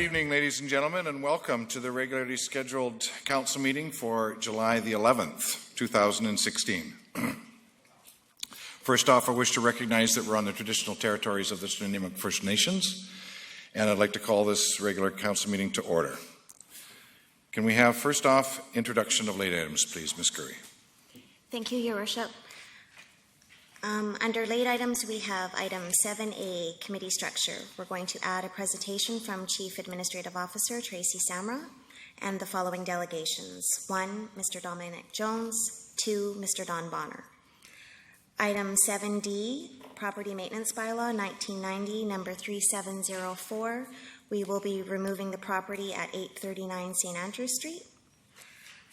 evening, ladies and gentlemen, and welcome to the regularly scheduled council meeting for July the 11th, 2016. First off, I wish to recognize that we're on the traditional territories of the Nunavut First Nations, and I'd like to call this regular council meeting to order. Can we have, first off, introduction of late items, please, Ms. Curry. Thank you, Your Worship. Under late items, we have item 7A, committee structure. We're going to add a presentation from Chief Administrative Officer Tracy Samra and the following delegations. 1, Mr. Dominic Jones. 2, Mr. Don Bonner. Item 7D, property maintenance bylaw 1990, number 3704. We will be removing the property at 839 St. Andrew Street.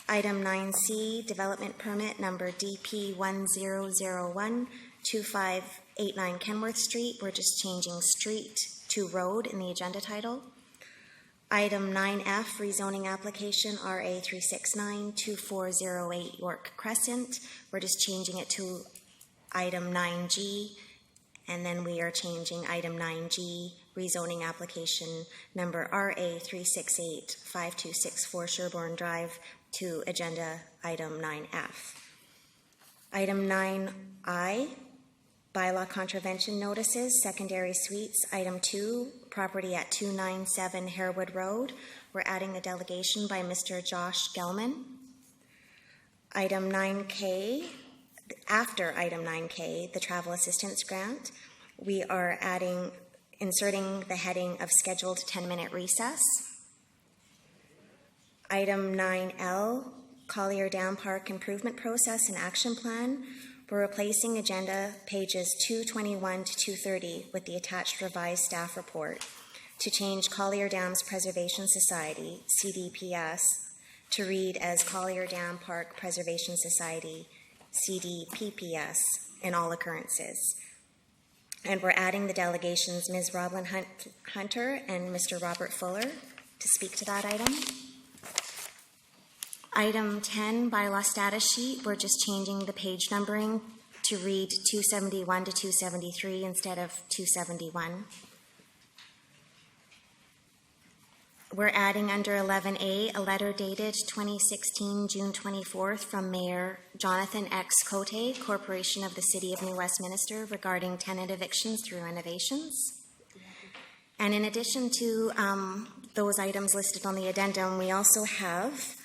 Item 9C, development permit number DP 1001 2589 Kenworth Street. We're just changing street to road in the agenda title. Item 9F, rezoning application RA 369 2408 York Crescent. We're just changing it to item 9G, and then we are changing item 9G, rezoning application number RA 368 5264 Sherbourne Drive, to agenda item 9F. Item 9I, bylaw contravention notices, secondary suites. Item 2, property at 297 Harewood Road. We're adding a delegation by Mr. Josh Gelman. Item 9K, after item 9K, the travel assistance grant, we are inserting the heading of scheduled 10-minute recess. Item 9L, Collier Dam Park Improvement Process and Action Plan. We're replacing agenda pages 221 to 230 with the attached revised staff report to change Collier Dams Preservation Society, CDPS, to read as Collier Dam Park Preservation Society, CDPPS, in all occurrences. And we're adding the delegations Ms. Roblin Hunter and Mr. Robert Fuller to speak to that item. Item 10, bylaw status sheet, we're just changing the page numbering to read 271 to 273 instead of 271. We're adding under 11A a letter dated 2016 June 24th from Mayor Jonathan X. Cote, Corporation of the City of New Westminster, regarding tenant evictions through renovations. And in addition to those items listed on the addendum, we also have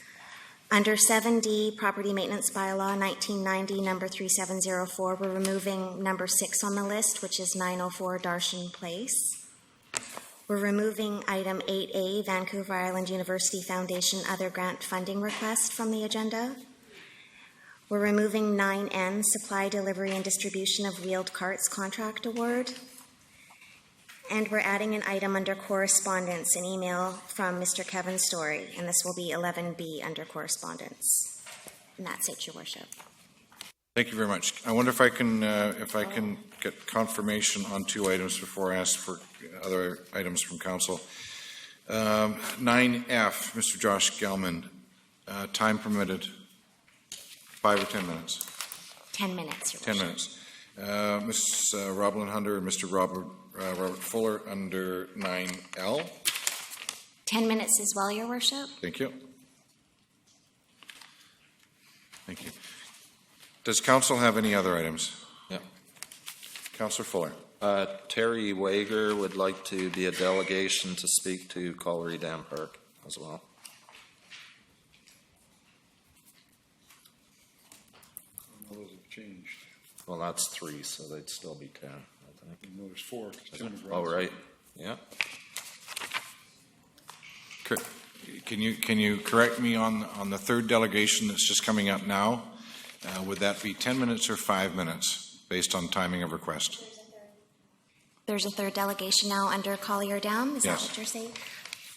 under 7D, property maintenance bylaw 1990, number 3704, we're removing number 6 on the list, which is 904 Darshan Place. We're removing item 8A, Vancouver Island University Foundation other grant funding request from the agenda. We're removing 9N, supply, delivery, and distribution of wheeled carts contract award. And we're adding an item under correspondence, an email from Mr. Kevin Story, and this will be 11B under correspondence. And that's it, Your Worship. Thank you very much. I wonder if I can get confirmation on 2 items before I ask for other items from council. 9F, Mr. Josh Gelman, time permitted, 5 or 10 minutes? 10 minutes, Your 10 Worship. minutes. Ms. Roblin Hunter and Mr. Robert Fuller under 9L. 10 minutes as well, Your Worship. Thank you. Thank you. Does council have any other items? Yeah. Councillor Fuller. Terry Wager would like to be a delegation to speak to Collier Dam Park as well. Those have changed. Well, that's 3, so they'd still be 10, I think. No, there's 4. Oh, right. Yeah. Can you correct me on the third delegation that's just coming up now? Would that be 10 minutes or 5 minutes based on timing of request? There's a third delegation now under Collier Dam. Is Yes. that what you're saying?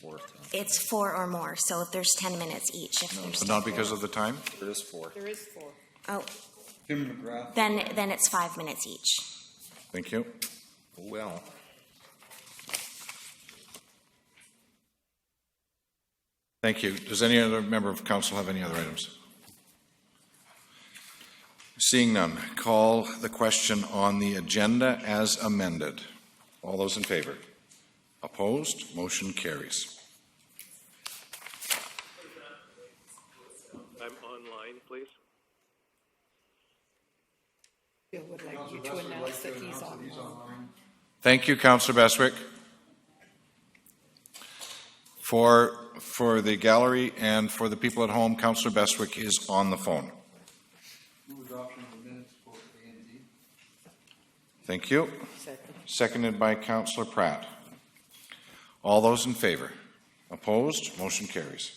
4. It's 4 or more, so if there's 10 minutes each. If there's But not because of the time? There is 4. There is 4. Oh, Tim McGrath. then it's 5 minutes each. Thank you. Well. Thank you. Does any other member of council have any other items? Seeing none, call the question on the agenda as amended. All those in favor? Opposed? Motion carries. Thank you, Councillor Beswick. For the gallery and for the people at home, Councillor Beswick is on the phone. Move adoption of the minutes for A and D. Thank you. Seconded by Councillor Pratt. All those in favor? Opposed? Motion carries.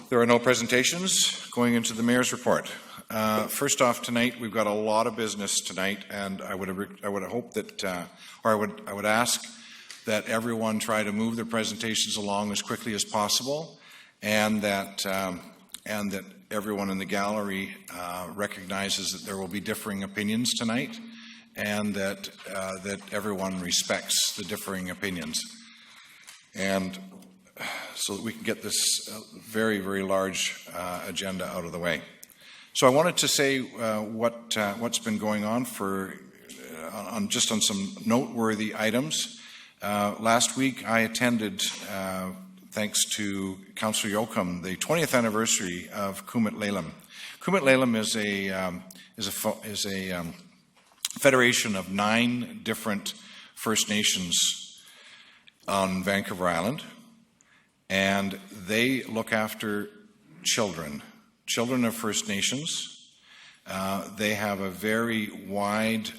There are no presentations. Going into the mayor's report. First off, tonight we've got a lot of business tonight, and I would hope that, or I would ask that everyone try to move their presentations along as quickly as possible, and that everyone in the gallery recognizes that there will be differing opinions tonight, and that everyone respects the differing opinions, and so that we can get this very, very large agenda out of the way. So I wanted to say what's been going on on some noteworthy items. Last week I attended, thanks to Councillor Yoakum, the 20th anniversary of Kumit Laylam. Kumit Laylam is a federation of 9 different First Nations on Vancouver Island, and they look after children of First Nations. They have a very wide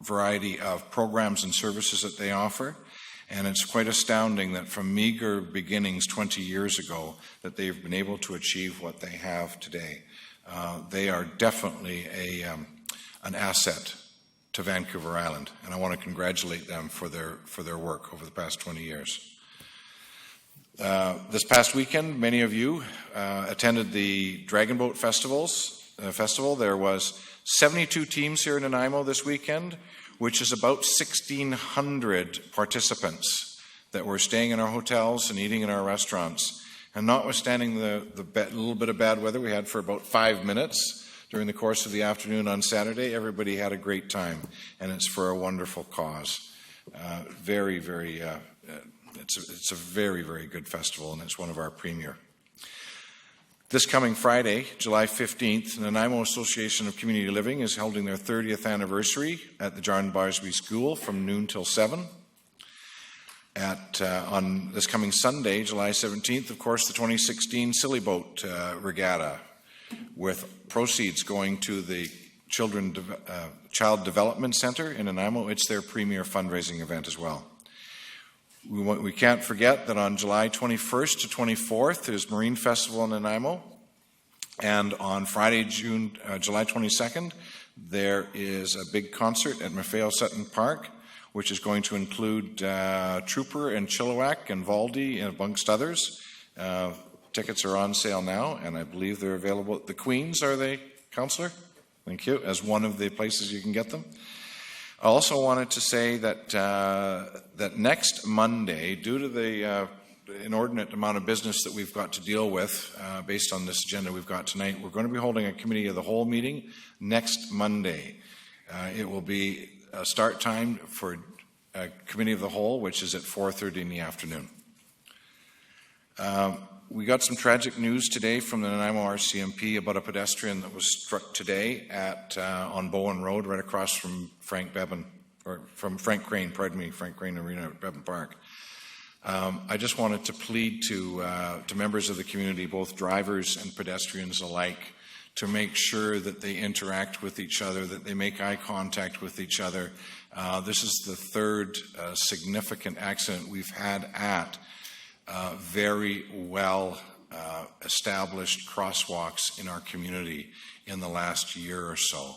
variety of programs and services that they offer, and it's quite astounding that from meager beginnings 20 years ago that they've been able to achieve what they have today. They are definitely an asset to Vancouver Island, and I want to congratulate them for their work over the past 20 years. This past weekend, many of you attended the Dragon Boat Festival. There was 72 teams here in Nanaimo this weekend, which is about 1,600 participants that were staying in our hotels and eating in our restaurants. And notwithstanding the little bit of bad weather we had for about 5 minutes during the course of the afternoon on Saturday, everybody had a great time, and it's for a wonderful cause. It's a very, very good festival, and it's one of our premier. This coming Friday, July 15th, the Nanaimo Association of Community Living is holding their 30th anniversary at the John Barsby School from noon till 7. On this coming Sunday, July 17th, of course, the 2016 Silly Boat Regatta, with proceeds going to the Child Development Center in Nanaimo. It's their premier fundraising event as well. We can't forget that on July 21st to 24th, there's Marine Festival in Nanaimo. And on Friday, July 22nd, there is a big concert at Maffeo Sutton Park, which is going to include Trooper and Chilliwack and Valdi, amongst others. Tickets are on sale now, and I believe they're available at the Queens, are they, Councillor? Thank you, as one of the places you can get them. I also wanted to say that that next Monday, due to the inordinate amount of business that we've got to deal with based on this agenda we've got tonight, we're going to be holding a Committee of the Whole meeting next Monday. It will be a start time for a Committee of the Whole, which is at 4:30 in the afternoon. We got some tragic news today from the Nanaimo RCMP about a pedestrian that was struck today on Bowen Road, right across from Frank Crane Arena at Bevan Park. I just wanted to plead to members of the community, both drivers and pedestrians alike, to make sure that they interact with each other, that they make eye contact with each other. This is the third significant accident we've had at very well established crosswalks in our community in the last year or so.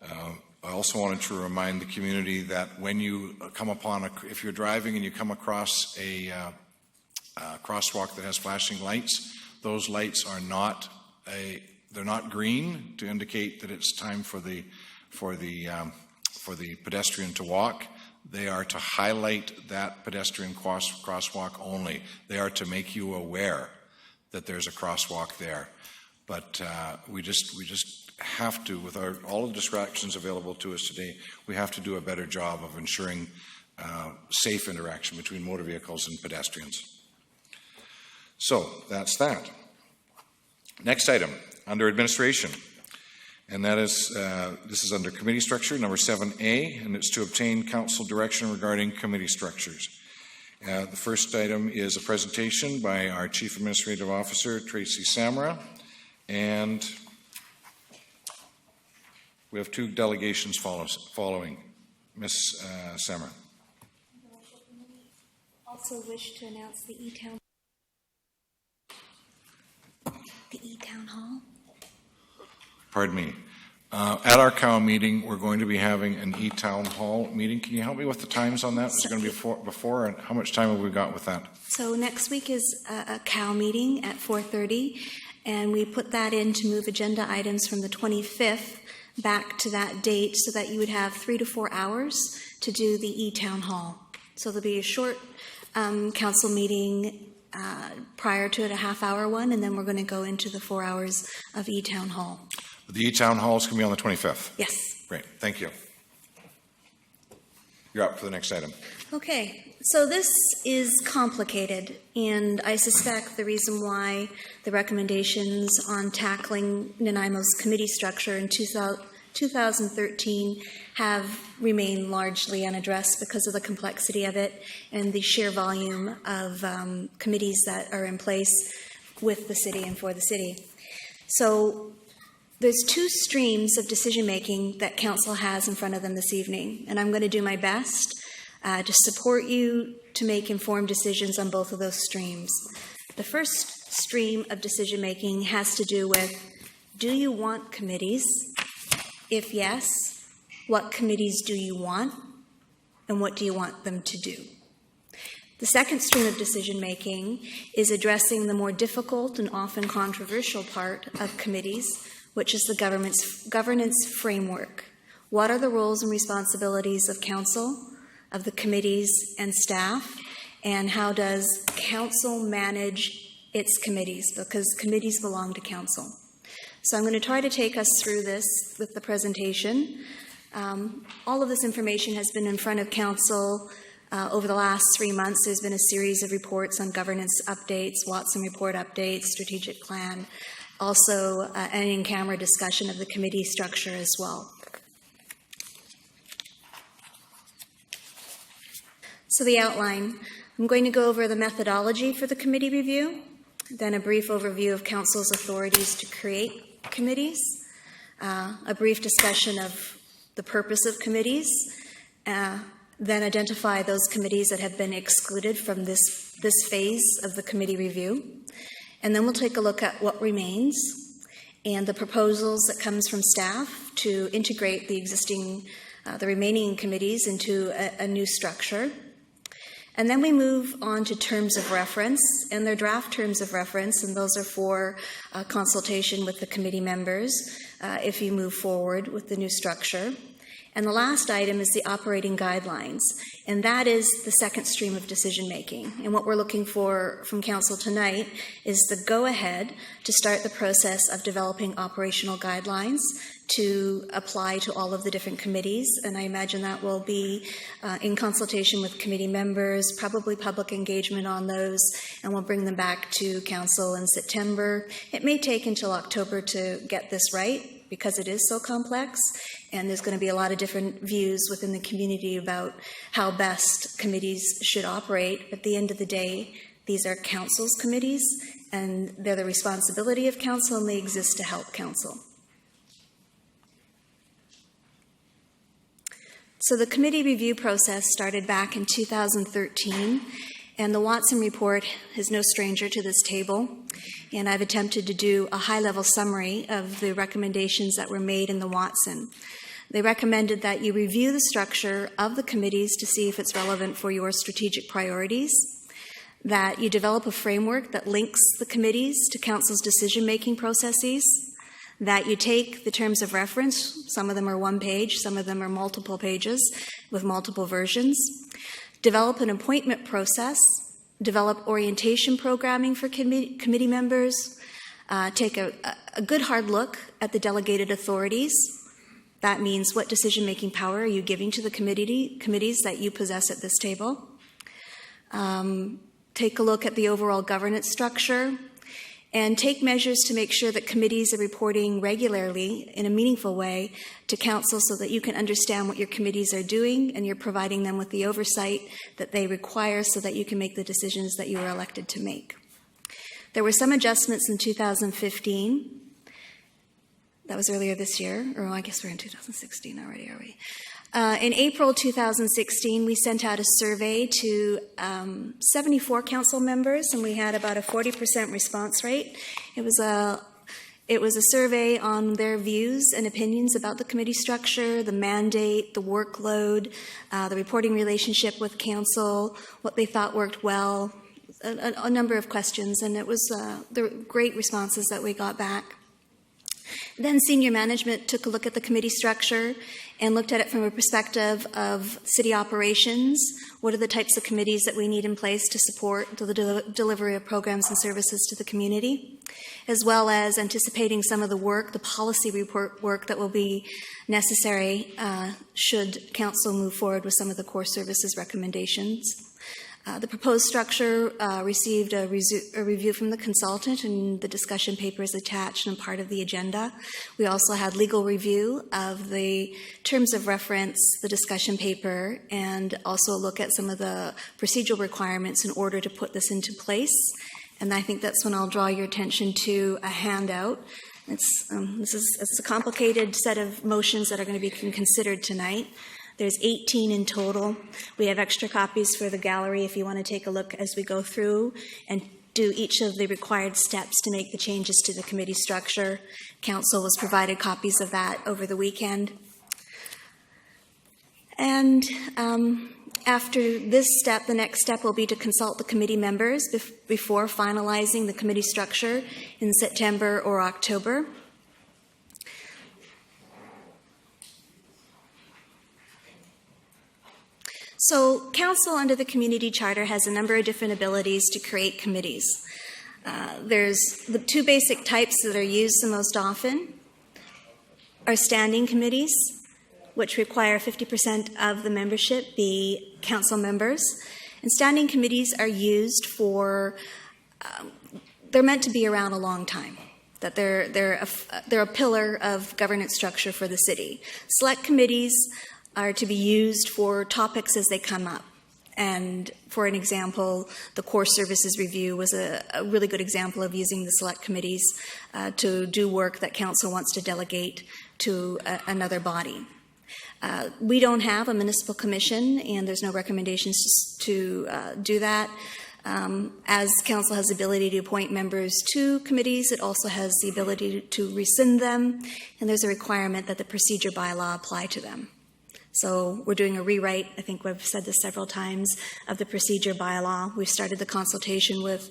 I also wanted to remind the community that when you come upon if you're driving and you come across a crosswalk that has flashing lights, those lights are they're not green to indicate that it's time for the pedestrian to walk. They are to highlight that pedestrian crosswalk only. They are to make you aware that there's a crosswalk there. But we just have to, with all the distractions available to us today, we have to do a better job of ensuring safe interaction between motor vehicles and pedestrians. So that's that. Next item, under administration. And that is, this is under committee structure, number 7A, and it's to obtain council direction regarding committee structures. The first item is a presentation by our Chief Administrative Officer, Tracy Samra, and we have two delegations following. Ms. Samra. Also wish to announce the E-Town Hall. Pardon me. At our COW meeting, we're going to be having an E-Town Hall meeting. Can you help me with the times on that? Is it going to be before, and how much time have we got with that? So next week is a COW meeting at 4:30, and we put that in to move agenda items from the 25th back to that date so that you would have 3 to 4 hours to do the E-Town Hall. So there'll be a short council meeting prior to it, a half-hour one, and then we're going to go into the 4 hours of E-Town Hall. The E-Town Hall is going to be on the 25th. Yes. Great, thank you. You're up for the next item. Okay, so this is complicated, and I suspect the reason why the recommendations on tackling Nanaimo's committee structure in 2013 have remained largely unaddressed because of the complexity of it and the sheer volume of committees that are in place with the city and for the city. So there's two streams of decision-making that council has in front of them this evening, and I'm going to do my best to support you to make informed decisions on both of those streams. The first stream of decision-making has to do with, do you want committees? If yes, what committees do you want, and what do you want them to do? The second stream of decision-making is addressing the more difficult and often controversial part of committees, which is the governance framework. What are the roles and responsibilities of council, of the committees and staff, and how does council manage its committees? Because committees belong to council. So I'm going to try to take us through this with the presentation. All of this information has been in front of council over the last 3 months. There's been a series of reports on governance updates, Watson report updates, strategic plan, also an in-camera discussion of the committee structure as well. So the outline, I'm going to go over the methodology for the committee review, then a brief overview of council's authorities to create committees, a brief discussion of the purpose of committees, then identify those committees that have been excluded from this phase of the committee review, and then we'll take a look at what remains and the proposals that comes from staff to integrate the remaining committees into a new structure. And then we move on to terms of reference, and they're draft terms of reference, and those are for consultation with the committee members if you move forward with the new structure. And the last item is the operating guidelines, and that is the second stream of decision-making. And what we're looking for from council tonight is the go-ahead to start the process of developing operational guidelines to apply to all of the different committees, and I imagine that will be in consultation with committee members, probably public engagement on those, and we'll bring them back to council in September. It may take until October to get this right because it is so complex, and there's going to be a lot of different views within the community about how best committees should operate. At the end of the day, these are council's committees, and they're the responsibility of council, and they exist to help council. So the committee review process started back in 2013, and the Watson report is no stranger to this table. And I've attempted to do a high-level summary of the recommendations that were made in the Watson. They recommended that you review the structure of the committees to see if it's relevant for your strategic priorities, that you develop a framework that links the committees to council's decision-making processes, that you take the terms of reference, some of them are one page, some of them are multiple pages with multiple versions, develop an appointment process, develop orientation programming for committee members, take a good hard look at the delegated authorities. That means what decision-making power are you giving to the committees that you possess at this table. Take a look at the overall governance structure, and take measures to make sure that committees are reporting regularly in a meaningful way to council so that you can understand what your committees are doing and you're providing them with the oversight that they require so that you can make the decisions that you were elected to make. There were some adjustments in 2015. That was earlier this year, or I guess we're in 2016 already, are we? In April 2016, we sent out a survey to 74 council members, and we had about a 40% response rate. It was a survey on their views and opinions about the committee structure, the mandate, the workload, the reporting relationship with council, what they thought worked well, a number of questions, and it was there were great responses that we got back. Then senior management took a look at the committee structure and looked at it from a perspective of city operations. What are the types of committees that we need in place to support the delivery of programs and services to the community, as well as anticipating some of the work, the policy report work that will be necessary should council move forward with some of the core services recommendations. The proposed structure received a review from the consultant, and the discussion paper is attached and part of the agenda. We also had legal review of the terms of reference, the discussion paper, and also a look at some of the procedural requirements in order to put this into place. And I think that's when I'll draw your attention to a handout. It's a complicated set of motions that are going to be considered tonight. There's 18 in total. We have extra copies for the gallery if you want to take a look as we go through and do each of the required steps to make the changes to the committee structure. Council was provided copies of that over the weekend. And after this step, the next step will be to consult the committee members before finalizing the committee structure in September or October. So council under the community charter has a number of different abilities to create committees. There's the two basic types that are used the most often are standing committees, which require 50% of the membership be council members. And standing committees are used for, they're meant to be around a long time, that they're a pillar of governance structure for the city. Select committees are to be used for topics as they come up. And for an example, the core services review was a really good example of using the select committees to do work that council wants to delegate to another body. We don't have a municipal commission, and there's no recommendations to do that. As council has the ability to appoint members to committees, it also has the ability to rescind them, and there's a requirement that the procedure bylaw apply to them. So we're doing a rewrite, I think we've said this several times, of the procedure bylaw. We've started the consultation with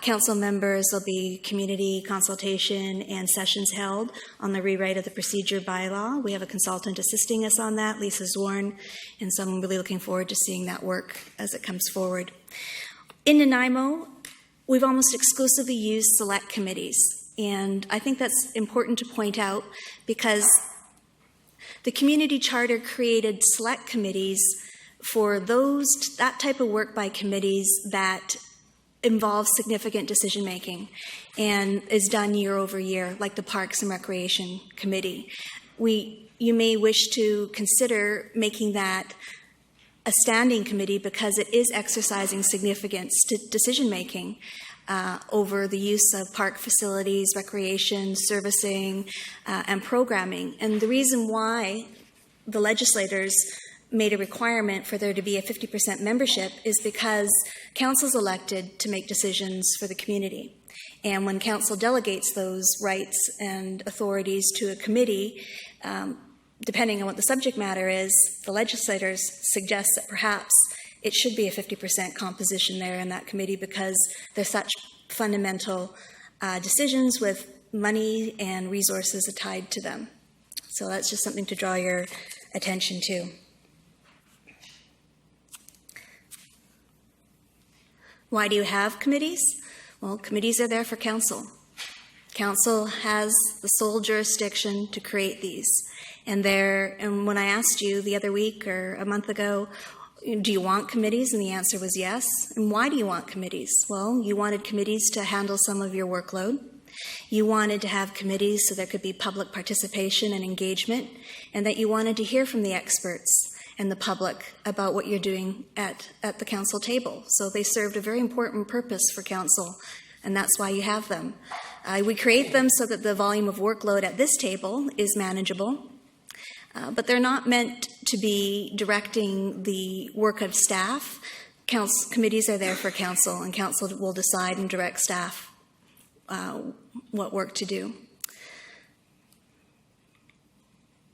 council members. There'll be community consultation and sessions held on the rewrite of the procedure bylaw. We have a consultant assisting us on that, Lisa Zorn, and so I'm really looking forward to seeing that work as it comes forward. In Nanaimo, we've almost exclusively used select committees, and I think that's important to point out because the community charter created select committees for that type of work by committees that involves significant decision making and is done year over year, like the Parks and Recreation Committee. You may wish to consider making that a standing committee because it is exercising significant decision making over the use of park facilities, recreation, servicing, and programming. And the reason why the legislators made a requirement for there to be a 50% membership is because council's elected to make decisions for the community. And when council delegates those rights and authorities to a committee, depending on what the subject matter is, the legislators suggest that perhaps it should be a 50% composition there in that committee because there's such fundamental decisions with money and resources tied to them. So that's just something to draw your attention to. Why do you have committees? Well, committees are there for council. Council has the sole jurisdiction to create these. And when I asked you the other week or a month ago, do you want committees? And the answer was yes. And why do you want committees? Well, you wanted committees to handle some of your workload. You wanted to have committees so there could be public participation and engagement, and that you wanted to hear from the experts and the public about what you're doing at the council table. So they served a very important purpose for council, and that's why you have them. We create them so that the volume of workload at this table is manageable, but they're not meant to be directing the work of staff. Committees are there for council, and council will decide and direct staff what work to do.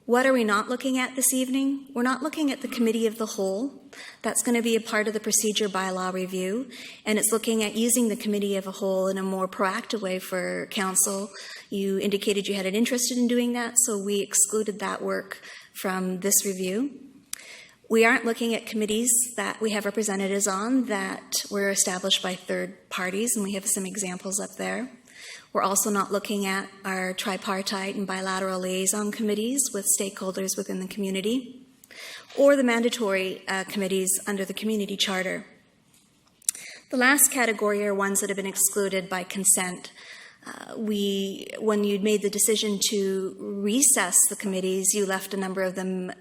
What are we not looking at this evening? We're not looking at the committee of the whole. That's going to be a part of the procedure bylaw review, and it's looking at using the committee of a whole in a more proactive way for council. You indicated you had an interest in doing that, so we excluded that work from this review. We aren't looking at committees that we have representatives on that were established by third parties, and we have some examples up there. We're also not looking at our tripartite and bilateral liaison committees with stakeholders within the community, or the mandatory committees under the community charter. The last category are ones that have been excluded by consent. When you made the decision to recess the committees, you left a number of them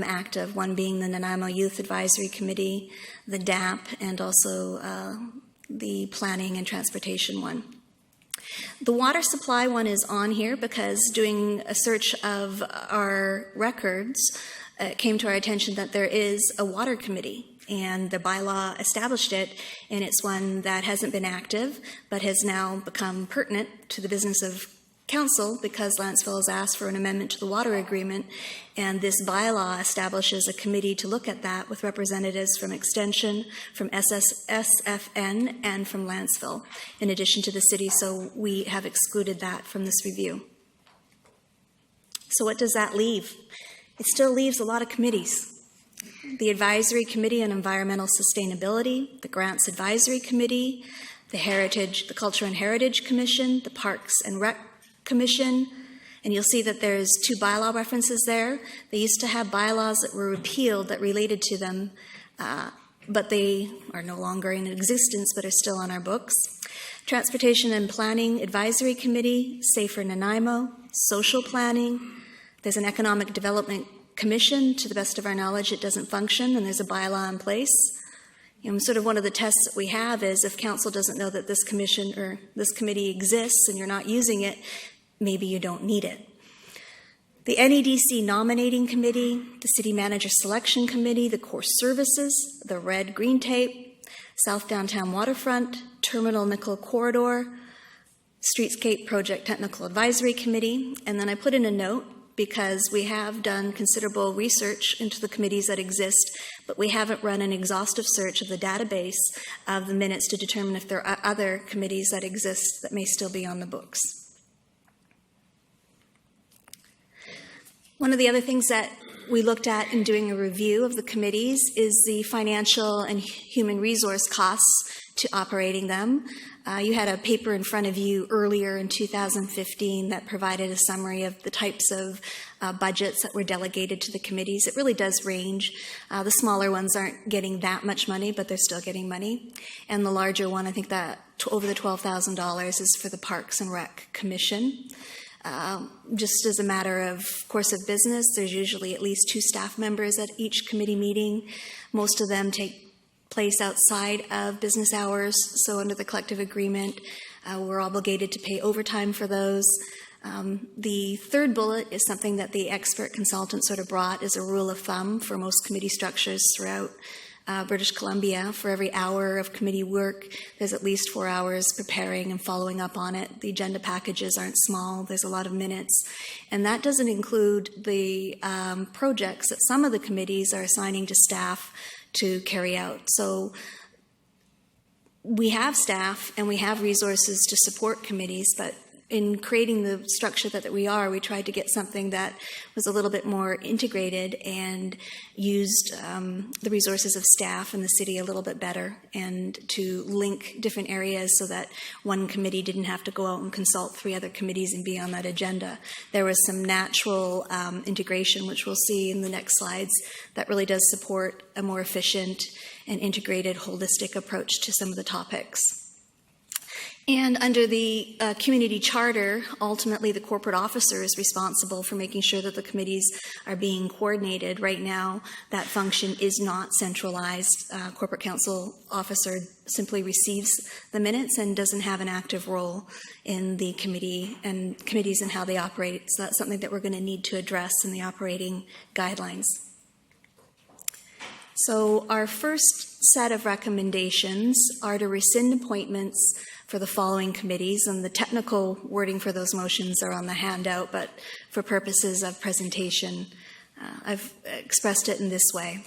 active, one being the Nanaimo Youth Advisory Committee, the DAP, and also the Planning and Transportation one. The water supply one is on here because doing a search of our records, it came to our attention that there is a water committee, and the bylaw established it, and it's one that hasn't been active but has now become pertinent to the business of council because Lanceville has asked for an amendment to the water agreement, and this bylaw establishes a committee to look at that with representatives from Extension, from SFN, and from Lanceville, in addition to the city, so we have excluded that from this review. So what does that leave? It still leaves a lot of committees. The Advisory Committee on Environmental Sustainability, the Grants Advisory Committee, the Culture and Heritage Commission, the Parks and Rec Commission, and you'll see that there's 2 bylaw references there. They used to have bylaws that were repealed that related to them, but they are no longer in existence but are still on our books. Transportation and Planning Advisory Committee, Safer Nanaimo, Social Planning. There's an Economic Development Commission. To the best of our knowledge, it doesn't function, and there's a bylaw in place. Sort of one of the tests that we have is if council doesn't know that this commission or this committee exists and you're not using it, maybe you don't need it. The NEDC Nominating Committee, the City Manager Selection Committee, the Core Services, the Red Green Tape, South Downtown Waterfront, Terminal Nickel Corridor, Streetscape Project Technical Advisory Committee, and then I put in a note because we have done considerable research into the committees that exist, but we haven't run an exhaustive search of the database of the minutes to determine if there are other committees that exist that may still be on the books. One of the other things that we looked at in doing a review of the committees is the financial and human resource costs to operating them. You had a paper in front of you earlier in 2015 that provided a summary of the types of budgets that were delegated to the committees. It really does range. The smaller ones aren't getting that much money, but they're still getting money. And the larger one, I think that over the $12,000 is for the Parks and Rec Commission. Just as a matter of course of business, there's usually at least 2 staff members at each committee meeting. Most of them take place outside of business hours, so under the collective agreement, we're obligated to pay overtime for those. The third bullet is something that the expert consultant sort of brought as a rule of thumb for most committee structures throughout British Columbia. For every hour of committee work, there's at least 4 hours preparing and following up on it. The agenda packages aren't small. There's a lot of minutes. And that doesn't include the projects that some of the committees are assigning to staff to carry out. So we have staff and we have resources to support committees, but in creating the structure that we are, we tried to get something that was a little bit more integrated and used the resources of staff in the city a little bit better, and to link different areas so that one committee didn't have to go out and consult 3 other committees and be on that agenda. There was some natural integration, which we'll see in the next slides, that really does support a more efficient and integrated, holistic approach to some of the topics. And under the community charter, ultimately the corporate officer is responsible for making sure that the committees are being coordinated. Right now, that function is not centralized. Corporate counsel officer simply receives the minutes and doesn't have an active role in the committee and committees and how they operate. So that's something that we're going to need to address in the operating guidelines. So our first set of recommendations are to rescind appointments for the following committees, and the technical wording for those motions are on the handout, but for purposes of presentation, I've expressed it in this way.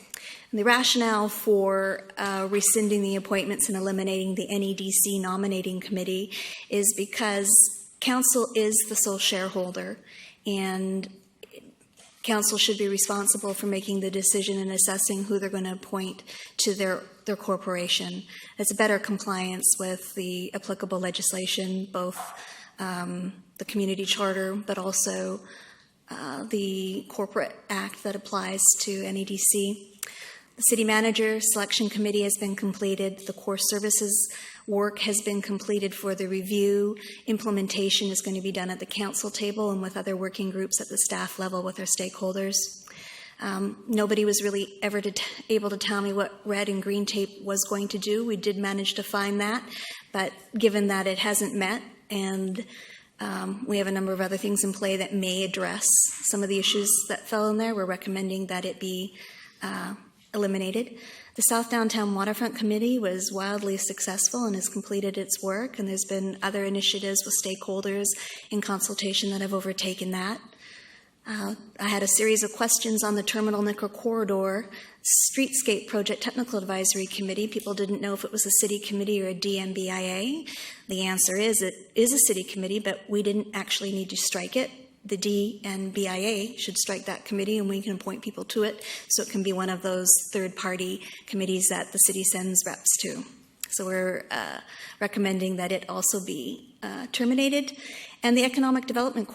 And the rationale for rescinding the appointments and eliminating the NEDC nominating committee is because council is the sole shareholder, and council should be responsible for making the decision and assessing who they're going to appoint to their corporation. It's a better compliance with the applicable legislation, both the community charter, but also the corporate act that applies to NEDC. The city manager selection committee has been completed. The core services work has been completed for the review. Implementation is going to be done at the council table and with other working groups at the staff level with our stakeholders. Nobody was really ever able to tell me what red and green tape was going to do. We did manage to find that, but given that it hasn't met and we have a number of other things in play that may address some of the issues that fell in there, we're recommending that it be eliminated. The South Downtown Waterfront Committee was wildly successful and has completed its work, and there's been other initiatives with stakeholders in consultation that have overtaken that. I had a series of questions on the Terminal Nickel Corridor Streetscape Project Technical Advisory Committee. People didn't know if it was a city committee or a DMBIA. The answer is it is a city committee, but we didn't actually need to strike it. The DNBIA should strike that committee, and we can appoint people to it, so it can be one of those third-party committees that the city sends reps to. So we're recommending that it also be terminated. And the Economic Development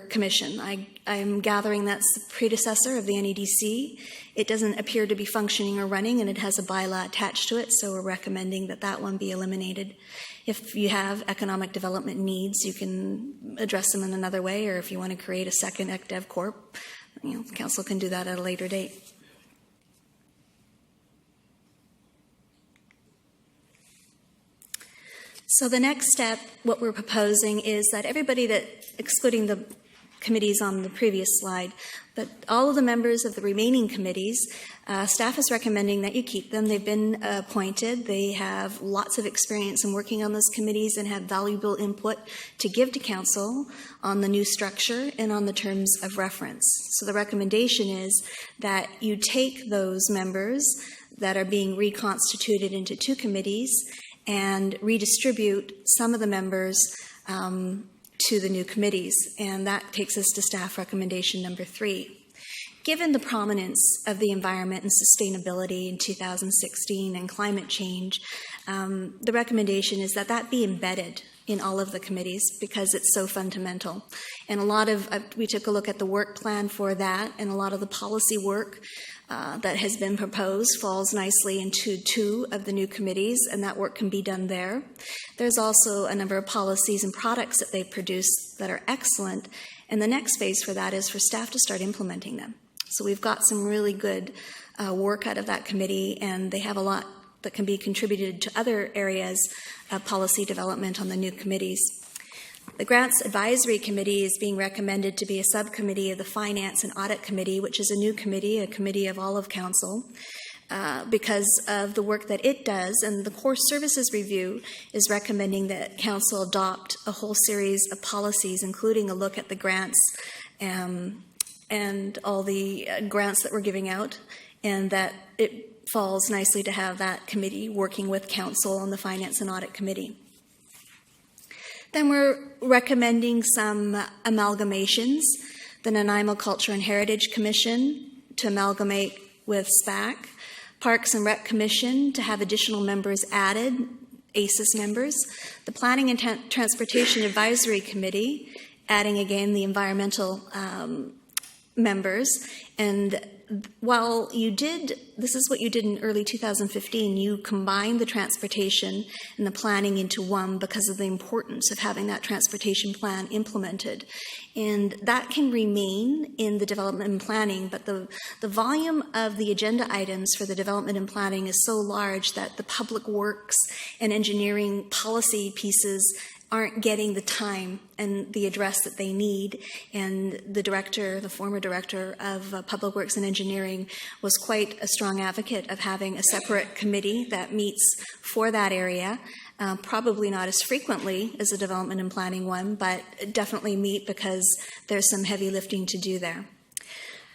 Commission, I'm gathering that's the predecessor of the NEDC. It doesn't appear to be functioning or running, and it has a bylaw attached to it, so we're recommending that that one be eliminated. If you have economic development needs, you can address them in another way, or if you want to create a second ECDev Corp, the council can do that at a later date. So the next step, what we're proposing is that everybody that, excluding the committees on the previous slide, but all of the members of the remaining committees, staff is recommending that you keep them. They've been appointed. They have lots of experience in working on those committees and have valuable input to give to council on the new structure and on the terms of reference. So the recommendation is that you take those members that are being reconstituted into 2 committees and redistribute some of the members to the new committees. And that takes us to staff recommendation number 3. Given the prominence of the environment and sustainability in 2016 and climate change, the recommendation is that that be embedded in all of the committees because it's so fundamental. And we took a look at the work plan for that, and a lot of the policy work that has been proposed falls nicely into 2 of the new committees, and that work can be done there. There's also a number of policies and products that they produce that are excellent, and the next phase for that is for staff to start implementing them. So we've got some really good work out of that committee, and they have a lot that can be contributed to other areas of policy development on the new committees. The Grants Advisory Committee is being recommended to be a subcommittee of the Finance and Audit Committee, which is a new committee, a committee of all of council, because of the work that it does. And the Core Services Review is recommending that council adopt a whole series of policies, including a look at the grants and all the grants that we're giving out, and that it falls nicely to have that committee working with council on the Finance and Audit Committee. Then we're recommending some amalgamations. The Nanaimo Culture and Heritage Commission to amalgamate with SPAC, Parks and Rec Commission to have additional members added, ACES members, the Planning and Transportation Advisory Committee, adding again the environmental members. And while this is what you did in early 2015, you combined the transportation and the planning into one because of the importance of having that transportation plan implemented. And that can remain in the development and planning, but the volume of the agenda items for the development and planning is so large that the public works and engineering policy pieces aren't getting the time and the address that they need. And the former director of Public Works and Engineering was quite a strong advocate of having a separate committee that meets for that area. Probably not as frequently as the development and planning one, but definitely meet because there's some heavy lifting to do there.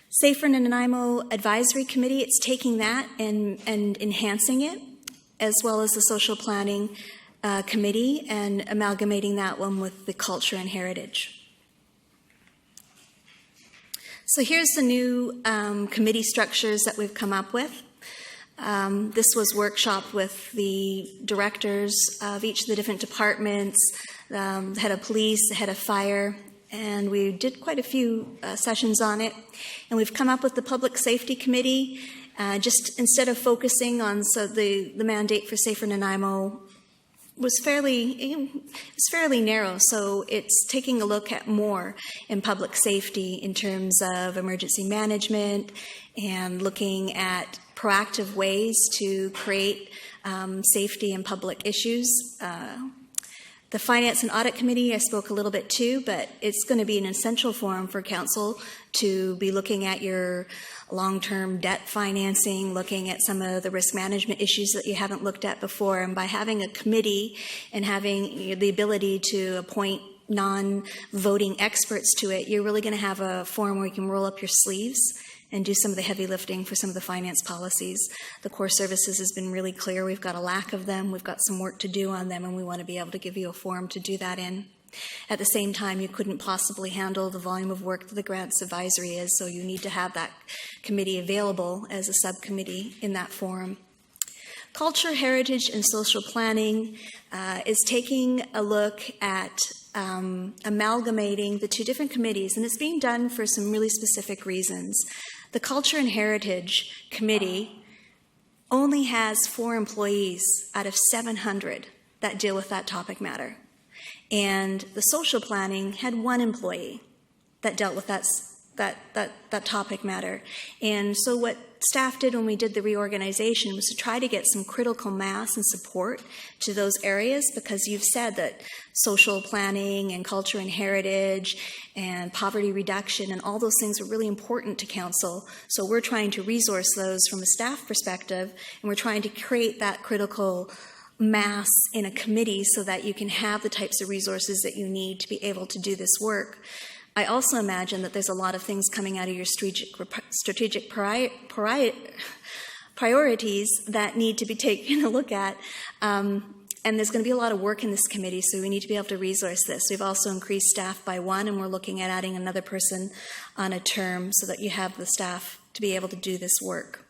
Safer Nanaimo Advisory Committee, it's taking that and enhancing it, as well as the social planning committee, and amalgamating that one with the culture and heritage. So here's the new committee structures that we've come up with. This was workshopped with the directors of each of the different departments, the head of police, the head of fire, and we did quite a few sessions on it. And we've come up with the Public Safety Committee, just instead of focusing on, so the mandate for Safer Nanaimo was fairly narrow, so it's taking a look at more in public safety in terms of emergency management and looking at proactive ways to create safety and public issues. The Finance and Audit Committee, I spoke a little bit too, but it's going to be an essential forum for council to be looking at your long-term debt financing, looking at some of the risk management issues that you haven't looked at before. And by having a committee and having the ability to appoint non-voting experts to it, you're really going to have a forum where you can roll up your sleeves and do some of the heavy lifting for some of the finance policies. The core services has been really clear. We've got a lack of them. We've got some work to do on them, and we want to be able to give you a forum to do that in. At the same time, you couldn't possibly handle the volume of work that the grants advisory is, so you need to have that committee available as a subcommittee in that forum. Culture, heritage, and social planning is taking a look at amalgamating the two different committees, and it's being done for some really specific reasons. The Culture and Heritage Committee only has 4 employees out of 700 that deal with that topic matter. And the social planning had 1 employee that dealt with that topic matter. And so what staff did when we did the reorganization was to try to get some critical mass and support to those areas, because you've said that social planning and culture and heritage and poverty reduction and all those things are really important to council. So we're trying to resource those from a staff perspective, and we're trying to create that critical mass in a committee so that you can have the types of resources that you need to be able to do this work. I also imagine that there's a lot of things coming out of your strategic priorities that need to be taken a look at. And there's going to be a lot of work in this committee, so we need to be able to resource this. We've also increased staff by 1, and we're looking at adding another person on a term so that you have the staff to be able to do this work.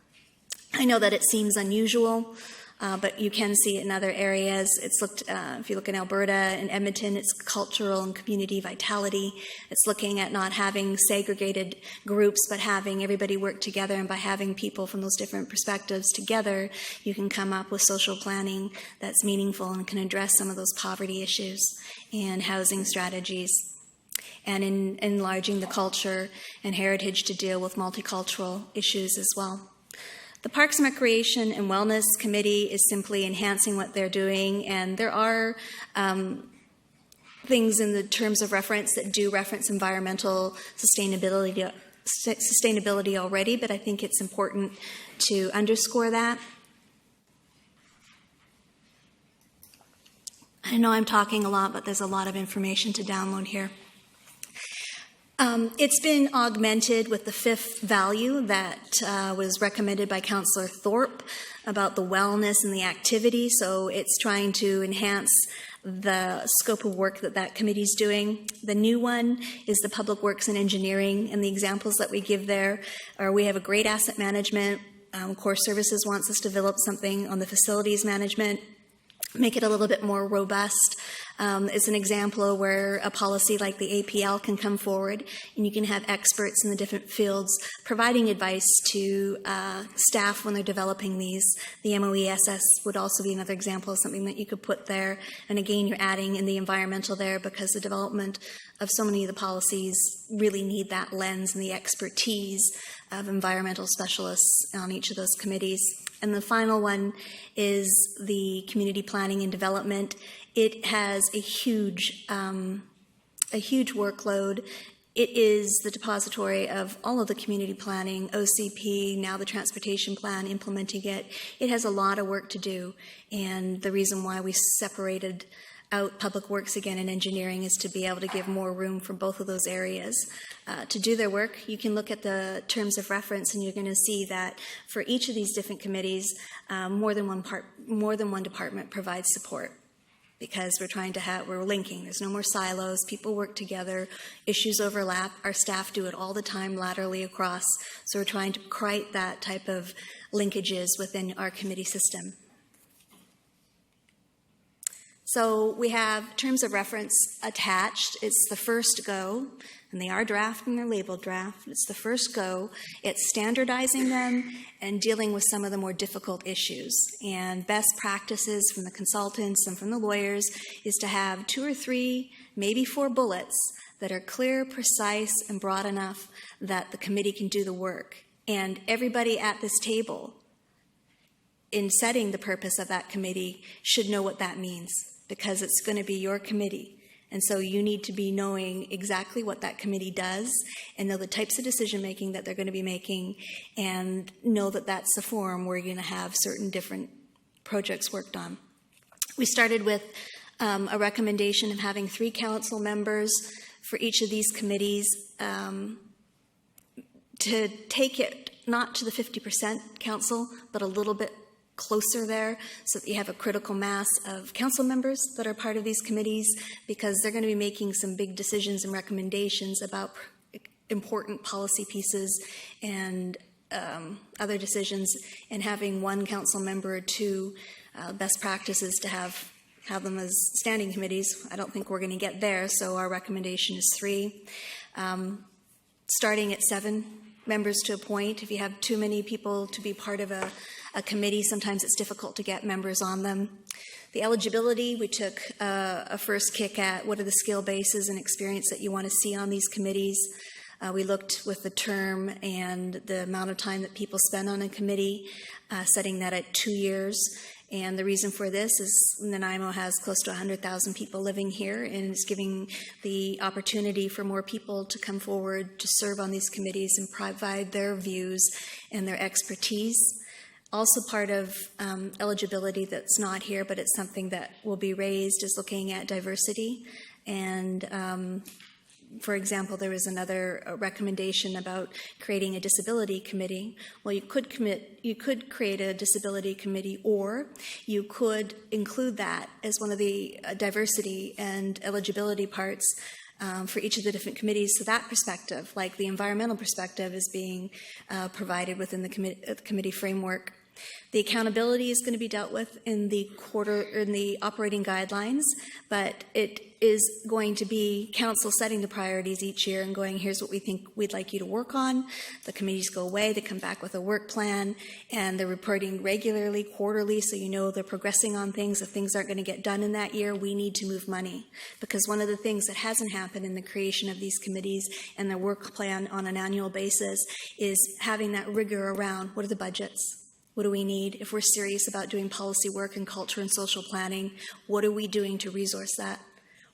I know that it seems unusual, but you can see it in other areas. It's looked, if you look in Alberta and Edmonton, it's cultural and community vitality. It's looking at not having segregated groups, but having everybody work together. And by having people from those different perspectives together, you can come up with social planning that's meaningful and can address some of those poverty issues and housing strategies. And in enlarging the culture and heritage to deal with multicultural issues as well. The Parks and Recreation and Wellness Committee is simply enhancing what they're doing, and there are things in the terms of reference that do reference environmental sustainability already, but I think it's important to underscore that. I know I'm talking a lot, but there's a lot of information to download here. It's been augmented with the 5th value that was recommended by Councillor Thorpe about the wellness and the activity. So it's trying to enhance the scope of work that that committee's doing. The new one is the Public Works and Engineering, and the examples that we give there are we have a great asset management. Core Services wants us to develop something on the facilities management, make it a little bit more robust. It's an example where a policy like the APL can come forward, and you can have experts in the different fields providing advice to staff when they're developing these. The MOESS would also be another example of something that you could put there. And again, you're adding in the environmental there because the development of so many of the policies really need that lens and the expertise of environmental specialists on each of those committees. And the final one is the Community Planning and Development. It has a huge workload. It is the depository of all of the community planning, OCP, now the transportation plan, implementing it. It has a lot of work to do, and the reason why we separated out Public Works again and engineering is to be able to give more room for both of those areas to do their work. You can look at the terms of reference, and you're going to see that for each of these different committees, more than one department provides support, because we're linking. There's no more silos. People work together. Issues overlap. Our staff do it all the time laterally across. So we're trying to create that type of linkages within our committee system. So we have terms of reference attached. It's the first go, and they are draft and they're labeled draft. It's the first go. It's standardizing them and dealing with some of the more difficult issues. And best practices from the consultants and from the lawyers is to have 2 or 3, maybe 4 bullets that are clear, precise, and broad enough that the committee can do the work. And everybody at this table, in setting the purpose of that committee, should know what that means, because it's going to be your committee. And so you need to be knowing exactly what that committee does and know the types of decision-making that they're going to be making, and know that that's the forum where you're going to have certain different projects worked on. We started with a recommendation of having 3 council members for each of these committees to take it not to the 50% council, but a little bit closer there, so that you have a critical mass of council members that are part of these committees, because they're going to be making some big decisions and recommendations about important policy pieces and other decisions, and having 1 council member or 2 best practices to have them as standing committees. I don't think we're going to get there, so our recommendation is 3. Starting at 7 members to appoint. If you have too many people to be part of a committee, sometimes it's difficult to get members on them. The eligibility, we took a first kick at what are the skill bases and experience that you want to see on these committees. We looked with the term and the amount of time that people spend on a committee, setting that at 2 years. And the reason for this is Nanaimo has close to 100,000 people living here, and it's giving the opportunity for more people to come forward to serve on these committees and provide their views and their expertise. Also part of eligibility that's not here, but it's something that will be raised, is looking at diversity. And for example, there was another recommendation about creating a disability committee. Well, you could create a disability committee, or you could include that as one of the diversity and eligibility parts for each of the different committees. So that perspective, like the environmental perspective, is being provided within the committee framework. The accountability is going to be dealt with in the operating guidelines, but it is going to be council setting the priorities each year and going, here's what we think we'd like you to work on. The committees go away, they come back with a work plan, and they're reporting regularly, quarterly, so you know they're progressing on things. If things aren't going to get done in that year, we need to move money. Because one of the things that hasn't happened in the creation of these committees and their work plan on an annual basis is having that rigor around what are the budgets. What do we need? If we're serious about doing policy work and culture and social planning, what are we doing to resource that?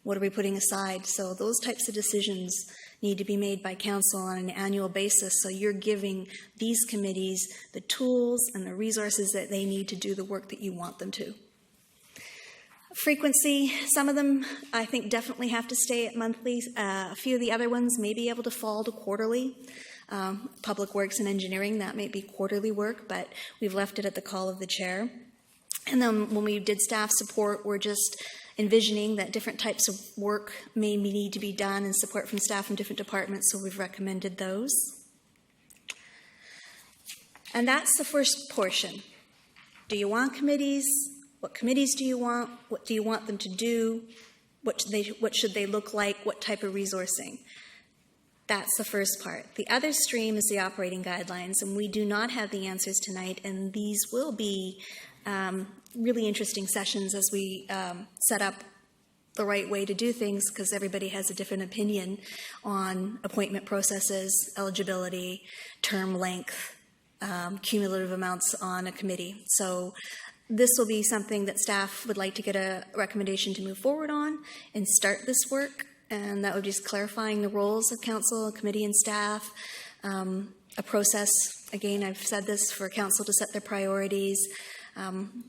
What are we putting aside? So those types of decisions need to be made by council on an annual basis, so you're giving these committees the tools and the resources that they need to do the work that you want them to. Frequency, some of them I think definitely have to stay at monthly. A few of the other ones may be able to fall to quarterly. Public Works and Engineering, that may be quarterly work, but we've left it at the call of the chair. And then when we did staff support, we're just envisioning that different types of work may need to be done and support from staff from different departments, so we've recommended those. And that's the first portion. Do you want committees? What committees do you want? What do you want them to do? What should they look like? What type of resourcing? That's the first part. The other stream is the operating guidelines, and we do not have the answers tonight, and these will be really interesting sessions as we set up the right way to do things, because everybody has a different opinion on appointment processes, eligibility, term length, cumulative amounts on a committee. So this will be something that staff would like to get a recommendation to move forward on and start this work, and that would be just clarifying the roles of council, committee, and staff, a process, again, I've said this, for council to set their priorities,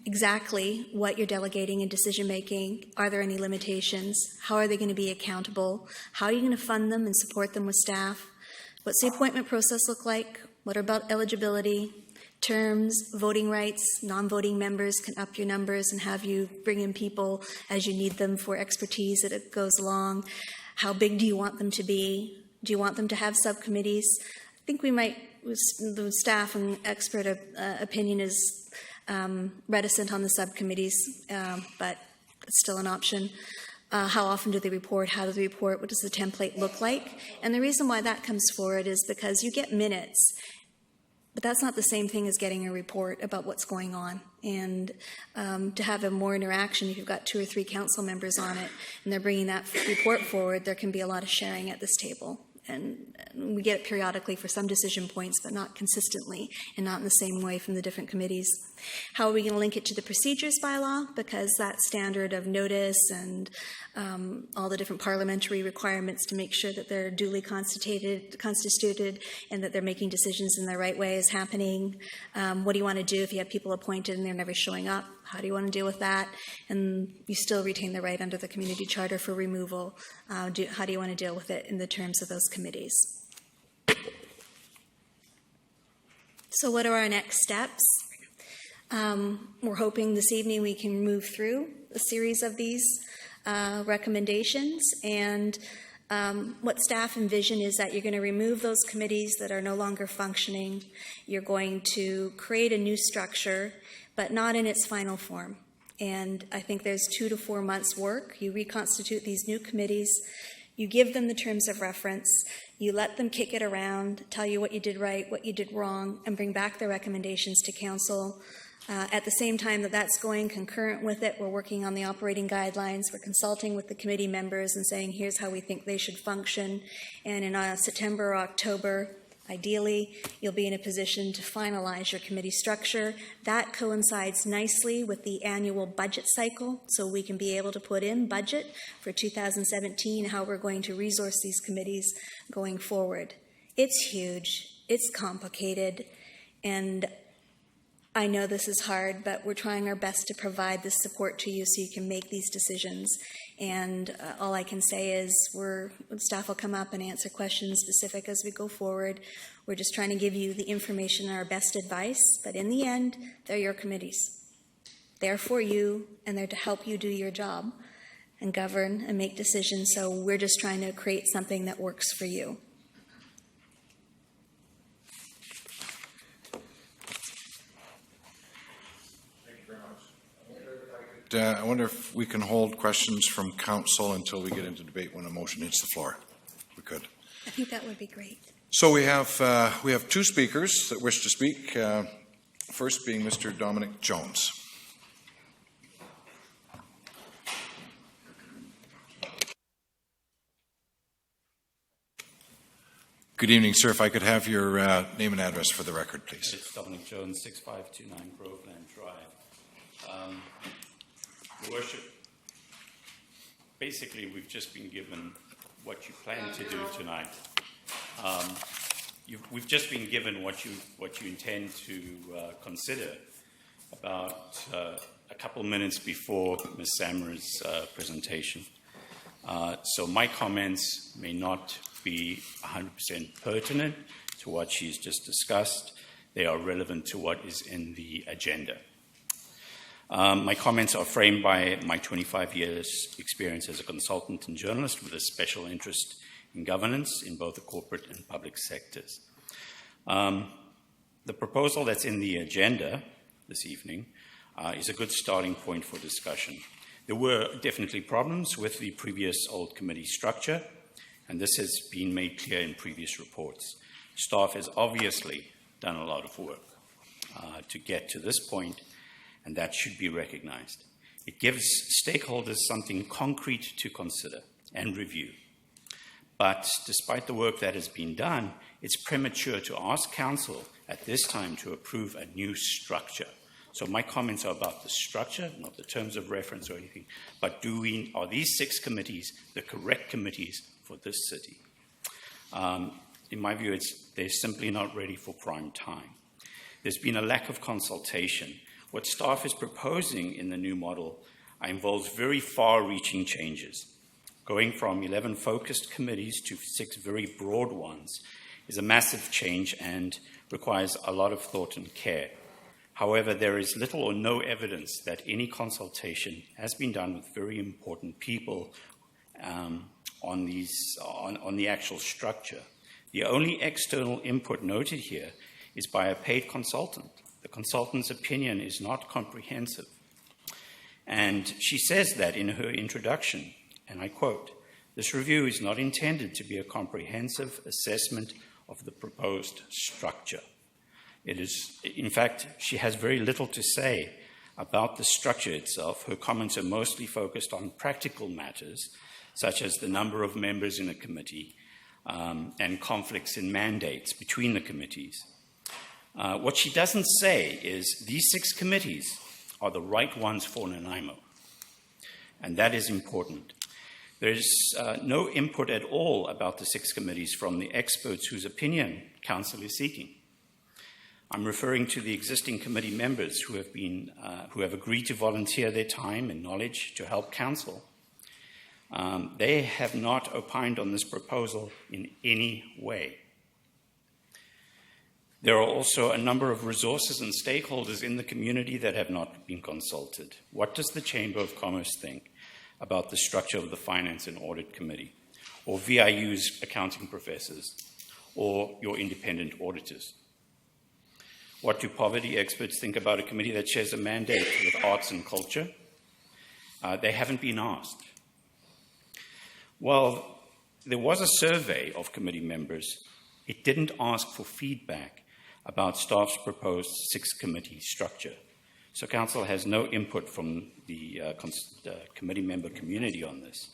exactly what you're delegating in decision-making. Are there any limitations? How are they going to be accountable? How are you going to fund them and support them with staff? What's the appointment process look like? What about eligibility, terms, voting rights? Non-voting members can up your numbers and have you bring in people as you need them for expertise that it goes along. How big do you want them to be? Do you want them to have subcommittees? I think we might, the staff and expert opinion is reticent on the subcommittees, but it's still an option. How often do they report? How do they report? What does the template look like? And the reason why that comes forward is because you get minutes, but that's not the same thing as getting a report about what's going on. And to have a more interaction, if you've got 2 or 3 council members on it and they're bringing that report forward, there can be a lot of sharing at this table. And we get it periodically for some decision points, but not consistently and not in the same way from the different committees. How are we going to link it to the procedures bylaw? Because that standard of notice and all the different parliamentary requirements to make sure that they're duly constituted and that they're making decisions in the right way is happening. What do you want to do if you have people appointed and they're never showing up? How do you want to deal with that? And you still retain the right under the community charter for removal. How do you want to deal with it in the terms of those committees? So what are our next steps? We're hoping this evening we can move through a series of these recommendations, and what staff envision is that you're going to remove those committees that are no longer functioning. You're going to create a new structure, but not in its final form. And I think there's 2 to 4 months work. You reconstitute these new committees. You give them the terms of reference. You let them kick it around, tell you what you did right, what you did wrong, and bring back the recommendations to council. At the same time that that's going, concurrent with it, we're working on the operating guidelines. We're consulting with the committee members and saying, here's how we think they should function. And in September or October, ideally, you'll be in a position to finalize your committee structure. That coincides nicely with the annual budget cycle, so we can be able to put in budget for 2017, how we're going to resource these committees going forward. It's huge, it's complicated, and I know this is hard, but we're trying our best to provide this support to you so you can make these decisions. And all I can say is staff will come up and answer questions specific as we go forward. We're just trying to give you the information and our best advice, but in the end, they're your committees. They're for you, and they're to help you do your job and govern and make decisions, so we're just trying to create something that works for you. I wonder if we can hold questions from council until we get into debate when a motion hits the floor. We could. I think that would be great. So we have 2 speakers that wish to speak. First being Mr. Dominic Jones. Good evening, sir. If I could have your name and address for the record, please. It's Dominic Jones, 6529 Groveland Drive. Your Worship, basically we've just been given what you plan to do tonight. We've just been given what you intend to consider about a couple minutes before Ms. Samra's presentation. So my comments may not be 100% pertinent to what she's just discussed. They are relevant to what is in the agenda. My comments are framed by my 25 years experience as a consultant and journalist with a special interest in governance in both the corporate and public sectors. The proposal that's in the agenda this evening is a good starting point for discussion. There were definitely problems with the previous old committee structure, and this has been made clear in previous reports. Staff has obviously done a lot of work to get to this point, and that should be recognized. It gives stakeholders something concrete to consider and review. But despite the work that has been done, it's premature to ask Council at this time to approve a new structure. So my comments are about the structure, not the terms of reference or anything, but are these 6 committees the correct committees for this city? In my view, they're simply not ready for prime time. There's been a lack of consultation. What staff is proposing in the new model involves very far-reaching changes. Going from 11 focused committees to 6 very broad ones is a massive change and requires a lot of thought and care. However, there is little or no evidence that any consultation has been done with very important people on the actual structure. The only external input noted here is by a paid consultant. The consultant's opinion is not comprehensive. And she says that in her introduction, and I quote, "This review is not intended to be a comprehensive assessment of the proposed structure." It is, in fact, she has very little to say about the structure itself. Her comments are mostly focused on practical matters, such as the number of members in a committee and conflicts in mandates between the committees. What she doesn't say is these 6 committees are the right ones for Nanaimo, and that is important. There's no input at all about the 6 committees from the experts whose opinion Council is seeking. I'm referring to the existing committee members who have agreed to volunteer their time and knowledge to help Council. They have not opined on this proposal in any way. There are also a number of resources and stakeholders in the community that have not been consulted. What does the Chamber of Commerce think about the structure of the Finance and Audit Committee, or VIU's accounting professors, or your independent auditors? What do poverty experts think about a committee that shares a mandate with arts and culture? They haven't been asked. Well, there was a survey of committee members. It didn't ask for feedback about staff's proposed 6-committee structure. So Council has no input from the committee member community on this.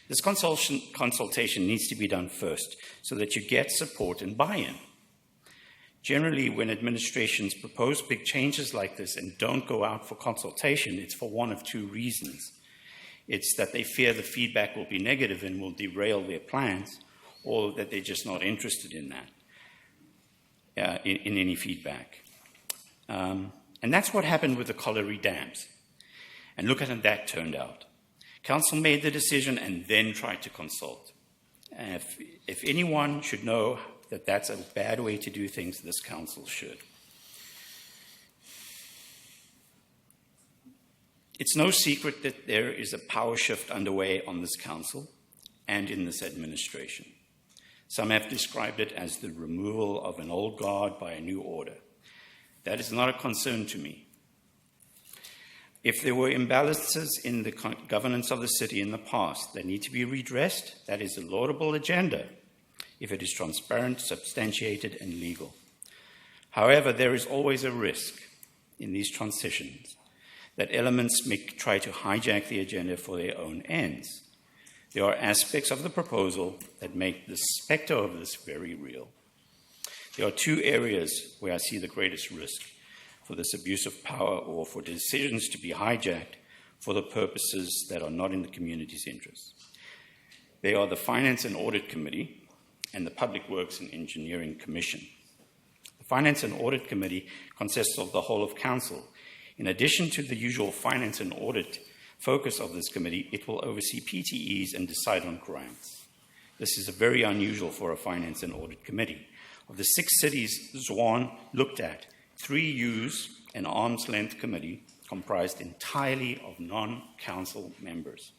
This consultation needs to be done first so that you get support and buy-in. Generally, when administrations propose big changes like this and don't go out for consultation, it's for one of 2 reasons. It's that they fear the feedback will be negative and will derail their plans, or that they're just not interested in that, in any feedback. And that's what happened with the colliery dams. And look at how that turned out. Council made the decision and then tried to consult. If anyone should know that that's a bad way to do things, this Council should. It's no secret that there is a power shift underway on this Council and in this administration. Some have described it as the removal of an old guard by a new order. That is not a concern to me. If there were imbalances in the governance of the city in the past that need to be redressed, that is a laudable agenda if it is transparent, substantiated, and legal. However, there is always a risk in these transitions that elements may try to hijack the agenda for their own ends. There are aspects of the proposal that make the specter of this very real. There are 2 areas where I see the greatest risk for this abuse of power or for decisions to be hijacked for the purposes that are not in the community's interests. They are the Finance and Audit Committee and the Public Works and Engineering Commission. The Finance and Audit Committee consists of the whole of Council. In addition to the usual finance and audit focus of this committee, it will oversee PTEs and decide on grants. This is very unusual for a Finance and Audit Committee. Of the 6 cities Zwan looked at, 3 use an arm's length committee comprised entirely of non-council members.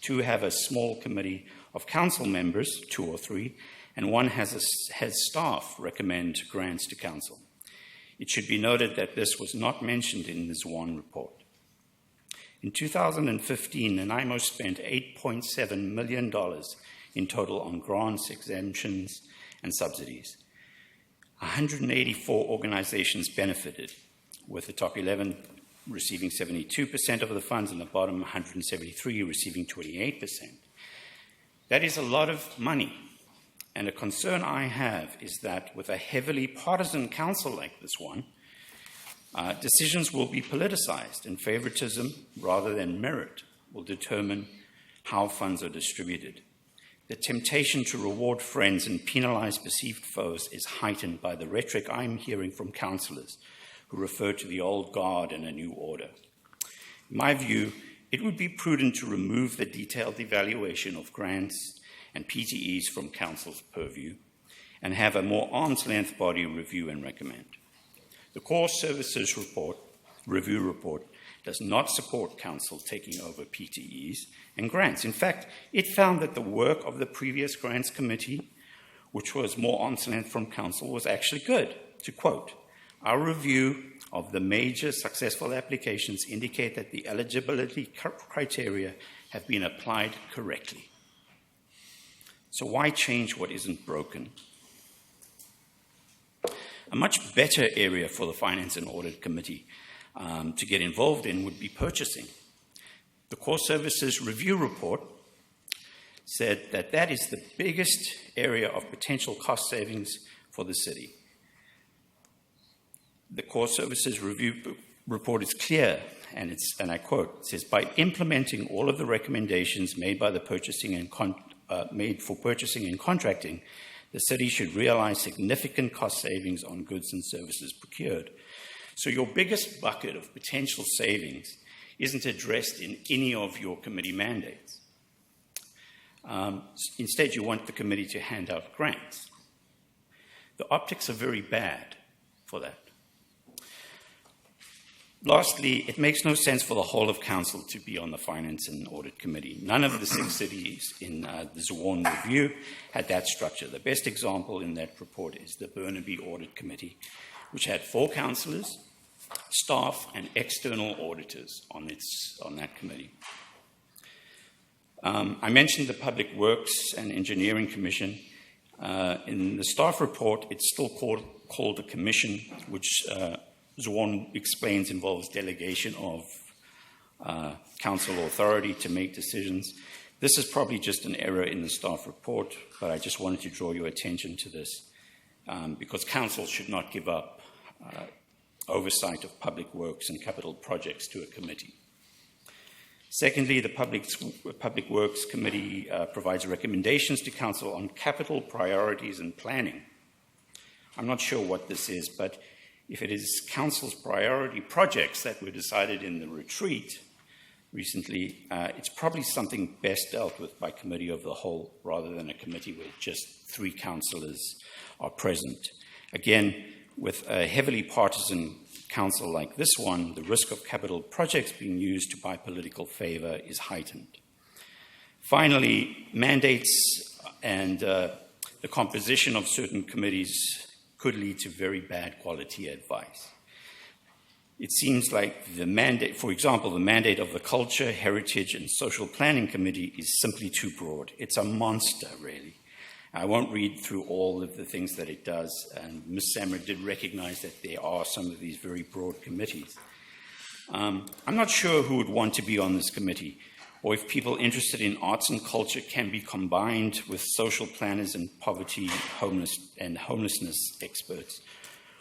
2 have a small committee of council members, 2 or 3, and 1 has staff recommend grants to council. It should be noted that this was not mentioned in the Zwan report. In 2015, Nanaimo spent $8.7 million in total on grants, exemptions, and subsidies. 184 organizations benefited, with the top 11 receiving 72% of the funds and the bottom 173 receiving 28%. That is a lot of money. And a concern I have is that with a heavily partisan council like this one, decisions will be politicized, and favoritism rather than merit will determine how funds are distributed. The temptation to reward friends and penalize perceived foes is heightened by the rhetoric I'm hearing from councillors who refer to the old guard and a new order. In my view, it would be prudent to remove the detailed evaluation of grants and PTEs from council's purview and have a more arm's-length body review and recommend. The Core Services Review Report does not support council taking over PTEs and grants. In fact, it found that the work of the previous grants committee, which was more arm's length from council, was actually good. To quote, "Our review of the major successful applications indicate that the eligibility criteria have been applied correctly." So why change what isn't broken? A much better area for the Finance and Audit Committee to get involved in would be purchasing. The Core Services Review Report said that that is the biggest area of potential cost savings for the city. The Core Services Review Report is clear, and I quote, it says, "By implementing all of the recommendations made by the made for purchasing and contracting, the city should realize significant cost savings on goods and services procured." So your biggest bucket of potential savings isn't addressed in any of your committee mandates. Instead, you want the committee to hand out grants. The optics are very bad for that. Lastly, it makes no sense for the whole of council to be on the Finance and Audit Committee. None of the 6 cities in the Zwan review had that structure. The best example in that report is the Burnaby Audit Committee, which had 4 councillors, staff, and external auditors on that committee. I mentioned the Public Works and Engineering Commission. In the staff report, it's still called a commission, which Zwan explains involves delegation of council authority to make decisions. This is probably just an error in the staff report, but I just wanted to draw your attention to this because council should not give up oversight of public works and capital projects to a committee. Secondly, the Public Works Committee provides recommendations to council on capital priorities and planning. I'm not sure what this is, but if it is council's priority projects that were decided in the retreat recently, it's probably something best dealt with by committee of the whole rather than a committee where just 3 councillors are present. Again, with a heavily partisan council like this one, the risk of capital projects being used to buy political favor is heightened. Finally, mandates and the composition of certain committees could lead to very bad quality advice. It seems like the mandate, for example, the mandate of the Culture, Heritage, and Social Planning Committee is simply too broad. It's a monster, really. I won't read through all of the things that it does, and Ms. Samra did recognize that there are some of these very broad committees. I'm not sure who would want to be on this committee, or if people interested in arts and culture can be combined with social planners and poverty, homelessness experts.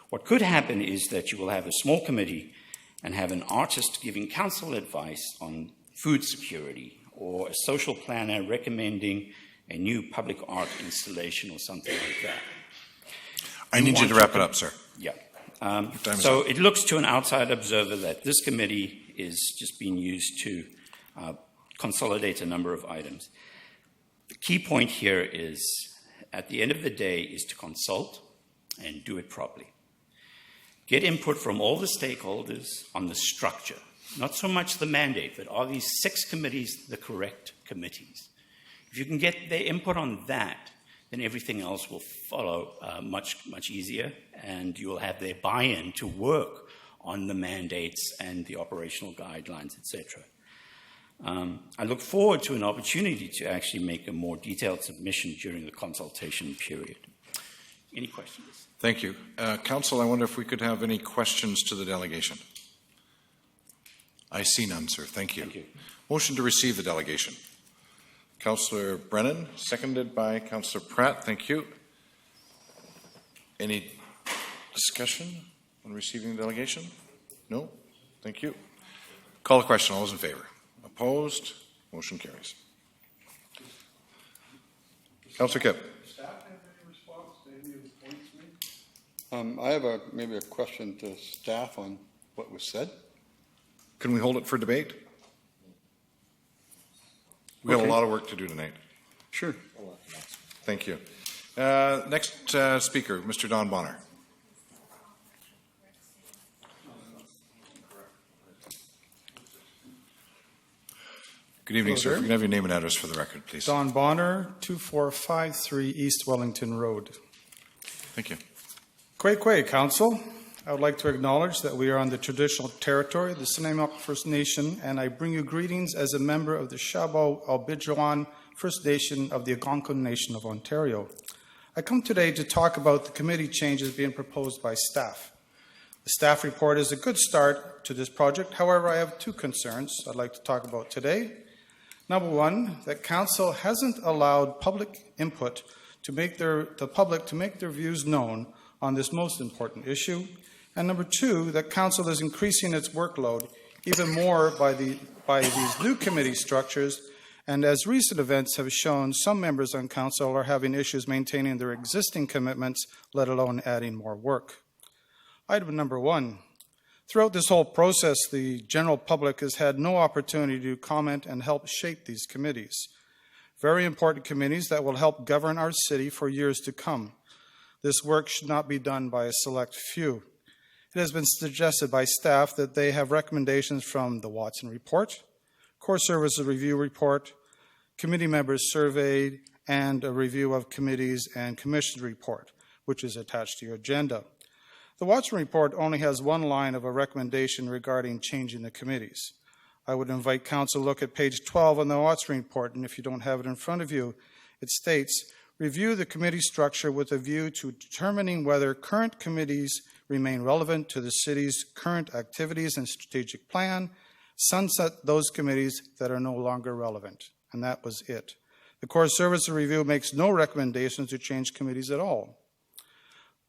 What could happen is that you will have a small committee and have an artist giving council advice on food security, or a social planner recommending a new public art installation or something like that. I need you to wrap it up, sir. Yeah. So it looks to an outside observer that this committee is just being used to consolidate a number of items. The key point here is, at the end of the day, is to consult and do it properly. get input from all the stakeholders on the structure, not so much the mandate, but are these 6 committees the correct committees? If you can get their input on that, then everything else will follow much easier, and you will have their buy-in to work on the mandates and the operational guidelines, etc. I look forward to an opportunity to actually make a more detailed submission during the consultation period. Any questions? Thank you. Council, I wonder if we could have any questions to the delegation. I see none, sir. Thank you. Thank you. Motion to receive the delegation. Councillor Brennan, seconded by Councillor Pratt. Thank you. Any discussion on receiving the delegation? No? Thank you. Call the question. All those in favor? Opposed? Motion carries. Councillor Kipp. Staff have any response to any of the points made? I have maybe a question to staff on what was said. Can we hold it for debate? We have a Okay. lot of work to do tonight. Sure. Thank you. Next speaker, Mr. Don Bonner. Good evening, Hello sir. there. If you can have your name and address for the record, please. Don Bonner, 2453 East Wellington Road. Thank you. Kwekwe Council, I would like to acknowledge that we are on the traditional territory of the Snuneymuxw First Nation, and I bring you greetings as a member of the Shabo-Albijuan First Nation of the Algonquin Nation of Ontario. I come today to talk about the committee changes being proposed by staff. The staff report is a good start to this project. However, I have 2 concerns I'd like to talk about today. Number 1, that Council hasn't allowed public input to make the public to make their views known on this most important issue. And number 2, that Council is increasing its workload even more by these new committee structures. And as recent events have shown, some members on Council are having issues maintaining their existing commitments, let alone adding more work. Item number 1. Throughout this whole process, the general public has had no opportunity to comment and help shape these committees. Very important committees that will help govern our city for years to come. This work should not be done by a select few. It has been suggested by staff that they have recommendations from the Watson Report, Core Services Review Report, committee members surveyed, and a review of committees and commissions report, which is attached to your agenda. The Watson Report only has one line of a recommendation regarding changing the committees. I would invite Council to look at page 12 on the Watson Report, and if you don't have it in front of you, it states, review the committee structure with a view to determining whether current committees remain relevant to the city's current activities and strategic plan, sunset those committees that are no longer relevant. And that was it. The Core Services Review makes no recommendations to change committees at all.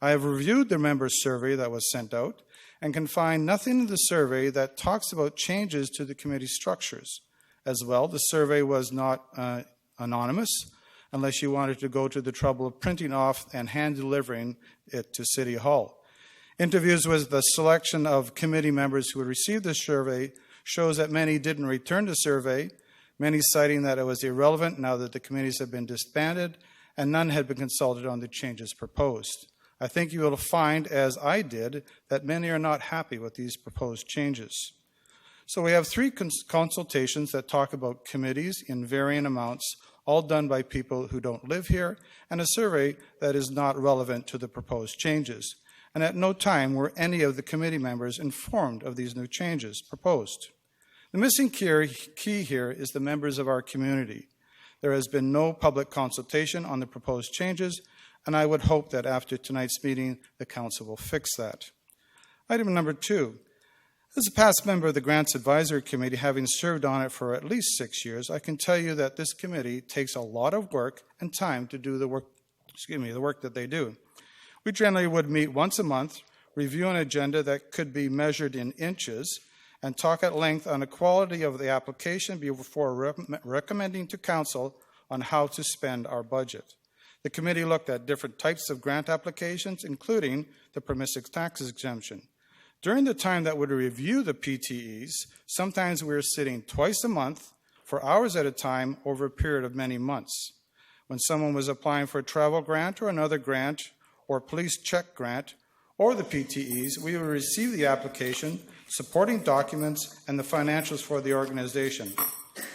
I have reviewed the members' survey that was sent out and can find nothing in the survey that talks about changes to the committee structures. As well, the survey was not anonymous, unless you wanted to go to the trouble of printing off and hand delivering it to City Hall. Interviews with the selection of committee members who had received the survey shows that many didn't return the survey, many citing that it was irrelevant now that the committees had been disbanded, and none had been consulted on the changes proposed. I think you will find, as I did, that many are not happy with these proposed changes. So we have 3 consultations that talk about committees in varying amounts, all done by people who don't live here, and a survey that is not relevant to the proposed changes. And at no time were any of the committee members informed of these new changes proposed. The missing key here is the members of our community. There has been no public consultation on the proposed changes, and I would hope that after tonight's meeting, the Council will fix that. Item number 2. As a past member of the Grants Advisory Committee, having served on it for at least 6 years, I can tell you that this committee takes a lot of work and time to do the work that they do. We generally would meet once a month, review an agenda that could be measured in inches, and talk at length on the quality of the application before recommending to Council on how to spend our budget. The committee looked at different types of grant applications, including the permissive tax exemption. During the time that we review the PTEs, sometimes we were sitting twice a month for hours at a time over a period of many months. When someone was applying for a travel grant or another grant or police check grant or the PTEs, we would receive the application, supporting documents, and the financials for the organization.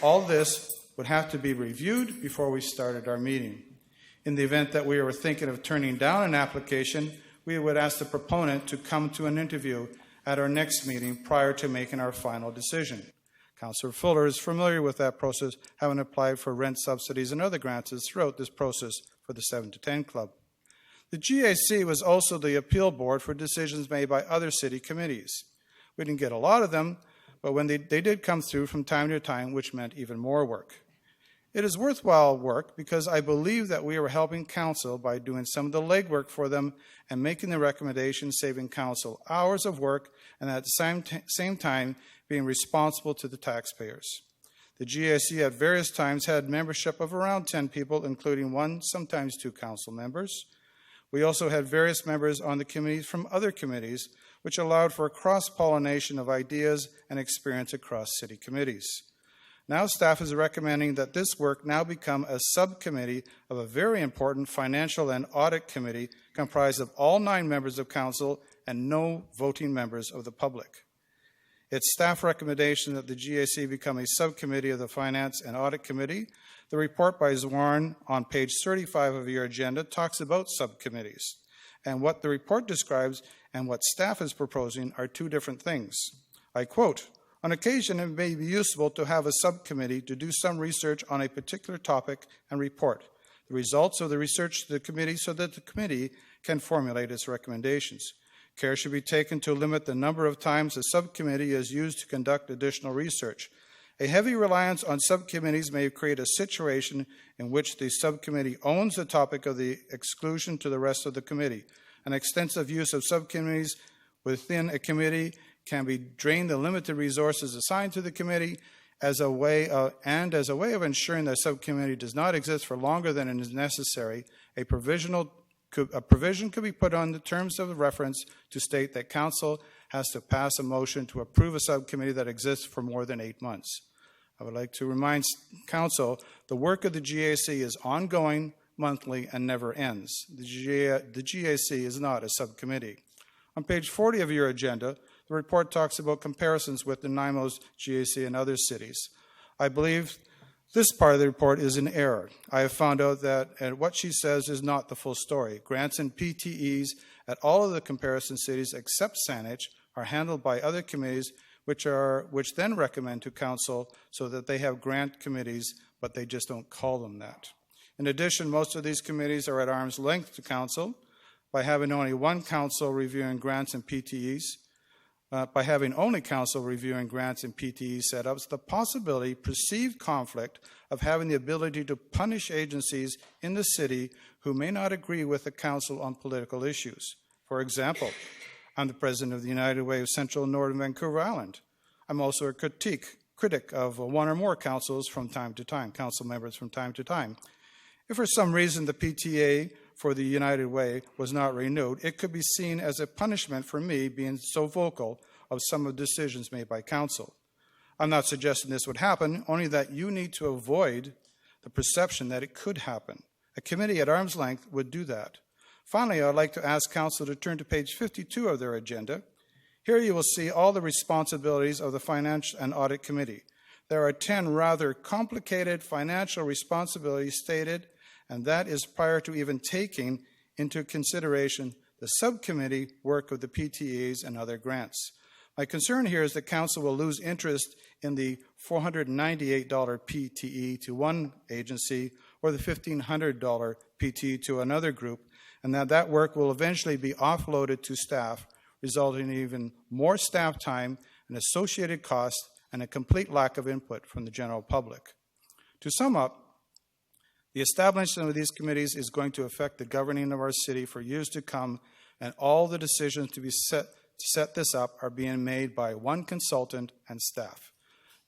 All this would have to be reviewed before we started our meeting. In the event that we were thinking of turning down an application, we would ask the proponent to come to an interview at our next meeting prior to making our final decision. Councillor Fuller is familiar with that process, having applied for rent subsidies and other grants throughout this process for the 7 to 10 Club. The GAC was also the appeal board for decisions made by other city committees. We didn't get a lot of them, but when they did come through from time to time, which meant even more work. It is worthwhile work because I believe that we are helping council by doing some of the legwork for them and making the recommendations, saving council hours of work, and at the same time being responsible to the taxpayers. The GAC at various times had membership of around 10 people, including 1, sometimes 2 council members. We also had various members on the committees from other committees, which allowed for cross-pollination of ideas and experience across city committees. Now staff is recommending that this work now become a subcommittee of a very important financial and audit committee comprised of all 9 members of council and no voting members of the public. It's staff recommendation that the GAC become a subcommittee of the Finance and Audit Committee. The report by Zwarn on page 35 of your agenda talks about subcommittees. And what the report describes and what staff is proposing are 2 different things. I quote, "On occasion, it may be useful to have a subcommittee to do some research on a particular topic and report the results of the research to the committee so that the committee can formulate its recommendations. Care should be taken to limit the number of times the subcommittee is used to conduct additional research. A heavy reliance on subcommittees may create a situation in which the subcommittee owns the topic of the exclusion to the rest of the committee. An extensive use of subcommittees within a committee can be drain the limited resources assigned to the committee as a way of ensuring that subcommittee does not exist for longer than it is necessary. A provision could be put on the terms of reference to state that council has to pass a motion to approve a subcommittee that exists for more than 8 months. I would like to remind council the work of the GAC is ongoing, monthly, and never ends. The GAC is not a subcommittee. On page 40 of your agenda, the report talks about comparisons with the NIMO's GAC and other cities. I believe this part of the report is in error. I have found out that what she says is not the full story. Grants and PTEs at all of the comparison cities except Saanich are handled by other committees which then recommend to council so that they have grant committees, but they just don't call them that. In addition, most of these committees are at arm's length to council by having only one council reviewing grants and PTEs. By having only council reviewing grants and PTE setups, the possibility, perceived conflict of having the ability to punish agencies in the city who may not agree with the council on political issues. For example, I'm the president of the United Way of Central and Northern Vancouver Island. I'm also a critic of 1 or more councils from time to time, council members from time to time. If for some reason the PTA for the United Way was not renewed, it could be seen as a punishment for me being so vocal of some of the decisions made by council. I'm not suggesting this would happen, only that you need to avoid the perception that it could happen. A committee at arm's length would do that. Finally, I'd like to ask council to turn to page 52 of their agenda. Here you will see all the responsibilities of the Finance and Audit Committee. There are 10 rather complicated financial responsibilities stated, and that is prior to even taking into consideration the subcommittee work of the PTEs and other grants. My concern here is that council will lose interest in the $498 PTE to one agency or the $1,500 PTE to another group, and that work will eventually be offloaded to staff, resulting in even more staff time and associated costs and a complete lack of input from the general public. To sum up, the establishment of these committees is going to affect the governing of our city for years to come, and all the decisions to set this up are being made by one consultant and staff.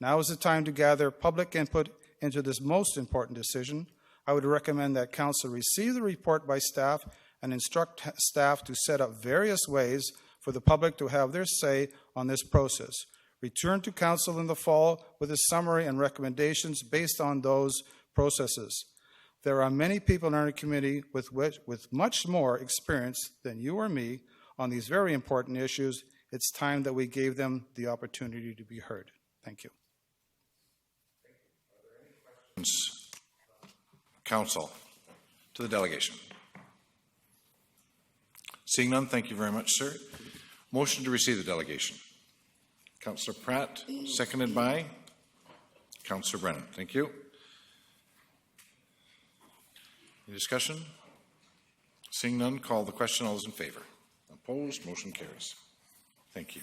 Now is the time to gather public input into this most important decision. I would recommend that council receive the report by staff and instruct staff to set up various ways for the public to have their say on this process. Return to council in the fall with a summary and recommendations based on those processes. There are many people in our committee with much more experience than you or me on these very important issues. It's time that we gave them the opportunity to be heard. Thank you. Council, to the delegation. Seeing none, thank you very much, sir. Motion to receive the delegation. Councillor Pratt, seconded by Councillor Brennan. Thank you. Any discussion? Seeing none, call the question. All those in favor? Opposed? Motion carries. Thank you.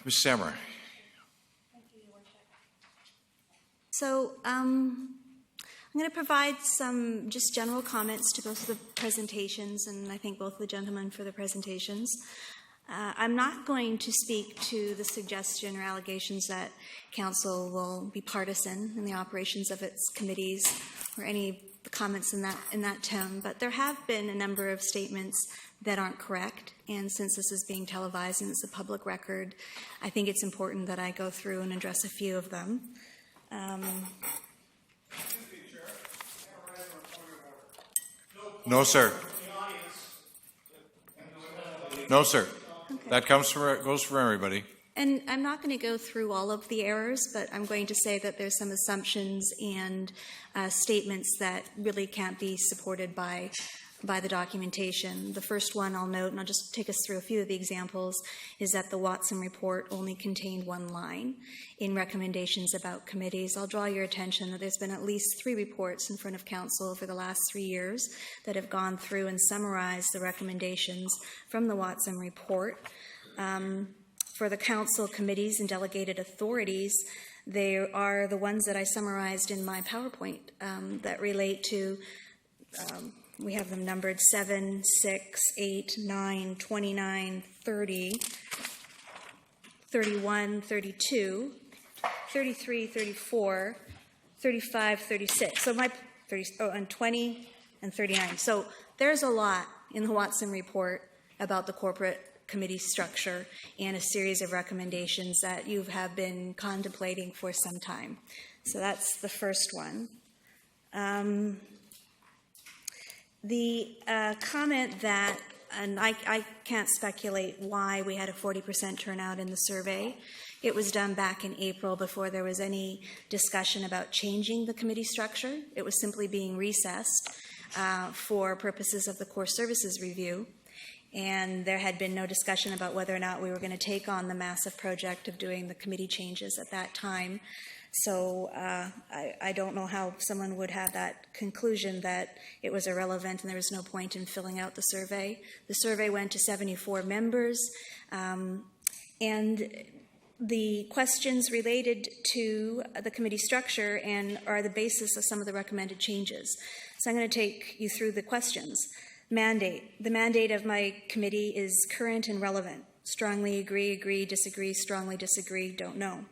Ms. Samurai. So I'm going to provide some just general comments to both of the presentations, and I thank both of the gentlemen for the presentations. I'm not going to speak to the suggestion or allegations that Council will be partisan in the operations of its committees or any comments in that tone, but there have been a number of statements that aren't correct, and since this is being televised and it's a public record, I think it's important that I go through and address a few of them. No, sir. No, sir. Okay. That goes for everybody. And I'm not going to go through all of the errors, but I'm going to say that there's some assumptions and statements that really can't be supported by the documentation. The first one I'll note, and I'll just take us through a few of the examples, is that the Watson report only contained one line in recommendations about committees. I'll draw your attention that there's been at least 3 reports in front of Council over the last 3 years that have gone through and summarized the recommendations from the Watson report. For the Council committees and delegated authorities, they are the ones that I summarized in my PowerPoint that relate to we have them numbered 7, 6, 8, 9, 29, 30, 31, 32, 33, 34, 35, 36. So and 20 and 39. So there's a lot in the Watson report about the corporate committee structure and a series of recommendations that you have been contemplating for some time. So that's the first one. The comment that, and I can't speculate why we had a 40% turnout in the survey. It was done back in April before there was any discussion about changing the committee structure. It was simply being recessed for purposes of the core services review. And there had been no discussion about whether or not we were going to take on the massive project of doing the committee changes at that time. So I don't know how someone would have that conclusion that it was irrelevant and there was no point in filling out the survey. The survey went to 74 members, and the questions related to the committee structure and are the basis of some of the recommended changes. So I'm going to take you through the questions. Mandate. The mandate of my committee is current and relevant. Strongly agree, agree, disagree, strongly disagree, don't know.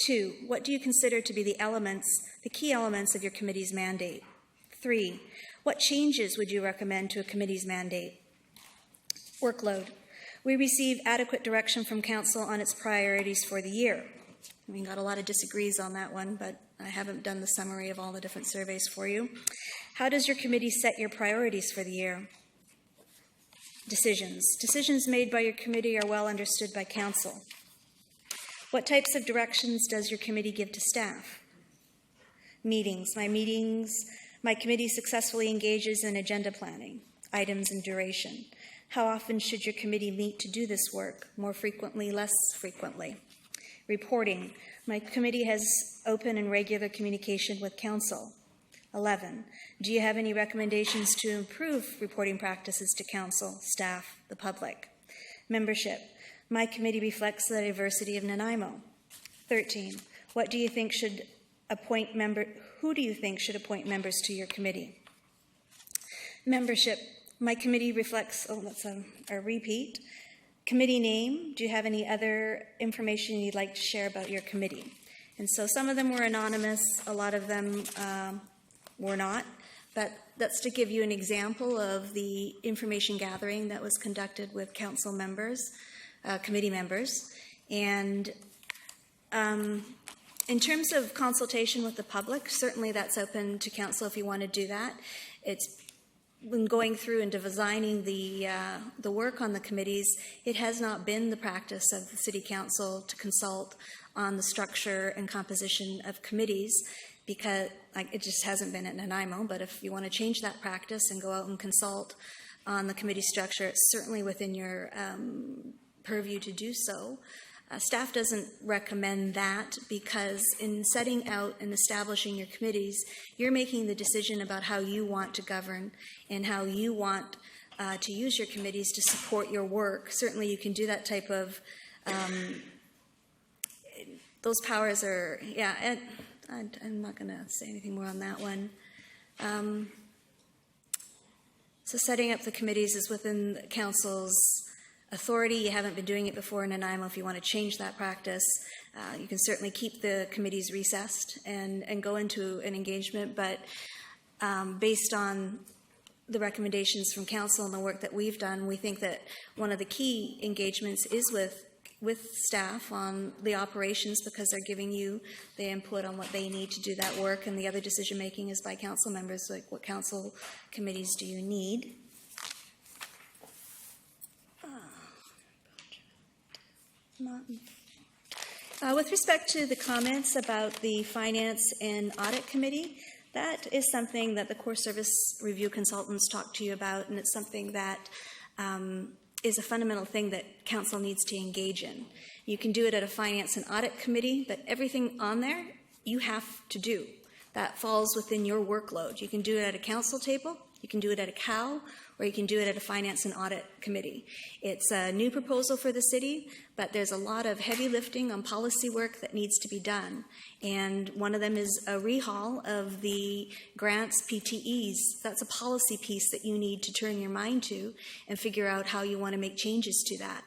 2, what do you consider to be the key elements of your committee's mandate? 3, what changes would you recommend to a committee's mandate? Workload. We receive adequate direction from Council on its priorities for the year. We got a lot of disagrees on that one, but I haven't done the summary of all the different surveys for you. How does your committee set your priorities for the year? Decisions. Decisions made by your committee are well understood by Council. What types of directions does your committee give to staff? Meetings. My committee successfully engages in agenda planning, items and duration. How often should your committee meet to do this work? More frequently, less frequently. Reporting. My committee has open and regular communication with Council. 11. Do you have any recommendations to improve reporting practices to Council, staff, the public? Membership. My committee reflects the diversity of Nanaimo. 13. Who do you think should appoint members to your committee? Membership. My committee reflects, that's a repeat. Committee name. Do you have any other information you'd like to share about your committee? And so some of them were anonymous, a lot of them were not. But that's to give you an example of the information gathering that was conducted with Council members. Committee members. And in terms of consultation with the public, certainly that's open to Council if you want to do that. It's when going through and designing the work on the committees, it has not been the practice of the City Council to consult on the structure and composition of committees, because it just hasn't been at Nanaimo. But if you want to change that practice and go out and consult on the committee structure, it's certainly within your purview to do so. Staff doesn't recommend that, because in setting out and establishing your committees, you're making the decision about how you want to govern and how you want to use your committees to support your work. Certainly you can do that type of, those powers are, yeah, I'm not going to say anything more on that one. So setting up the committees is within the council's authority. You haven't been doing it before in Nanaimo. If you want to change that practice, you can certainly keep the committees recessed and go into an engagement, but based on the recommendations from council and the work that we've done, we think that one of the key engagements is with staff on the operations, because they're giving you the input on what they need to do that work, and the other decision making is by council members, like what council committees do you need. With respect to the comments about the Finance and Audit Committee, that is something that the Core Service Review consultants talk to you about, and it's something that is a fundamental thing that council needs to engage in. You can do it at a Finance and Audit Committee, but everything on there you have to do. That falls within your workload. You can do it at a council table, you can do it at a COW, or you can do it at a Finance and Audit Committee. It's a new proposal for the city, but there's a lot of heavy lifting on policy work that needs to be done. And one of them is a rehaul of the grants, PTEs. That's a policy piece that you need to turn your mind to and figure out how you want to make changes to that.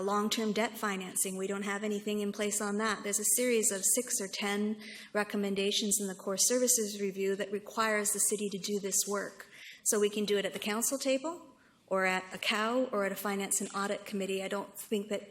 Long-term debt financing, we don't have anything in place on that. There's a series of 6 or 10 recommendations in the Core Services Review that requires the city to do this work. So we can do it at the council table, or at a COW, or at a Finance and Audit Committee. I don't think that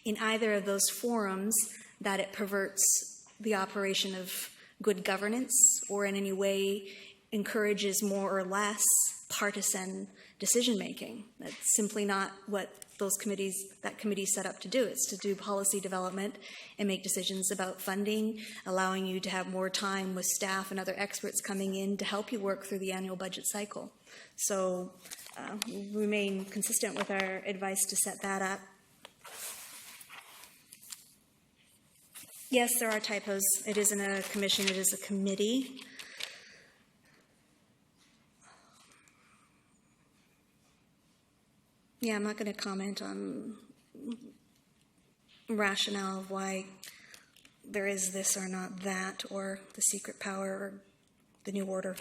in either of those forums that it perverts the operation of good governance or in any way encourages more or less partisan decision-making. That's simply not what that committee is set up to do. It's to do policy development and make decisions about funding, allowing you to have more time with staff and other experts coming in to help you work through the annual budget cycle. So we remain consistent with our advice to set that up. Yes, there are typos. It isn't a commission, it is a committee. Yeah, I'm not going to comment on rationale of why there is this or not that, or the secret power, or the new order.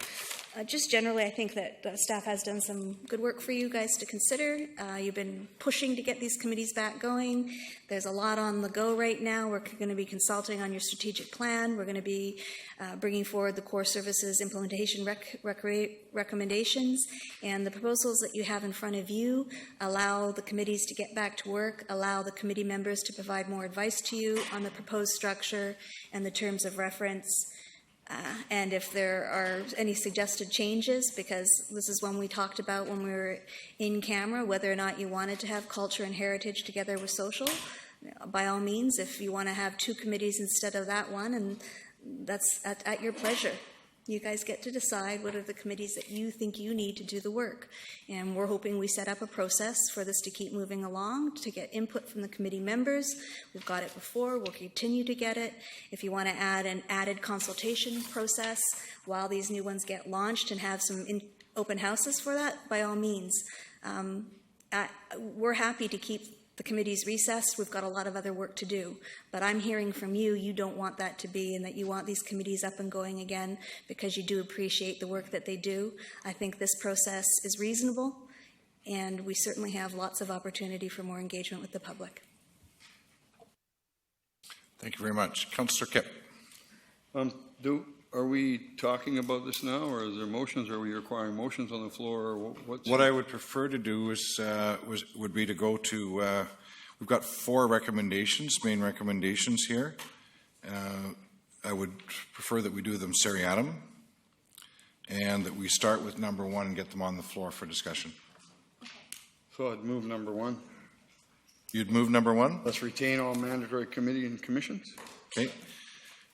Just generally, I think that staff has done some good work for you guys to consider. You've been pushing to get these committees back going. There's a lot on the go right now. We're going to be consulting on your strategic plan. We're going to be bringing forward the Core Services implementation recommendations. And the proposals that you have in front of you allow the committees to get back to work, allow the committee members to provide more advice to you on the proposed structure and the terms of reference. And if there are any suggested changes, because this is one we talked about when we were in camera, whether or not you wanted to have culture and heritage together with social, by all means, if you want to have 2 committees instead of that one, and that's at your pleasure. You guys get to decide what are the committees that you think you need to do the work. And we're hoping we set up a process for this to keep moving along, to get input from the committee members. We've got it before, we'll continue to get it. If you want to add an added consultation process while these new ones get launched and have some open houses for that, by all means. We're happy to keep the committee's recessed. We've got a lot of other work to do. But I'm hearing from you, you don't want that to be, and that you want these committees up and going again because you do appreciate the work that they do. I think this process is reasonable, and we certainly have lots of opportunity for more engagement with the public. Thank you very much. Councillor Kipp. Are we talking about this now, or is there motions? Are we requiring motions on the floor? Or what I would prefer to do would be to go to, we've got 4 recommendations, main recommendations here. I would prefer that we do them seriatim. and that we start with number 1 and get them on the floor for discussion. So I'd move number 1. You'd move number 1? Let's retain all mandatory committee and commissions. Okay.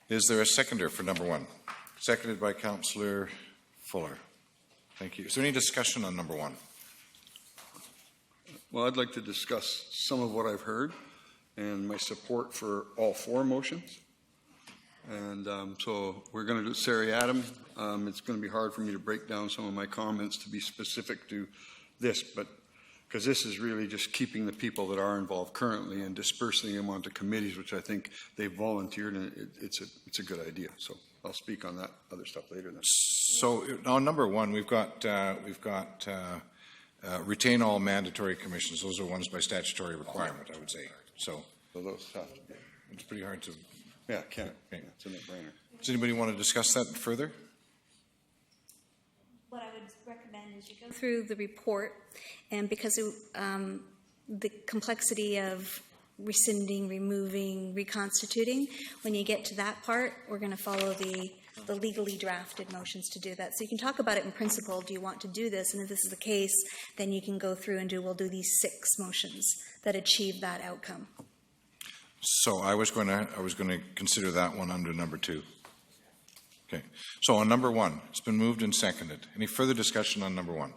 Is there a seconder for number 1? Seconded by Councillor Fuller. Thank you. Is there any discussion on number 1? Well, I'd like to discuss some of what I've heard and my support for all 4 motions. And so we're going to do Seriatim. It's going to be hard for me to break down some of my comments to be specific to this, but because this is really just keeping the people that are involved currently and dispersing them onto committees, which I think they've volunteered, and it's a good idea. So I'll speak on that other stuff later then. So on number 1, we've got retain all mandatory commissions. Those are ones by statutory requirement, I would say. So So those have to be. it's pretty hard to. Yeah, can it? Okay. Yeah, it's a no-brainer. Does anybody want to discuss that further? What I would recommend is you go through the report, and because the complexity of rescinding, removing, reconstituting, when you get to that part, we're going to follow the legally drafted motions to do that. So you can talk about it in principle. Do you want to do this? And if this is the case, then you can go through and we'll do these 6 motions that achieve that outcome. So I was going to consider that one under number 2. Okay. So on number 1, it's been moved and seconded. Any further discussion on number 1?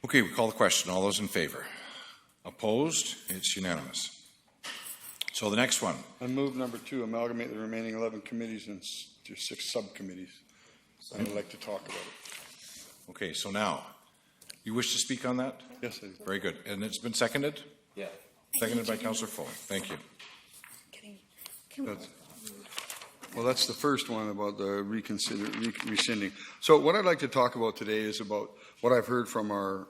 Okay, we call the question. All those in favor? Opposed? It's unanimous. So the next one. I move number 2, amalgamate the remaining 11 committees into 6 subcommittees. I'd like to talk about it. Okay, so now, you wish to speak on that? Yes, I do. Very good. And it's been seconded? Yeah. Seconded by Councillor Fuller. Thank you. Well, that's the first one about the rescinding. So what I'd like to talk about today is about what I've heard from our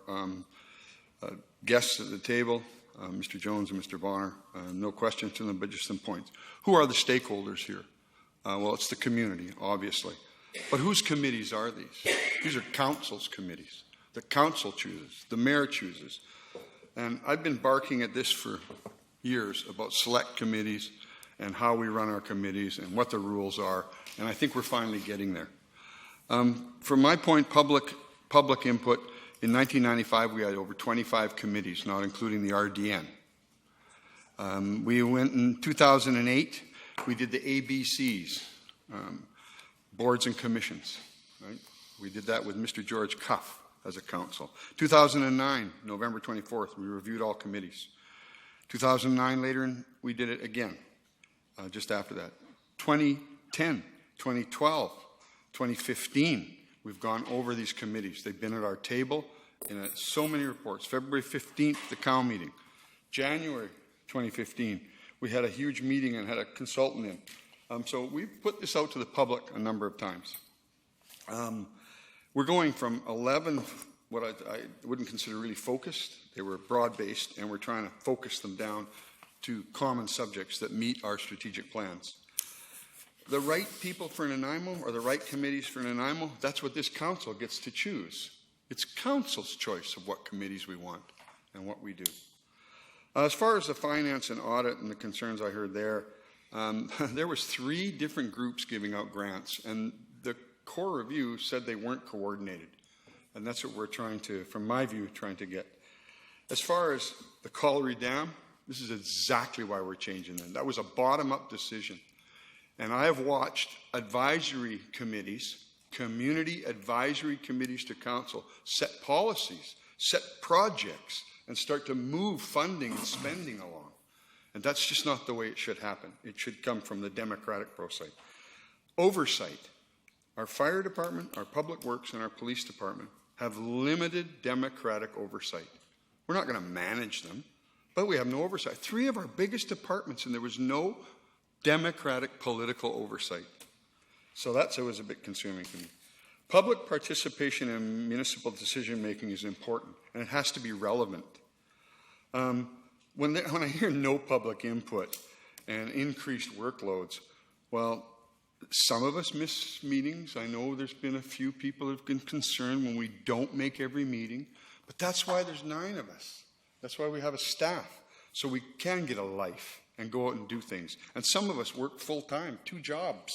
guests at the table, Mr. Jones and Mr. Bonner. No questions to them, but just some points. Who are the stakeholders here? Well, it's the community, obviously. But whose committees are these? These are council's committees. The council chooses, the mayor chooses. And I've been barking at this for years about select committees and how we run our committees and what the rules are, and I think we're finally getting there. From my point, public input, in 1995 we had over 25 committees, not including the RDN. We went in 2008, we did the ABCs, boards and commissions. Right? We did that with Mr. George Cuff as a council. 2009, November 24th, we reviewed all committees. 2009 later, we did it again. Just after that. 2010, 2012, 2015, we've gone over these committees. They've been at our table in so many reports. February 15th, the COW meeting. January 2015, we had a huge meeting and had a consultant in. So we've put this out to the public a number of times. We're going from 11, what I wouldn't consider really focused. They were broad-based, and we're trying to focus them down to common subjects that meet our strategic plans. The right people for Nanaimo or the right committees for Nanaimo, that's what this council gets to choose. It's council's choice of what committees we want and what we do. As far as the finance and audit and the concerns I heard there, there was 3 different groups giving out grants, and the core review said they weren't coordinated. And that's what we're trying to, from my view, trying to get. As far as the Colliery Dam, this is exactly why we're changing them. That was a bottom-up decision. And I have watched advisory committees, community advisory committees to council, set policies, set projects, and start to move funding and spending along. And that's just not the way it should happen. It should come from the democratic process. Oversight. Our fire department, our public works, and our police department have limited democratic oversight. We're not going to manage them, but we have no oversight. 3 of our biggest departments, and there was no democratic political oversight. So that was a bit consuming to me. Public participation in municipal decision-making is important, and it has to be relevant. When I hear no public input and increased workloads, well, some of us miss meetings. I know there's been a few people who have been concerned when we don't make every meeting, but that's why there's 9 of us. That's why we have a staff, so we can get a life and go out and do things. And some of us work full-time, 2 jobs,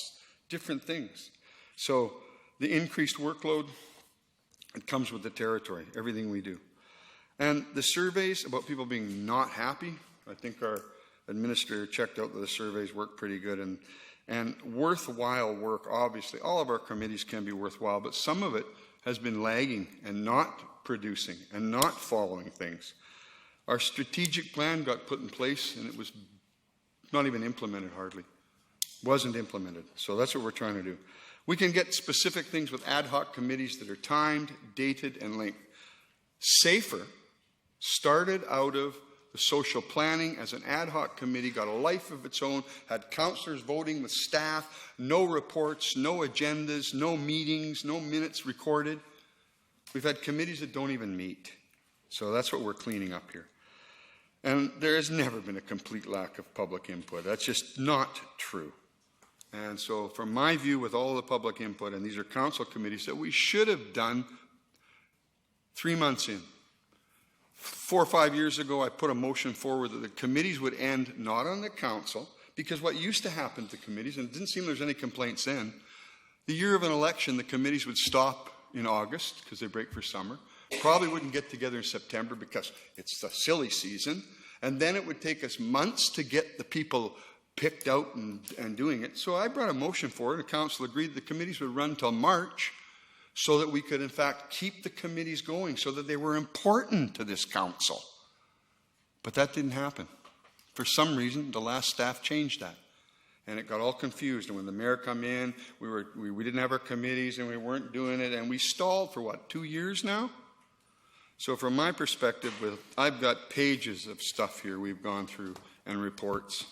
different things. So The increased workload, it comes with the territory, everything we do. And the surveys about people being not happy, I think our administrator checked out that the surveys work pretty good. And worthwhile work, obviously, all of our committees can be worthwhile, but some of it has been lagging and not producing and not following things. Our strategic plan got put in place and it was not even implemented hardly. Wasn't implemented. So that's what we're trying to do. We can get specific things with ad hoc committees that are timed, dated, and linked. SAFER started out of the social planning as an ad hoc committee, got a life of its own, had councillors voting with staff, no reports, no agendas, no meetings, no minutes recorded. We've had committees that don't even meet. So that's what we're cleaning up here. And there has never been a complete lack of public input. That's just not true. And so from my view, with all the public input, and these are council committees that we should have done 3 months in. 4 or 5 years ago, I put a motion forward that the committees would end not on the council, because what used to happen to committees, and it didn't seem there was any complaints then, the year of an election, the committees would stop in August because they break for summer, probably wouldn't get together in September because it's the silly season, and then it would take us months to get the people picked out and doing it. So I brought a motion forward, and the council agreed the committees would run till March so that we could, in fact, keep the committees going, so that they were important to this council. But that didn't happen. For some reason, the last staff changed that. And it got all confused. And when the mayor come in, we didn't have our committees and we weren't doing it. And we stalled for, what, 2 years now? So from my perspective, I've got pages of stuff here we've gone through and reports.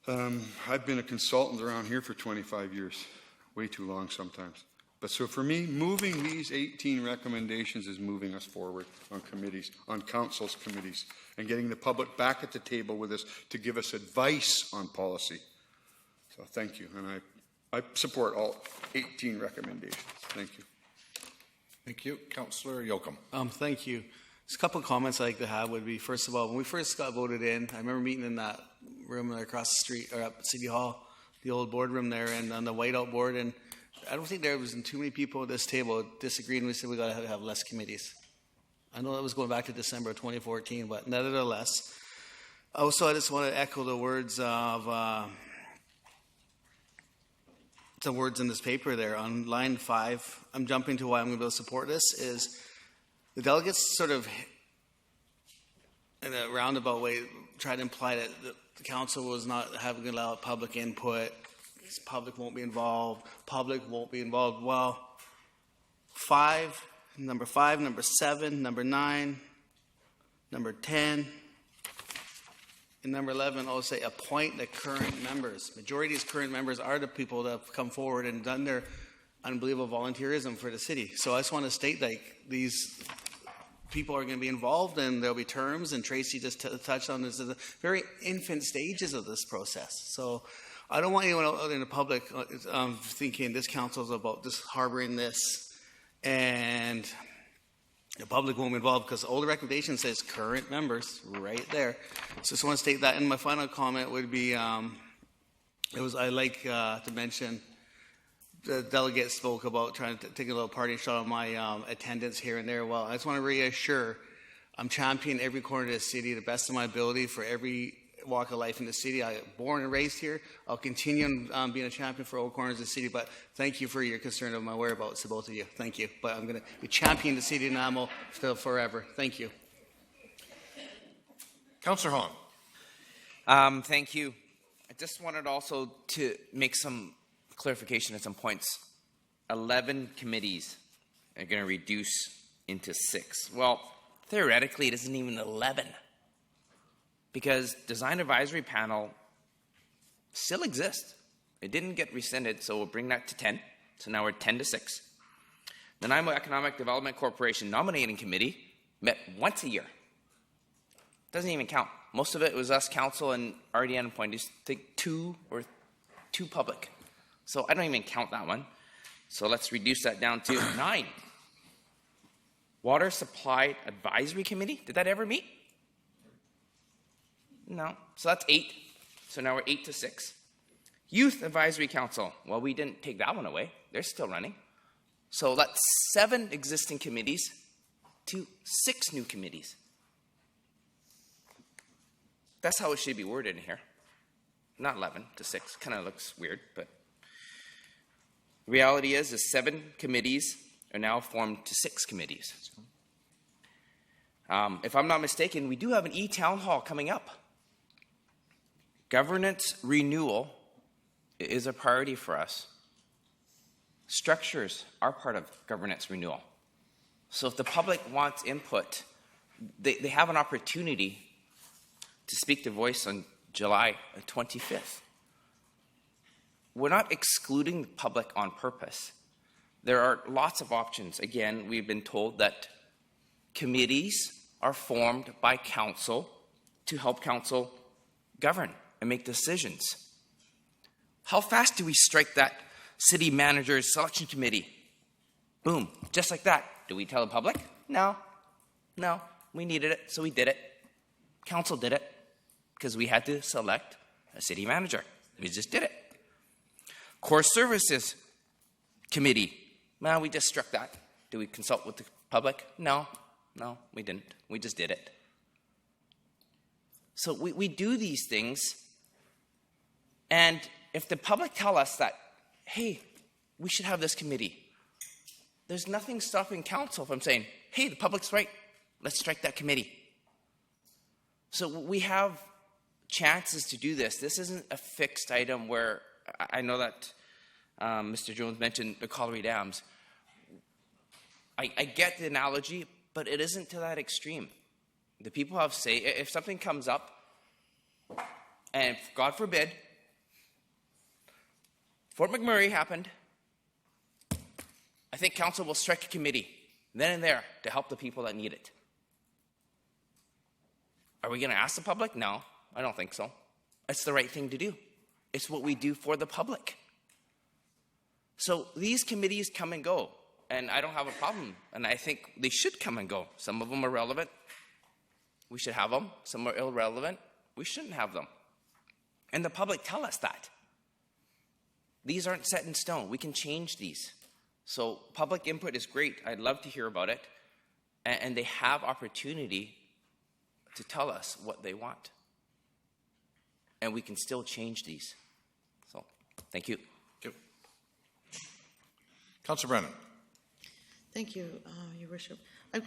I've been a consultant around here for 25 years. Way too long sometimes. But so for me, moving these 18 recommendations is moving us forward on committees, on council's committees, and getting the public back at the table with us to give us advice on policy. So thank you. And I support all 18 recommendations. Thank you. Thank you. Councillor Yocum. Thank you. Just a couple of comments I'd like to have would be, first of all, when we first got voted in, I remember meeting in that room across the street, or up at City Hall, the old boardroom there, and on the whiteout board, and I don't think there was too many people at this table disagreeing. We said we got to have less committees. I know that was going back to December of 2014, but nevertheless. Also, I just want to echo the words of some words in this paper there on line 5. I'm jumping to why I'm going to be able to support this. Is the delegates sort of, in a roundabout way, tried to imply that the council was not having allowed public input. Public won't be involved. Public won't be involved. Well, number 5, number 7, number 9, number 10, and number 11 all say appoint the current members. Majority of these current members are the people that have come forward and done their unbelievable volunteerism for the city. So I just want to state that these people are going to be involved, and there'll be terms, and Tracy just touched on this, the very infant stages of this process. So I don't want anyone out in the public thinking this council is about just harboring this and the public won't be involved, because all the recommendation says current members right there. So just want to state that. And my final comment would be, I'd like to mention the delegate spoke about trying to take a little party shot on my attendance here and there. Well, I just want to reassure I'm championing every corner of the city, the best of my ability for every walk of life in the city. I was born and raised here. I'll continue being a champion for all corners of the city, but thank you for your concern of my whereabouts to both of you. Thank you. But I'm going to be championing the city of Nanaimo forever. Thank you. Councillor Hong. Thank you. I just wanted also to make some clarification at some points. 11 committees are going to reduce into 6. Well, theoretically, it isn't even 11. Because Design Advisory Panel still exists. It didn't get rescinded, so we'll bring that to 10. So now we're 10 to 6. The Nanaimo Economic Development Corporation Nominating Committee met once a year. Doesn't even count. Most of it was us, council, and RDN appointees. I think 2 public. So I don't even count that one. So let's reduce that down to 9. Water Supply Advisory Committee, did that ever meet? No. So that's 8. So now we're 8 to 6. Youth Advisory Council, well, we didn't take that one away. They're still running. So that's 7 existing committees to 6 new committees. That's how it should be worded in here. Not 11 to 6. Kind of looks weird, but reality is 7 committees are now formed to 6 committees. If I'm not mistaken, we do have an e-town hall coming up. Governance renewal is a priority for us. Structures are part of governance renewal. So if the public wants input, they have an opportunity to speak their voice on July 25th. We're not excluding the public on purpose. There are lots of options. Again, we've been told that committees are formed by council to help council govern and make decisions. How fast do we strike that city manager's selection committee? Boom, just like that. Do we tell the public? No, we needed it, so we did it. Council did it because we had to select a city manager. We just did it. Core Services Committee. Well, we just struck that. Do we consult with the public? No, we didn't. We just did it. So we do these things, and if the public tell us that, hey, we should have this committee, there's nothing stopping council from saying, hey, the public's right, let's strike that committee. So we have chances to do this. This isn't a fixed item where, I know that Mr. Jones mentioned the Colliery Dams. I get the analogy, but it isn't to that extreme. The people have say, if something comes up, and God forbid, Fort McMurray happened, I think council will strike a committee then and there to help the people that need it. Are we going to ask the public? No, I don't think so. It's the right thing to do. It's what we do for the public. So these committees come and go, and I don't have a problem, and I think they should come and go. Some of them are relevant. We should have them. Some are irrelevant. We shouldn't have them. And the public tell us that. These aren't set in stone. We can change these. So public input is great. I'd love to hear about it. And they have opportunity to tell us what they want. And we can still change these. So, thank you. Councilor Brennan. Thank you, Your Worship.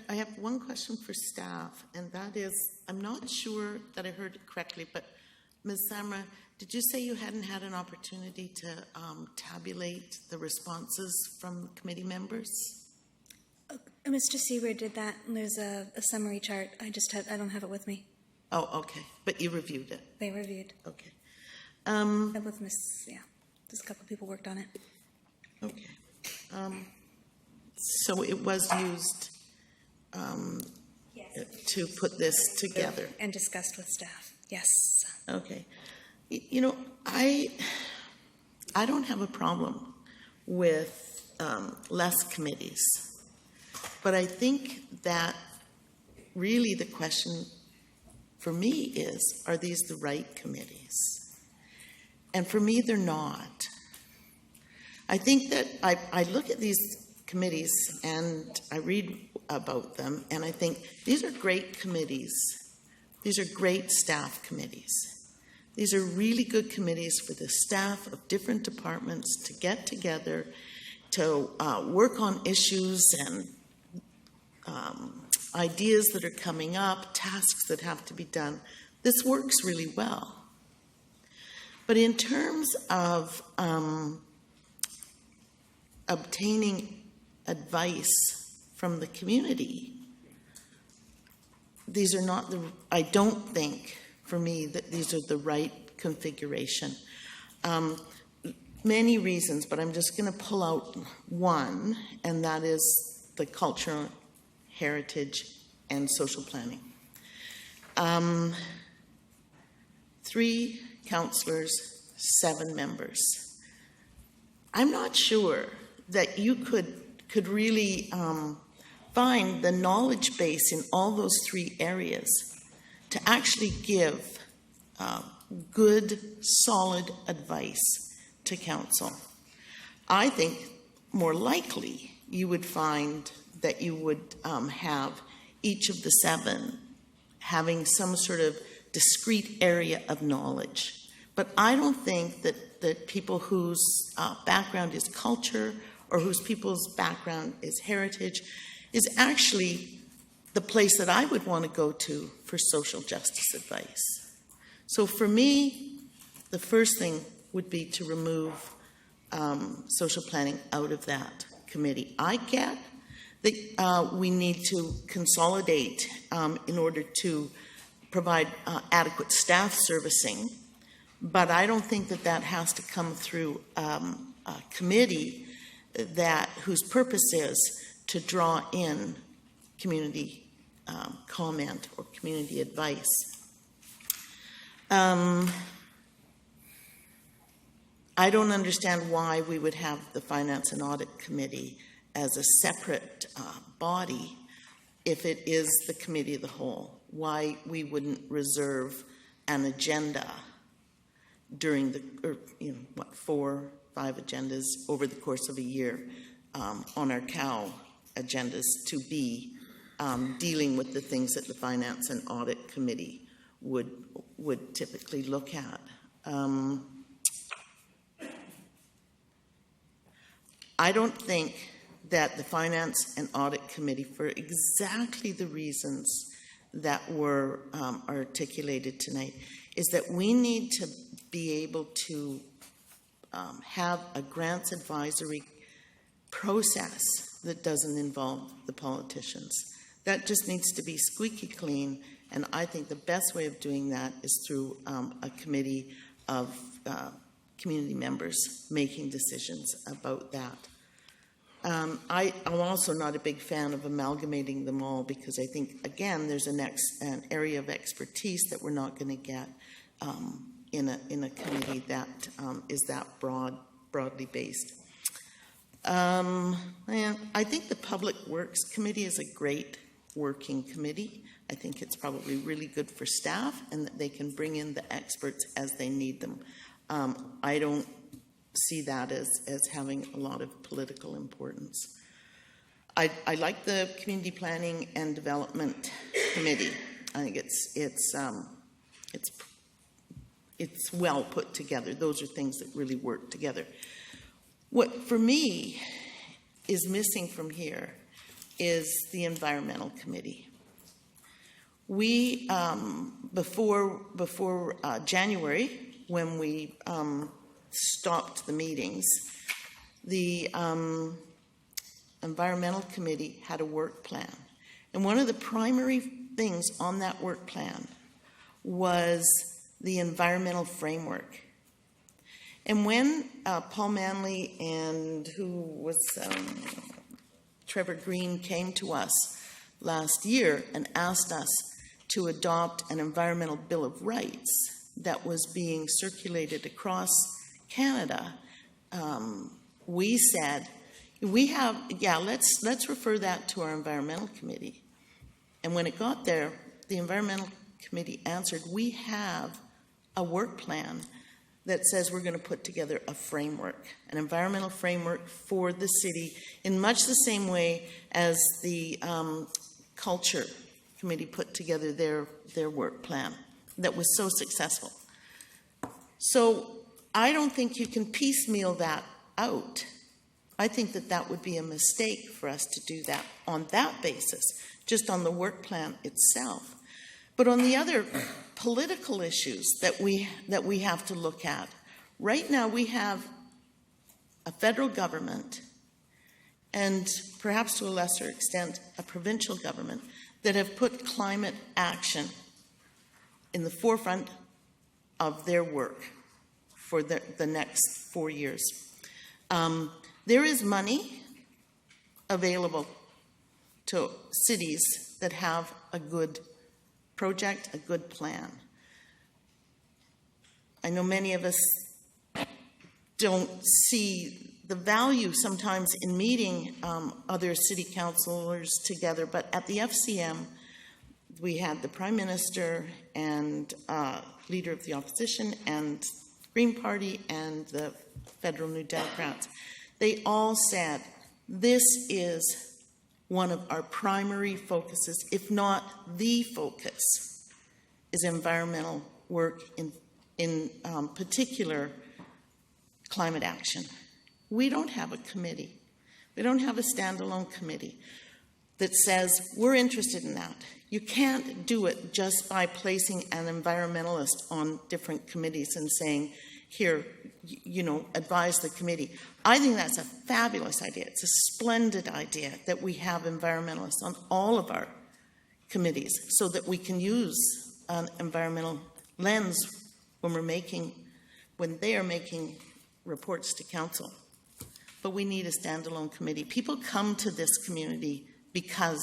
I have one question for staff, and that is, I'm not sure that I heard it correctly, but Ms. Samra, did you say you hadn't had an opportunity to tabulate the responses from committee members? Mr. Seaver did that, and there's a summary chart. I don't have it with me. Oh, okay. But you reviewed it? They reviewed. Okay. With just a couple of people worked on it. Okay. So it was used to put this together? And discussed with staff, yes. Okay. You know, I don't have a problem with less committees, but I think that really the question for me is, are these the right committees? And for me, they're not. I think that I look at these committees and I read about them, and I think these are great committees. These are great staff committees. These are really good committees for the staff of different departments to get together, to work on issues and ideas that are coming up, tasks that have to be done. This works really well. But in terms of obtaining advice from the community, these are not I don't think, for me, that these are the right configuration. Many reasons, but I'm just going to pull out one, and that is the cultural heritage and social planning. 3 councillors, 7 members. I'm not sure that you could really find the knowledge base in all those 3 areas to actually give good, solid advice to council. I think more likely you would find that you would have each of the 7 having some sort of discrete area of knowledge. But I don't think that people whose background is culture or whose people's background is heritage is actually the place that I would want to go to for social justice advice. So for me, the first thing would be to remove social planning out of that committee. I get that we need to consolidate in order to provide adequate staff servicing, but I don't think that that has to come through a committee whose purpose is to draw in community comment or community advice. I don't understand why we would have the Finance and Audit Committee as a separate body if it is the committee of the whole. Why we wouldn't reserve an agenda during the, 4 or 5 agendas over the course of a year on our COW agendas to be dealing with the things that the Finance and Audit Committee would typically look at. I don't think that the Finance and Audit Committee, for exactly the reasons that were articulated tonight, is that we need to be able to have a grants advisory process that doesn't involve the politicians. That just needs to be squeaky clean, and I think the best way of doing that is through a committee of community members making decisions about that. I'm also not a big fan of amalgamating them all because I think, again, there's an area of expertise that we're not going to get in a committee that is that broadly based. And I think the Public Works Committee is a great working committee. I think it's probably really good for staff and that they can bring in the experts as they need them. I don't see that as having a lot of political importance. I like the Community Planning and Development Committee. I think it's well put together. Those are things that really work together. What for me is missing from here is the Environmental Committee. We before January, when we stopped the meetings, the Environmental Committee had a work plan. And one of the primary things on that work plan was the environmental framework. And when Paul Manley and Trevor Green came to us last year and asked us to adopt an environmental Bill of Rights that was being circulated across Canada, we said, let's refer that to our Environmental Committee. And when it got there, the Environmental Committee answered, we have a work plan that says we're going to put together a framework, an environmental framework for the city in much the same way as the Culture Committee put together their work plan that was so successful. So I don't think you can piecemeal that out. I think that would be a mistake for us to do that on that basis, just on the work plan itself. But on the other political issues that we have to look at, right now we have a federal government and perhaps to a lesser extent a provincial government that have put climate action in the forefront of their work for the next 4 years. There is money available to cities that have a good project, a good plan. I know many of us don't see the value sometimes in meeting other city councilors together, but at the FCM, we had the Prime Minister and Leader of the Opposition and Green Party and the Federal New Democrats, they all said this is one of our primary focuses, if not the focus, is environmental work, in particular climate action. We don't have a committee. We don't have a standalone committee that says we're interested in that. You can't do it just by placing an environmentalist on different committees and saying, here, advise the committee. I think that's a fabulous idea. It's a splendid idea that we have environmentalists on all of our committees so that we can use an environmental lens when they are making reports to council. But we need a standalone committee. People come to this community because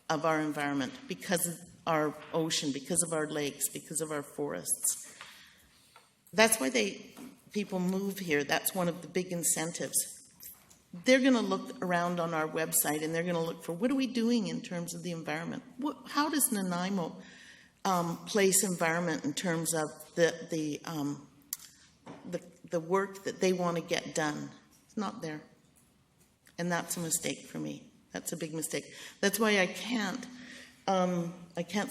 of our environment, because of our ocean, because of our lakes, because of our forests. That's why people move here. That's one of the big incentives. They're going to look around on our website and they're going to look for, what are we doing in terms of the environment? How does Nanaimo place environment in terms of the work that they want to get done? It's not there. And that's a mistake for me. That's a big mistake. That's why I can't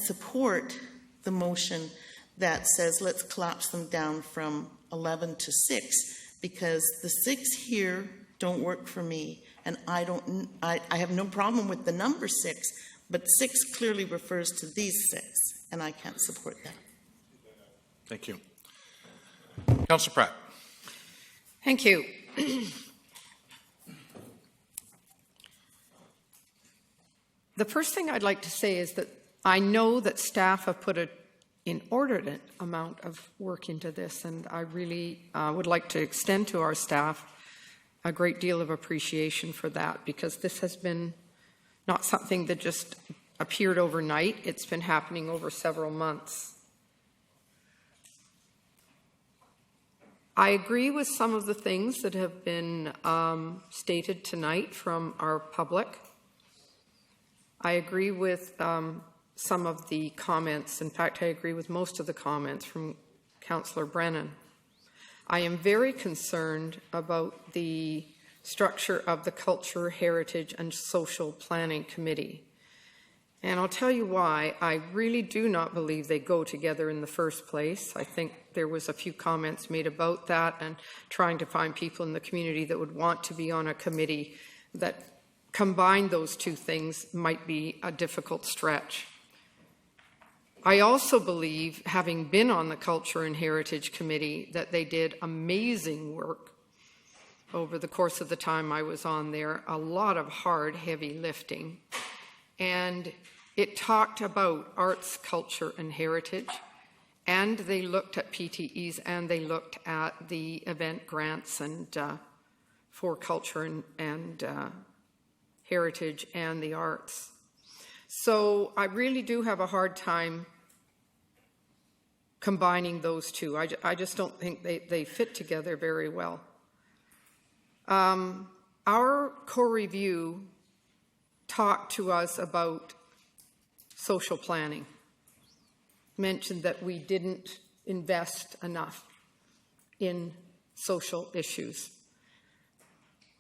support the motion that says let's collapse them down from 11 to 6, because the 6 here don't work for me, and I have no problem with the number 6, but 6 clearly refers to these 6, and I can't support that. Thank you. Councillor Pratt. Thank you. The first thing I'd like to say is that I know that staff have put an inordinate amount of work into this, and I really would like to extend to our staff a great deal of appreciation for that, because this has been not something that just appeared overnight. It's been happening over several months. I agree with some of the things that have been stated tonight from our public. I agree with some of the comments. In fact, I agree with most of the comments from Councillor Brennan. I am very concerned about the structure of the Culture, Heritage and Social Planning Committee. And I'll tell you why. I really do not believe they go together in the first place. I think there was a few comments made about that, and trying to find people in the community that would want to be on a committee that combine those two things might be a difficult stretch. I also believe, having been on the Culture and Heritage Committee, that they did amazing work over the course of the time I was on there, a lot of hard, heavy lifting. And it talked about arts, culture, and heritage, and they looked at PTEs, and they looked at the event grants and for culture and heritage and the arts. So I really do have a hard time combining those two. I just don't think they fit together very well. Our core review talked to us about social planning, mentioned that we didn't invest enough in social issues.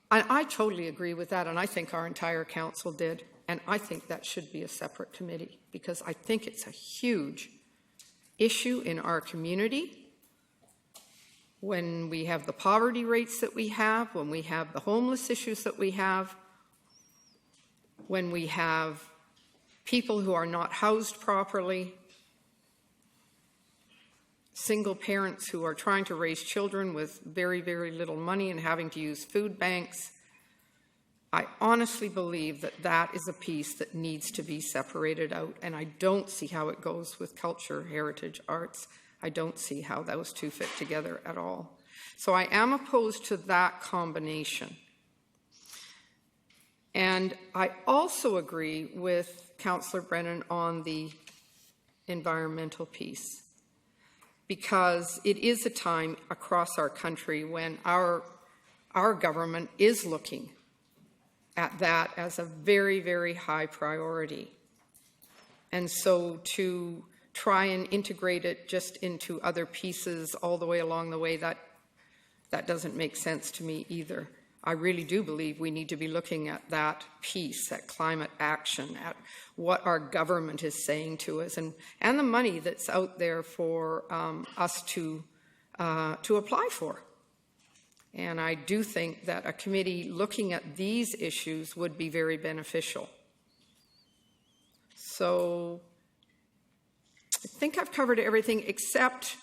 I totally agree with that, and I think our entire council did, and I think that should be a separate committee, because I think it's a huge issue in our community. When we have the poverty rates that we have, when we have the homeless issues that we have, when we have people who are not housed properly, single parents who are trying to raise children with very, very little money and having to use food banks. I honestly believe that that is a piece that needs to be separated out, and I don't see how it goes with culture, heritage, arts. I don't see how those two fit together at all. So I am opposed to that combination. And I also agree with Councillor Brennan on the environmental piece, because it is a time across our country when our government is looking at that as a very, very high priority. And so to try and integrate it just into other pieces all the way along the way, that doesn't make sense to me either. I really do believe we need to be looking at that piece, at climate action, at what our government is saying to us, and the money that's out there for us to apply for. And I do think that a committee looking at these issues would be very beneficial. So I think I've covered everything except,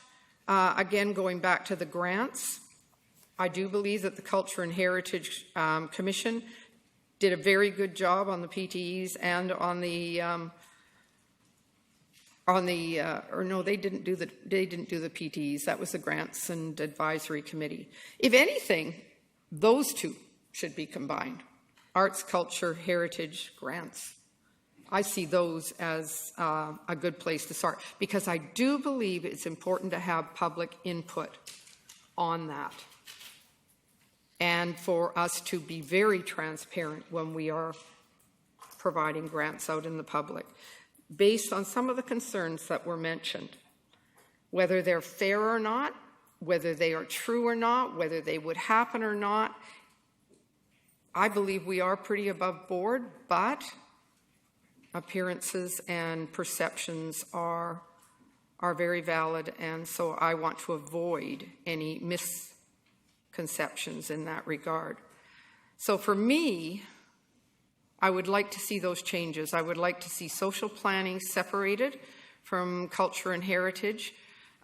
again, going back to the grants. I do believe that the Culture and Heritage Commission did a very good job on the PTEs and on the they didn't do the PTEs. That was the Grants and Advisory Committee. If anything, those two should be combined. Arts, culture, heritage, grants. I see those as a good place to start, because I do believe it's important to have public input on that, and for us to be very transparent when we are providing grants out in the public, based on some of the concerns that were mentioned, whether they're fair or not, whether they are true or not, whether they would happen or not. I believe we are pretty above board, but appearances and perceptions are very valid, and so I want to avoid any misconceptions in that regard. So for me, I would like to see those changes. I would like to see social planning separated from culture and heritage.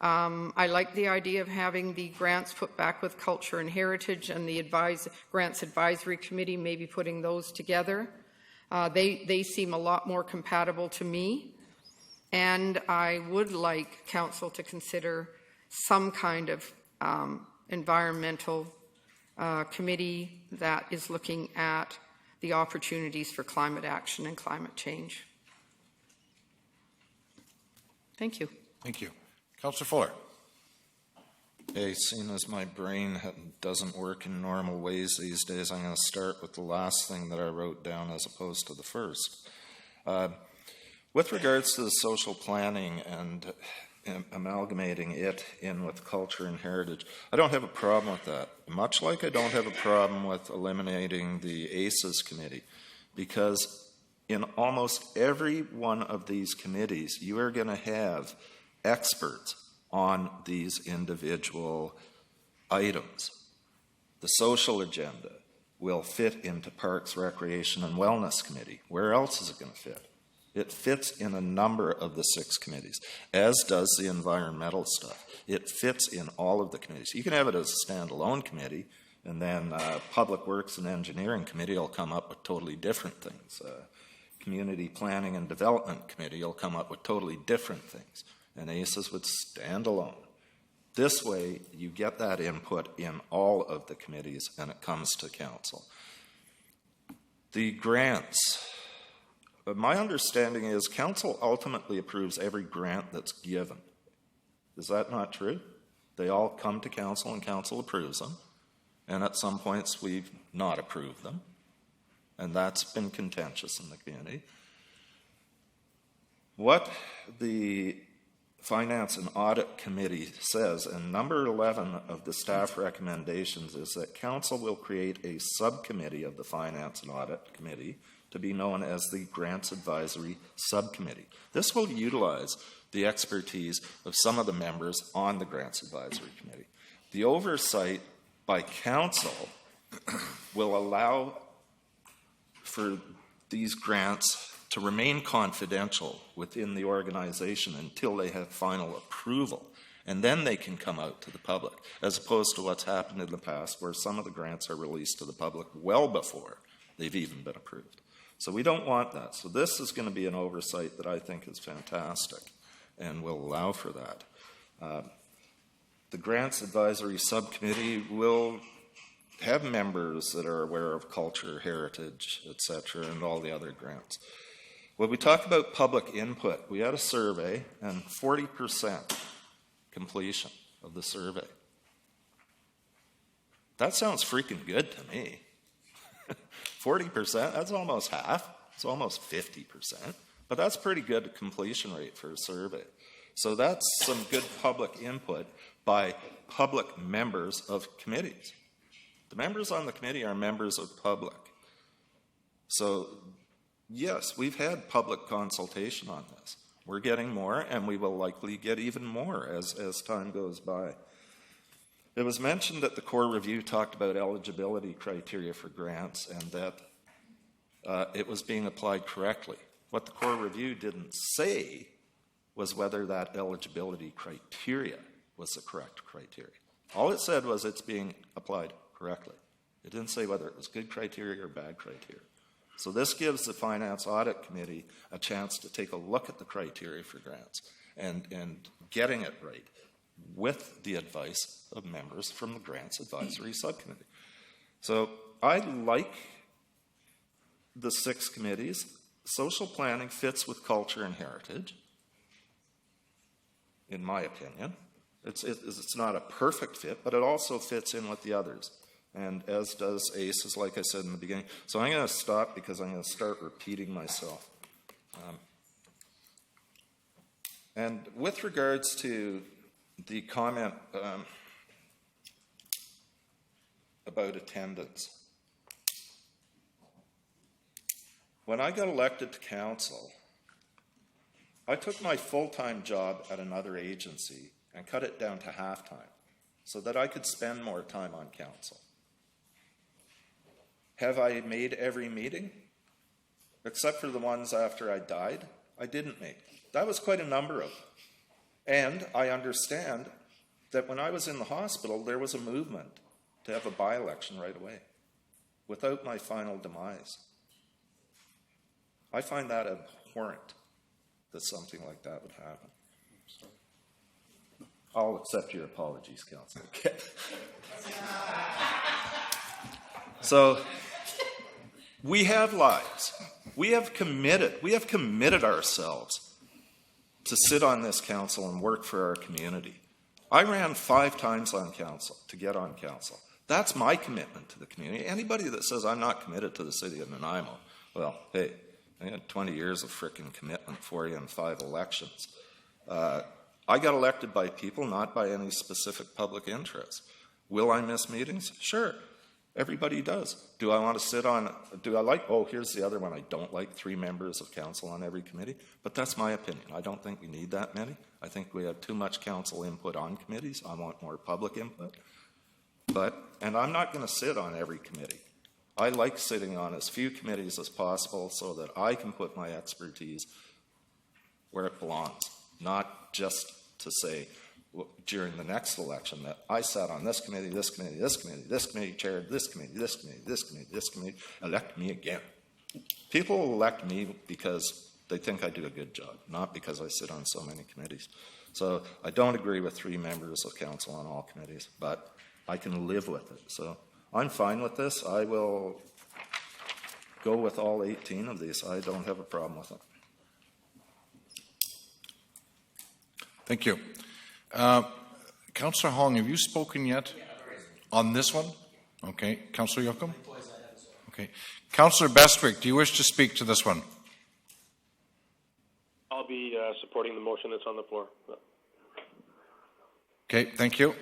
I like the idea of having the grants put back with culture and heritage, and the Grants Advisory Committee, maybe putting those together. They seem a lot more compatible to me. And I would like Council to consider some kind of environmental committee that is looking at the opportunities for climate action and climate change. Thank you. Thank you. Councillor Fuller. Hey, seeing as my brain doesn't work in normal ways these days, I'm going to start with the last thing that I wrote down as opposed to the first. With regards to the social planning and amalgamating it in with culture and heritage, I don't have a problem with that. Much like I don't have a problem with eliminating the ACES committee, because in almost every one of these committees, you are going to have experts on these individual items. The social agenda will fit into Parks, Recreation, and Wellness Committee. Where else is it going to fit? It fits in a number of the 6 committees, as does the environmental stuff. It fits in all of the committees. You can have it as a standalone committee, and then Public Works and Engineering Committee will come up with totally different things. Community Planning and Development Committee will come up with totally different things. And ACES would stand alone. This way, you get that input in all of the committees, and it comes to Council. The grants. My understanding is Council ultimately approves every grant that's given. Is that not true? They all come to Council, and Council approves them. And at some points, we've not approved them. And that's been contentious in the community. What the Finance and Audit Committee says, and number 11 of the staff recommendations, is that Council will create a subcommittee of the Finance and Audit Committee to be known as the Grants Advisory Subcommittee. This will utilize the expertise of some of the members on the Grants Advisory Committee. The oversight by Council will allow for these grants to remain confidential within the organization until they have final approval, and then they can come out to the public, as opposed to what's happened in the past where some of the grants are released to the public well before they've even been approved. So we don't want that. So this is going to be an oversight that I think is fantastic and will allow for that. The Grants Advisory Subcommittee will have members that are aware of culture, heritage, etc., and all the other grants. When we talk about public input, we had a survey, and 40% completion of the survey. That sounds freaking good to me. 40%, that's almost half. It's almost 50%. But that's pretty good completion rate for a survey. So that's some good public input by public members of committees. The members on the committee are members of public. So, yes, we've had public consultation on this. We're getting more, and we will likely get even more as time goes by. It was mentioned that the core review talked about eligibility criteria for grants and that it was being applied correctly. What the core review didn't say was whether that eligibility criteria was the correct criteria. All it said was it's being applied correctly. It didn't say whether it was good criteria or bad criteria. So this gives the Finance Audit Committee a chance to take a look at the criteria for grants and getting it right with the advice of members from the Grants Advisory Subcommittee. So I like the 6 committees. Social planning fits with culture and heritage, in my opinion. It's not a perfect fit, but it also fits in with the others. And as does ACES, like I said in the beginning. So I'm going to stop because I'm going to start repeating myself. And with regards to the comment about attendance, when I got elected to council, I took my full-time job at another agency and cut it down to half-time so that I could spend more time on council. Have I made every meeting? Except for the ones after I died, I didn't make. That was quite a number of them. And I understand that when I was in the hospital, there was a movement to have a by-election right away without my final demise. I find that abhorrent that something like that would happen. I'll accept your apologies, Council. So, we have lives. We have committed ourselves to sit on this council and work for our community. I ran 5 times on council to get on council. That's my commitment to the community. Anybody that says I'm not committed to the city of Nanaimo, well, hey, I had 20 years of frickin' commitment for you in 5 elections. I got elected by people, not by any specific public interest. Will I miss meetings? Sure. Everybody does. Do I want to sit on, here's the other one I don't like, 3 members of council on every committee. But that's my opinion. I don't think we need that many. I think we have too much council input on committees. I want more public input. And I'm not going to sit on every committee. I like sitting on as few committees as possible so that I can put my expertise where it belongs, not just to say during the next election that I sat on this committee, this committee, this committee, this committee chaired this committee, this committee, this committee, this committee, elect me again. People will elect me because they think I do a good job, not because I sit on so many committees. So I don't agree with 3 members of council on all committees, but I can live with it. So I'm fine with this. I will go with all 18 of these. I don't have a problem with it. Thank you. Councillor Hong, have you spoken yet on this one? Okay. Councillor Yocum? Okay. Councillor Bestwick, do you wish to speak to this one? I'll be supporting the motion that's on the floor. Okay, thank you.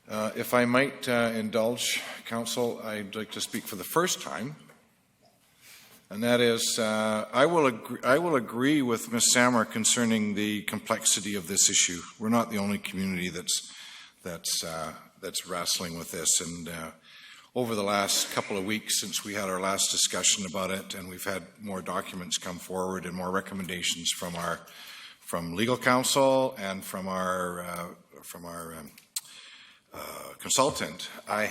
If I might indulge, Council, I'd like to speak for the first time, and that is I will agree with Ms. Sammer concerning the complexity of this issue. We're not the only community that's wrestling with this, and over the last couple of weeks since we had our last discussion about it, and we've had more documents come forward and more recommendations from legal counsel and from our consultant. I've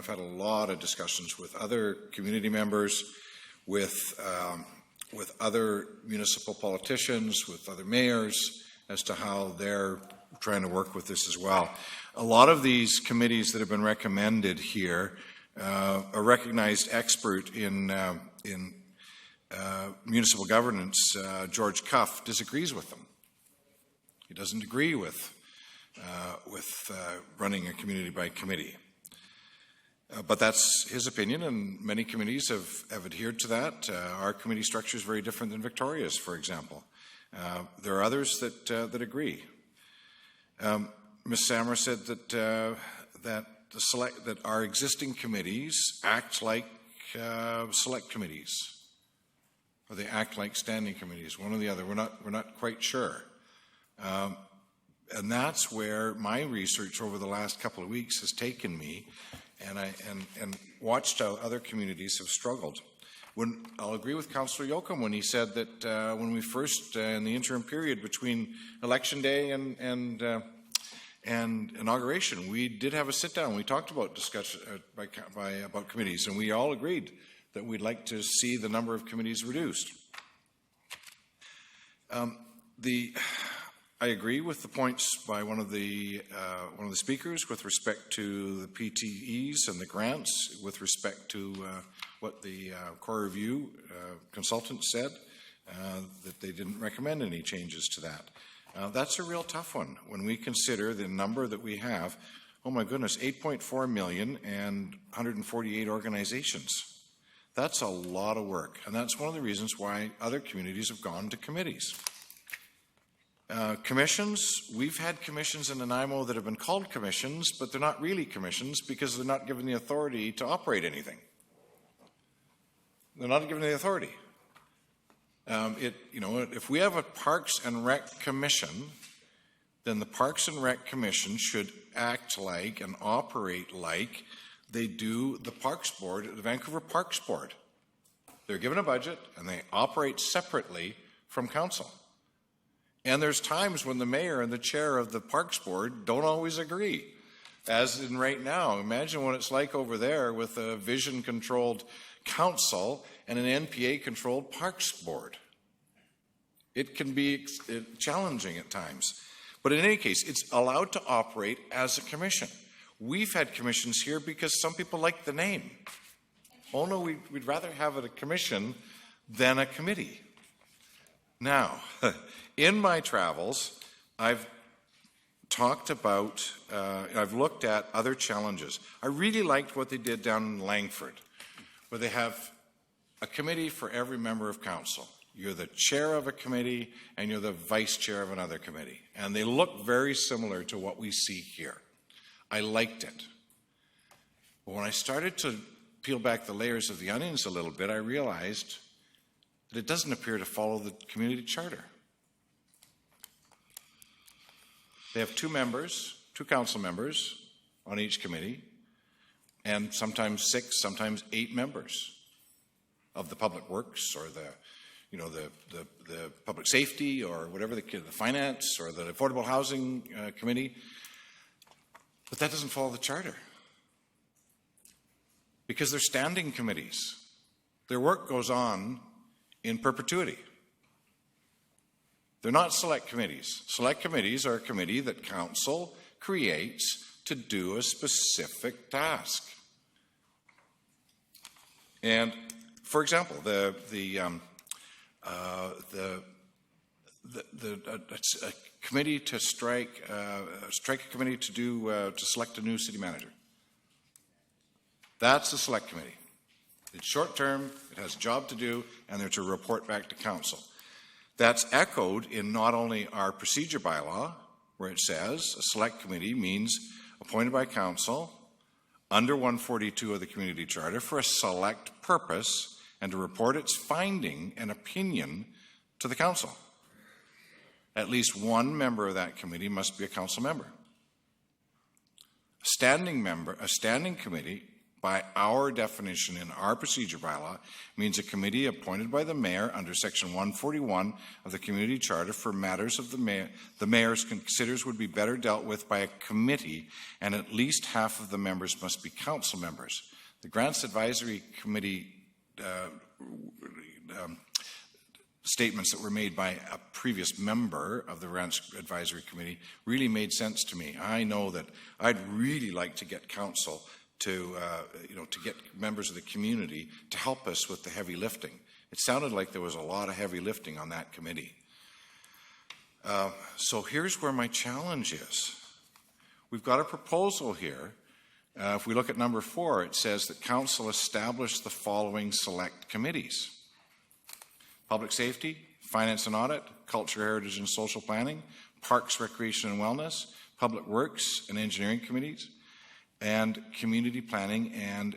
had a lot of discussions with other community members, with other municipal politicians, with other mayors, as to how they're trying to work with this as well. A lot of these committees that have been recommended here, a recognized expert in municipal governance, George Cuff, disagrees with them. He doesn't agree with running a community by committee. But that's his opinion, and many committees have adhered to that. Our committee structure is very different than Victoria's, for example. There are others that agree. Ms. Samra said that our existing committees act like select committees, or they act like standing committees, one or the other. We're not quite sure. And that's where my research over the last couple of weeks has taken me, and watched how other communities have struggled. I'll agree with Councillor Yocum when he said that when we first, in the interim period between Election Day and inauguration, we did have a sit-down. We talked about discussion about committees, and we all agreed that we'd like to see the number of committees reduced. I agree with the points by one of the speakers with respect to the PTEs and the grants, with respect to what the core review consultant said, that they didn't recommend any changes to that. That's a real tough one when we consider the number that we have. Oh my goodness, 8.4 million and 148 organizations. That's a lot of work, and that's one of the reasons why other communities have gone to committees. Commissions, we've had commissions in Nanaimo that have been called commissions, but they're not really commissions because they're not given the authority to operate anything. They're not given the authority. If we have a Parks and Rec Commission, then the Parks and Rec Commission should act like and operate like they do the Parks Board, the Vancouver Parks Board. They're given a budget and they operate separately from council. And there's times when the mayor and the chair of the Parks Board don't always agree, as in right now. Imagine what it's like over there with a vision-controlled council and an NPA-controlled Parks Board. It can be challenging at times. But in any case, it's allowed to operate as a commission. We've had commissions here because some people like the name. Oh no, we'd rather have it a commission than a committee. Now, in my travels, I've talked about, I've looked at other challenges. I really liked what they did down in Langford, where they have a committee for every member of council. You're the chair of a committee and you're the vice chair of another committee. And they look very similar to what we see here. I liked it. But when I started to peel back the layers of the onions a little bit, I realized that it doesn't appear to follow the community charter. They have two council members on each committee, and sometimes 6, sometimes 8 members of the public works or the public safety or whatever, the finance or the affordable housing committee. But that doesn't follow the charter because they're standing committees. Their work goes on in perpetuity. They're not select committees. Select committees are a committee that council creates to do a specific task. And for example, a committee to strike a committee to select a new city manager. That's the select committee. It's short term, it has a job to do, and they're to report back to council. That's echoed in not only our procedure bylaw, where it says a select committee means appointed by council under 142 of the community charter for a select purpose and to report its finding and opinion to the council. At least one member of that committee must be a council member. A standing committee, by our definition in our procedure bylaw, means a committee appointed by the mayor under section 141 of the community charter for matters of the mayor considers would be better dealt with by a committee, and at least half of the members must be council members. The Grants Advisory Committee statements that were made by a previous member of the Grants Advisory Committee really made sense to me. I know that I'd really like to get council to get members of the community to help us with the heavy lifting. It sounded like there was a lot of heavy lifting on that committee. So here's where my challenge is. We've got a proposal here. If we look at number 4, it says that council establish the following select committees: Public Safety, Finance and Audit, Culture, Heritage, and Social Planning, Parks, Recreation, and Wellness, Public Works and Engineering Committees, and Community Planning and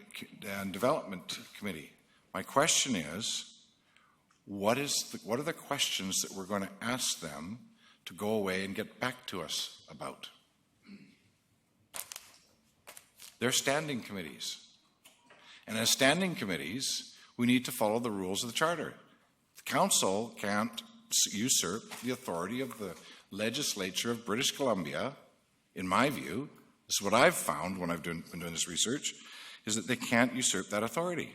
Development Committee. My question is, what are the questions that we're going to ask them to go away and get back to us about? They're standing committees. And as standing committees, we need to follow the rules of the Charter. The Council can't usurp the authority of the legislature of British Columbia, in my view. This is what I've found when I've been doing this research, is that they can't usurp that authority.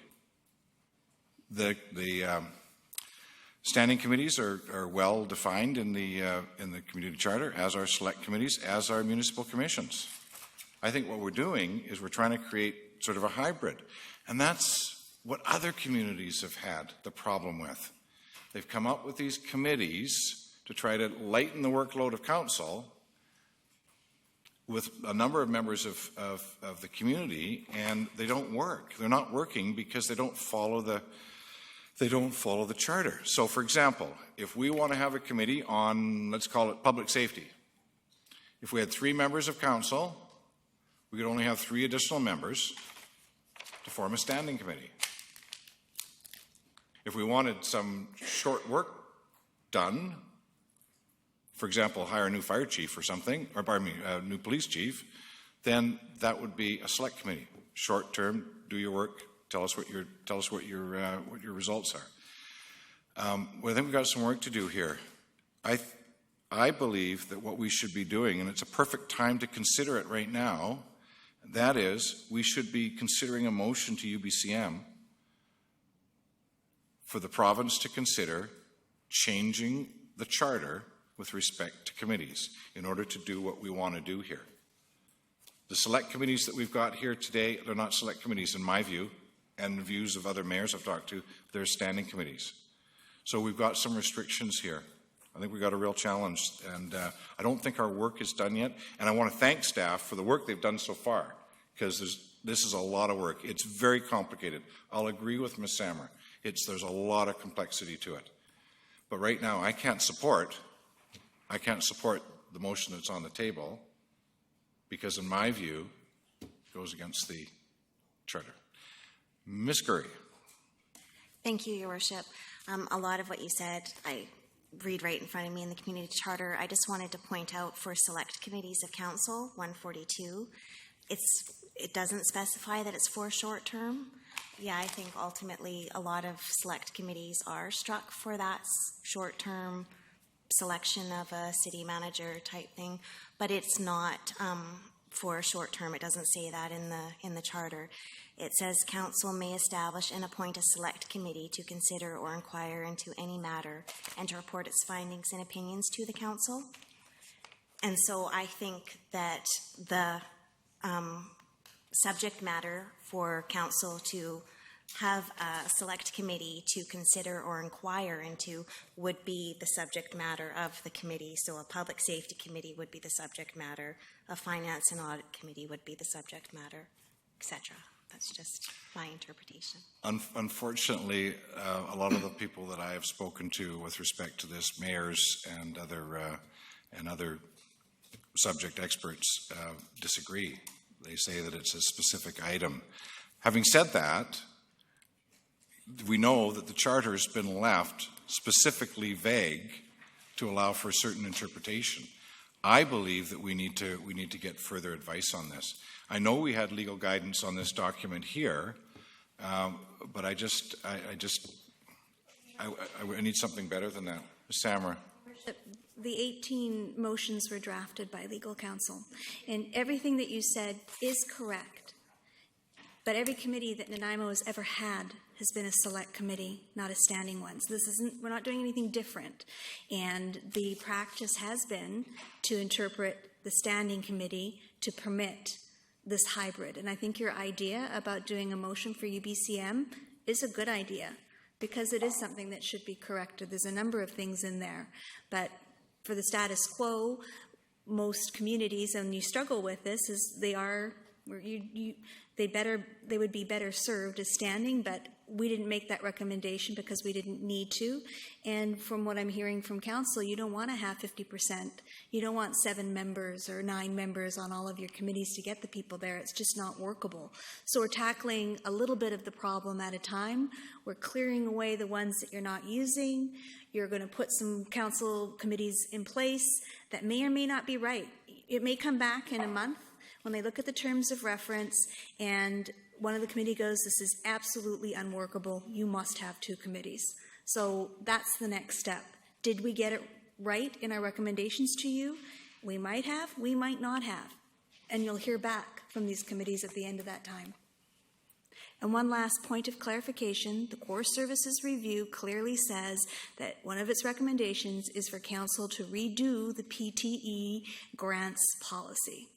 The standing committees are well defined in the community charter, as are select committees, as are municipal commissions. I think what we're doing is we're trying to create sort of a hybrid, and that's what other communities have had the problem with. They've come up with these committees to try to lighten the workload of council with a number of members of the community, and they don't work. They're not working because they don't follow the charter. So, for example, if we want to have a committee on, let's call it public safety, if we had 3 members of council, we could only have 3 additional members to form a standing committee. If we wanted some short work done, for example, hire a new fire chief or something, or pardon me, a new police chief, then that would be a select committee. Short term, do your work, tell us what your results are. Well, I think we've got some work to do here. I believe that what we should be doing, and it's a perfect time to consider it right now, that is, we should be considering a motion to UBCM for the province to consider changing the charter with respect to committees in order to do what we want to do here. The select committees that we've got here today, they're not select committees in my view, and the views of other mayors I've talked to, they're standing committees. So we've got some restrictions here. I think we've got a real challenge, and I don't think our work is done yet. And I want to thank staff for the work they've done so far, because this is a lot of work. It's very complicated. I'll agree with Ms. Sammer. There's a lot of complexity to it. But right now, I can't support the motion that's on the table, because in my view, it goes against the charter. Ms. Curry. Thank you, Your Worship. A lot of what you said, I read right in front of me in the community charter. I just wanted to point out for select committees of council, 142, it doesn't specify that it's for short term. Yeah, I think ultimately a lot of select committees are struck for that short term selection of a city manager type thing, but it's not for short term. It doesn't say that in the charter. It says council may establish and appoint a select committee to consider or inquire into any matter and to report its findings and opinions to the council. And so I think that the subject matter for council to have a select committee to consider or inquire into would be the subject matter of the committee. So a public safety committee would be the subject matter, a finance and audit committee would be the subject matter, etc. That's just my interpretation. Unfortunately, a lot of the people that I have spoken to with respect to this, mayors and other subject experts, disagree. They say that it's a specific item. Having said that, we know that the charter has been left specifically vague to allow for a certain interpretation. I believe that we need to get further advice on this. I know we had legal guidance on this document here, but I need something better than that. Ms. Samra. The 18 motions were drafted by legal counsel, and everything that you said is correct. But every committee that Nanaimo has ever had has been a select committee, not a standing one. So we're not doing anything different. And the practice has been to interpret the standing committee to permit this hybrid. And I think your idea about doing a motion for UBCM is a good idea, because it is something that should be corrected. There's a number of things in there. But for the status quo, most communities, and you struggle with this, is they would be better served as standing, but we didn't make that recommendation because we didn't need to. And from what I'm hearing from council, you don't want to have 50%. You don't want 7 members or 9 members on all of your committees to get the people there. It's just not workable. So we're tackling a little bit of the problem at a time. We're clearing away the ones that you're not using. You're going to put some council committees in place that may or may not be right. It may come back in a month when they look at the terms of reference and one of the committee goes, this is absolutely unworkable. You must have 2 committees. So that's the next step. Did we get it right in our recommendations to you? We might have, we might not have. And you'll hear back from these committees at the end of that time. And one last point of clarification, the Core Services Review clearly says that one of its recommendations is for council to redo the PTE grants policy.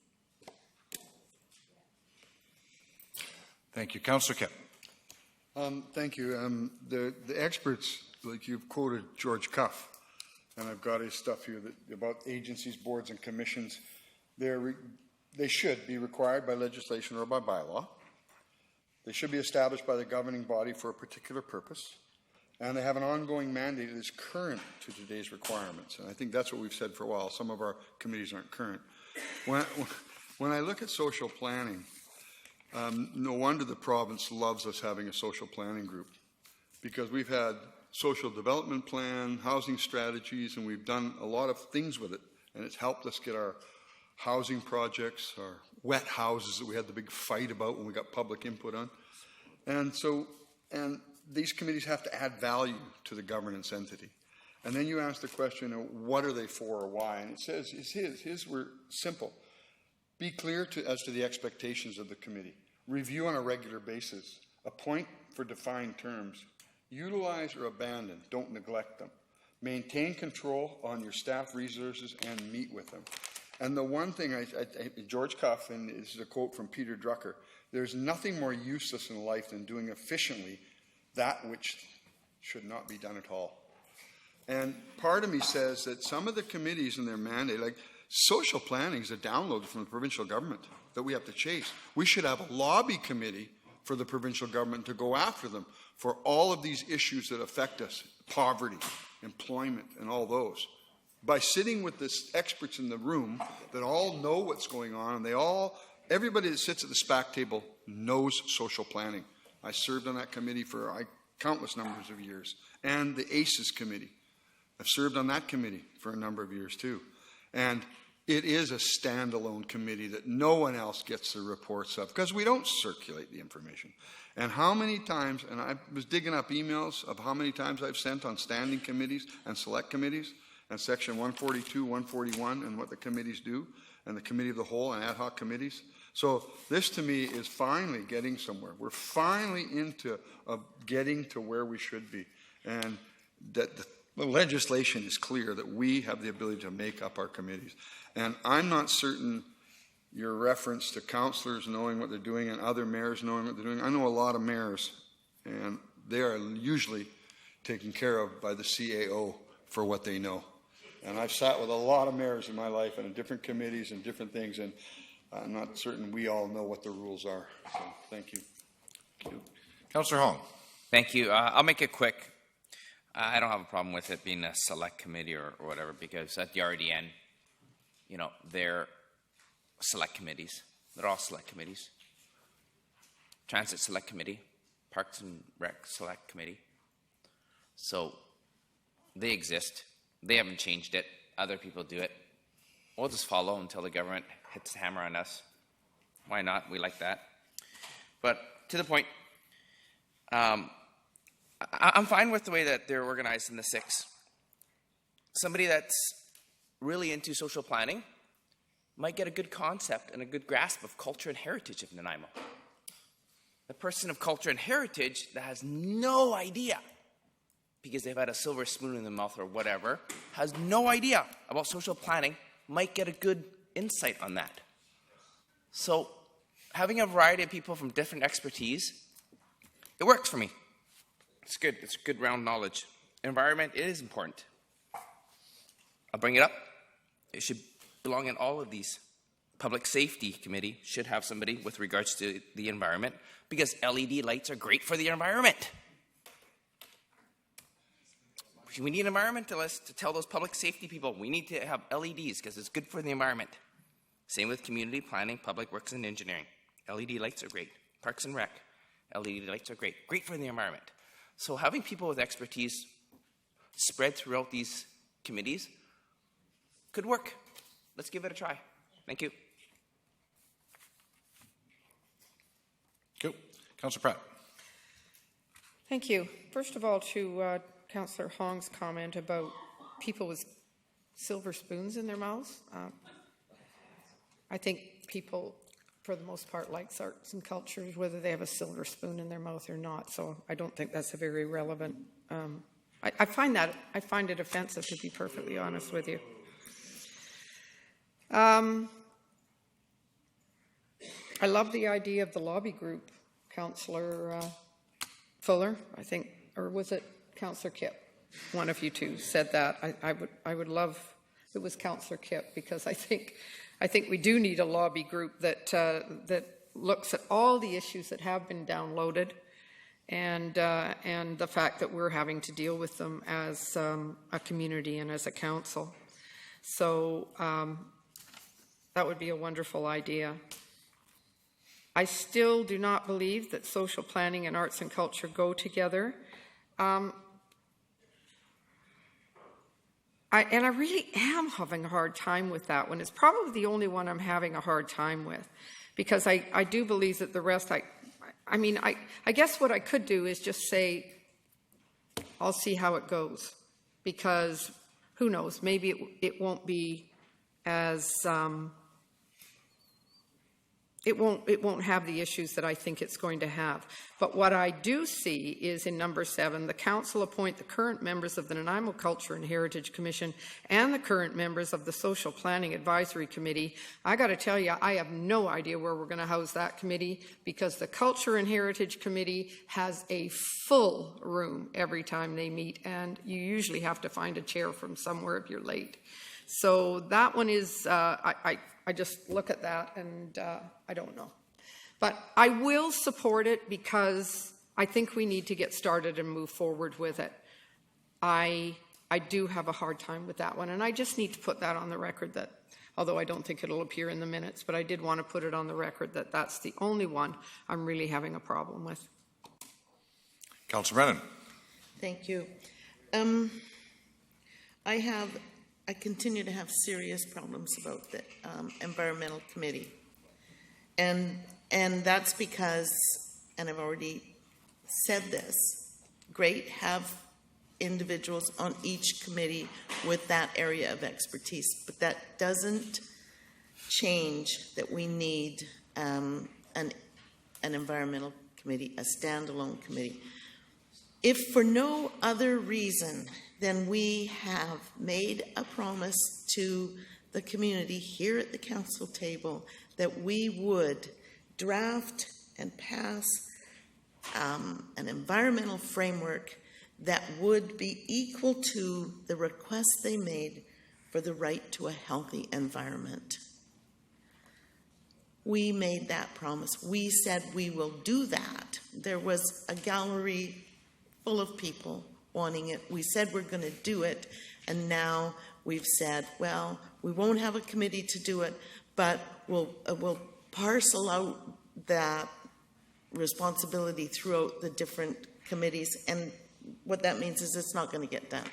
Thank you. Councillor Kipp. Thank you. The experts, like you've quoted George Cuff, and I've got his stuff here about agencies, boards, and commissions. They should be required by legislation or by bylaw. They should be established by the governing body for a particular purpose, and they have an ongoing mandate that is current to today's requirements. And I think that's what we've said for a while. Some of our committees aren't current. When I look at social planning, no wonder the province loves us having a social planning group, because we've had social development plan, housing strategies, and we've done a lot of things with it, and it's helped us get our housing projects, our wet houses that we had the big fight about when we got public input on. And these committees have to add value to the governance entity. And then you ask the question, what are they for or why? And it says, his were simple. Be clear as to the expectations of the committee. Review on a regular basis. Appoint for defined terms. Utilize or abandon. Don't neglect them. Maintain control on your staff resources and meet with them. And the one thing, George Cuff, and this is a quote from Peter Drucker, there's nothing more useless in life than doing efficiently that which should not be done at all. And part of me says that some of the committees in their mandate, like social planning is a download from the provincial government that we have to chase. We should have a lobby committee for the provincial government to go after them for all of these issues that affect us, poverty, employment, and all those. By sitting with the experts in the room that all know what's going on, and everybody that sits at the SPAC table knows social planning. I served on that committee for countless numbers of years, and the ACES committee. I've served on that committee for a number of years too. And it is a standalone committee that no one else gets the reports of, because we don't circulate the information. And how many times, and I was digging up emails of how many times I've sent on standing committees and select committees, and section 142, 141, and what the committees do, and the committee of the whole and ad hoc committees. So this to me is finally getting somewhere. We're finally into getting to where we should be. And that the legislation is clear that we have the ability to make up our committees. And I'm not certain your reference to councillors knowing what they're doing and other mayors knowing what they're doing. I know a lot of mayors, and they are usually taken care of by the CAO for what they know. And I've sat with a lot of mayors in my life and in different committees and different things, and I'm not certain we all know what the rules are. So thank you. Councillor Hong. Thank you. I'll make it quick. I don't have a problem with it being a select committee or whatever, because at the RDN, they're select committees. They're all select committees. Transit Select Committee, Parks and Rec Select Committee. So they exist. They haven't changed it. Other people do it. We'll just follow until the government hits the hammer on us. Why not? We like that. But to the point, I'm fine with the way that they're organized in the 6. Somebody that's really into social planning might get a good concept and a good grasp of culture and heritage of Nanaimo. The person of culture and heritage that has no idea, because they've had a silver spoon in their mouth or whatever, has no idea about social planning, might get a good insight on that. So having a variety of people from different expertise, it works for me. It's good. It's good round knowledge. Environment, it is important. I'll bring it up. It should belong in all of these Public Safety Committee should have somebody with regards to the environment, because LED lights are great for the environment. We need environmentalists to tell those public safety people we need to have LEDs because it's good for the environment. Same with community planning, public works, and engineering. LED lights are great. Parks and Rec, LED lights are great. Great for the environment. So having people with expertise spread throughout these committees could work. Let's give it a try. Thank you. Cool. Councillor Pratt. Thank you. First of all, to Councillor Hong's comment about people with silver spoons in their mouths. I think people, for the most part, like arts and cultures, whether they have a silver spoon in their mouth or not. So I don't think that's a very relevant. I find it offensive, to be perfectly honest with you. I love the idea of the lobby group, Councillor Fuller, I think, or was it Councillor Kipp? One of you two said that. I would love it was Councillor Kipp, because I think we do need a lobby group that looks at all the issues that have been downloaded, and the fact that we're having to deal with them as a community and as a council. So that would be a wonderful idea. I still do not believe that social planning and arts and culture go together. I really am having a hard time with that one. It's probably the only one I'm having a hard time with, because I do believe that the rest, I guess what I could do is just say, I'll see how it goes, because who knows, maybe it won't be as, it won't have the issues that I think it's going to have. But what I do see is in number 7, the council appoint the current members of the Nanaimo Culture and Heritage Commission and the current members of the Social Planning Advisory Committee. I got to tell you, I have no idea where we're going to house that committee, because the Culture and Heritage Committee has a full room every time they meet, and you usually have to find a chair from somewhere if you're late. So that one is, I just look at that and I don't know. But I will support it, because I think we need to get started and move forward with it. I do have a hard time with that one, and I just need to put that on the record, that, although I don't think it'll appear in the minutes, but I did want to put it on the record that that's the only one I'm really having a problem with. Councillor Brennan. Thank you. I continue to have serious problems about the environmental committee. And that's because, and I've already said this, great, have individuals on each committee with that area of expertise, but that doesn't change that we need an environmental committee, a standalone committee. If for no other reason than we have made a promise to the community here at the council table that we would draft and pass an environmental framework that would be equal to the request they made for the right to a healthy environment. We made that promise. We said we will do that. There was a gallery full of people wanting it. We said we're going to do it, and now we've said, well, we won't have a committee to do it, but we'll parcel out that responsibility throughout the different committees, and what that means is it's not going to get done.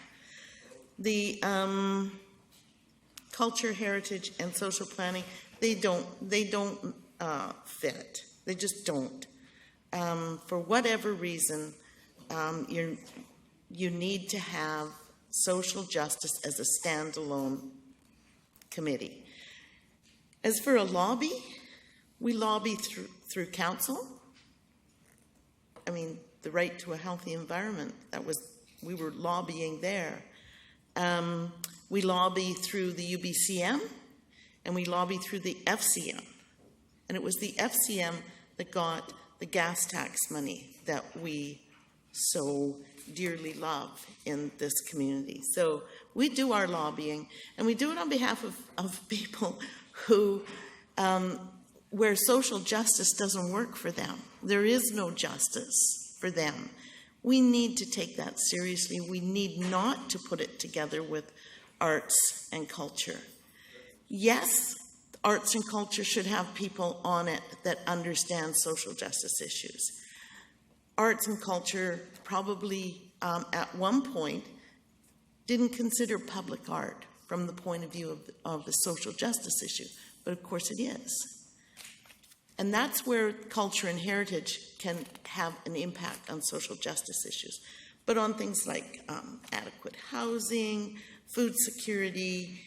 The culture, heritage, and social planning, they don't fit. They just don't. For whatever reason, you need to have social justice as a standalone committee. As for a lobby, we lobby through council. I mean, the right to a healthy environment, we were lobbying there. We lobby through the UBCM, and we lobby through the FCM. And it was the FCM that got the gas tax money that we so dearly love in this community. So we do our lobbying, and we do it on behalf of people who where social justice doesn't work for them. There is no justice for them. We need to take that seriously. We need not to put it together with arts and culture. Yes, arts and culture should have people on it that understand social justice issues. Arts and culture probably at one point didn't consider public art from the point of view of the social justice issue, but of course it is. And that's where culture and heritage can have an impact on social justice issues. But on things like adequate housing, food security,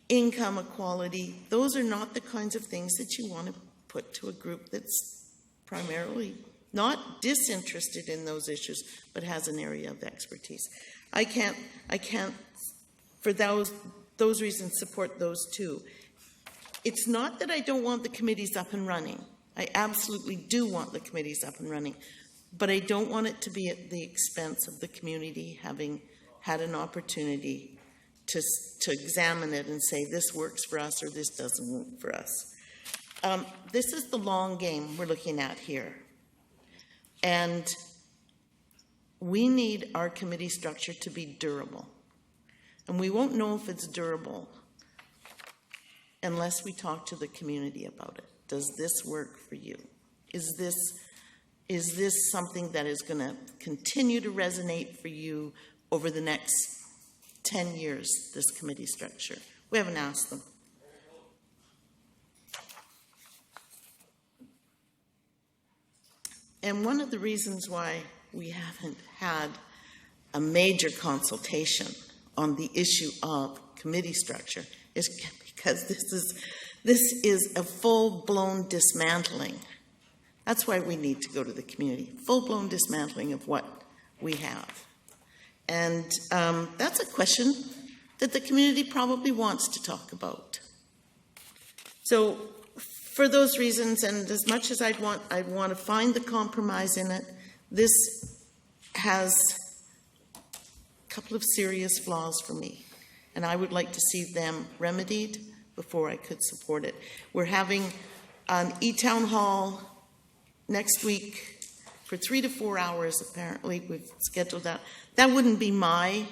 income equality, those are not the kinds of things that you want to put to a group that's primarily not disinterested in those issues, but has an area of expertise. I can't, for those reasons, support those two. It's not that I don't want the committees up and running. I absolutely do want the committees up and running, but I don't want it to be at the expense of the community having had an opportunity to examine it and say this works for us or this doesn't work for us. This is the long game we're looking at here. And we need our committee structure to be durable. And we won't know if it's durable unless we talk to the community about it. Does this work for you? Is this something that is going to continue to resonate for you over the next 10 years, this committee structure? We haven't asked them. And one of the reasons why we haven't had a major consultation on the issue of committee structure is because this is a full-blown dismantling. That's why we need to go to the community. Full-blown dismantling of what we have. And that's a question that the community probably wants to talk about. So for those reasons, and as much as I'd want to find the compromise in it, this has a couple of serious flaws for me. And I would like to see them remedied before I could support it. We're having an e-town hall next week for 3 to 4 hours, apparently. We've scheduled that. That wouldn't be my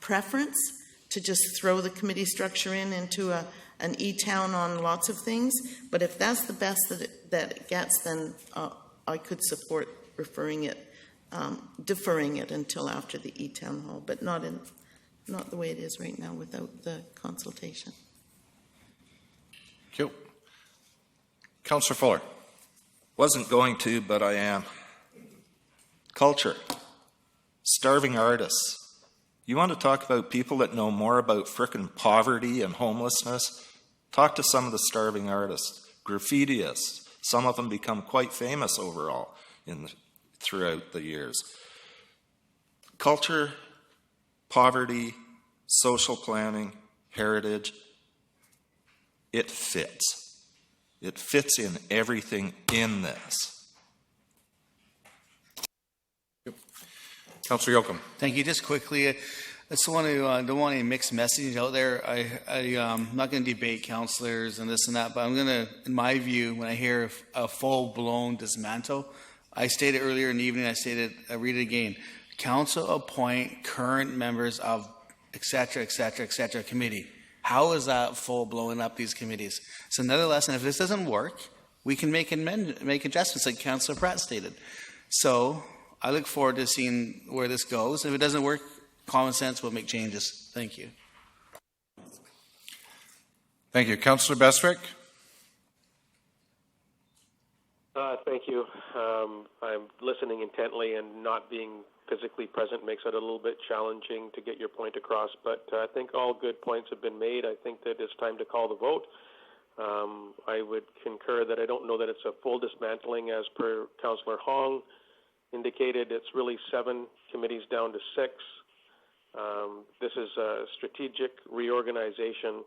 preference, to just throw the committee structure into an e-town on lots of things. But if that's the best that it gets, then I could support deferring it until after the e-town hall, but not the way it is right now without the consultation. Thank you. Councillor Fuller. Wasn't going to, but I am. Culture. Starving artists. You want to talk about people that know more about frickin' poverty and homelessness? Talk to some of the starving artists. Graffitiists. Some of them become quite famous overall throughout the years. Culture, poverty, social planning, heritage, it fits. It fits in everything in this. Councillor Yoakum. Thank you. Just quickly, I just want to don't want any mixed messages out there. I'm not going to debate councillors and this and that, but I'm going to, in my view, when I hear a full-blown dismantle, I stated earlier in the evening, I read it again. Council appoint current members of et cetera, committee. How is that full blowing up these committees? It's another lesson. If this doesn't work, we can make adjustments like Councillor Pratt stated. So I look forward to seeing where this goes. If it doesn't work, common sense will make changes. Thank you. Thank you. Councillor Bestwick. Thank you. I'm listening intently, and not being physically present makes it a little bit challenging to get your point across, but I think all good points have been made. I think that it's time to call the vote. I would concur that I don't know that it's a full dismantling as per Councillor Hong indicated. It's really 7 committees down to 6. This is a strategic reorganization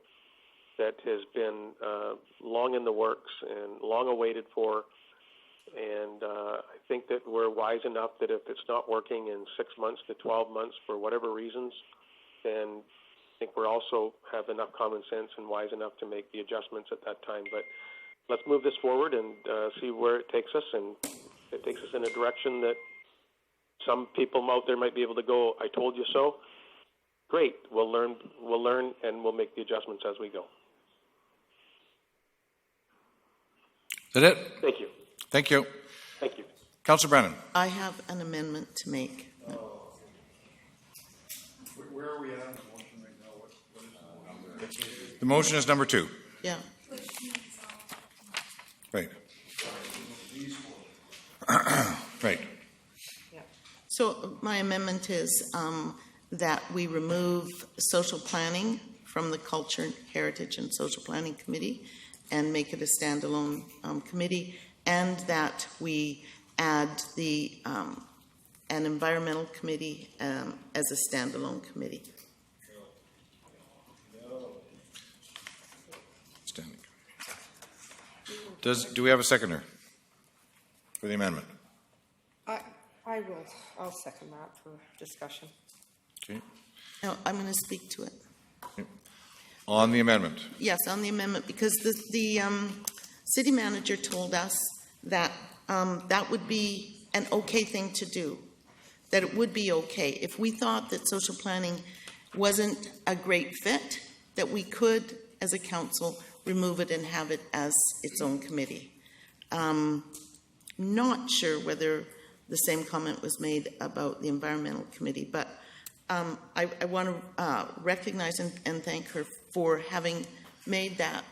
that has been long in the works and long awaited for. And I think that we're wise enough that if it's not working in 6 months to 12 months for whatever reasons, then think we're also have enough common sense and wise enough to make the adjustments at that time. But let's move this forward and see where it takes us, and if it takes us in a direction that some people out there might be able to go, I told you so. Great, we'll learn, and we'll make the adjustments as we go. Is that it? Thank you. Thank you. Thank you. Councillor Brennan. I have an amendment to make. Where are we at on the motion right now? What is the motion? The motion is number 2. Yeah. Right. Right. So my amendment is that we remove social planning from the Culture, Heritage, and Social Planning Committee and make it a standalone committee, and that we add the an environmental committee as a standalone committee. Standing. Do we have a seconder for the amendment? I will. I'll second that for discussion. Okay. Now, I'm going to speak to it. On the amendment. Yes, on the amendment, because the city manager told us that that would be an okay thing to do, that it would be okay. If we thought that social planning wasn't a great fit, that we could, as a council, remove it and have it as its own committee. Not sure whether the same comment was made about the environmental committee, but I want to recognize and thank her for having made that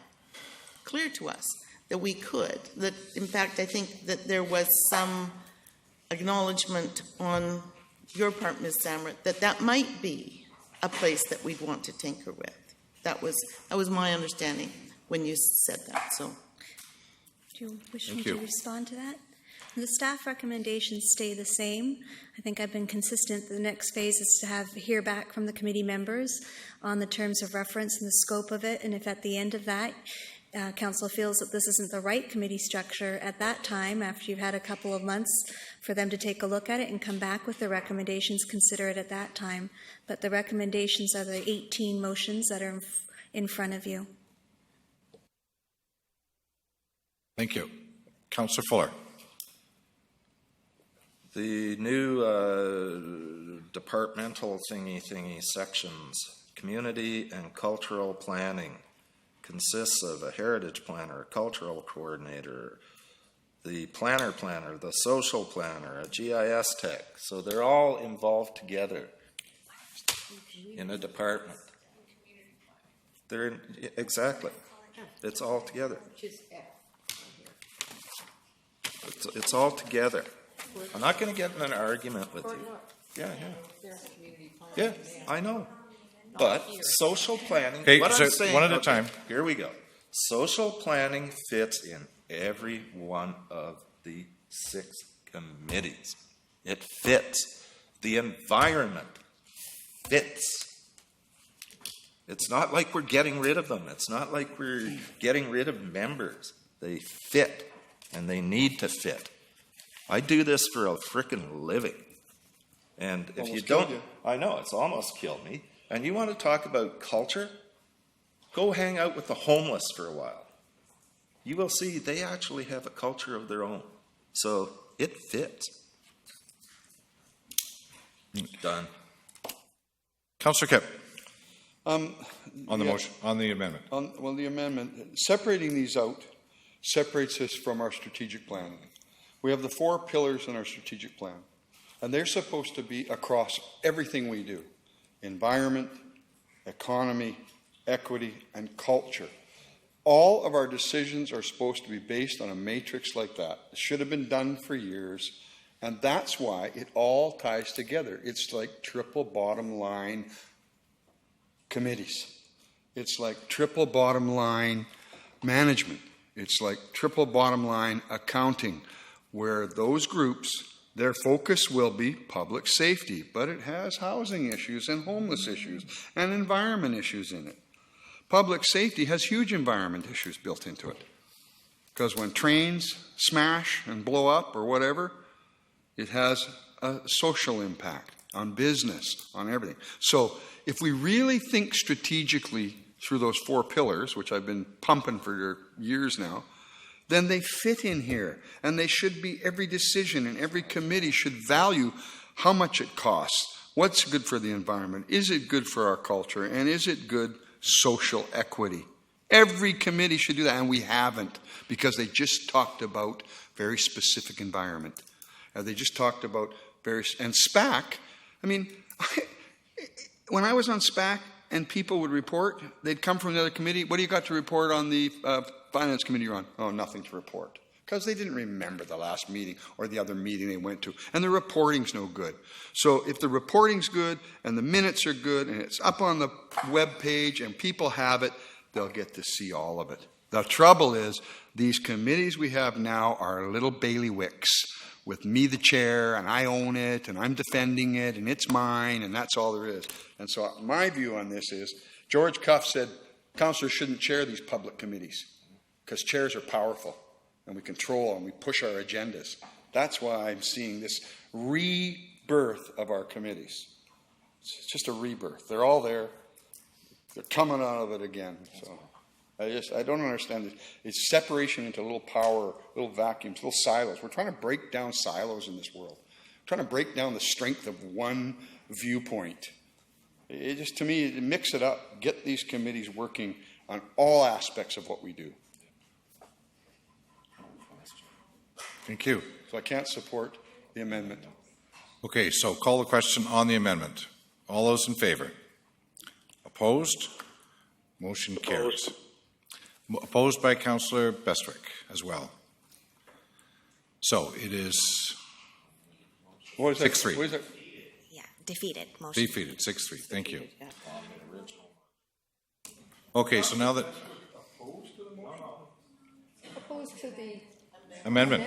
clear to us, that we could. That, in fact, I think that there was some acknowledgement on your part, Ms. Samra, that might be a place that we'd want to tinker with. That was my understanding when you said that. So, Do you wish me to respond to that? The staff recommendations stay the same. I think I've been consistent. The next phase is to hear back from the committee members on the terms of reference and the scope of it. And if at the end of that, council feels that this isn't the right committee structure at that time, after you've had a couple of months for them to take a look at it and come back with the recommendations, consider it at that time. But the recommendations are the 18 motions that are in front of you. Thank you. Councillor Fuller. The new departmental thingy sections, community and cultural planning, consists of a heritage planner, a cultural coordinator, the planner, the social planner, a GIS tech. So they're all involved together in a department. Exactly. It's all together. It's all together. I'm not going to get in an argument with you. Yeah, I know. But social planning, Okay, what so I'm saying, one at a okay, time. Here we go. Social planning fits in every one of the 6 committees. It fits. The environment fits. It's not like we're getting rid of them. It's not like we're getting rid of members. They fit, and they need to fit. I do this for a frickin' living. And if you don't, I know, it's almost killed me. And you want to talk about culture? Go hang out with the homeless for a while. You will see they actually have a culture of their own. So it fits. Done. Councillor Kipp. On the yeah. motion, on the amendment. Well, the amendment, separating these out separates us from our strategic plan. We have the 4 pillars in our strategic plan, and they're supposed to be across everything we do: environment, economy, equity, and culture. All of our decisions are supposed to be based on a matrix like that. It should have been done for years, and that's why it all ties together. It's like triple bottom line committees. It's like triple bottom line management. It's like triple bottom line accounting, where those groups, their focus will be public safety, but it has housing issues and homeless issues and environment issues in it. Public safety has huge environment issues built into it, because when trains smash and blow up or whatever, it has a social impact. on business, on everything. So if we really think strategically through those 4 pillars, which I've been pumping for years now, then they fit in here. And they should be, every decision and every committee should value how much it costs, what's good for the environment, is it good for our culture, and is it good social equity. Every committee should do that, and we haven't, because they just talked about very specific environment. They just talked about and SPAC, I mean, when I was on SPAC and people would report, they'd come from the other committee, what do you got to report on the finance committee you're on? Oh, nothing to report. Because they didn't remember the last meeting or the other meeting they went to. And the reporting's no good. So if the reporting's good and the minutes are good and it's up on the web page and people have it, they'll get to see all of it. The trouble is, these committees we have now are little bailiwicks with me the chair, and I own it, and I'm defending it, and it's mine, and that's all there is. And so my view on this is, George Cuff said, councillors shouldn't chair these public committees, because chairs are powerful, and we control and we push our agendas. That's why I'm seeing this rebirth of our committees. It's just a rebirth. They're all there. They're coming out of it again. So I don't understand it. It's separation into little power, little vacuums, little silos. We're trying to break down silos in this world. We're trying to break down the strength of one viewpoint. It just, to me, mix it up. Get these committees working on all aspects of what we do. Thank you. So I can't support the amendment. Okay, so call the question on the amendment. All those in favor? Opposed? Motion carries. Opposed by Councillor Bestwick as well. So it is 6-3. What is it? Yeah, defeated. Motion. Defeated, 6-3. Thank you. Okay, so now that Opposed to the amendment.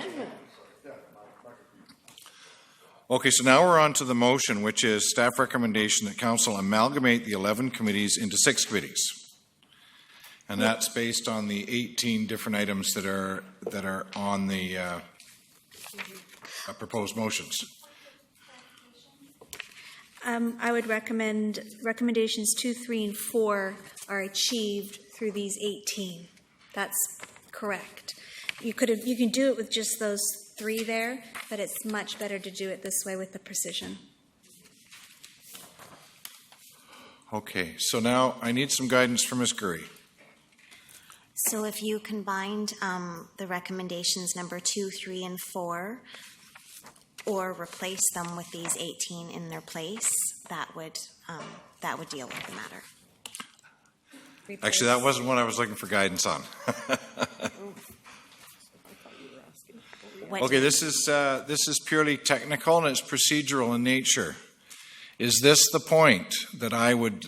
Okay, so now we're on to the motion, which is staff recommendation that council amalgamate the 11 committees into 6 committees. And that's based on the 18 different items that are on the proposed motions. I would recommend recommendations 2, 3, and 4 are achieved through these 18. That's correct. You can do it with just those 3 there, but it's much better to do it this way with the precision. Okay, so now I need some guidance from Ms. Gurry. So if you combined the recommendations number 2, 3, and 4, or replace them with these 18 in their place, that would deal with the matter. Actually, that wasn't what I was looking for guidance on. Okay, this is purely technical and it's procedural in nature. Is this the point that I would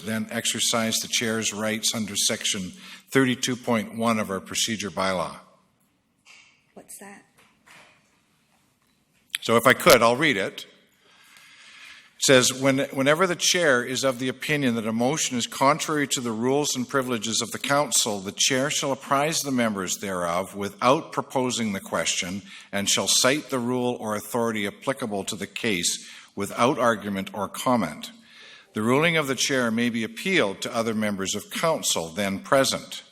then exercise the chair's rights under section 32.1 of our procedure bylaw? What's that? So if I could, I'll read it. It says, whenever the chair is of the opinion that a motion is contrary to the rules and privileges of the council, the chair shall apprise the members thereof without proposing the question and shall cite the rule or authority applicable to the case without argument or comment. The ruling of the chair may be appealed to other members of council then present.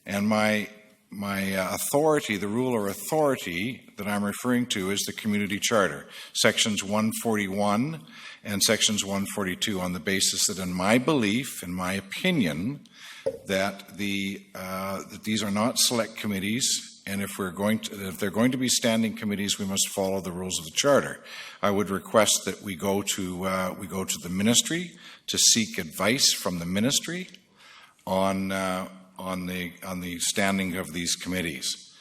And my authority, the rule or authority that I'm referring to is the community charter, sections 141 and sections 142, on the basis that in my belief, in my opinion, that that these are not select committees, and if they're going to be standing committees, we must follow the rules of the charter. I would request that we go to the ministry to seek advice from the ministry on the standing of these committees.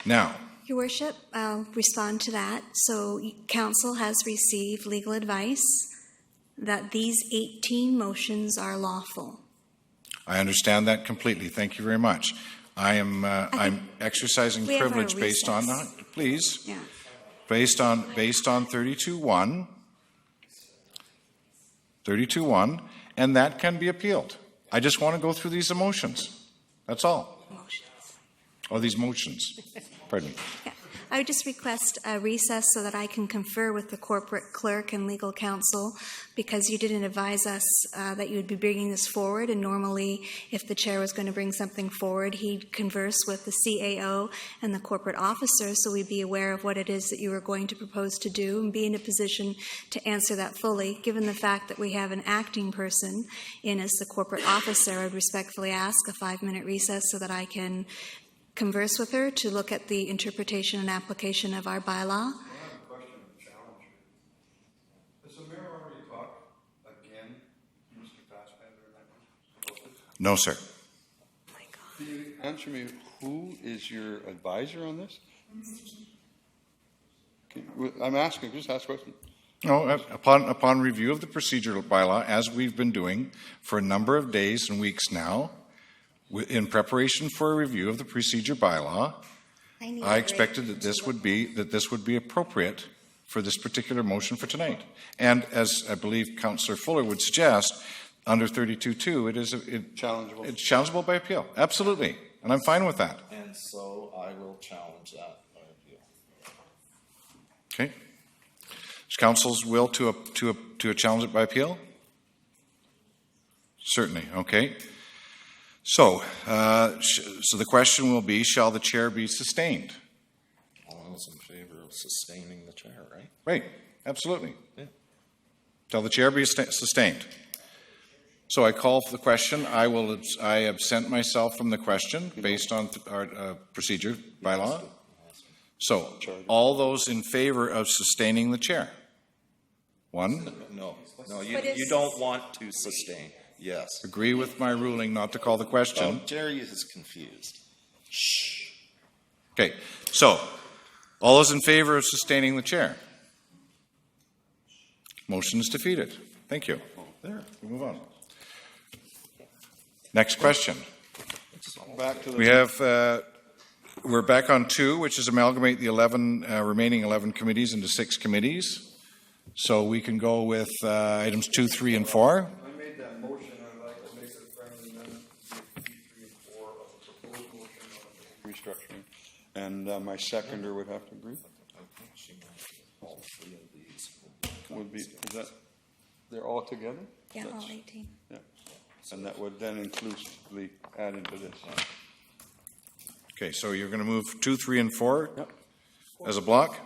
Now, Your Worship, I'll respond to that. So council has received legal advice that these 18 motions are lawful. I understand that completely. Thank you very much. I'm exercising privilege based on please. Yeah. Based on 32.1, and that can be appealed. I just want to go through these emotions. That's all. Motions. Or these motions. Pardon me. Yeah. I would just request a recess so that I can confer with the corporate clerk and legal counsel, because you didn't advise us that you would be bringing this forward, and normally if the chair was going to bring something forward, he'd converse with the CAO and the corporate officer so we'd be aware of what it is that you were going to propose to do and be in a position to answer that fully. Given the fact that we have an acting person in as the corporate officer, I would respectfully ask a 5-minute recess so that I can converse with her to look at the interpretation and application of our bylaw. I have a question and a challenge here. Has the mayor already talked again to Mr. Fassbender? No, sir. Can you answer me, who is your advisor on this? I'm asking, just ask a question. No, upon review of the procedural bylaw, as we've been doing for a number of days and weeks now, in preparation for a review of the procedure bylaw, I expected that this would be appropriate for this particular motion for tonight. And as I believe Councillor Fuller would suggest, under 32.2, Challengeable. It's challengeable by appeal. Absolutely, and I'm fine with that. And so I will challenge that by appeal. Okay. Is council's will to challenge it by appeal? Certainly. Okay. So, so the question will be: shall the chair be sustained? All those in favor of sustaining the chair, right? Right. Absolutely. Yeah. Shall the chair be sustained? So I call for the question. I absent myself from the question based on our procedure bylaw. So, all those in favor of sustaining the chair? One. No, you don't want to sustain. Yes. Agree with my ruling not to call the question. Oh, Jerry is confused. Okay. So, all those in favor of sustaining the chair? Motion is defeated. Thank you. There. We move on. Next question. Back to the. We have. We're back on 2, which is amalgamate the remaining 11 committees into 6 committees. So we can go with items 2, 3, and 4. I made that motion. I'd like to make a friendly amendment to 2, 3, and 4 of the proposed motion on restructuring. And my seconder would have to agree. All 3 of these Would be, is that, they're all together? Yeah, all That's- 18. Yeah. And that would then inclusively add into this. Okay, so you're going to move 2, 3, and 4 Yep. as a block?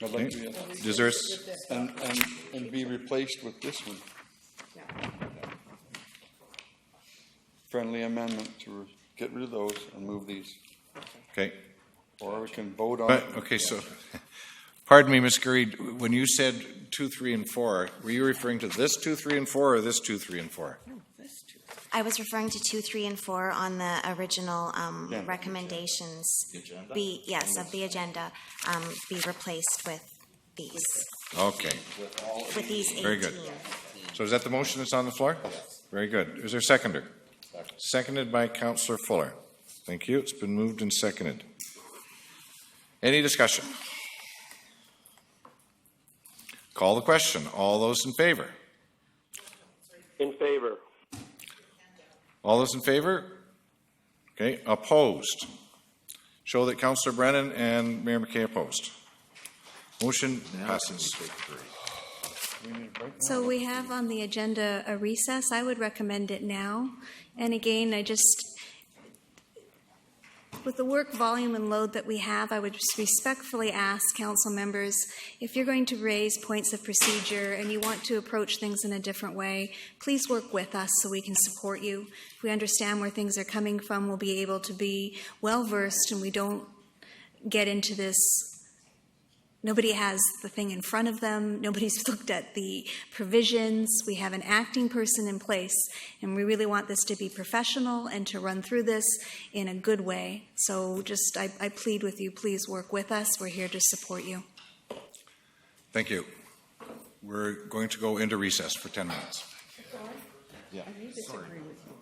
I'd like Okay. to, Is there, and be replaced with this one. Friendly amendment to get rid of those and move these. okay. Or we can vote on it. Okay, so, pardon me, Ms. Curry, when you said 2, 3, and 4, were you referring to this 2, 3, and 4 or this 2, 3, and 4? I was referring to 2, 3, and 4 on the original recommendations. The agenda? Of the agenda, be replaced with these, Okay, with these 18. very good. So is that the motion that's on the floor? Very good. Is there a seconder? Seconded by Councillor Fuller. Thank you. It's been moved and seconded. Any discussion? Call the question. All those in favor? In favor. All those in favor? Okay, opposed? Show that Councillor Brennan and Mayor McKay opposed. Motion passes. So we have on the agenda a recess. I would recommend it now. And again, with the work volume and load that we have, I would just respectfully ask council members, if you're going to raise points of procedure and you want to approach things in a different way, please work with us so we can support you. If we understand where things are coming from, we'll be able to be well-versed and we don't get into this. Nobody has the thing in front of them. Nobody's looked at the provisions. We have an acting person in place, and we really want this to be professional and to run through this in a good way. So just, I plead with you, please work with us. We're here to support you. Thank you. We're going to go into recess for 10 minutes. Yeah. Disagree with you.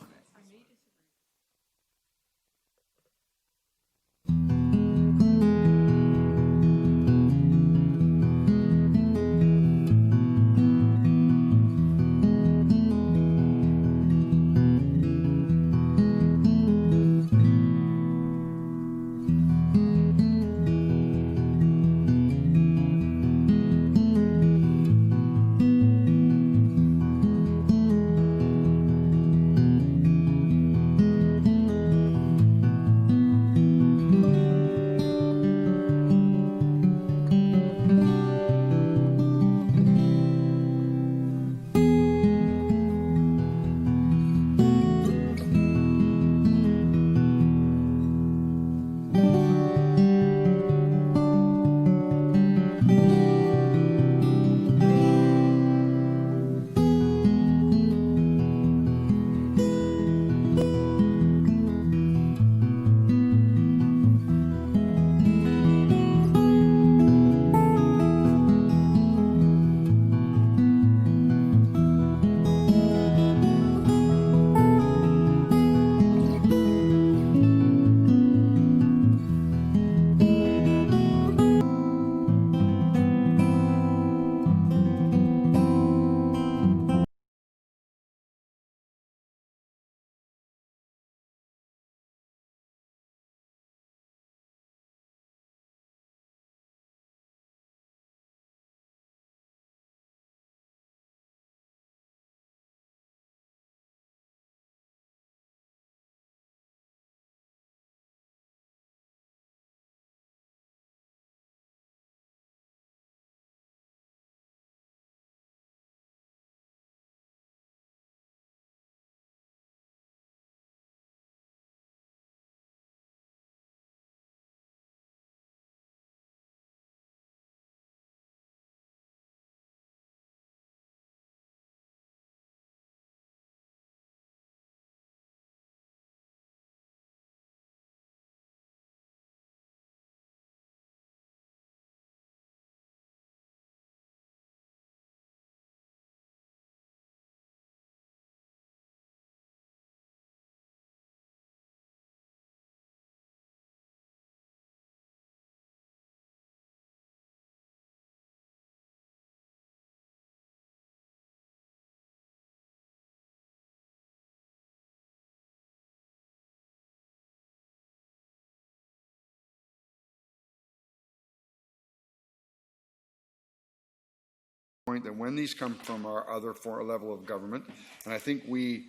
point that when these come from our other level of government, and I think we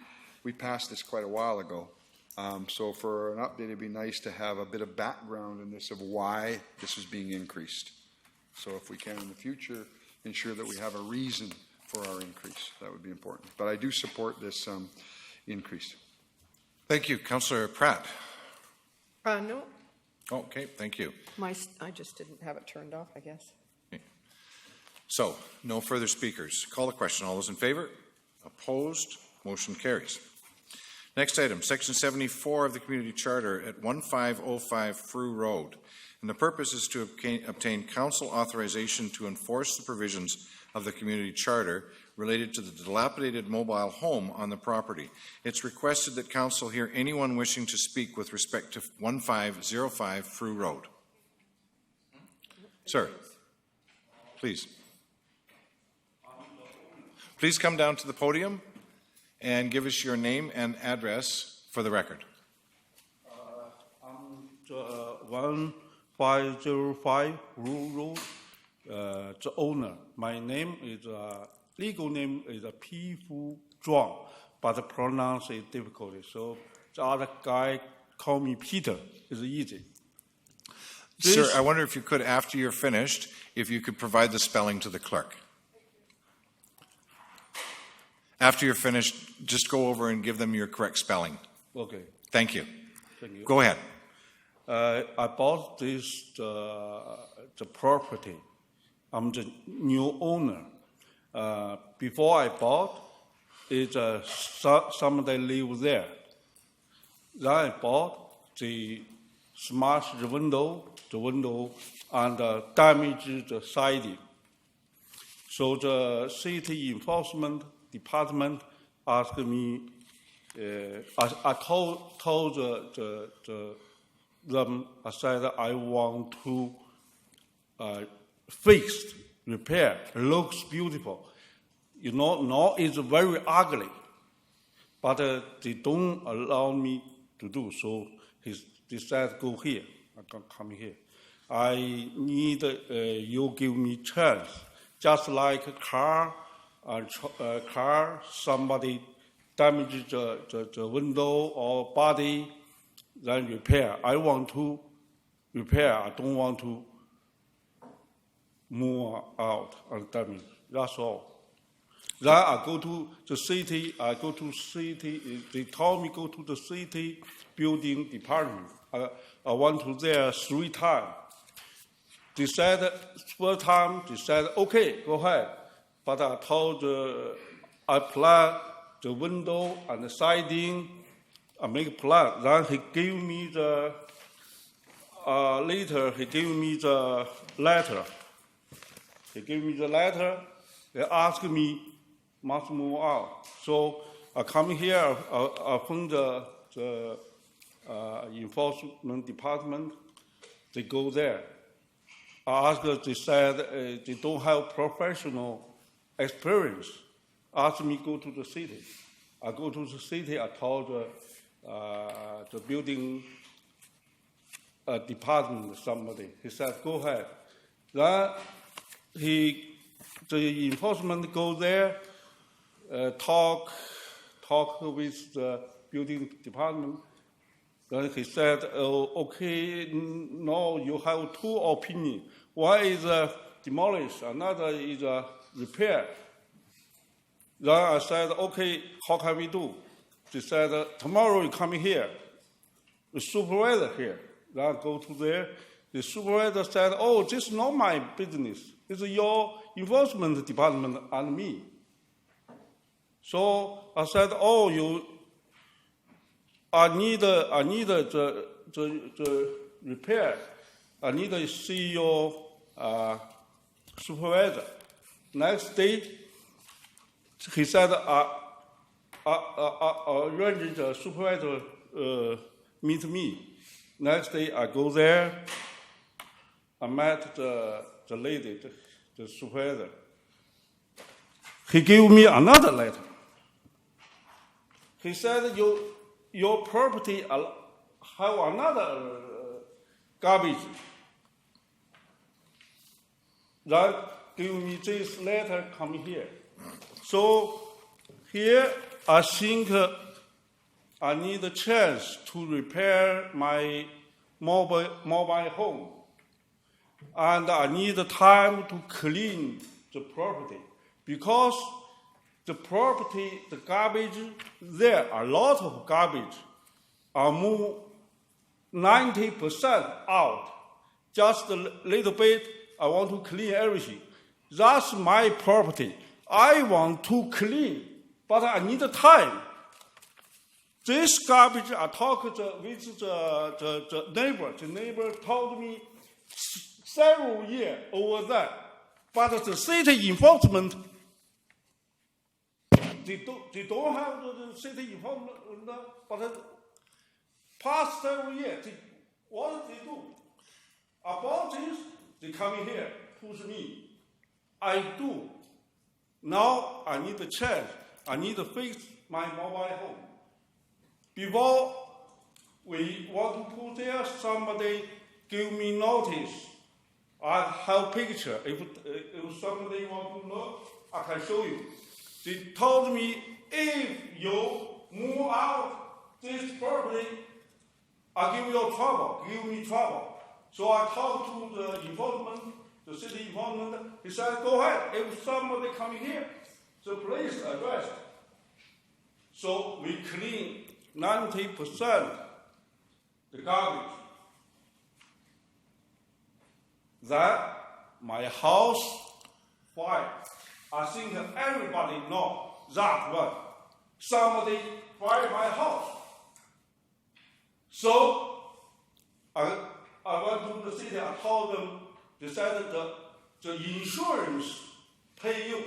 passed this quite a while ago, so for an update, it'd be nice to have a bit of background in this of why this is being increased. So if we can in the future, ensure that we have a reason for our increase, that would be important. But I do support this increase. Thank you. Councillor Pratt. No, Okay, thank you. I just didn't have it turned off, I guess. So, no further speakers. Call the question. All those in favor? Opposed? Motion carries. Next item, Section 74 of the Community Charter at 1505 Frew Road. And the purpose is to obtain council authorization to enforce the provisions of the Community Charter related to the dilapidated mobile home on the property. It's requested that council hear anyone wishing to speak with respect to 1505 Frew Road. Sir, please. Please come down to the podium and give us your name and address for the record. I'm 1505 Frew Road, the owner. My name is, legal name is P. Fu Zhuang, but the pronounce is difficult. So the other guy call me Peter. It's easy. Sir, I wonder if you could, after you're finished, if you could provide the spelling to the clerk. After you're finished, just go over and give them your correct spelling. Okay. Thank you. Thank you. Go ahead. I bought this the property. I'm the new owner. Before I bought, somebody live there. Then I bought smashed the window and damaged the siding. So the city enforcement department asked me. I told them. I said I want to fix, repair. It looks beautiful. Now it's very ugly, but they don't allow me to do so. They said go here. I can come here. I need you give me chance, just like a car. Somebody damaged the window or body, then repair. I want to repair. I don't want to move out and damage. That's all. Then I go to the city. They told me go to the city building department. I went to there 3 times. They said first time they said okay, go ahead. But I told I plan the window and the siding. I make a plan. Then he gave me the later. He gave me the letter. They asked me must move out. So I come here. I found the enforcement department. They go there. I asked. They said they don't have professional experience. Asked me go to the city. I go to the city. I told the building department somebody. He said go ahead. Then the enforcement go there, talk with the building department. Then he said, okay, no, you have 2 opinions. One is demolish, another is repair. Then I said, okay, how can we do? They said, tomorrow you come here. The supervisor here. Then I go to there. The supervisor said, oh, this is not my business. It's your enforcement department and me. So I said, oh, I need the repair. I need to see your supervisor. Next day, he said, I arranged the supervisor meet me. Next day, I go there. I met the lady, the supervisor. He gave me another letter. He said, your property have another garbage. Then give me this letter come here. So here I think I need a chance to repair my mobile home. And I need time to clean the property because the property, the garbage, there are a lot of garbage. I move 90% out. Just a little bit, I want to clean everything. That's my property. I want to clean, but I need time. This garbage, I talked with the neighbor. The neighbor told me several years over that, but the city enforcement, they don't have the city enforcement, but past several years, what they do? About this, they come in here, push me. I do. Now I need a chance. I need to fix my mobile home. Before we want to put there, somebody give me notice. I have picture. If somebody want to look, I can show you. They told me if you move out this property, I give you trouble. Give me trouble. So I talked to the enforcement, the city enforcement. He said, go ahead. If somebody come here, the police address. So we clean 90% the garbage. That my house fire. I think everybody know that one. Somebody fired my house. So I went to the city, I told them, they said the insurance pay you.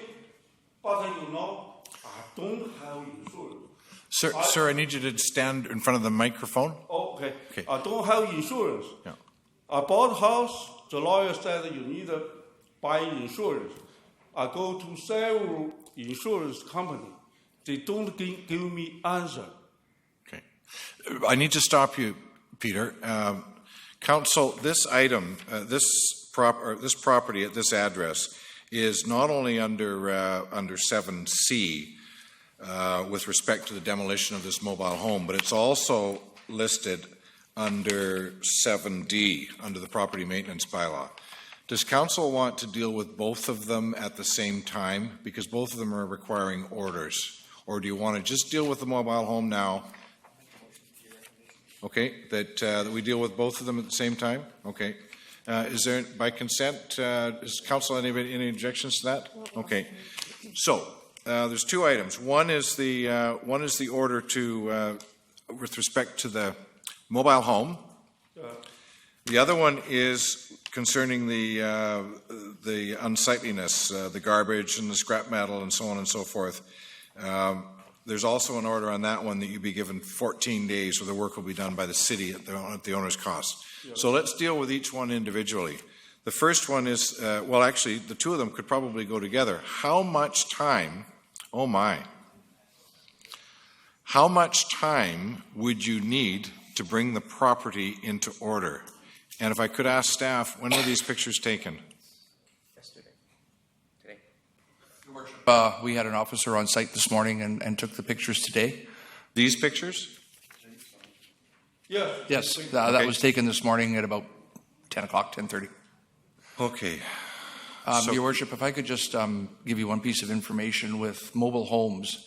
But you know, I don't have insurance. Sir, I need you to stand in front of the microphone. Okay. Okay. I don't have insurance. Yeah. I bought a house. The lawyer said you need to buy insurance. I go to several insurance companies. They don't give me answer. Okay. I need to stop you, Peter. Council, this item, this property at this address is not only under 7C with respect to the demolition of this mobile home, but it's also listed under 7D, under the property maintenance bylaw. Does council want to deal with both of them at the same time? Because both of them are requiring orders. Or do you want to just deal with the mobile home now? Okay, that we deal with both of them at the same time? Okay. Is there, by consent, is council any objections to that? Okay. So, there's two items. One is the order to, with respect to the mobile home. The other one is concerning the unsightliness, the garbage and the scrap metal and so on and so forth. There's also an order on that one that you be given 14 days where the work will be done by the city at the owner's cost. So let's deal with each one individually. The first one is, well, actually, the two of them could probably go together. How much time, oh my, how much time would you need to bring the property into order? And if I could ask staff, when were these pictures taken? Yesterday. Today. Your Worship, we had an officer on site this morning and took the pictures today. These pictures? Yes. That was taken this morning at about 10 o'clock, 10:30. Okay. Your Worship, if I could just give you one piece of information with mobile homes.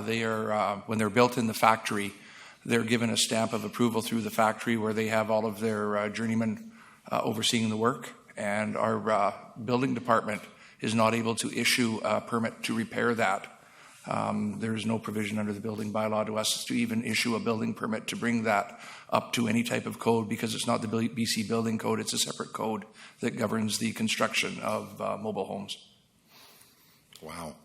They are, when they're built in the factory, they're given a stamp of approval through the factory where they have all of their journeymen overseeing the work. And our building department is not able to issue a permit to repair that. There is no provision under the building bylaw to us to even issue a building permit to bring that up to any type of code because it's not the BC building code, it's a separate code that governs the construction of mobile homes. Wow.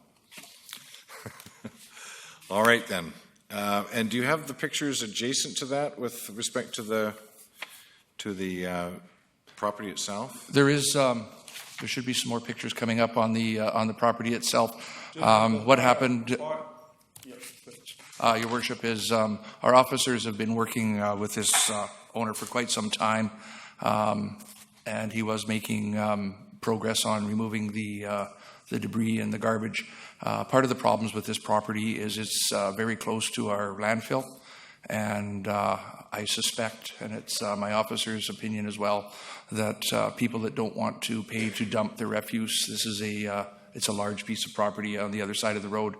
All right then. And do you have the pictures adjacent to that with respect to the property itself? There is. There should be some more pictures coming up on the property itself. What happened, Your Worship, is our officers have been working with this owner for quite some time, and he was making progress on removing the debris and the garbage. Part of the problems with this property is it's very close to our landfill, and I suspect, and it's my officer's opinion as well, that people that don't want to pay to dump their refuse, this is it's a large piece of property on the other side of the road,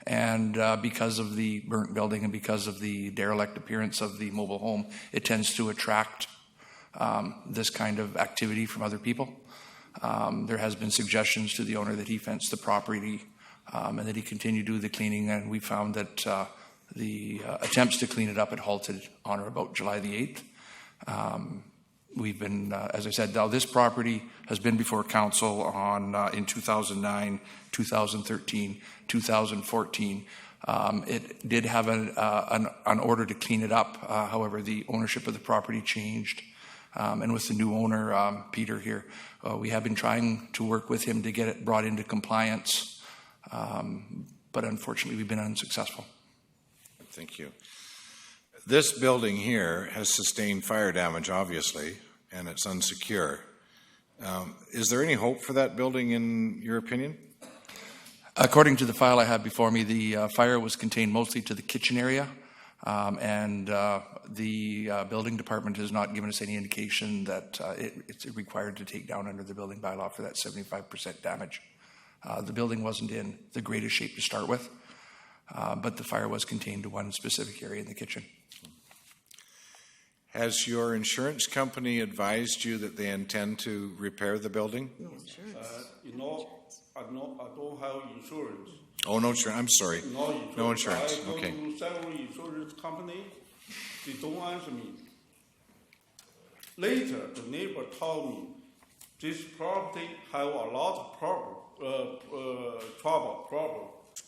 and because of the burnt building and because of the derelict appearance of the mobile home, it tends to attract this kind of activity from other people. There has been suggestions to the owner that he fence the property and that he continue to do the cleaning, and we found that the attempts to clean it up had halted on or about July the 8th. We've been, as I said, now this property has been before council in 2009, 2013, 2014. It did have an order to clean it up. However, the ownership of the property changed. And with the new owner, Peter here, we have been trying to work with him to get it brought into compliance. But unfortunately, we've been unsuccessful. Thank you. This building here has sustained fire damage, obviously, and it's unsecure. Is there any hope for that building, in your opinion? According to the file I have before me, the fire was contained mostly to the kitchen area, and the building department has not given us any indication that it's required to take down under the building bylaw for that 75% damage. The building wasn't in the greatest shape to start with, but the fire was contained to one specific area in the kitchen. Has your insurance company advised you that they intend to repair the building? No insurance. I don't have insurance. Oh, no insurance. I'm sorry. No insurance. insurance. I Okay. go to several insurance companies. They don't answer me. Later, the neighbor told me this property have a lot of trouble,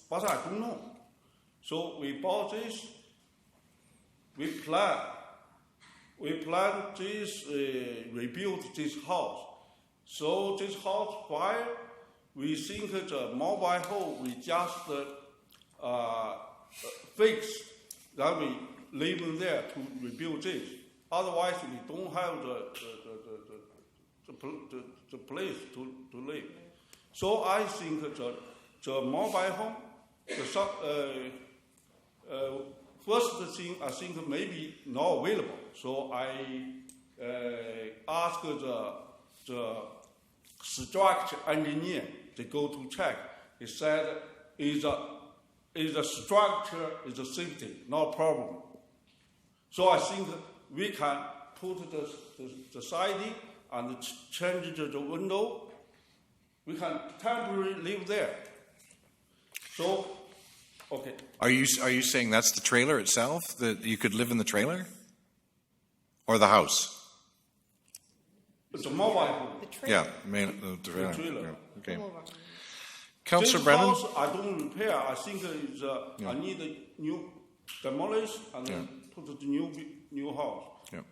but I don't know. So we bought this. We plan this, rebuild this house. So this house fire, we think the mobile home we just fix, then we live in there to rebuild this. Otherwise, we don't have the place to live. So I think the mobile home, first thing I think maybe not available. So I asked the structure engineer to go to check. He said is a structure is a safety, not a problem. So I think we can put the siding and change the window. We can temporarily live there. So, okay. Are you saying that's the trailer itself, that you could live in the trailer? Or the house? It's a mobile home. Yeah, the trailer. trailer. Yeah, okay. Councillor This Brennan? house I don't repair. I think it's, I need a new demolish and then put the new house. Yeah.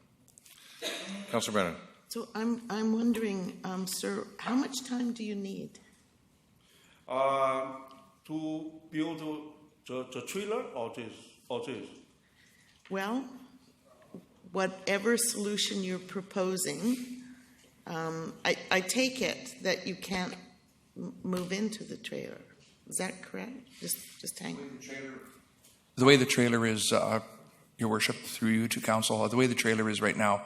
Councillor Brennan? So I'm wondering, sir, how much time do you need? To build the trailer or this? Well, whatever solution you're proposing, I take it that you can't move into the trailer. Is that correct? Just hang on. The way the trailer is, Your Worship, through you to council, the way the trailer is right now,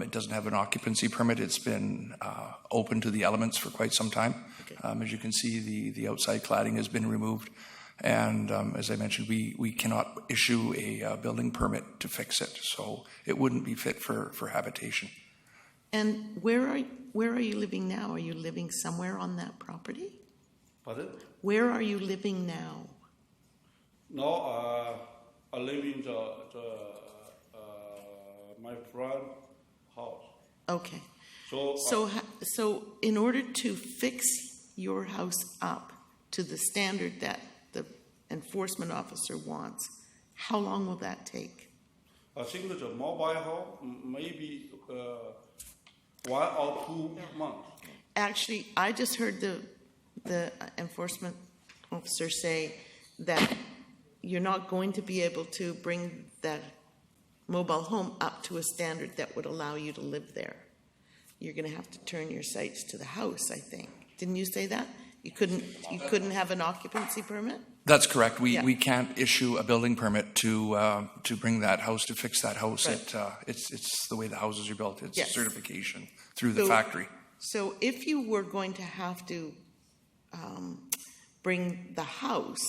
it doesn't have an occupancy permit. It's been open to the elements for quite some time. Okay. As you can see, the outside cladding has been removed. And as I mentioned, we cannot issue a building permit to fix it. So it wouldn't be fit for habitation. And where are you living now? Are you living somewhere on that property? Pardon? Where are you living now? No, I live in my friend's house. Okay. So So in order to fix your house up to the standard that the enforcement officer wants, how long will that take? I think the mobile home maybe 1 or 2 months. Actually, I just heard the enforcement officer say that you're not going to be able to bring that mobile home up to a standard that would allow you to live there. you're going to have to turn your sights to the house, I think. Didn't you say that? You couldn't have an occupancy permit? That's correct. Yeah. We can't issue a building permit to bring that house, to fix that house. Right. It's the way the houses are built. It's Yes. certification through the So- factory. So if you were going to have to bring the house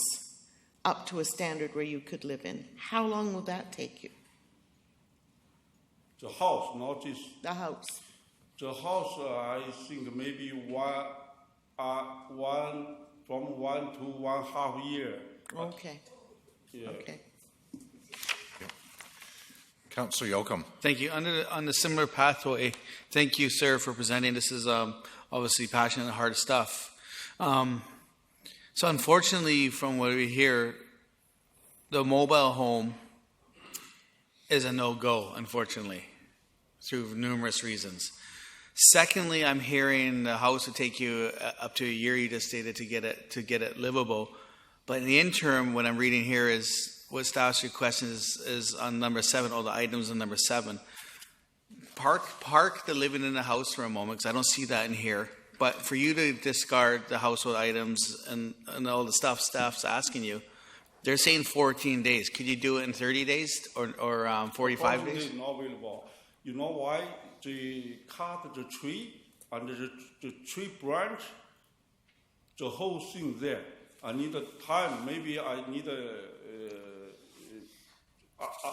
up to a standard where you could live in, how long will that take you? The house, not this. The house? The house, I think maybe from 1 to 1.5 year. Okay, Yeah. okay. Councillor Yocum. Thank you. On the similar pathway, thank you, sir, for presenting. This is obviously passionate and hard stuff. So unfortunately, from what we hear, the mobile home is a no-go, unfortunately, through numerous reasons. Secondly, I'm hearing the house would take you up to a year, you just stated, to get it livable. But in the interim, what I'm reading here is what staff's request is on number 7, the items on number 7. Park the living in the house for a moment, because I don't see that in here. But for you to discard the household items and all the stuff staff's asking you, they're saying 14 days. Could you do it in 30 days or 45 days? Not available. You know why? They cut the tree and the tree branch, the whole thing there. I need a time. Maybe I need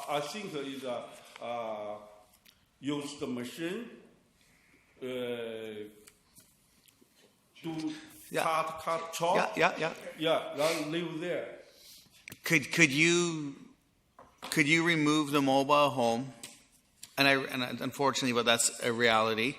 I think is use the machine to cut chop. Yeah, then live there. Could you remove the mobile home? And unfortunately, but that's a reality.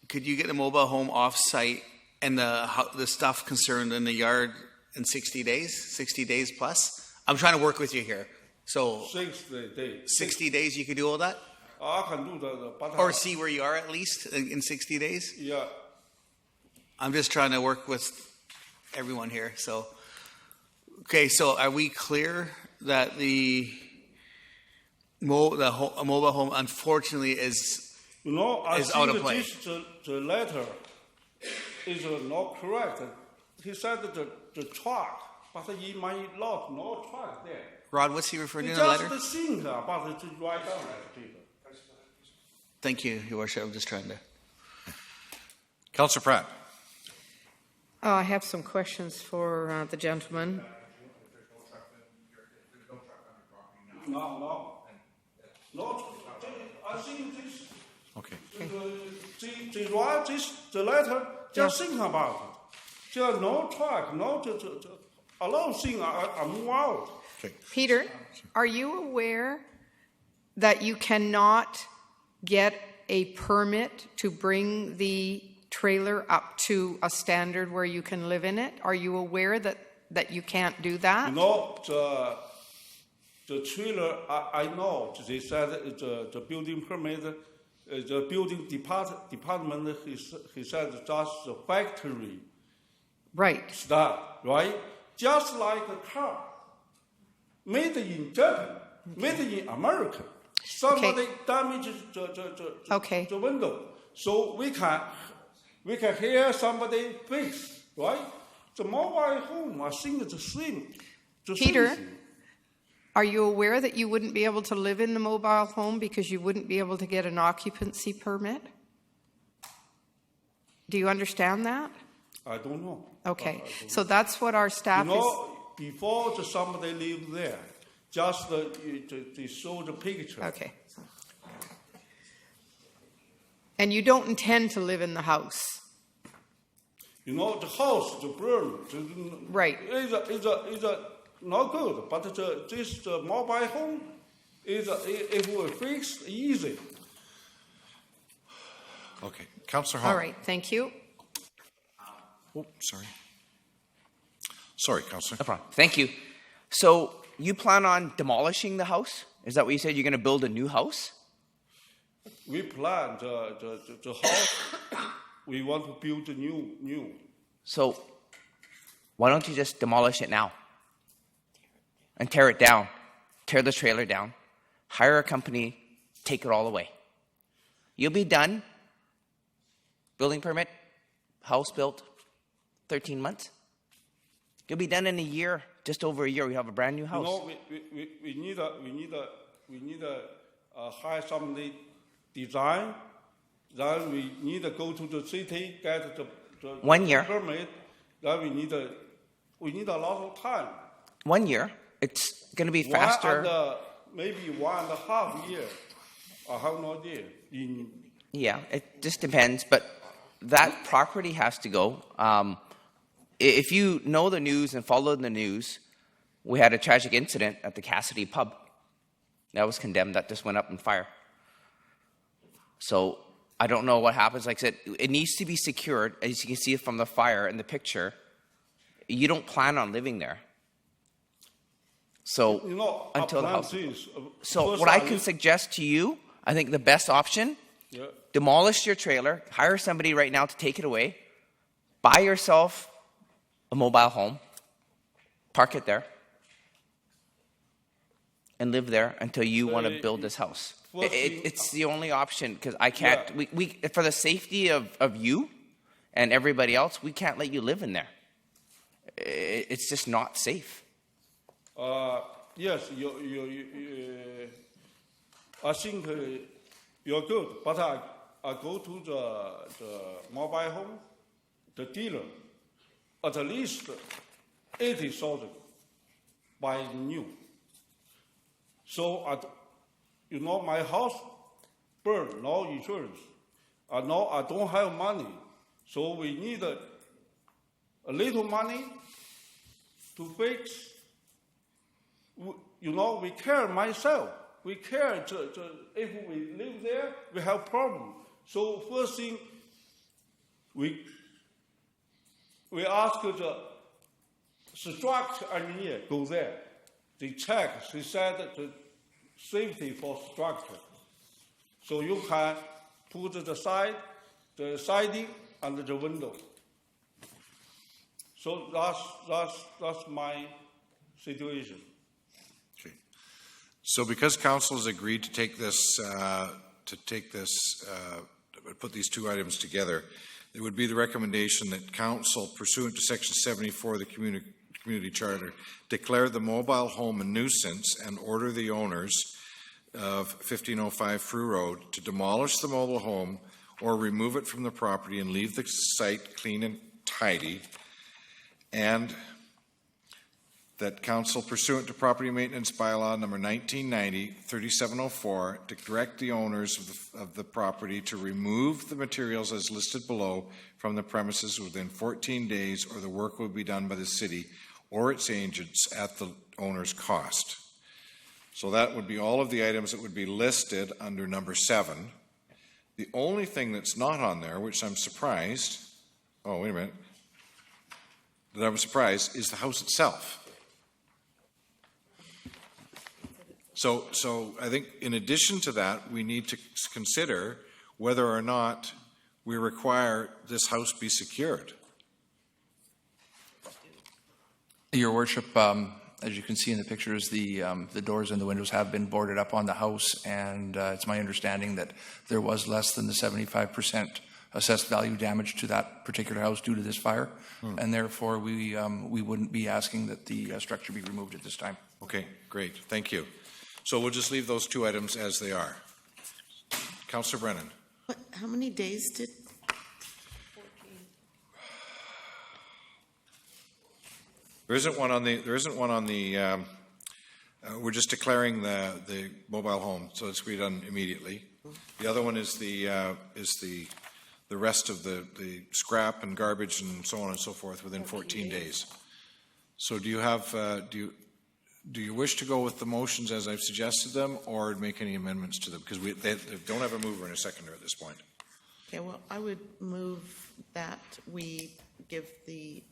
Could you get the mobile home off-site and the stuff concerned in the yard in 60 days? 60 days plus? I'm trying to work with you here. So 60 days. 60 days, you could do all that? I can do that, but Or see where you are at least in 60 days? Yeah. I'm just trying to work with everyone here. So, okay, so are we clear that a mobile home, unfortunately, is out of play? The letter is not correct. He said the truck, but in my lot, no truck there. Rod, what's he referring to in It's the letter? just the thing about to write down that. Thank you, Your Worship. I'm just trying to. Councillor Pratt. I have some questions for the gentleman. No. I think this. Okay. They write the letter. Just think about it. There are no truck, a lot of things are move out. Peter, are you aware that you cannot get a permit to bring the trailer up to a standard where you can live in it? Are you aware that you can't do that? You know, the trailer, I know, they said the building permit, the building department, he said just the factory. Right. Stuff, right? Just like a car, made in Japan, made in America. Somebody damages the window, so we can hear somebody fix, right? The mobile home, I think it's the same. Peter, are you aware that you wouldn't be able to live in the mobile home because you wouldn't be able to get an occupancy permit? Do you understand that? I don't know. Okay, so that's what our staff is. Before somebody live there, just they show the picture. Okay. And you don't intend to live in the house? You know, the house, the burn. Right. Is not good, but this mobile home is if we fix easy. Okay. Councillor Hall. All right, thank you. Oh, sorry. Sorry, Councillor. No problem. Thank you. So you plan on demolishing the house? Is that what you said? You're going to build a new house? We plan the house. We want to build a new. So why don't you just demolish it now? And tear it down. Tear the trailer down. Hire a company. Take it all away. You'll be done. building permit, house built, 13 months. It'll be done in a year, just over a year. We have a brand new house. You know, we need to hire somebody design. Then we need to go to the city, get the 1 year. permit. Then we need a lot of time. 1 year. It's going to be faster. Maybe 1.5 years. I have no idea. Yeah, it just depends. But that property has to go. If you know the news and follow the news, we had a tragic incident at the Cassidy pub. That was condemned. That just went up in fire. So I don't know what happens. Like I said, it needs to be secured. As you can see from the fire in the picture, you don't plan on living there. So until the house. So what I can suggest to you, I think the best option, demolish your trailer, hire somebody right now to take it away, buy yourself a mobile home, park it there, and live there until you want to build this house. It's the only option, because I can't, we for the safety of you and everybody else, we can't let you live in there. It's just not safe. Yes, I think you're good, but I go to the mobile home, the dealer, at least 80,000 buy new. So, my house burned, no insurance. Now I don't have money, so we need a little money to fix. We care myself. We care if we live there, we have problem. So first thing, we ask the structure engineer go there. They check. They said the safety for structure. So you can put the siding, and the window. So that's my situation. Okay. So because council has agreed to take this, put these two items together, it would be the recommendation that council, pursuant to Section 74 of the Community Charter, declare the mobile home a nuisance and order the owners of 1505 Frew Road to demolish the mobile home or remove it from the property and leave the site clean and tidy, and that council, pursuant to property maintenance bylaw number 1990, 3704, to direct the owners of the property to remove the materials as listed below from the premises within 14 days, or the work will be done by the city or its agents at the owner's cost. So that would be all of the items that would be listed under number 7. The only thing that's not on there, which I'm surprised, that I'm surprised, is the house itself. So I think in addition to that, we need to consider whether or not we require this house be secured. Your Worship, as you can see in the pictures, the doors and the windows have been boarded up on the house, and it's my understanding that there was less than the 75% assessed value damage to that particular house due to this fire, and therefore we wouldn't be asking that the structure be removed at this time. Okay, great, thank you. So we'll just leave those two items as they are. Councillor Brennan. How many days did? 14. There isn't one on the. We're just declaring the mobile home, so it's to be done immediately. The other one is the rest of the scrap and garbage and so on and so forth within 14 days. So do you have do you wish to go with the motions as I've suggested them, or make any amendments to them? Because they don't have a mover and a seconder at this point. Okay, well, I would move that we give the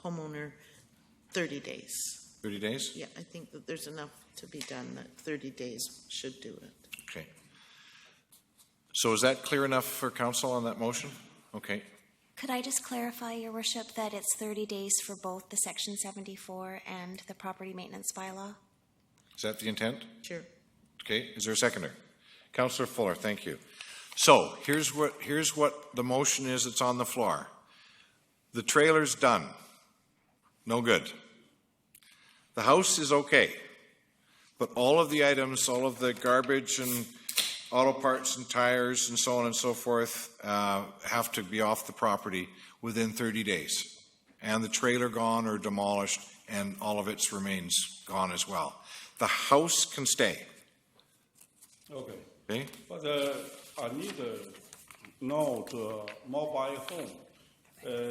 homeowner 30 days. 30 days? Yeah, I think that there's enough to be done, that 30 days should do it. Okay. So is that clear enough for council on that motion? Okay. Could I just clarify, Your Worship, that it's 30 days for both the Section 74 and the property maintenance bylaw? Is that the intent? Sure. Okay. Is there a seconder? Councillor Fuller, thank you. So here's what the motion is that's on the floor. The trailer's done. No good. The house is okay. But all of the items, all of the garbage and auto parts and tires and so on and so forth have to be off the property within 30 days. And the trailer gone or demolished, and all of its remains gone as well. The house can stay. Okay. Okay? But I need to know the mobile home.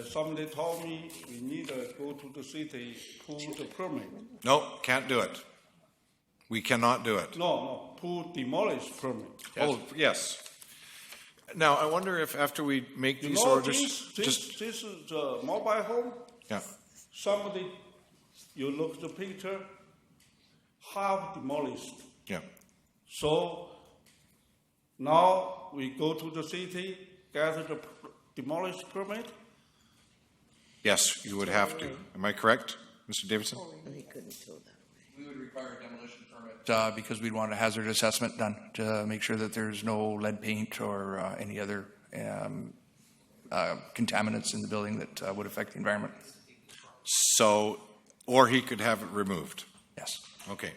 Somebody told me we need to go to the city, pull the permit. No, can't do it. We cannot do it. No, pull demolish permit. Oh, yes. Now, I wonder if after we make You these know, orders, this is the mobile home. yeah, Somebody, you look at the picture, half demolished. yeah. So now we go to the city, get the demolished permit. Yes, you would have to. Am I correct, Mr. Davidson? We would require a demolition permit. Because we'd want a hazard assessment done to make sure that there's no lead paint or any other contaminants in the building that would affect the environment. So, or he could have it removed. Yes. Okay.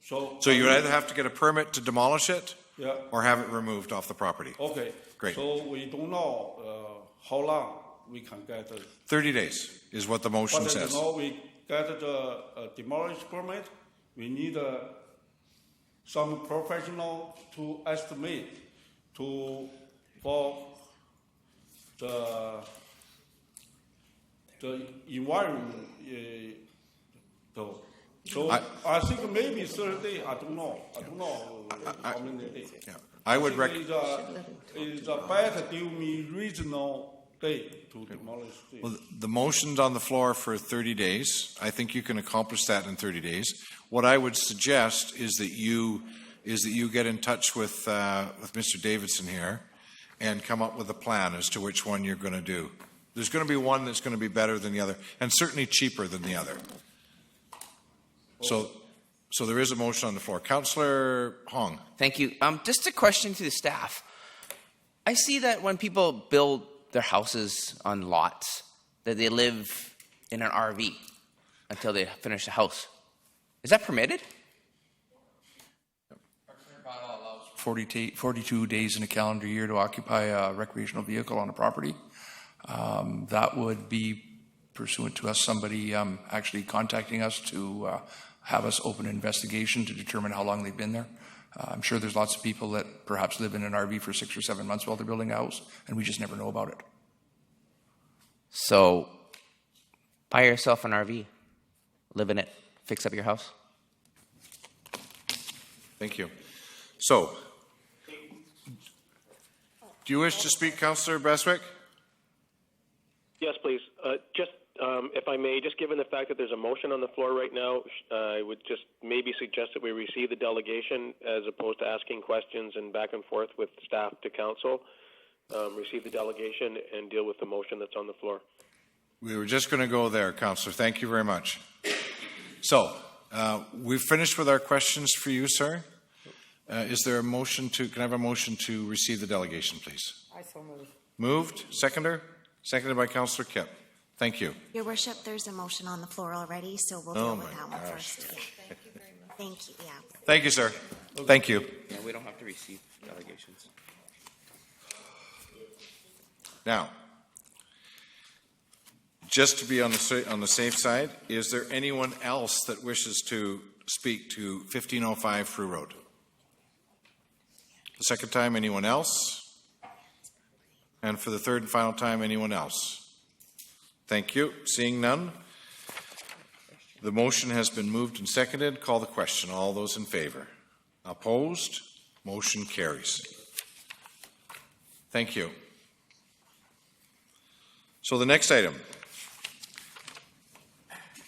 So So you would either have to get a permit to demolish it yeah. or have it removed off the property. Okay. Great. So we don't know how long we can get it. 30 days is what the motion But says. you know, we get the demolish permit. We need some professional to estimate for the environment. Though. So I think maybe 30 days. I don't know. How many days. Yeah. I would recommend. It's better give me reasonable date to demolish it. Well, the motion's on the floor for 30 days. I think you can accomplish that in 30 days. What I would suggest is that you get in touch with Mr. Davidson here and come up with a plan as to which one you're going to do. There's going to be one that's going to be better than the other, and certainly cheaper than the other. So there is a motion on the floor. Councillor Hong. Thank you. Just a question to the staff. I see that when people build their houses on lots, that they live in an RV until they finish the house. Is that permitted? 42 days in a calendar year to occupy a recreational vehicle on a property. That would be pursuant to us, somebody actually contacting us to have us open an investigation to determine how long they've been there. I'm sure there's lots of people that perhaps live in an RV for 6 or 7 months while they're building a house, and we just never know about it. So, buy yourself an RV, live in it, fix up your house. Thank you. So, do you wish to speak, Councillor Beswick? Yes, please. If I may, just given the fact that there's a motion on the floor right now, I would just maybe suggest that we receive the delegation as opposed to asking questions and back and forth with staff to council. Receive the delegation and deal with the motion that's on the floor. We were just going to go there, Councillor. Thank you very much. So, we've finished with our questions for you, sir. Is there a motion to, can I have a motion to receive the delegation, please? I so move. Moved. Seconder? Seconded by Councillor Kipp. Thank you. Your worship, there's a motion on the floor already, so we'll Oh deal my with that one gosh. first. Yeah. Thank you, yeah. Thank you, sir. Thank you. Yeah, we don't have to receive delegations. Now, just to be on the safe side, is there anyone else that wishes to speak to 1505 Frew Road? The second time, anyone else? And for the third and final time, anyone else? Thank you. Seeing none, the motion has been moved and seconded. Call the question. All those in favor? Opposed? Motion carries. Thank you. So the next item.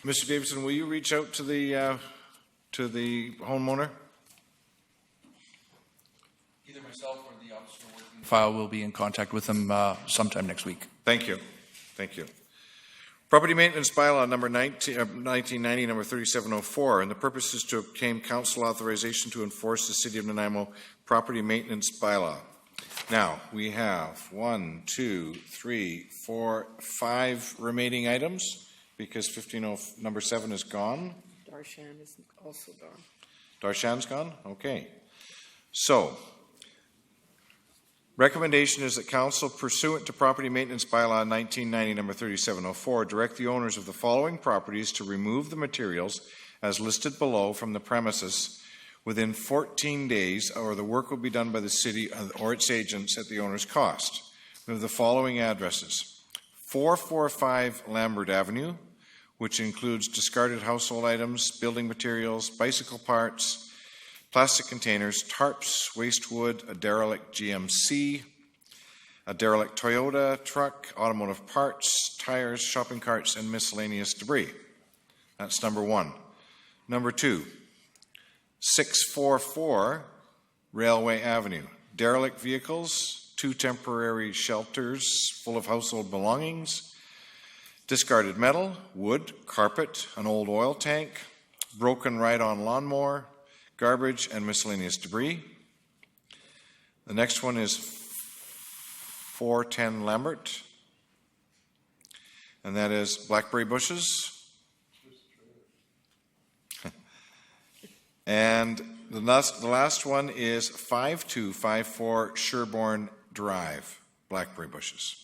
Mr. Davidson, will you reach out to the homeowner? Either myself or the officer working file will be in contact with them sometime next week. Thank you. Thank you. Property Maintenance Bylaw number 1990, number 3704, and the purpose is to obtain council authorization to enforce the City of Nanaimo Property Maintenance Bylaw. Now, we have 1, 2, 3, 4, 5 remaining items because number 7 is gone. Darshan is also gone. Darshan's gone? Okay. So, recommendation is that council, pursuant to Property Maintenance Bylaw 1990, number 3704, direct the owners of the following properties to remove the materials as listed below from the premises within 14 days, or the work will be done by the city or its agents at the owner's cost. We have the following addresses: 445 Lambert Avenue, which includes discarded household items, building materials, bicycle parts, plastic containers, tarps, waste wood, a derelict GMC, a derelict Toyota truck, automotive parts, tires, shopping carts, and miscellaneous debris. That's number 1. Number 2, 644 Railway Avenue. Derelict vehicles, 2 temporary shelters full of household belongings, discarded metal, wood, carpet, an old oil tank, broken ride-on lawnmower, garbage, and miscellaneous debris. The next one is 410 Lambert, and that is blackberry bushes. And the last one is 5254 Sherbourne Drive, blackberry bushes.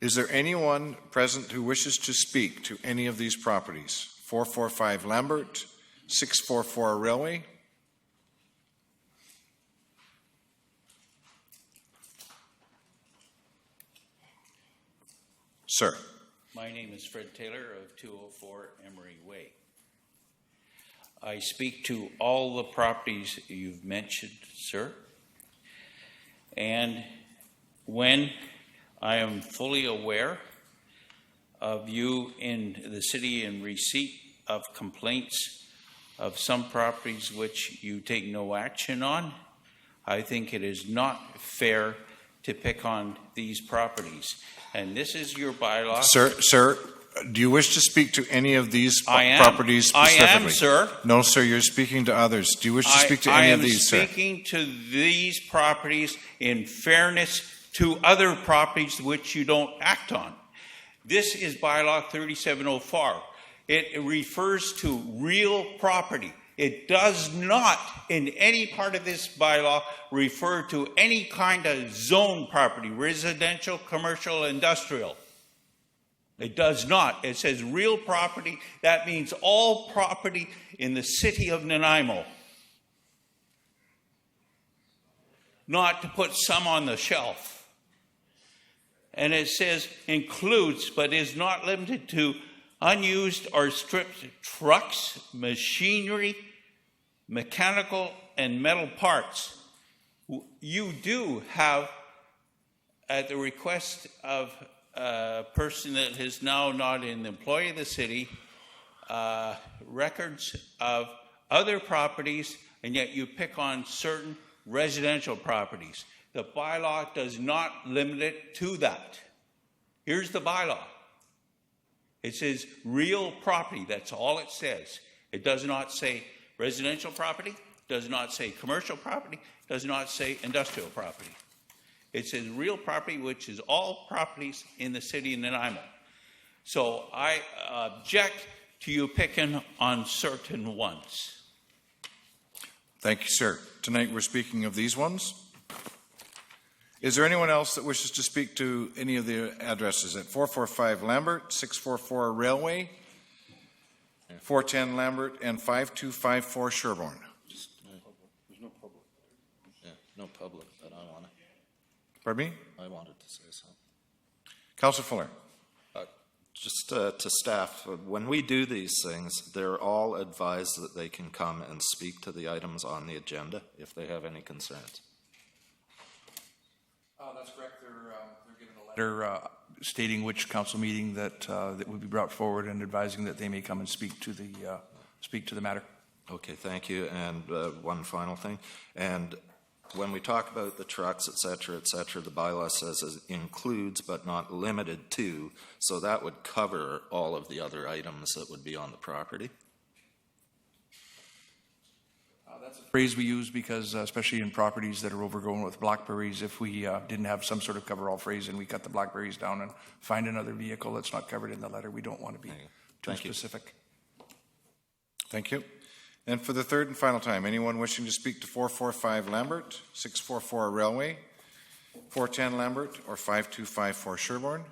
Is there anyone present who wishes to speak to any of these properties? 445 Lambert, 644 Railway. Sir. My name is Fred Taylor of 204 Emery Way. I speak to all the properties you've mentioned, sir. And when I am fully aware of you in the city in receipt of complaints of some properties which you take no action on, I think it is not fair to pick on these properties. And this is your bylaw. Sir, do you wish to speak to any of these properties specifically? I am, sir. No, sir, you're speaking to others. Do you wish to speak to any of these, sir? I am speaking to these properties in fairness to other properties which you don't act on. This is bylaw 3704. It refers to real property. It does not, in any part of this bylaw, refer to any kind of zone property, residential, commercial, industrial. It does not. It says real property. That means all property in the city of Nanaimo. Not to put some on the shelf. And it says includes, but is not limited to, unused or stripped trucks, machinery, mechanical, and metal parts. You do have, at the request of a person that is now not an employee of the city, records of other properties, and yet you pick on certain residential properties. The bylaw does not limit it to that. Here's the bylaw. It says real property. That's all it says. It does not say residential property, does not say commercial property, does not say industrial property. It says real property, which is all properties in the city of Nanaimo. So I object to you picking on certain ones. Thank you, sir. Tonight we're speaking of these ones. Is there anyone else that wishes to speak to any of the addresses at 445 Lambert, 644 Railway, 410 Lambert, and 5254 Sherbourne? There's no public. Yeah, no public, but I want to. Pardon me? I wanted to say something. Councillor Fuller. Just to staff, when we do these things, they're all advised that they can come and speak to the items on the agenda if they have any concerns. That's correct. They're given a letter stating which council meeting that would be brought forward and advising that they may come and speak to the matter. Okay, thank you. And one final thing. And when we talk about the trucks, et cetera, the bylaw says it includes but not limited to, so that would cover all of the other items that would be on the property. That's a phrase we use because, especially in properties that are overgrown with blackberries, if we didn't have some sort of coverall phrase and we cut the blackberries down and find another vehicle that's not covered in the letter, we don't want to be too specific. Thank you. And for the third and final time, anyone wishing to speak to 445 Lambert, 644 Railway, 410 Lambert, or 5254 Sherbourne?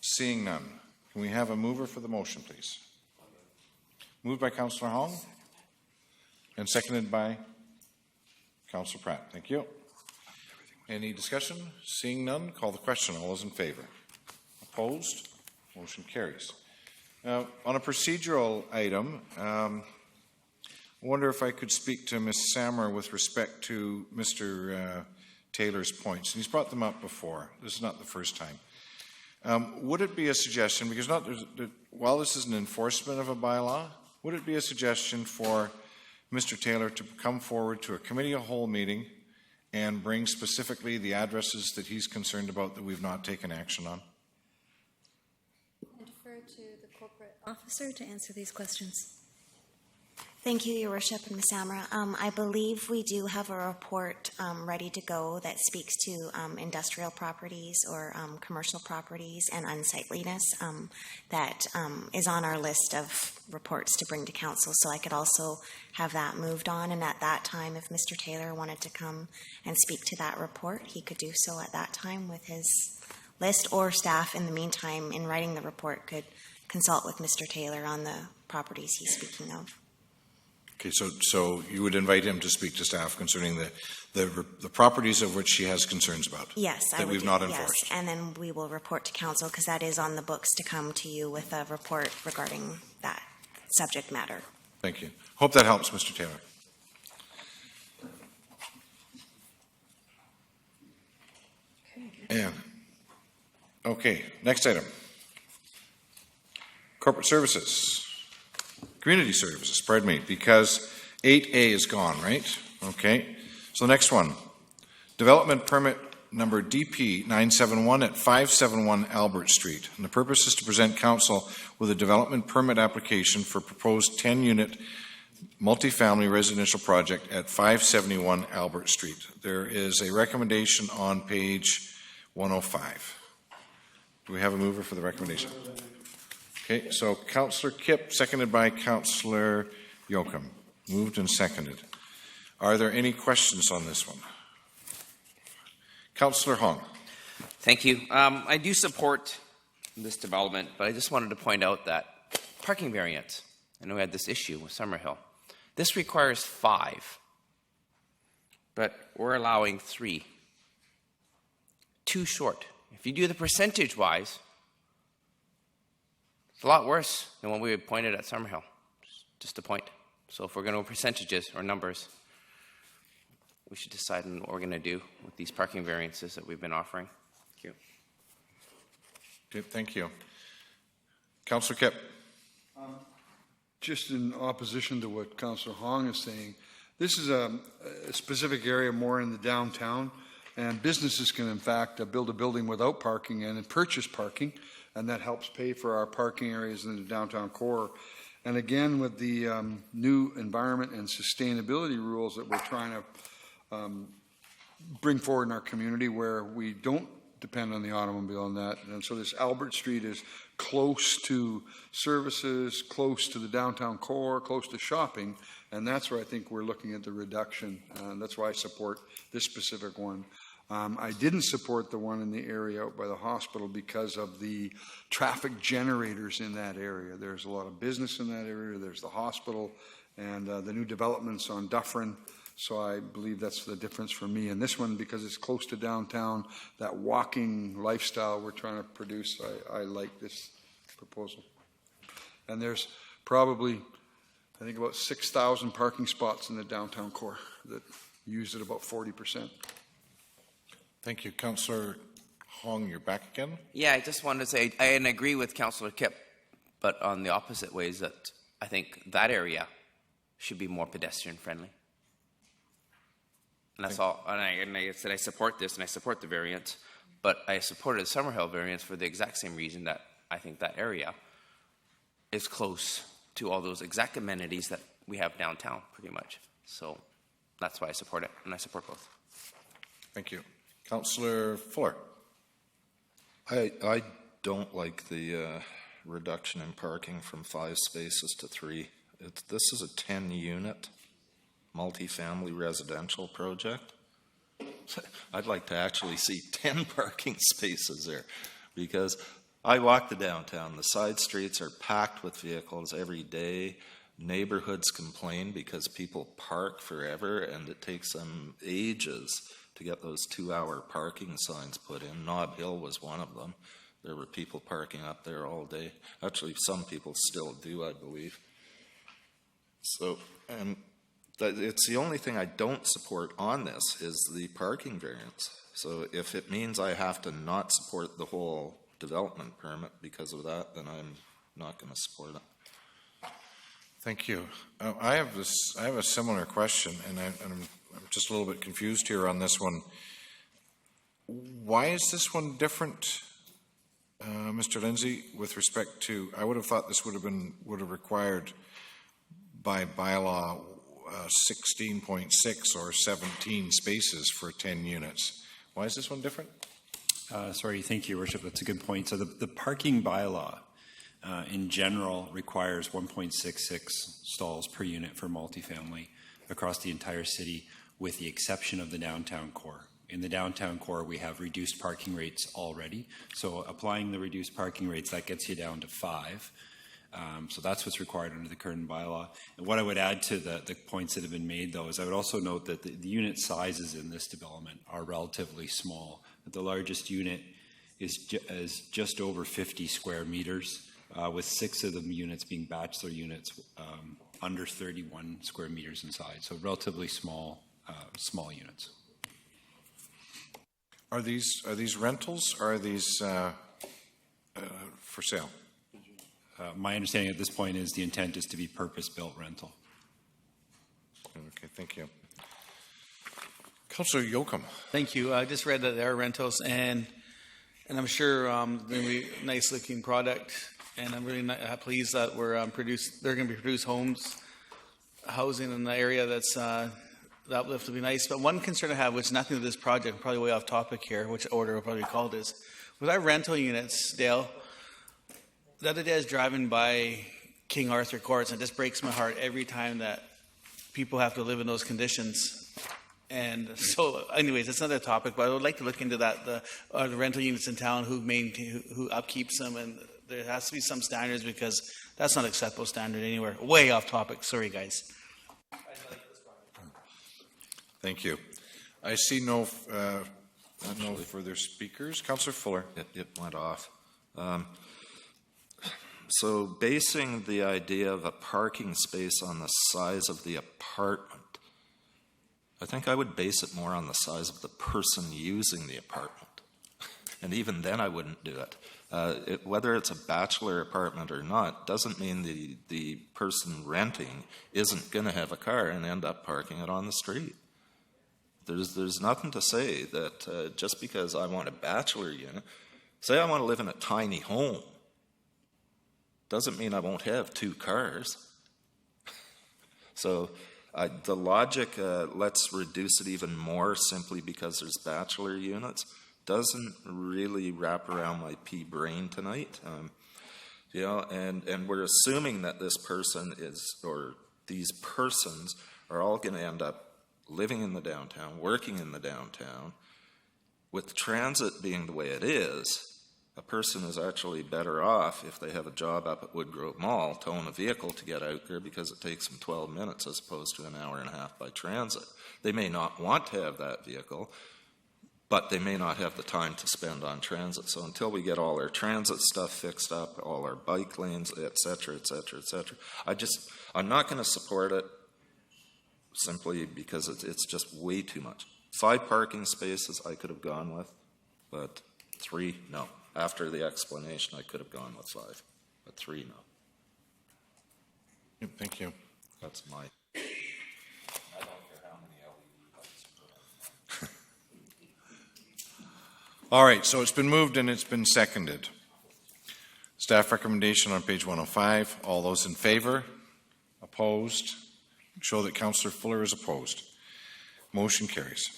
Seeing none, can we have a mover for the motion, please? Moved by Councillor Hong and seconded by Councillor Pratt. Thank you. Any discussion? Seeing none, call the question. All those in favor? Opposed? Motion carries. Now, on a procedural item, I wonder if I could speak to Ms. Sammer with respect to Mr. Taylor's points. And he's brought them up before. This is not the first time. Would it be a suggestion, because while this is an enforcement of a bylaw, would it be a suggestion for Mr. Taylor to come forward to a committee of whole meeting and bring specifically the addresses that he's concerned about that we've not taken action on? I defer to the corporate officer to answer these questions. Thank you, Your Worship and Ms. Samra. I believe we do have a report ready to go that speaks to industrial properties or commercial properties and unsightliness that is on our list of reports to bring to council. So I could also have that moved on, and at that time, if Mr. Taylor wanted to come and speak to that report, he could do so at that time with his list, or staff in the meantime, in writing the report, could consult with Mr. Taylor on the properties he's speaking of. Okay, so you would invite him to speak to staff concerning the properties of which he has concerns about? Yes, I that would we've do, not enforced. Yes, and then we will report to council, because that is on the books to come to you with a report regarding that subject matter. Thank you. Hope that helps, Mr. Taylor. And okay, next item. Corporate services. Community services, pardon me, because 8A is gone, right? Okay. So the next one, development permit number DP 971 at 571 Albert Street. And the purpose is to present council with a development permit application for proposed 10-unit multifamily residential project at 571 Albert Street. There is a recommendation on page 105. Do we have a mover for the recommendation? Okay, so Councillor Kipp, seconded by Councillor Yoakum. Moved and seconded. Are there any questions on this one? Councillor Hong. Thank you. I do support this development, but I just wanted to point out that parking variance. I know we had this issue with Summerhill. This requires 5, but we're allowing 3. Too short. If you do the percentage-wise, it's a lot worse than what we had pointed at Summerhill. Just a point. So if we're going to go percentages or numbers, we should decide on what we're going to do with these parking variances that we've been offering. Thank you. Okay, thank you. Councillor Kipp. Just in opposition to what Councillor Hong is saying, this is a specific area more in the downtown, and businesses can in fact build a building without parking and purchase parking, and that helps pay for our parking areas in the downtown core. And again, with the new environment and sustainability rules that we're trying to bring forward in our community, where we don't depend on the automobile and that. And so this Albert Street is close to services, close to the downtown core, close to shopping, and that's where I think we're looking at the reduction. That's why I support this specific one. I didn't support the one in the area out by the hospital because of the traffic generators in that area. There's a lot of business in that area. There's the hospital and the new developments on Dufferin. So I believe that's the difference for me. And this one, because it's close to downtown, that walking lifestyle we're trying to produce, I like this proposal. And there's probably, I think, about 6,000 parking spots in the downtown core that use it about 40%. Thank you. Councillor Hong, you're back again? Yeah, I just wanted to say, I agree with Councillor Kipp, but on the opposite ways that I think that area should be more pedestrian friendly. And that's all. And I said I support this and I support the variance, but I supported the Summerhill variance for the exact same reason that I think that area is close to all those exact amenities that we have downtown, pretty much. So that's why I support it, and I support both. Thank you. Councillor Fuller. I don't like the reduction in parking from 5 spaces to 3. This is a 10-unit multifamily residential project. I'd like to actually see 10 parking spaces there, because I walk the downtown. The side streets are packed with vehicles every day. Neighborhoods complain because people park forever, and it takes them ages to get those 2-hour parking signs put in. Nob Hill was one of them. There were people parking up there all day. Actually, some people still do, I believe. So, and it's the only thing I don't support on this is the parking variance. So if it means I have to not support the whole development permit because of that, then I'm not going to support it. Thank you. I have a similar question, and I'm just a little bit confused here on this one. Why is this one different, Mr. Lindsay, with respect to? I would have thought this would have required by bylaw 16.6 or 17 spaces for 10 units. Why is this one different? Sorry, thank you, Your Worship. That's a good point. So the parking bylaw in general requires 1.66 stalls per unit for multifamily across the entire city, with the exception of the downtown core. In the downtown core, we have reduced parking rates already. So applying the reduced parking rates, that gets you down to 5. So that's what's required under the current bylaw. And what I would add to the points that have been made, though, is I would also note that the unit sizes in this development are relatively small. The largest unit is just over 50 square meters, with 6 of the units being bachelor units under 31 square meters in size. So relatively small units. Are these rentals, or are these for sale? My understanding at this point is the intent is to be purpose-built rental. Okay, thank you. Councillor Yoakum. Thank you. I just read that there are rentals, and I'm sure going to be a nice-looking product, and I'm really pleased that we're they're going to be produced housing in the area that's the uplift will be nice. But one concern I have, which is nothing to this project, probably way off topic here, which order will probably be called is, with our rental units, Dale, the other day I was driving by King Arthur Courts, and it just breaks my heart every time that people have to live in those conditions. And so, anyways, it's another topic, but I would like to look into that, the rental units in town, who upkeeps them, and there has to be some standards, because that's not acceptable standard anywhere. Way off topic. Sorry, guys. Thank you. I see no further speakers. Councillor Fuller. It went off. So basing the idea of a parking space on the size of the apartment, I think I would base it more on the size of the person using the apartment. And even then I wouldn't do it. Whether it's a bachelor apartment or not doesn't mean the person renting isn't going to have a car and end up parking it on the street. There's nothing to say that just because I want a bachelor unit, say I want to live in a tiny home, doesn't mean I won't have 2 cars. So the logic, let's reduce it even more simply because there's bachelor units, doesn't really wrap around my pea brain tonight. And we're assuming that this person or these persons are all going to end up living in the downtown, working in the downtown. With transit being the way it is, a person is actually better off if they have a job up at Woodgrove Mall, towing a vehicle to get out there, because it takes them 12 minutes as opposed to an hour and a half by transit. They may not want to have that vehicle, but they may not have the time to spend on transit. So until we get all our transit stuff fixed up, all our bike lanes, et cetera, et cetera, et cetera, I'm not going to support it simply because it's just way too much. 5 parking spaces I could have gone with, but 3, no. After the explanation, I could have gone with 5, but 3, no. Thank you. That's my... I don't care how many LED lights. All right, so it's been moved and it's been seconded. Staff recommendation on page 105. All those in favor? Opposed? show that Councillor Fuller is opposed. Motion carries.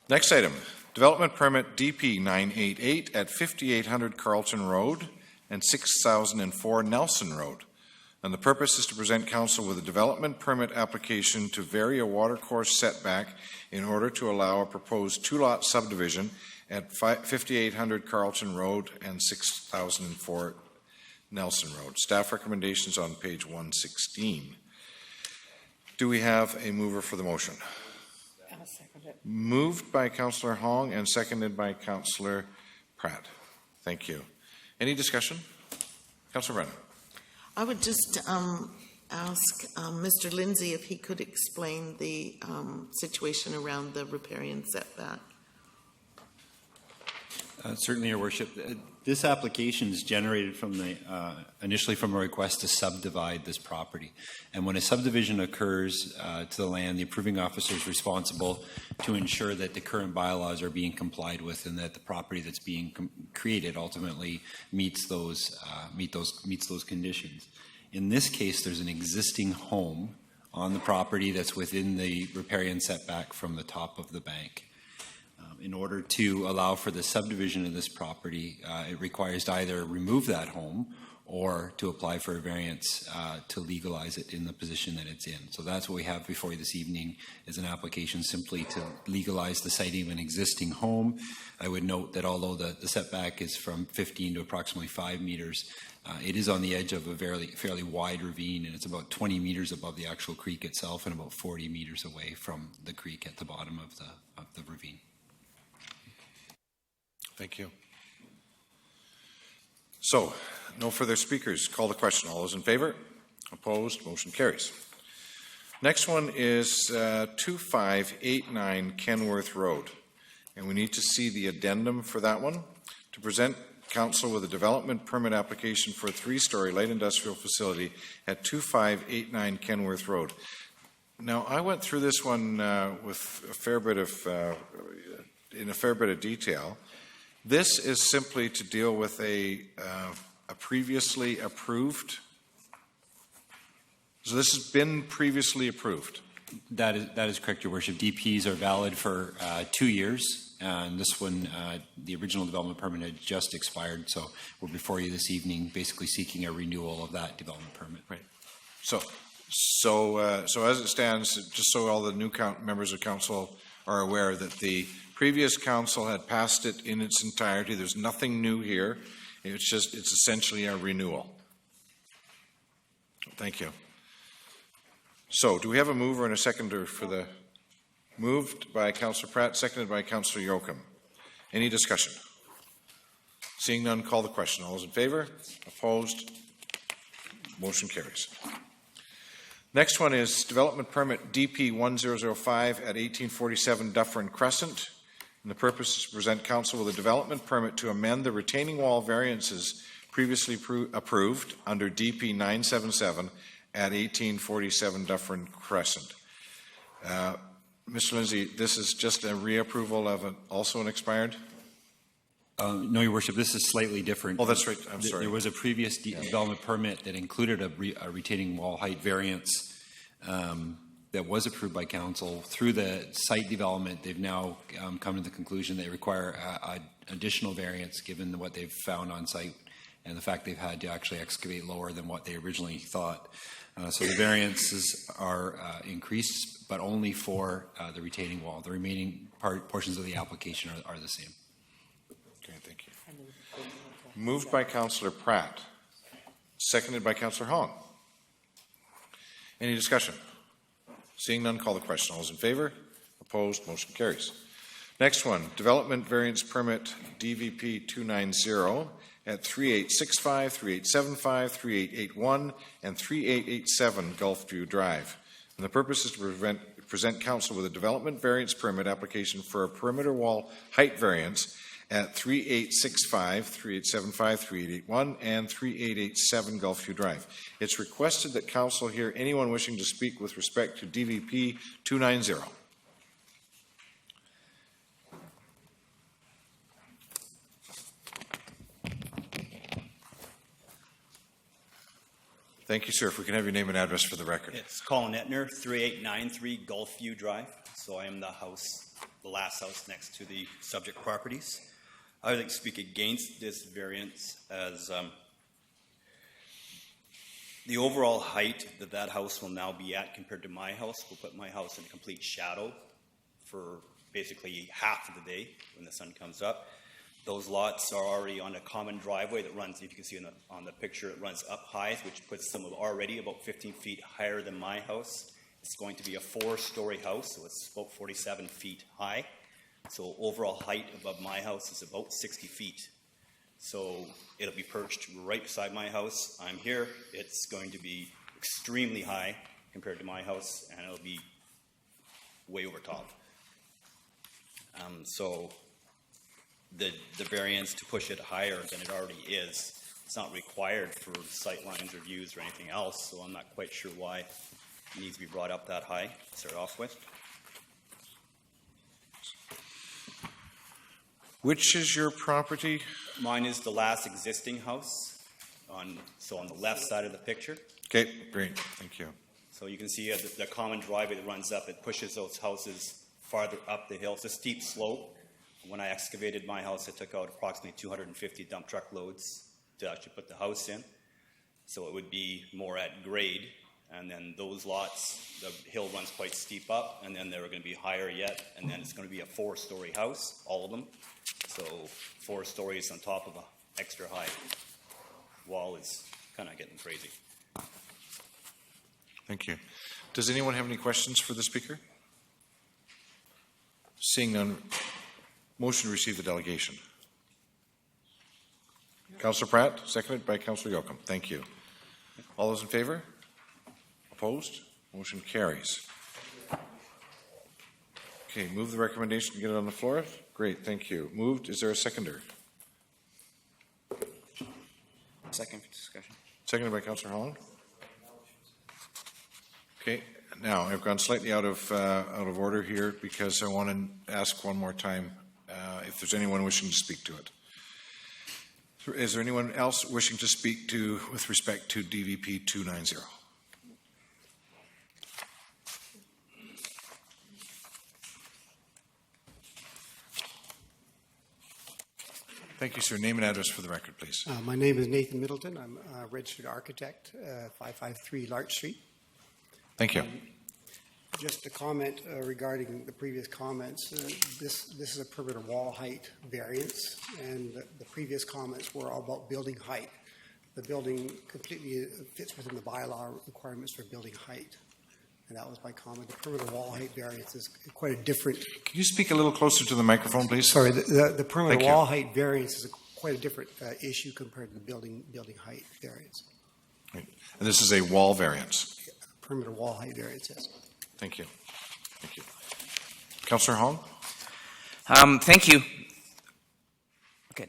Next item, development permit DP 988 at 5800 Carlton Road and 6004 Nelson Road. And the purpose is to present council with a development permit application to vary a watercourse setback in order to allow a proposed two-lot subdivision at 5800 Carlton Road and 6004 Nelson Road. Staff recommendations on page 116. Do we have a mover for the motion? I'll second it. Moved by Councillor Hong and seconded by Councillor Pratt. Thank you. Any discussion? Councillor Brennan. I would just ask Mr. Lindsay if he could explain the situation around the riparian setback. Certainly, Your Worship. This application is generated from the initially from a request to subdivide this property. And when a subdivision occurs to the land, the approving officer is responsible to ensure that the current bylaws are being complied with and that the property that's being created ultimately meets those conditions. In this case, there's an existing home on the property that's within the riparian setback from the top of the bank. In order to allow for the subdivision of this property, it requires to either remove that home or to apply for a variance to legalize it in the position that it's in. So that's what we have before you this evening, is an application simply to legalize the siting of an existing home. I would note that although the setback is from 15 to approximately 5 meters, it is on the edge of a fairly wide ravine, and it's about 20 meters above the actual creek itself and about 40 meters away from the creek at the bottom of the ravine. Thank you. So, no further speakers. Call the question. All those in favor? Opposed? Motion carries. Next one is 2589 Kenworth Road. And we need to see the addendum for that one. To present council with a development permit application for a 3-story light industrial facility at 2589 Kenworth Road. Now, I went through this one with a fair bit of detail. This is simply to deal with a previously approved. So this has been previously approved. That is correct, Your Worship. DPs are valid for 2 years, and this one, the original development permit had just expired. So we're before you this evening, basically seeking a renewal of that development permit. Right. So as it stands, just so all the new members of council are aware that the previous council had passed it in its entirety. There's nothing new here. It's essentially a renewal. Thank you. So, do we have a mover and a seconder for the moved by Councillor Pratt, seconded by Councillor Yoakum? Any discussion? Seeing none, call the question. All those in favor? Opposed? Motion carries. Next one is development permit DP 1005 at 1847 Dufferin Crescent. And the purpose is to present council with a development permit to amend the retaining wall variances previously approved under DP 977 at 1847 Dufferin Crescent. Mr. Lindsay, this is just a reapproval of also an expired? No, Your Worship, this is slightly different. Oh, that's right. I'm sorry. There was a previous development permit that included a retaining wall height variance that was approved by council. Through the site development, they've now come to the conclusion they require an additional variance given what they've found on site and the fact they've had to actually excavate lower than what they originally thought. So the variances are increased, but only for the retaining wall. The remaining portions of the application are the same. Okay, thank you. Moved by Councillor Pratt, seconded by Councillor Hong. Any discussion? Seeing none, call the question. All those in favor? Opposed? Motion carries. Next one, development variance permit DVP 290 at 3865, 3875, 3881, and 3887 Gulfview Drive. And the purpose is to present council with a development variance permit application for a perimeter wall height variance at 3865, 3875, 3881, and 3887 Gulfview Drive. It's requested that council hear anyone wishing to speak with respect to DVP 290. Thank you, sir. If we can have your name and address for the record. It's Colin Etner, 3893 Gulfview Drive. So I am the last house next to the subject properties. I would like to speak against this variance as the overall height that house will now be at compared to my house will put my house in complete shadow for basically half of the day when the sun comes up. Those lots are already on a common driveway that runs, if you can see on the picture, it runs up high, which puts them already about 15 feet higher than my house. It's going to be a 4-story house, so it's about 47 feet high. So overall height above my house is about 60 feet. So it'll be perched right beside my house. I'm here. It's going to be extremely high compared to my house, and it'll be way over top. So the variance to push it higher than it already is, it's not required for sight lines or views or anything else, so I'm not quite sure why it needs to be brought up that high to start off with. Which is your property? Mine is the last existing house, on the left side of the picture. Okay, great. Thank you. So you can see the common driveway that runs up, it pushes those houses farther up the hill. It's a steep slope. When I excavated my house, it took out approximately 250 dump truck loads to actually put the house in. So it would be more at grade. And then those lots, the hill runs quite steep up, and then they're going to be higher yet. And then it's going to be a 4-story house, all of them. So 4 stories on top of an extra high wall is kind of getting crazy. Thank you. Does anyone have any questions for the speaker? Seeing none, motion to receive the delegation. Councillor Pratt, seconded by Councillor Yocum. Thank you. All those in favor? Opposed? Motion carries. Okay, move the recommendation to get it on the floor. Great, thank you. Moved. Is there a seconder? Second for discussion. Seconded by Councillor Holland. Okay, now I've gone slightly out of order here because I want to ask one more time if there's anyone wishing to speak to it. Is there anyone else wishing to speak to with respect to DVP 290? Thank you, sir. Name and address for the record, please. My name is Nathan Middleton. I'm a registered architect, 553 Larch Street. Thank you. Just a comment regarding the previous comments. This is a perimeter wall height variance, and the previous comments were all about building height. The building completely fits within the bylaw requirements for building height. And that was my comment. The perimeter wall height variance is quite a different. Can you speak a little closer to the microphone, please? Sorry, the perimeter wall height variance is quite a different issue compared to the building height variance. Right. And this is a wall variance. Perimeter wall height variance, yes. Thank you. Thank you. Councillor Hong? Thank you. Okay,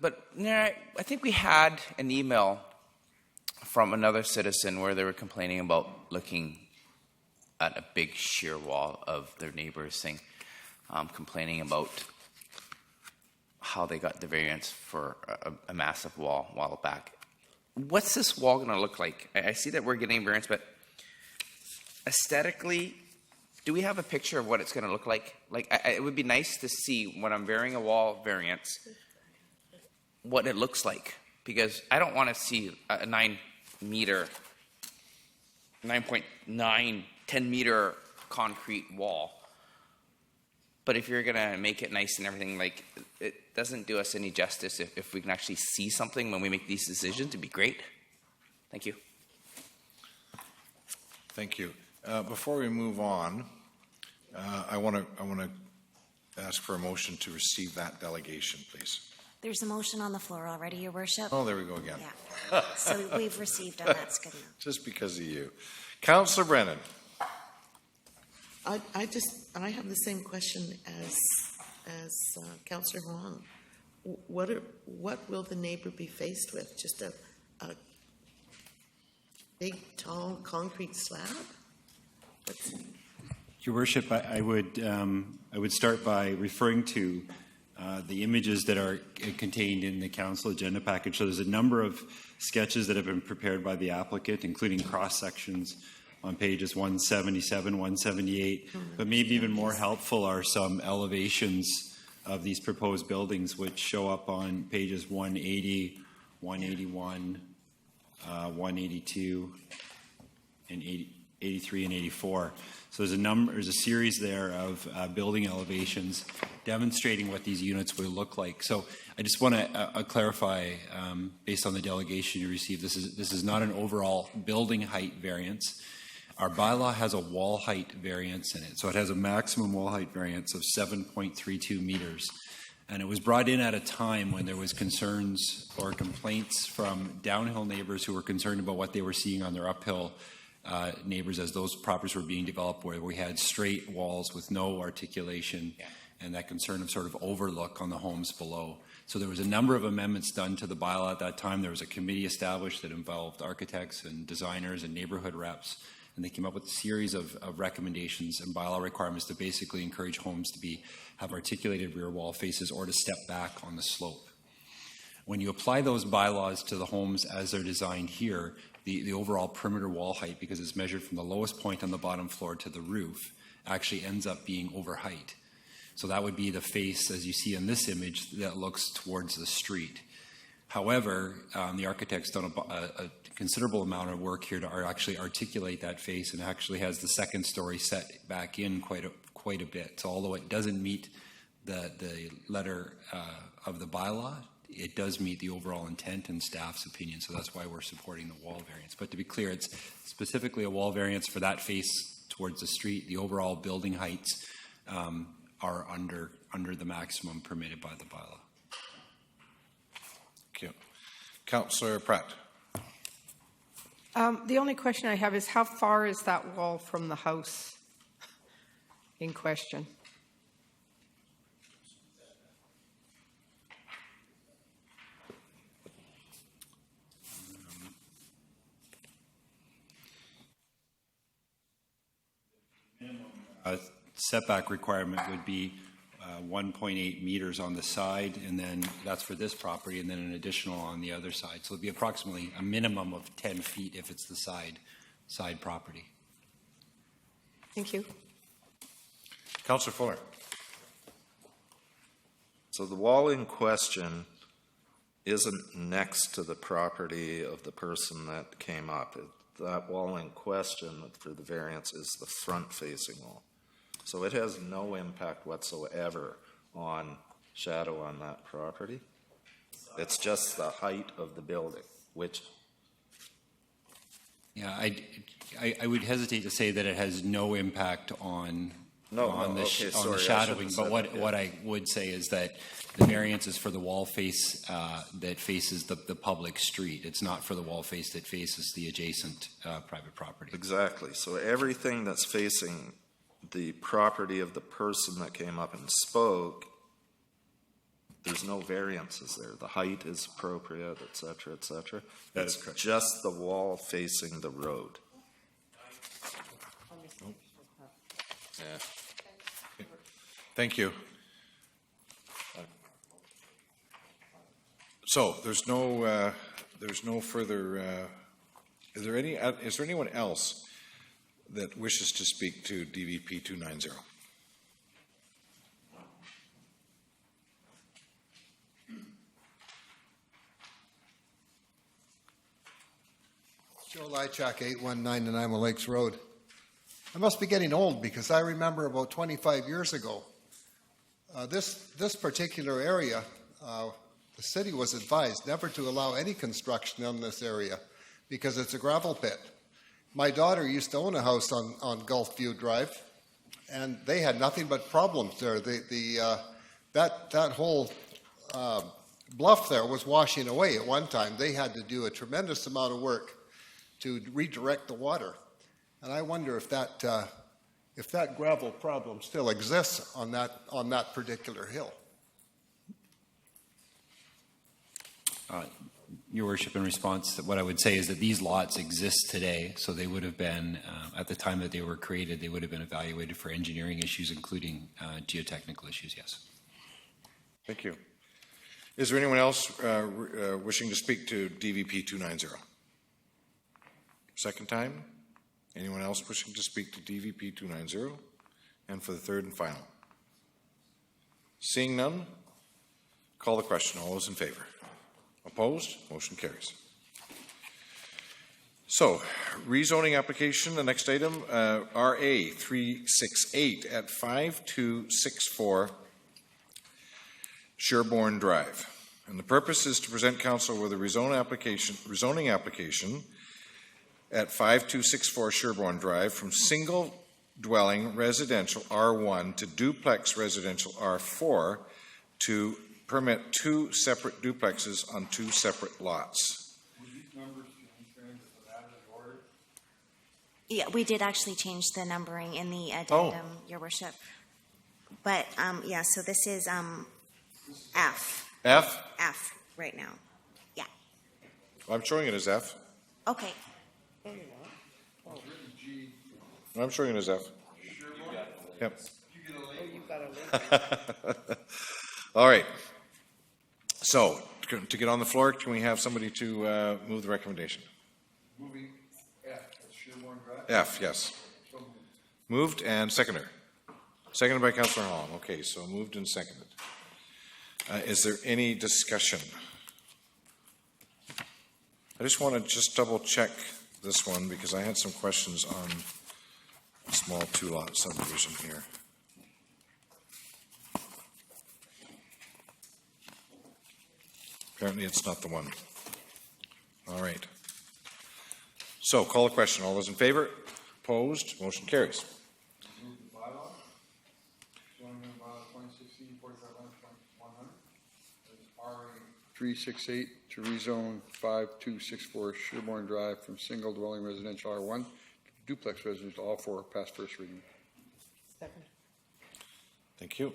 but I think we had an email from another citizen where they were complaining about looking at a big sheer wall of their neighbor's thing, complaining about how they got the variance for a massive wall a while back. What's this wall going to look like? I see that we're getting variance, but aesthetically, do we have a picture of what it's going to look like? Like, it would be nice to see when I'm varying a wall variance, what it looks like, because I don't want to see a 10-meter concrete wall. But if you're going to make it nice and everything, like, it doesn't do us any justice if we can actually see something when we make these decisions. It'd be great. Thank you. Thank you. Before we move on, I want to ask for a motion to receive that delegation, please. There's a motion on the floor already, Your Worship. Oh, there we go again. Yeah. So we've received them. That's good enough. Just because of you. Councillor Brennan. I have the same question as Councillor Huang. What will the neighbor be faced with? Just a big, tall concrete slab? Your Worship, I would start by referring to the images that are contained in the council agenda package. So there's a number of sketches that have been prepared by the applicant, including cross-sections on pages 177, 178. But maybe even more helpful are some elevations of these proposed buildings, which show up on pages 180, 181, 182, and 83 and 84. So there's a series there of building elevations demonstrating what these units would look like. So I just want to clarify, based on the delegation you received, this is not an overall building height variance. Our bylaw has a wall height variance in it. So it has a maximum wall height variance of 7.32 meters. And it was brought in at a time when there was concerns or complaints from downhill neighbors who were concerned about what they were seeing on their uphill neighbors as those properties were being developed, where we had straight walls with no articulation and that concern of sort of overlook on the homes below. So there was a number of amendments done to the bylaw at that time. There was a committee established that involved architects and designers and neighborhood reps, and they came up with a series of recommendations and bylaw requirements to basically encourage homes to have articulated rear wall faces or to step back on the slope. When you apply those bylaws to the homes as they're designed here, the overall perimeter wall height, because it's measured from the lowest point on the bottom floor to the roof, actually ends up being over height. So that would be the face, as you see in this image, that looks towards the street. However, the architect's done a considerable amount of work here to actually articulate that face, and actually has the second story set back in quite a bit. So although it doesn't meet the letter of the bylaw, it does meet the overall intent and staff's opinion. So that's why we're supporting the wall variance. But to be clear, it's specifically a wall variance for that face towards the street. The overall building heights are under the maximum permitted by the bylaw. Thank you. Councillor Pratt. The only question I have is, how far is that wall from the house in question? Setback requirement would be 1.8 meters on the side, and then that's for this property, and then an additional on the other side. So it'd be approximately a minimum of 10 feet if it's the side property. Thank you. Councillor Fuller. So the wall in question isn't next to the property of the person that came up. That wall in question for the variance is the front-facing wall. So it has no impact whatsoever on shadow on that property. It's just the height of the building, which... Yeah, I would hesitate to say that it has no impact on the shadowing, but what I would say is that the variance is for the wall face that faces the public street. It's not for the wall face that faces the adjacent private property. Exactly. So everything that's facing the property of the person that came up and spoke, there's no variances there. The height is appropriate, et cetera, et cetera. It's just the wall facing the road. Yeah. Thank you. So there's no further. Is there anyone else that wishes to speak to DVP 290? Joe Lychak, 819 Nanaimo Lakes Road. I must be getting old because I remember about 25 years ago, this particular area, the city was advised never to allow any construction on this area because it's a gravel pit. My daughter used to own a house on Gulfview Drive, and they had nothing but problems there. That whole bluff there was washing away at one time. They had to do a tremendous amount of work to redirect the water. And I wonder if that gravel problem still exists on that particular hill. Your Worship, in response, what I would say is that these lots exist today, so they would have been, at the time that they were created, they would have been evaluated for engineering issues, including geotechnical issues, yes. Thank you. Is there anyone else wishing to speak to DVP 290? Second time? Anyone else wishing to speak to DVP 290? And for the third and final? Seeing none, call the question. All those in favor? Opposed? Motion carries. So, rezoning application, the next item, RA 368 at 5264 Sherbourne Drive. And the purpose is to present council with a rezoning application at 5264 Sherbourne Drive from single dwelling residential R1 to duplex residential R4 to permit 2 separate duplexes on 2 separate lots. Yeah, we did actually change the numbering in the addendum, Your Worship. But, yeah, so this is F. F? F right now. Yeah. I'm showing it as F. Okay. I'm showing it as F. Yep. All right. So, to get on the floor, can we have somebody to move the recommendation? Moving F, that's Sherbourne Drive. F, yes. Moved and seconder. Seconded by Councillor Hall. Okay, so moved and seconded. Is there any discussion? I just want to double check this one because I had some questions on a small 2-lot subdivision here. Apparently it's not the one. All right. So call the question. All those in favor? Opposed? Motion carries. 368 to rezone 5264 Sherbourne Drive from single dwelling residential R1 to duplex residential R4, past first reading. Second. Thank you.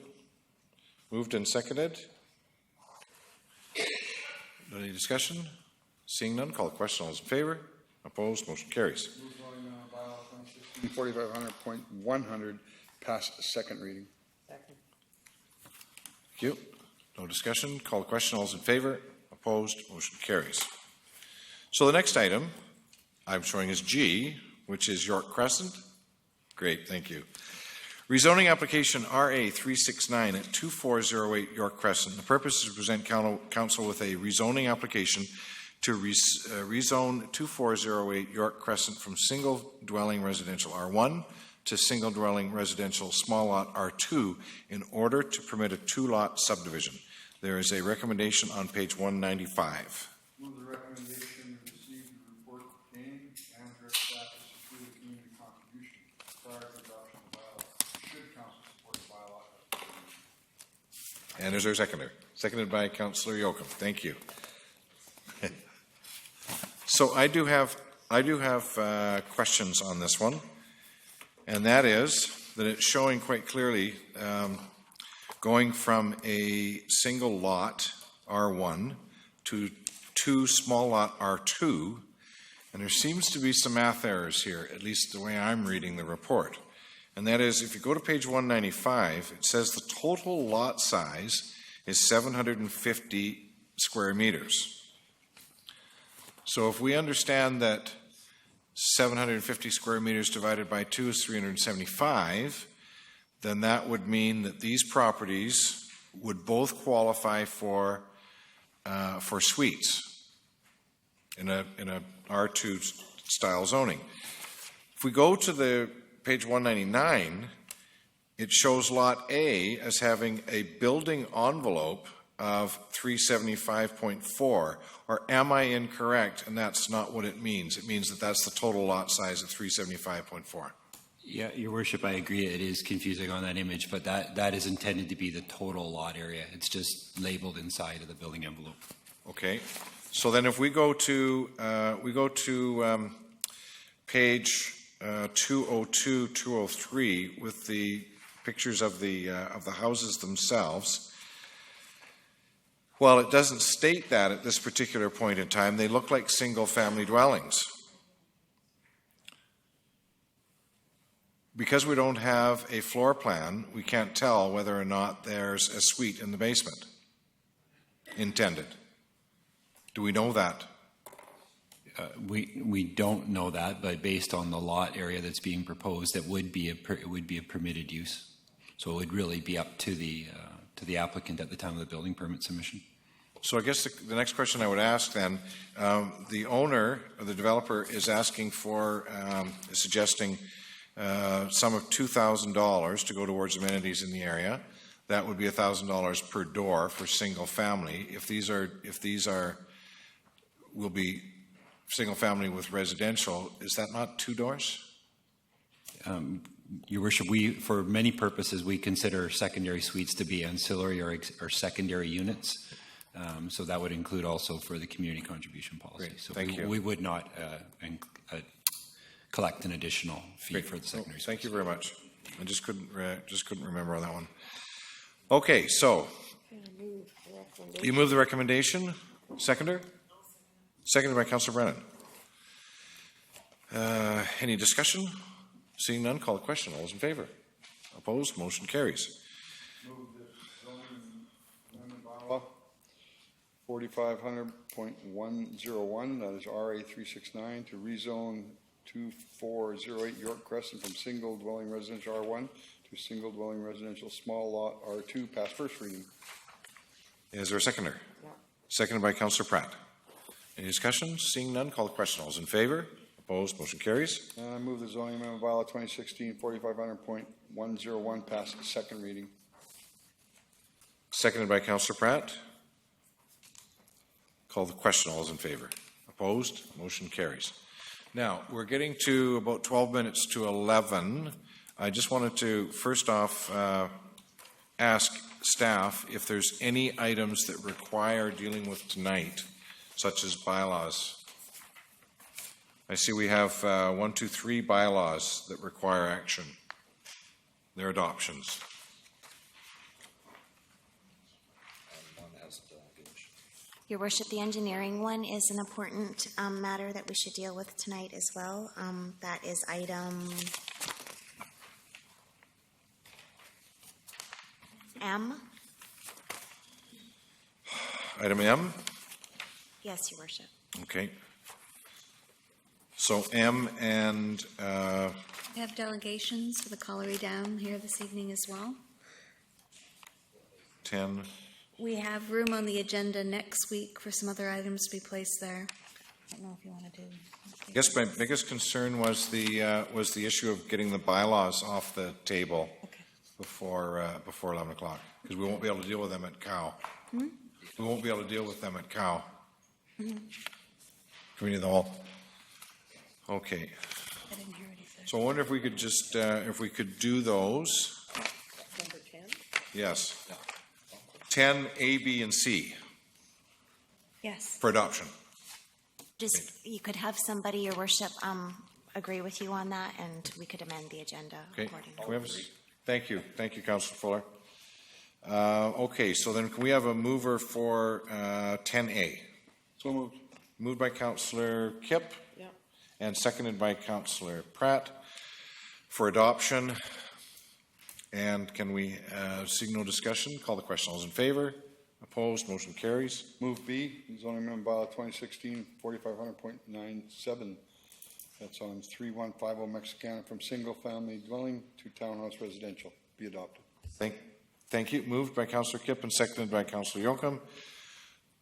Moved and seconded. Any discussion? Seeing none, call the question. All those in favor? Opposed? Motion carries. 4500.100 past second reading. Second. Thank you. No discussion. Call the question. All those in favor? Opposed? Motion carries. So the next item I'm showing is G, which is York Crescent. Great, thank you. Rezoning application RA 369 at 2408 York Crescent. The purpose is to present council with a rezoning application to rezone 2408 York Crescent from single dwelling residential R1 to single dwelling residential small lot R2 in order to permit a 2-lot subdivision. There is a recommendation on page 195. Move the recommendation, receive the report contained and direct staff to secure the community contribution prior to adoption of the bylaw. Should council support the bylaw? And is there a seconder? Seconded by Councillor Yoakum. Thank you. So I do have questions on this one, and that is that it's showing quite clearly going from a single lot R1 to 2 small lot R2, and there seems to be some math errors here, at least the way I'm reading the report. And that is, if you go to page 195, it says the total lot size is 750 square meters. So if we understand that 750 square meters divided by 2 is 375, then that would mean that these properties would both qualify for suites in a R2 style zoning. If we go to the page 199, it shows lot A as having a building envelope of 375.4, or am I incorrect and that's not what it means? It means that that's the total lot size of 375.4. Yeah, Your Worship, I agree. It is confusing on that image, but that is intended to be the total lot area. It's just labeled inside of the building envelope. Okay. So then if we go to page 202, 203 with the pictures of the houses themselves, well, it doesn't state that at this particular point in time. They look like single-family dwellings. Because we don't have a floor plan, we can't tell whether or not there's a suite in the basement. intended? Do we know that? We don't know that, but based on the lot area that's being proposed, it would be a permitted use. So it would really be up to the applicant at the time of the building permit submission. So I guess the next question I would ask then, the owner or the developer is asking for, suggesting sum of $2,000 to go towards amenities in the area. That would be $1,000 per door for single family. If these will be single family with residential, is that not 2 doors? Your Worship, for many purposes, we consider secondary suites to be ancillary or secondary units. So that would include also for the community contribution policy. Great. So Thank you. we would not collect an additional fee for the secondary. Thank you very much. I just couldn't remember on that one. Okay, so you move the recommendation. Seconder? Seconded by Councillor Brennan. Any discussion? Seeing none, call the question. All those in favor? Opposed? Motion carries. Move the zoning amendment bylaw 4500.101, that is RA 369, to rezone 2408 York Crescent from single dwelling residential R1 to single dwelling residential small lot R2, pass first reading. Is there a seconder? No. Seconded by Councillor Pratt. Any discussion? Seeing none, call the question. All those in favor? Opposed? Motion carries. And I move the zoning amendment bylaw 2016 4500.101 pass second reading. Seconded by Councillor Pratt. Call the question. All those in favor? Opposed? Motion carries. Now, we're getting to about 12 minutes to 11. I just wanted to, first off, ask staff if there's any items that require dealing with tonight, such as bylaws. I see we have 1, 2, 3 bylaws that require action. Their adoptions. Your Worship, the engineering one is an important matter that we should deal with tonight as well. That is item M. Item M? Yes, Your Worship. Okay. So M and We have delegations for the Colliery Down here this evening as well. 10. We have room on the agenda next week for some other items to be placed there. I don't know if you want to do. I guess my biggest concern was the issue of getting the bylaws off the table before 11 o'clock, because we won't be able to deal with them at COW. We won't be able to deal with them at COW. Committee of the Whole. Okay. I didn't hear what he said. So I wonder if we could just if we could do those. Number 10? Yes. 10 A, B, and C Yes. for adoption. Just, you could have somebody, Your Worship, agree with you on that, and we could amend the agenda Okay. accordingly. Can we have thank you, Councillor Fuller. Okay, so then can we have a mover for 10A? So moved. Moved by Councillor Kipp. Yeah. And seconded by Councillor Pratt for adoption. And can we, seeing no discussion, call the question. All those in favor? Opposed? Motion carries. Move B, zoning amendment bylaw 2016 4500.97. That's on 3150 Mexicana from single family dwelling to townhouse residential. Be adopted. Thank you. Moved by Councillor Kipp and seconded by Councillor Yocum.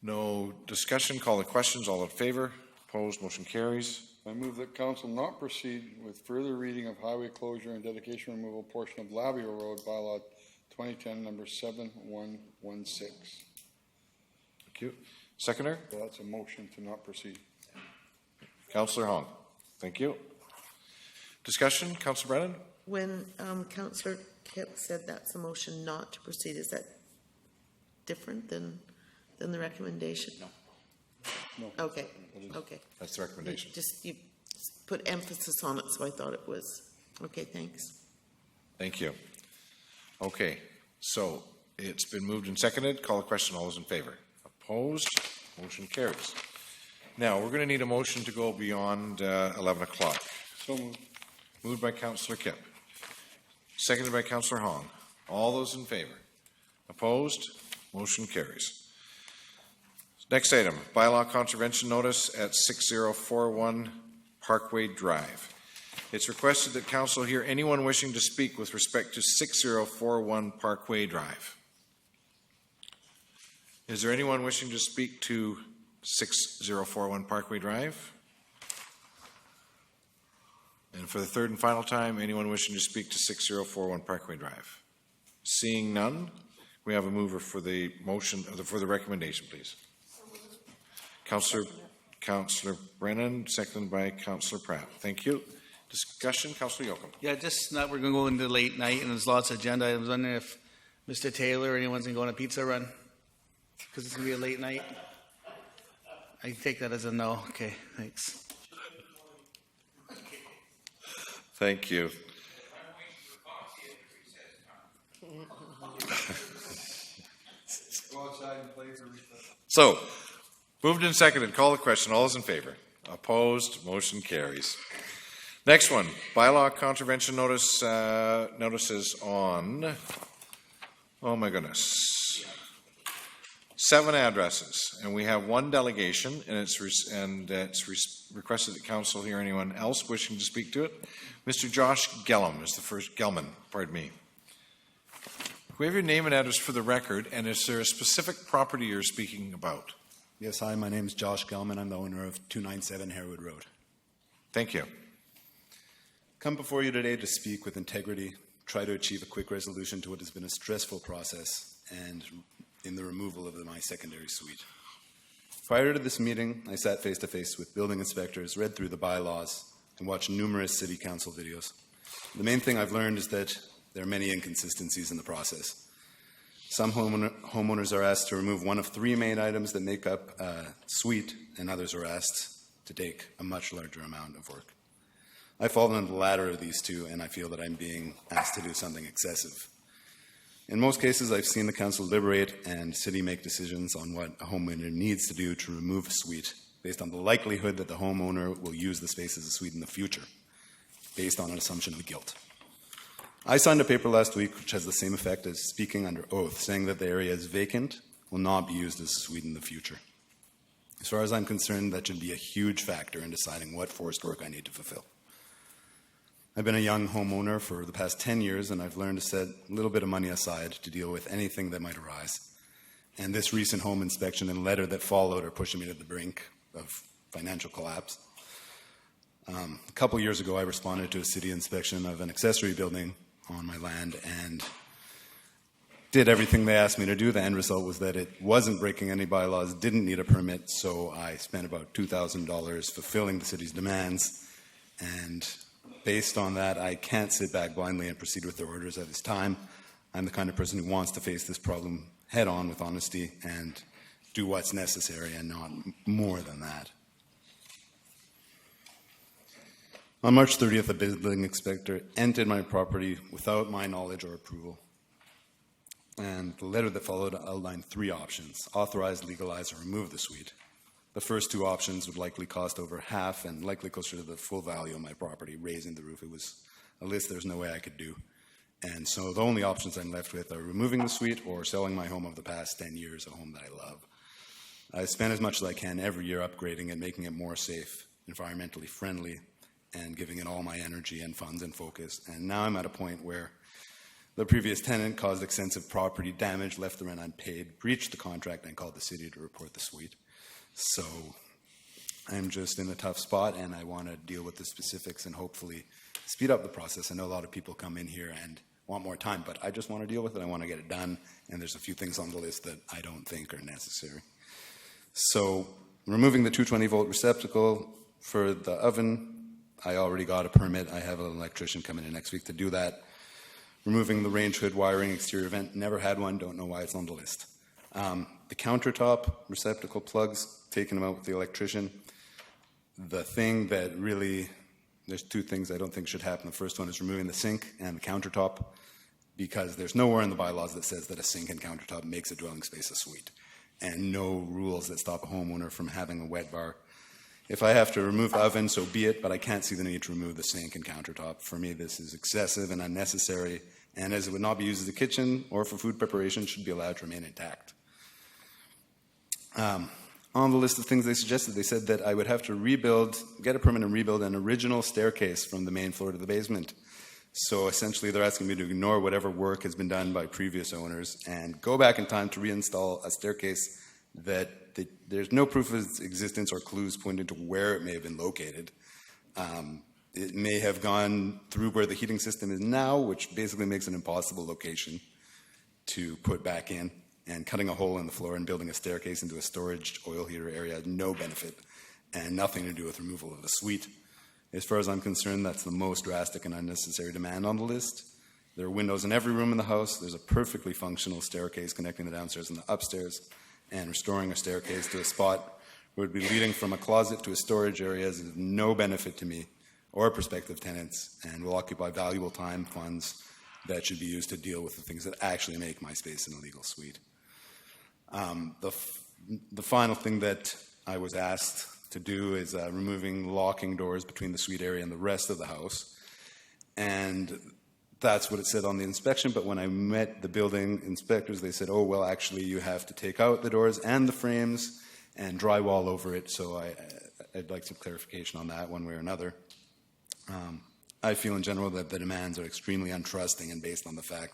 No discussion. Call the questions. All in favor? Opposed? Motion carries. I move that council not proceed with further reading of highway closure and dedication removal portion of Labio Road, bylaw 2010, number 7116. Thank you. Seconder? So that's a motion to not proceed. Councillor Hong. Thank you. Discussion? Councillor Brennan? When Councillor Kipp said that's a motion not to proceed, is that different than the recommendation? No. Okay, okay. That's the recommendation. You put emphasis on it, so I thought it was. Okay, thanks. Thank you. Okay, so it's been moved and seconded. Call the question. All those in favor? Opposed? Motion carries. Now, we're going to need a motion to go beyond 11 o'clock. So moved. Moved by Councillor Kipp. Seconded by Councillor Hong. All those in favor? Opposed? Motion carries. Next item, bylaw contravention notice at 6041 Parkway Drive. It's requested that council hear anyone wishing to speak with respect to 6041 Parkway Drive. Is there anyone wishing to speak to 6041 Parkway Drive? And for the third and final time, anyone wishing to speak to 6041 Parkway Drive? Seeing none, we have a mover for the motion, for the recommendation, please. Councillor Brennan, seconded by Councillor Pratt. Thank you. Discussion, Councillor Yocum. Yeah, just not, we're going to go into late night and there's lots of agenda items. I was wondering if Mr. Taylor or anyone's going to go on a pizza run because it's going to be a late night. I take that as a no. Okay, thanks. Thank you. So, moved and seconded. Call the question. All those in favor? Opposed? Motion carries. Next one, bylaw contravention notice, notices on, oh my goodness, 7 addresses, and we have 1 delegation, and it's requested that council hear anyone else wishing to speak to it. Mr. Josh Gelman is the first, pardon me. We have your name and address for the record, and is there a specific property you're speaking about? Yes, hi, my name is Josh Gelman. I'm the owner of 297 Harewood Road. Thank you. Come before you today to speak with integrity, try to achieve a quick resolution to what has been a stressful process, and in the removal of my secondary suite. Prior to this meeting, I sat face-to-face with building inspectors, read through the bylaws, and watched numerous city council videos. The main thing I've learned is that there are many inconsistencies in the process. Some homeowners are asked to remove one of 3 main items that make up a suite, and others are asked to take a much larger amount of work. I fall into the latter of these two, and I feel that I'm being asked to do something excessive. In most cases, I've seen the council deliberate and city make decisions on what a homeowner needs to do to remove a suite based on the likelihood that the homeowner will use the space as a suite in the future, based on an assumption of guilt. I signed a paper last week which has the same effect as speaking under oath, saying that the area is vacant, will not be used as a suite in the future. As far as I'm concerned, that should be a huge factor in deciding what forced work I need to fulfill. I've been a young homeowner for the past 10 years, and I've learned to set a little bit of money aside to deal with anything that might arise. And this recent home inspection and letter that followed are pushing me to the brink of financial collapse. A couple years ago, I responded to a city inspection of an accessory building on my land and did everything they asked me to do. The end result was that it wasn't breaking any bylaws, didn't need a permit, so I spent about $2,000 fulfilling the city's demands, and based on that, I can't sit back blindly and proceed with their orders at this time. I'm the kind of person who wants to face this problem head on with honesty and do what's necessary and not more than that. On March 30th, a building inspector entered my property without my knowledge or approval. And the letter that followed outlined 3 options: authorize, legalize, or remove the suite. The first 2 options would likely cost over half and likely closer to the full value of my property, raising the roof. It was a list there's no way I could do. And so the only options I'm left with are removing the suite or selling my home of the past 10 years, a home that I love. I spend as much as I can every year upgrading it, making it more safe, environmentally friendly, and giving it all my energy and funds and focus. And now I'm at a point where the previous tenant caused extensive property damage, left the rent unpaid, breached the contract, and called the city to report the suite. So I'm just in a tough spot, and I want to deal with the specifics and hopefully speed up the process. I know a lot of people come in here and want more time, but I just want to deal with it. I want to get it done, and there's a few things on the list that I don't think are necessary. So removing the 220-volt receptacle for the oven, I already got a permit. I have an electrician coming in next week to do that. Removing the range hood wiring exterior vent, never had one, don't know why it's on the list. The countertop receptacle plugs, taking them out with the electrician. The thing that really, there's 2 things I don't think should happen. The first one is removing the sink and the countertop, because there's nowhere in the bylaws that says that a sink and countertop makes a dwelling space a suite, and no rules that stop a homeowner from having a wet bar. If I have to remove the oven, so be it, but I can't see the need to remove the sink and countertop. For me, this is excessive and unnecessary, and as it would not be used as a kitchen or for food preparation, should be allowed to remain intact. on the list of things they suggested, they said that I would have to get a permit and rebuild an original staircase from the main floor to the basement. So essentially, they're asking me to ignore whatever work has been done by previous owners and go back in time to reinstall a staircase that there's no proof of its existence or clues pointing to where it may have been located. It may have gone through where the heating system is now, which basically makes an impossible location to put back in. And cutting a hole in the floor and building a staircase into a storage oil heater area has no benefit and nothing to do with removal of the suite. As far as I'm concerned, that's the most drastic and unnecessary demand on the list. There are windows in every room in the house. There's a perfectly functional staircase connecting the downstairs and the upstairs, and restoring a staircase to a spot where it would be leading from a closet to a storage area is of no benefit to me or prospective tenants, and will occupy valuable time, funds that should be used to deal with the things that actually make my space an illegal suite. The final thing that I was asked to do is removing locking doors between the suite area and the rest of the house. And that's what it said on the inspection, but when I met the building inspectors, they said, oh, well, actually, you have to take out the doors and the frames and drywall over it, so I'd like some clarification on that one way or another. I feel in general that the demands are extremely untrusting and based on the fact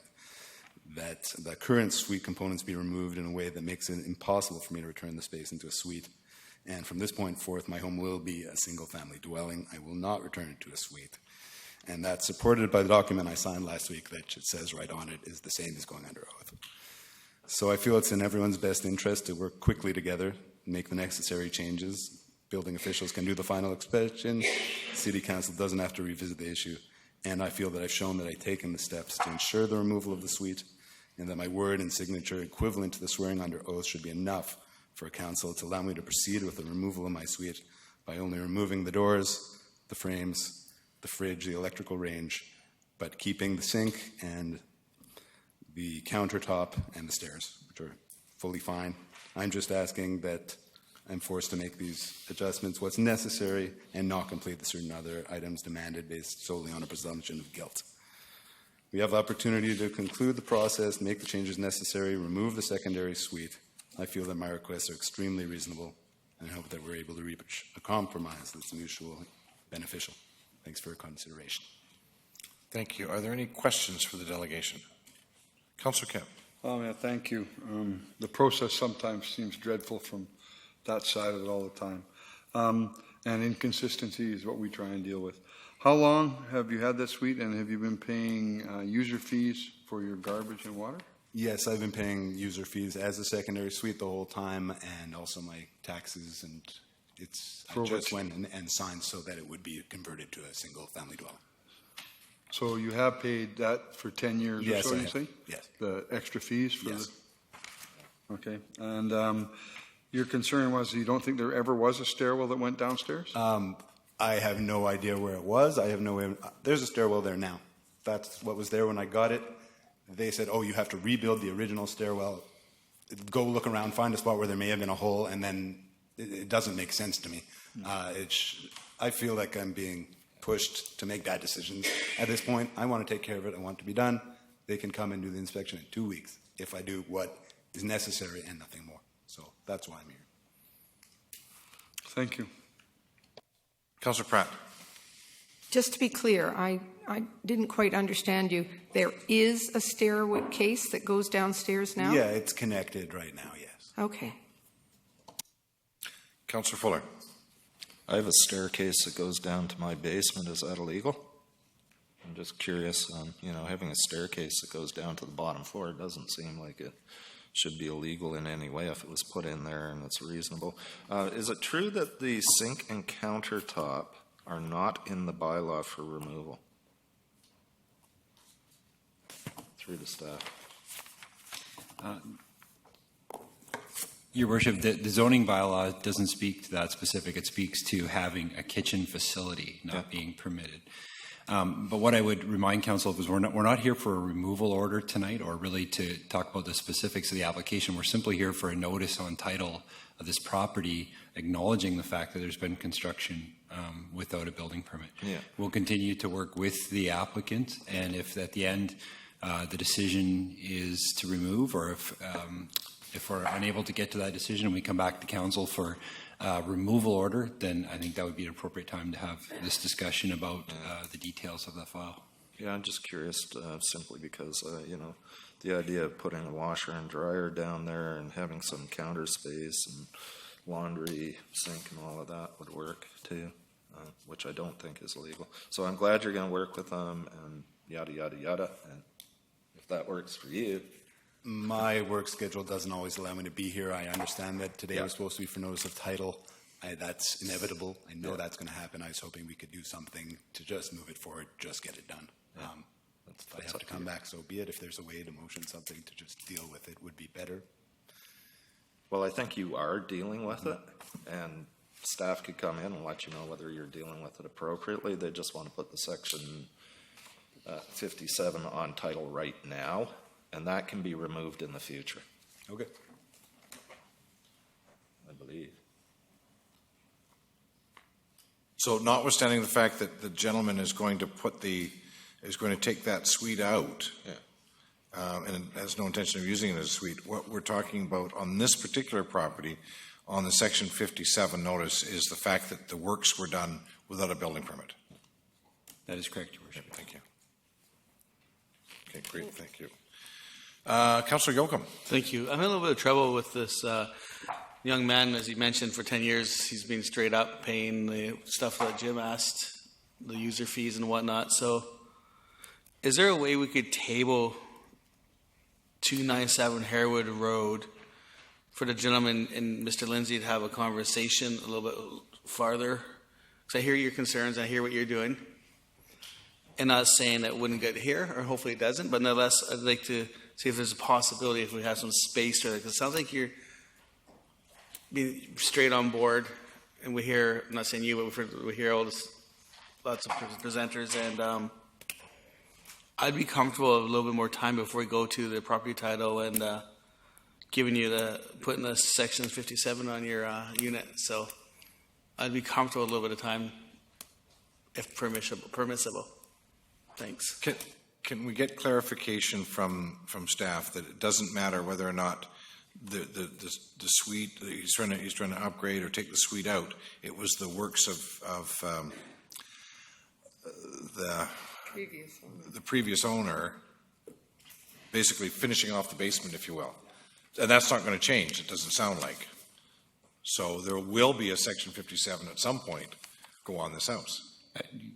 that the current suite components be removed in a way that makes it impossible for me to return the space into a suite. And from this point forth, my home will be a single-family dwelling. I will not return it to a suite. And that's supported by the document I signed last week that it says right on it is the same as going under oath. So I feel it's in everyone's best interest to work quickly together, make the necessary changes. Building officials can do the final inspection. City Council doesn't have to revisit the issue. And I feel that I've shown that I've taken the steps to ensure the removal of the suite, and that my word and signature equivalent to the swearing under oath should be enough for a council to allow me to proceed with the removal of my suite by only removing the doors, the frames, the fridge, the electrical range, but keeping the sink and the countertop and the stairs, which are fully fine. I'm just asking that I'm forced to make these adjustments what's necessary and not complete the certain other items demanded based solely on a presumption of guilt. We have the opportunity to conclude the process, make the changes necessary, remove the secondary suite. I feel that my requests are extremely reasonable, and I hope that we're able to reach a compromise that's mutually beneficial. Thanks for your consideration. Thank you. Are there any questions for the delegation? Councillor Kemp. Oh, yeah, thank you. The process sometimes seems dreadful from that side of it all the time. And inconsistency is what we try and deal with. How long have you had that suite, and have you been paying user fees for your garbage and water? Yes, I've been paying user fees as a secondary suite the whole time, and also my taxes, and I just went and signed so that it would be converted to a single-family dwelling. So you have paid that for 10 years Yes, or so, I you have. say? Yes. The extra fees for Yes. Okay. And your concern was you don't think there ever was a stairwell that went downstairs? I have no idea where it was. I have no way. There's a stairwell there now. That's what was there when I got it. They said, oh, you have to rebuild the original stairwell. Go look around, find a spot where there may have been a hole, and then it doesn't make sense to me. I feel like I'm being pushed to make bad decisions. At this point, I want to take care of it. I want it to be done. They can come and do the inspection in 2 weeks if I do what is necessary and nothing more. So that's why I'm here. Thank you. Councillor Pratt. Just to be clear, I didn't quite understand you. There is a staircase that goes downstairs now? Yeah, it's connected right now, yes. Okay. Councillor Fuller. I have a staircase that goes down to my basement. Is that illegal? I'm just curious on, having a staircase that goes down to the bottom floor. It doesn't seem like it should be illegal in any way if it was put in there and it's reasonable. Is it true that the sink and countertop are not in the bylaw for removal? Through the staff. Your Worship, the zoning bylaw doesn't speak to that specific. It speaks to having a kitchen facility not being permitted. But what I would remind Council of is we're not here for a removal order tonight or really to talk about the specifics of the application. We're simply here for a notice on title of this property acknowledging the fact that there's been construction without a building permit. Yeah. We'll continue to work with the applicant, and if at the end the decision is to remove, or if If we're unable to get to that decision and we come back to council for removal order, then I think that would be an appropriate time to have this discussion about the details of the file. Yeah, I'm just curious simply because, the idea of putting a washer and dryer down there and having some counter space and laundry sink and all of that would work too, which I don't think is legal. So I'm glad you're going to work with them and yada, yada, yada. And if that works for you. My work schedule doesn't always allow me to be here. I understand that today was supposed to be for notice of title. That's inevitable. I know that's going to happen. I was hoping we could do something to just move it forward, just get it done. If I have to come back, so be it. If there's a way to motion something to just deal with it, would be better. Well, I think you are dealing with it, and staff could come in and let you know whether you're dealing with it appropriately. They just want to put the section 57 on title right now, and that can be removed in the future. Okay. I believe. So notwithstanding the fact that the gentleman is going to take that suite out, and has no intention of using it as a suite, what we're talking about on this particular property, on the Section 57 notice, is the fact that the works were done without a building permit. That is correct, Your Worship. Thank you. Okay, great, thank you. Councillor Yoakum. Thank you. I'm in a little bit of trouble with this young man, as he mentioned, for 10 years. He's been straight up paying the stuff that Jim asked, the user fees and whatnot. So is there a way we could table 297 Harewood Road for the gentleman and Mr. Lindsay to have a conversation a little bit farther? Because I hear your concerns, I hear what you're doing. And not saying that it wouldn't get here, or hopefully it doesn't, but nonetheless, I'd like to see if there's a possibility if we have some space for that. Because it sounds like you're being straight on board, and we hear, I'm not saying you, but we hear lots of presenters, and I'd be comfortable a little bit more time before we go to the property title and putting the section 57 on your unit. So I'd be comfortable a little bit of time if permissible. Thanks. Can we get clarification from staff that it doesn't matter whether or not the suite he's trying to upgrade or take the suite out? It was the works of the previous owner, basically finishing off the basement, if you will, and that's not going to change. It doesn't sound like. So there will be a Section 57 at some point go on this house.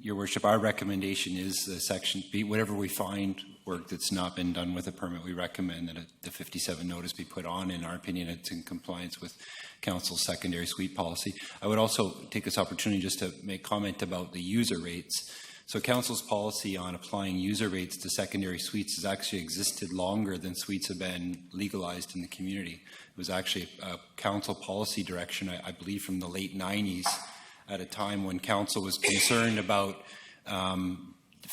Your Worship, our recommendation is the section, whatever we find work that's not been done with a permit, we recommend that the 57 notice be put on. In our opinion, it's in compliance with Council's secondary suite policy. I would also take this opportunity just to make comment about the user rates. So Council's policy on applying user rates to secondary suites has actually existed longer than suites have been legalized in the community. It was actually a Council policy direction, I believe, from the late 90s, at a time when Council was concerned about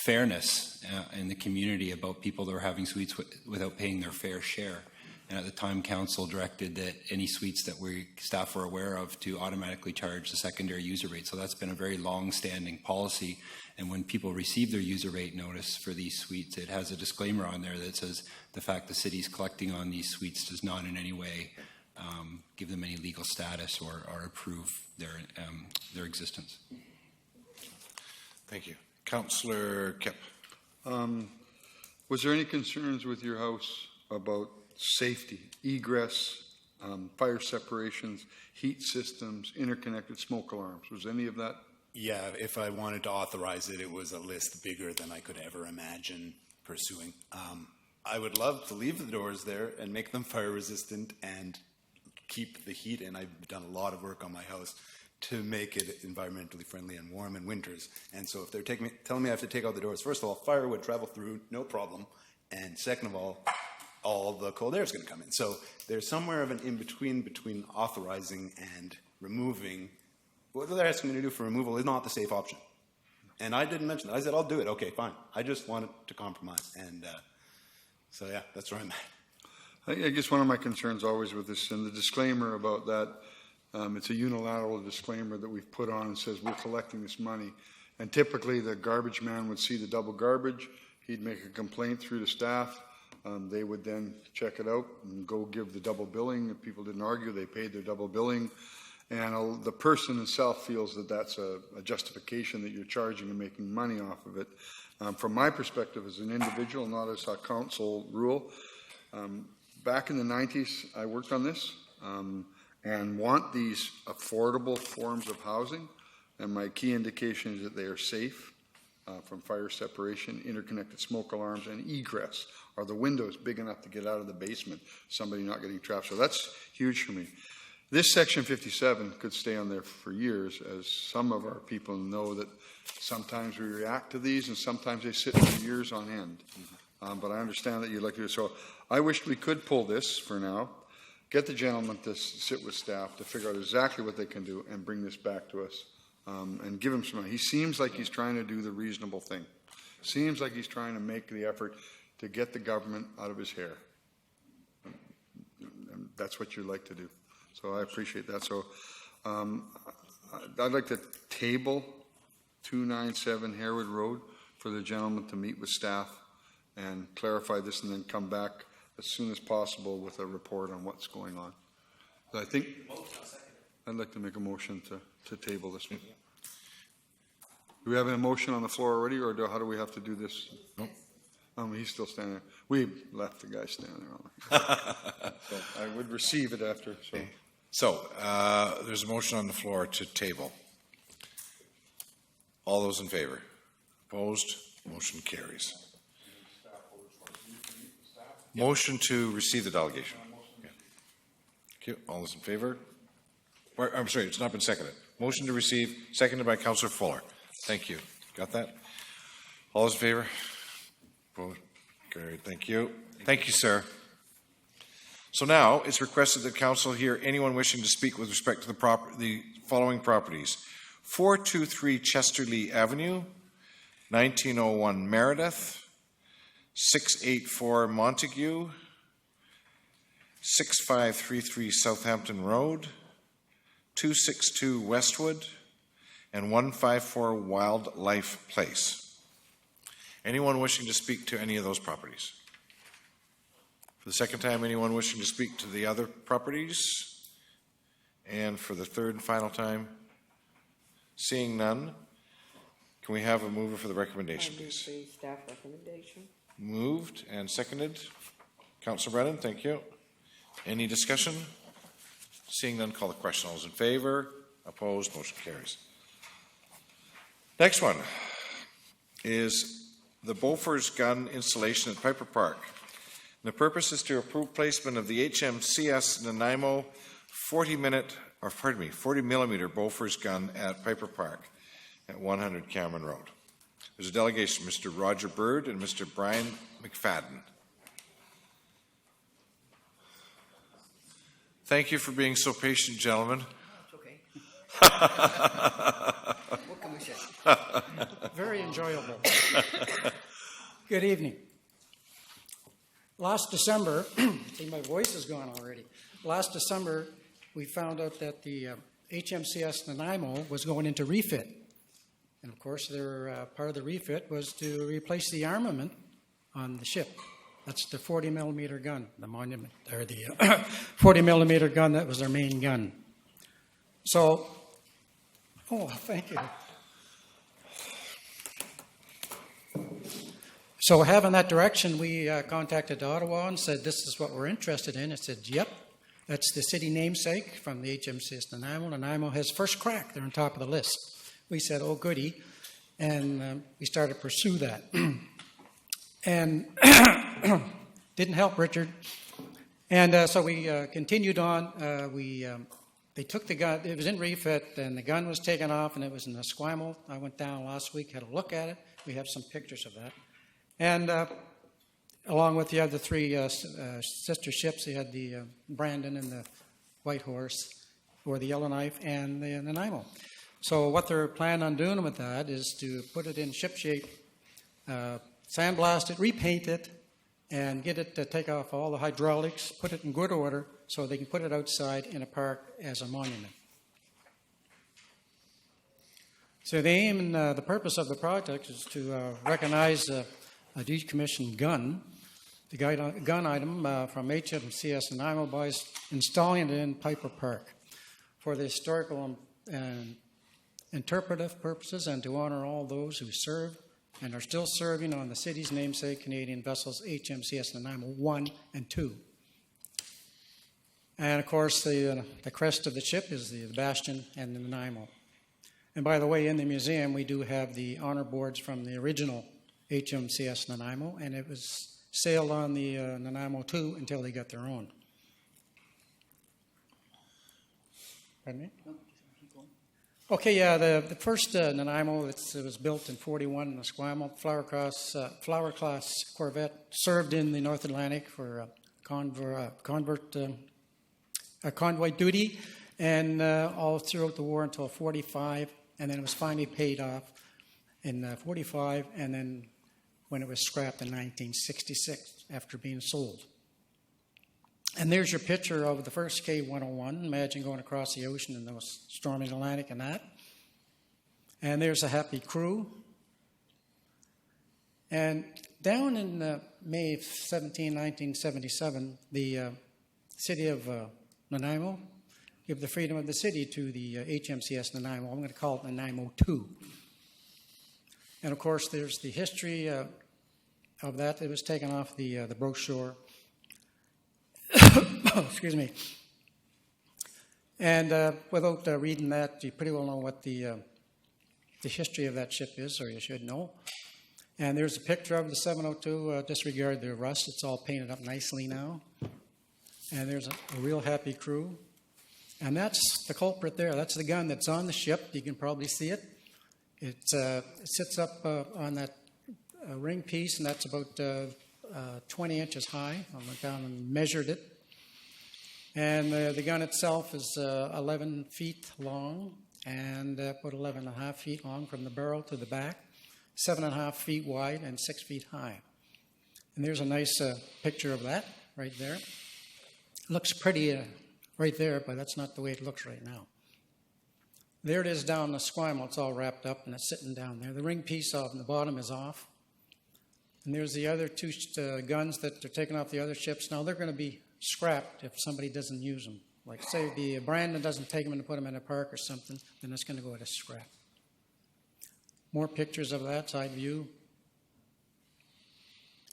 fairness in the community, about people that were having suites without paying their fair share. And at the time, Council directed that any suites that staff were aware of to automatically charge the secondary user rate. So that's been a very long-standing policy. And when people receive their user rate notice for these suites, it has a disclaimer on there that says the fact the city's collecting on these suites does not in any way give them any legal status or approve their existence. Thank you. Councillor Kipp. Was there any concerns with your house about safety, egress, fire separations, heat systems, interconnected smoke alarms? Was any of that? Yeah, if I wanted to authorize it, it was a list bigger than I could ever imagine pursuing. I would love to leave the doors there and make them fire resistant and keep the heat in. I've done a lot of work on my house to make it environmentally friendly and warm in winters. And so if they're telling me I have to take out the doors, first of all, fire would travel through, no problem. And second of all the cold air is going to come in. So there's somewhere of an in-between between authorizing and removing. What they're asking me to do for removal is not the safe option. And I didn't mention that. I said, I'll do it. Okay, fine. I just wanted to compromise. And so, yeah, that's where I'm at. I guess one of my concerns always with this, and the disclaimer about that, it's a unilateral disclaimer that we've put on and says we're collecting this money. And typically the garbage man would see the double garbage. He'd make a complaint through the staff. They would then check it out and go give the double billing. If people didn't argue, they paid their double billing. And the person himself feels that that's a justification that you're charging and making money off of it. From my perspective as an individual, not as a council rule, back in the 90s, I worked on this and want these affordable forms of housing. And my key indication is that they are safe from fire separation, interconnected smoke alarms, and egress. Are the windows big enough to get out of the basement, somebody not getting trapped? So that's huge for me. This Section 57 could stay on there for years, as some of our people know that sometimes we react to these and sometimes they sit for years on end. But I understand that you'd like to do so. I wish we could pull this for now, get the gentleman to sit with staff to figure out exactly what they can do and bring this back to us and give him some money. He seems like he's trying to do the reasonable thing. Seems like he's trying to make the effort to get the government out of his hair. And that's what you like to do. So I appreciate that. So I'd like to table 297 Harewood Road for the gentleman to meet with staff and clarify this and then come back as soon as possible with a report on what's going on. So I think I'd like to make a motion to table this one. Do we have a motion on the floor already, or how do we have to do this? No. He's still standing there. We left the guy standing there. So I would receive it after. So there's a motion on the floor to table. All those in favor? Opposed? Motion carries. Motion to receive the delegation. Yeah. Thank you. All those in favor? I'm sorry, it's not been seconded. Motion to receive, seconded by Councillor Fuller. Thank you. Got that? All those in favor? Opposed? Carried. Thank you. Thank you, sir. So now it's requested that council hear anyone wishing to speak with respect to the following properties: 423 Chesterlee Avenue, 1901 Meredith, 684 Montague, 6533 Southampton Road, 262 Westwood, and 154 Wildlife Place. Anyone wishing to speak to any of those properties? For the second time, anyone wishing to speak to the other properties? And for the third and final time, seeing none, can we have a mover for the recommendation, please? The staff recommendation. Moved and seconded. Councillor Brennan, thank you. Any discussion? Seeing none, call the question. All those in favor? Opposed? Motion carries. Next one is the Bofors gun installation at Piper Park. And the purpose is to approve placement of the HMCS Nanaimo 40 millimeter Bofors gun at Piper Park at 100 Cameron Road. There's a delegation, Mr. Roger Bird and Mr. Brian McFadden. Thank you for being so patient, gentlemen. It's okay. What can we say? Very enjoyable. Good evening. Last December, see my voice is gone already. Last December, we found out that the HMCS Nanaimo was going into refit. And of course, their part of the refit was to replace the armament on the ship. That's the 40 millimeter gun, the monument, or the 40 millimeter gun. That was their main gun. So, thank you. So, having that direction, we contacted Ottawa and said, "This is what we're interested in." It said, "Yep, that's the city namesake from the HMCS Nanaimo. Nanaimo has first crack; they're on top of the list." We said, "Oh, goody," and we started to pursue that. And didn't help Richard. And so we continued on. They took the gun. It was in refit, and the gun was taken off, and it was in Esquimalt. I went down last week, had a look at it. We have some pictures of that. And along with the other three sister ships, they had the Brandon and the White Horse, or the Yellowknife, and the Nanaimo. So what they're planning on doing with that is to put it in ship shape, sandblast it, repaint it, and get it to take off all the hydraulics, put it in good order so they can put it outside in a park as a monument. So the aim and the purpose of the project is to recognize a decommissioned gun the gun item from HMCS Nanaimo by installing it in Piper Park for the historical and interpretive purposes and to honor all those who served and are still serving on the city's namesake Canadian vessels HMCS Nanaimo 1 and 2. And of course, the crest of the ship is the Bastion and the Nanaimo. And by the way, in the museum, we do have the honor boards from the original HMCS Nanaimo, and it was sailed on the Nanaimo 2 until they got their own. Pardon me? Okay, yeah, the first Nanaimo, it was built in 41 in Esquimalt, flower class corvette, served in the North Atlantic for convoy duty, and all throughout the war until 45, and then it was finally paid off in 45, and then when it was scrapped in 1966 after being sold. And there's your picture of the first K-101. Imagine going across the ocean in those stormy Atlantic and that. And there's a happy crew. And down in May 17, 1977, the city of Nanaimo gave the freedom of the city to the HMCS Nanaimo. I'm going to call it Nanaimo 2. And of course, there's the history of that. It was taken off the brochure. Excuse me. And without reading that, you pretty well know what the history of that ship is, or you should know. And there's a picture of the 702. Disregard the rust. It's all painted up nicely now. And there's a real happy crew. And that's the culprit there. That's the gun that's on the ship. You can probably see it. It sits up on that ring piece, and that's about 20 inches high. I went down and measured it. And the gun itself is 11 feet long and about 11 and a half feet long from the barrel to the back, 7.5 feet wide and 6 feet high. And there's a nice picture of that right there. It looks pretty right there, but that's not the way it looks right now. There it is down the Esquimalt. It's all wrapped up and it's sitting down there. The ring piece on the bottom is off. And there's the other two guns that are taken off the other ships. Now they're going to be scrapped if somebody doesn't use them. Like say the Brandon doesn't take them and put them in a park or something, then it's going to go to scrap. More pictures of that side view.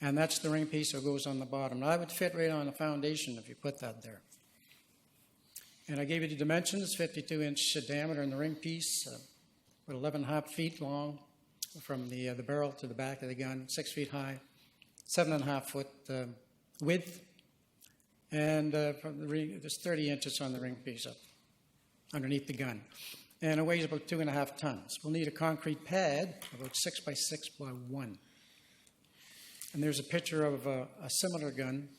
And that's the ring piece that goes on the bottom. Now that would fit right on the foundation if you put that there. And I gave you the dimensions, 52-inch diameter in the ring piece, about 11.5 feet long from the barrel to the back of the gun, 6 feet high, 7.5 foot width, and there's 30 inches on the ring piece up underneath the gun. And it weighs about 2.5 tons. We'll need a concrete pad, about 6 by 6 by 1. And there's a picture of a similar gun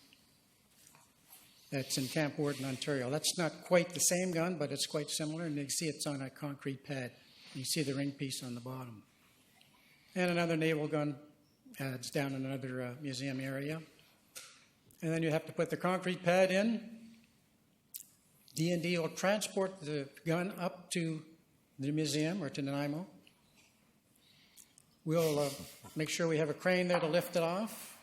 that's in Camp Worden, Ontario. That's not quite the same gun, but it's quite similar, and you can see it's on a concrete pad. You see the ring piece on the bottom. And another naval gun. It's down in another museum area. And then you have to put the concrete pad in. D&D will transport the gun up to the museum or to Nanaimo. We'll make sure we have a crane there to lift it off.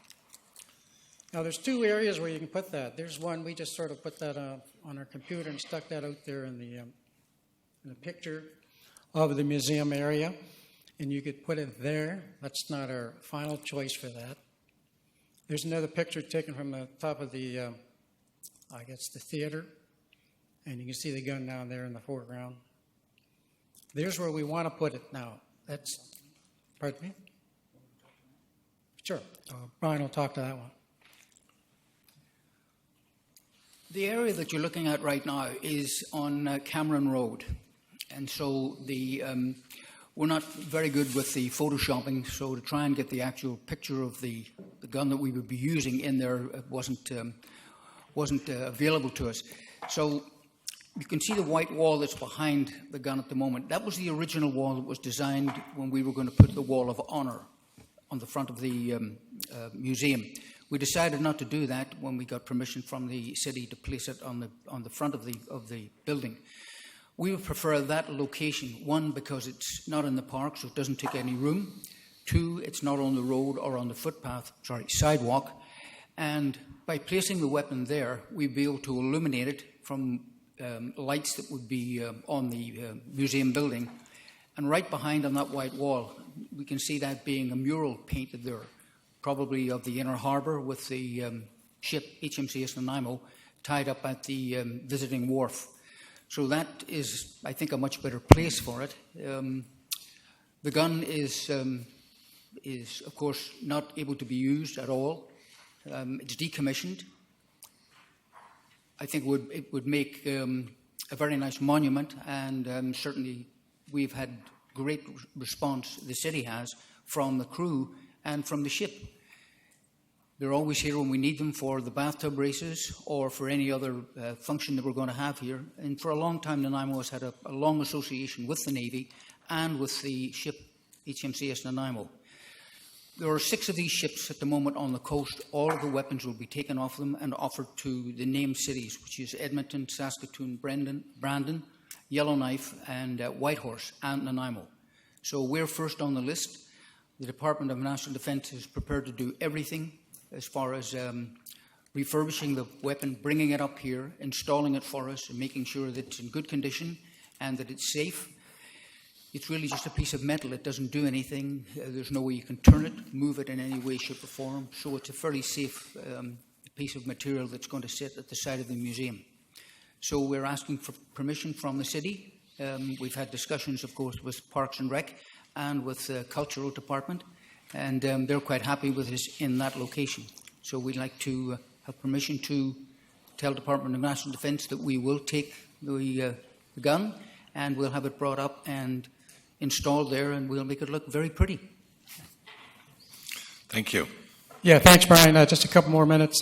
Now, there's two areas where you can put that. There's one, we just sort of put that on our computer and stuck that out there in the picture of the museum area. And you could put it there. That's not our final choice for that. There's another picture taken from the top of the, I guess, the theater. And you can see the gun down there in the foreground. There's where we want to put it now. That's, pardon me? Sure. Brian will talk to that one. The area that you're looking at right now is on Cameron Road. And so we're not very good with the photoshopping, so to try and get the actual picture of the gun that we would be using in there wasn't available to us. So you can see the white wall that's behind the gun at the moment. That was the original wall that was designed when we were going to put the Wall of Honor on the front of the museum. We decided not to do that when we got permission from the city to place it on the front of the building. We would prefer that location, one, because it's not in the park, so it doesn't take any room. Two, it's not on the road or on the sidewalk. And by placing the weapon there, we'd be able to illuminate it from lights that would be on the museum building. And right behind on that white wall, we can see that being a mural painted there, probably of the inner harbour with the ship HMCS Nanaimo tied up at the visiting wharf. So that is, I think, a much better place for it. The gun is, of course, not able to be used at all. It's decommissioned. I think it would make a very nice monument, and certainly we've had great response, the city has, from the crew and from the ship. They're always here when we need them for the bathtub races or for any other function that we're going to have here. And for a long time, Nanaimo has had a long association with the Navy and with the ship HMCS Nanaimo. There are 6 of these ships at the moment on the coast. All of the weapons will be taken off them and offered to the named cities, which is Edmonton, Saskatoon, Brandon, Yellowknife, and Whitehorse, and Nanaimo. So we're first on the list. The Department of National Defence is prepared to do everything as far as refurbishing the weapon, bringing it up here, installing it for us, and making sure that it's in good condition and that it's safe. It's really just a piece of metal. It doesn't do anything. There's no way you can turn it, move it in any way, shape, or form. So it's a fairly safe piece of material that's going to sit at the side of the museum. So we're asking for permission from the city. We've had discussions, of course, with Parks and Rec and with the Cultural Department, and they're quite happy with us in that location. So we'd like to have permission to tell Department of National Defence that we will take the gun and we'll have it brought up and installed there, and we'll make it look very pretty. Thank you. Yeah, thanks, Brian. Just a couple more minutes.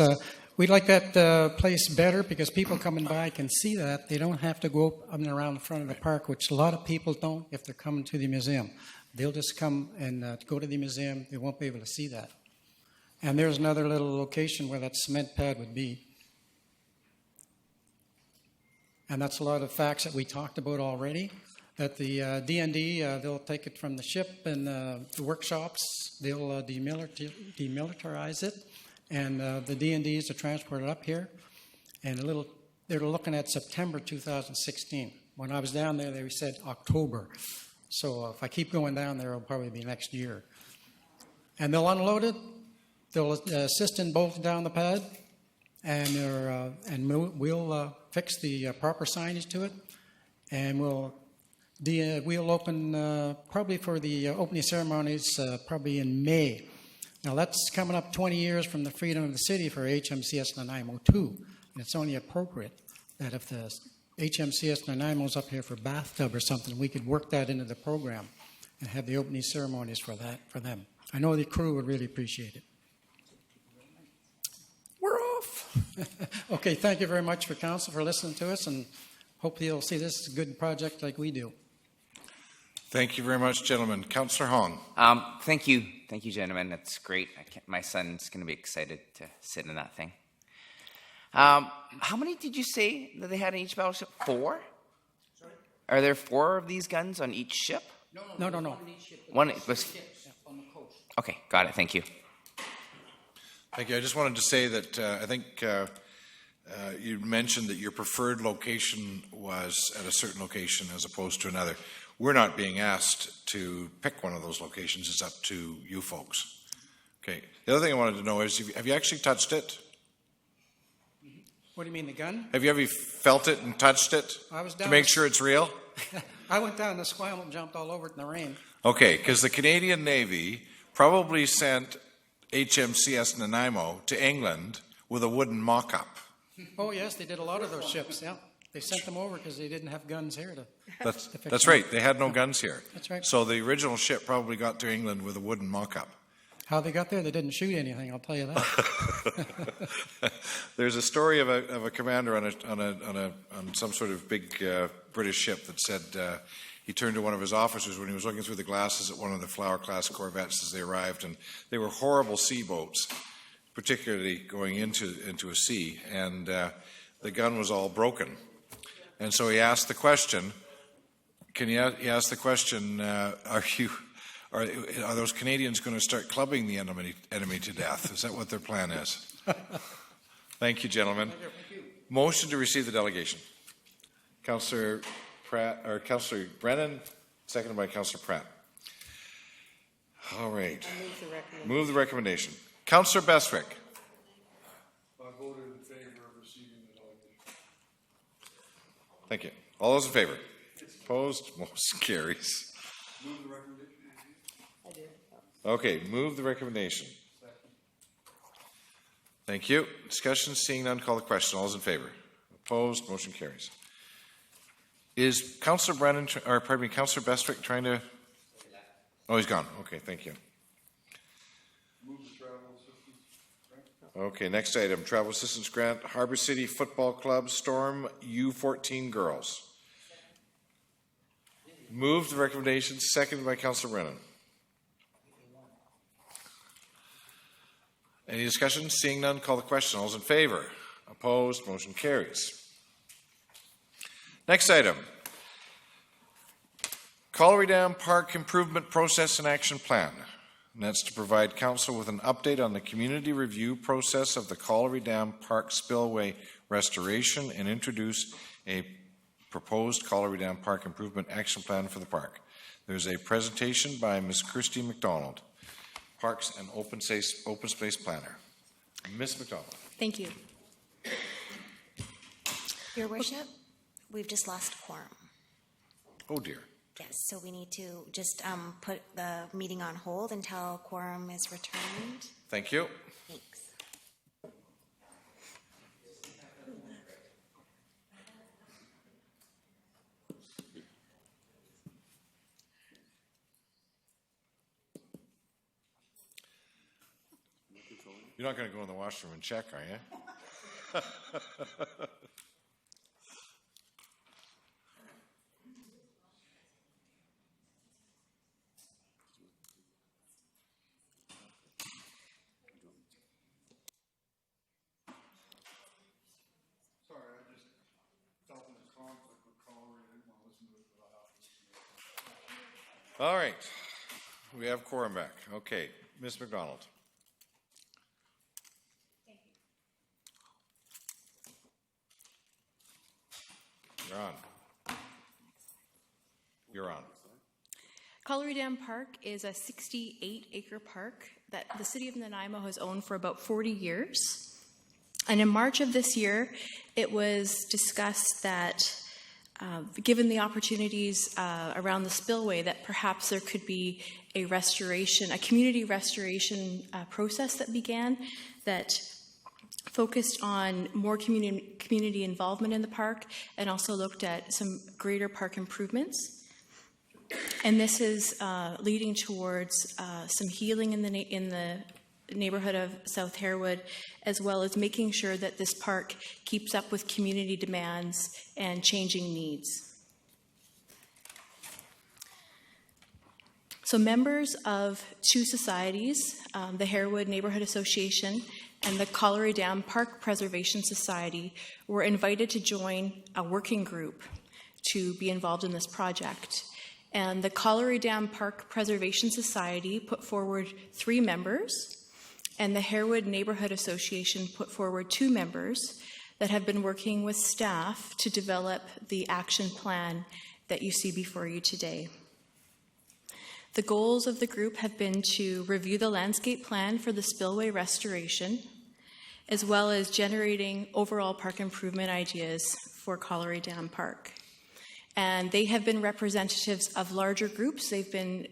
We'd like that place better because people coming by can see that. They don't have to go up and around the front of the park, which a lot of people don't if they're coming to the museum. They'll just come and go to the museum. They won't be able to see that. And there's another little location where that cement pad would be. And that's a lot of facts that we talked about already. That the DND, they'll take it from the ship and the workshops. They'll demilitarize it. And the DNDs to transport it up here. And they're looking at September 2016. When I was down there, they said October. So if I keep going down there, it'll probably be next year. And they'll unload it. They'll assist in bolting down the pad. And we'll fix the proper signage to it. And we'll open probably for the opening ceremonies probably in May. Now that's coming up 20 years from the freedom of the city for HMCS Nanaimo too. And it's only appropriate that if the HMCS Nanaimo's up here for bathtub or something, we could work that into the program and have the opening ceremonies for them. I know the crew would really appreciate it. We're off. Okay, thank you very much for council for listening to us, and hopefully you'll see this is a good project like we do. Thank you very much, gentlemen. Councillor Hong. Thank you, gentlemen. That's great. My son's going to be excited to sit in that thing. How many did you say that they had in each battleship? 4? Sorry? Are there 4 of these guns on each ship? No. One was. On the coast. Okay, got it. Thank you. Thank you. I just wanted to say that I think you mentioned that your preferred location was at a certain location as opposed to another. We're not being asked to pick one of those locations. It's up to you folks. Okay. The other thing I wanted to know is, have you actually touched it? What do you mean, the gun? Have you ever felt it and touched it I was down to make sure it's real? I went down the Squam and jumped all over it in the rain. Okay, because the Canadian Navy probably sent HMCS Nanaimo to England with a wooden mock-up. Oh, yes, they did a lot of those ships, yeah. They sent them over because they didn't have guns here to fix That's them. right. They had no guns here. That's right. So the original ship probably got to England with a wooden mock-up. How they got there, they didn't shoot anything, I'll tell you that. There's a story of a commander on some sort of big British ship that said he turned to one of his officers when he was looking through the glasses at one of the Flower-class corvettes as they arrived, and they were horrible sea boats, particularly going into a sea, and the gun was all broken. And so he asked the question, Are those Canadians going to start clubbing the enemy to death? Is that what their plan is? Thank you, gentlemen. Motion to receive the delegation. Councillor Pratt, or Councillor Brennan, seconded by Councillor Pratt. All right. Move the recommendation. Councillor Bestwick. I voted in favor of receiving the delegation. Thank you. All those in favor? Opposed? Motion carries. Move the recommendation. I did. Okay, move the recommendation. Thank you. Discussion, seeing none, call the question. All those in favor? Opposed? Motion carries. Is Councillor Brennan, or pardon me, Councillor Bestwick trying to? Oh, he's gone. Okay, thank you. Move the travel assistance grant. Okay, next item, travel assistance grant, Harbor City Football Club, Storm U14 Girls. Move the recommendation, seconded by Councillor Brennan. Any discussion? Seeing none, call the question. All those in favor? Opposed? Motion carries. Next item. Colliery Dam Park Improvement Process and Action Plan. And that's to provide council with an update on the community review process of the Colliery Dam Park spillway restoration and introduce a proposed Colliery Dam Park Improvement Action Plan for the park. There's a presentation by Ms. Kirsty McDonald, Parks and Open Space Planner. Ms. McDonald. Thank you. Your Worship, we've just lost quorum. Oh dear. Yes, so we need to just put the meeting on hold until quorum is returned. Thank you. Thanks. You're not going to go in the washroom and check, are you? Sorry, I just felt in a conflict with Colorado. I didn't want to listen to it without. All right. We have quorum back. Okay. Ms. McDonald. You're on. You're on. Colliery Dam Park is a 68-acre park that the City of Nanaimo has owned for about 40 years. And in March of this year, it was discussed that given the opportunities around the spillway, that perhaps there could be a restoration, a community restoration process that began that focused on more community involvement in the park and also looked at some greater park improvements. And this is leading towards some healing in the neighborhood of South Harewood, as well as making sure that this park keeps up with community demands and changing needs. So members of two societies, the Harewood Neighborhood Association and the Colliery Dam Park Preservation Society, were invited to join a working group to be involved in this project. And the Colliery Dam Park Preservation Society put forward 3 members, and the Harewood Neighborhood Association put forward 2 members that have been working with staff to develop the action plan that you see before you today. The goals of the group have been to review the landscape plan for the spillway restoration, as well as generating overall park improvement ideas for Colliery Dam Park. And they have been representatives of larger groups. They've been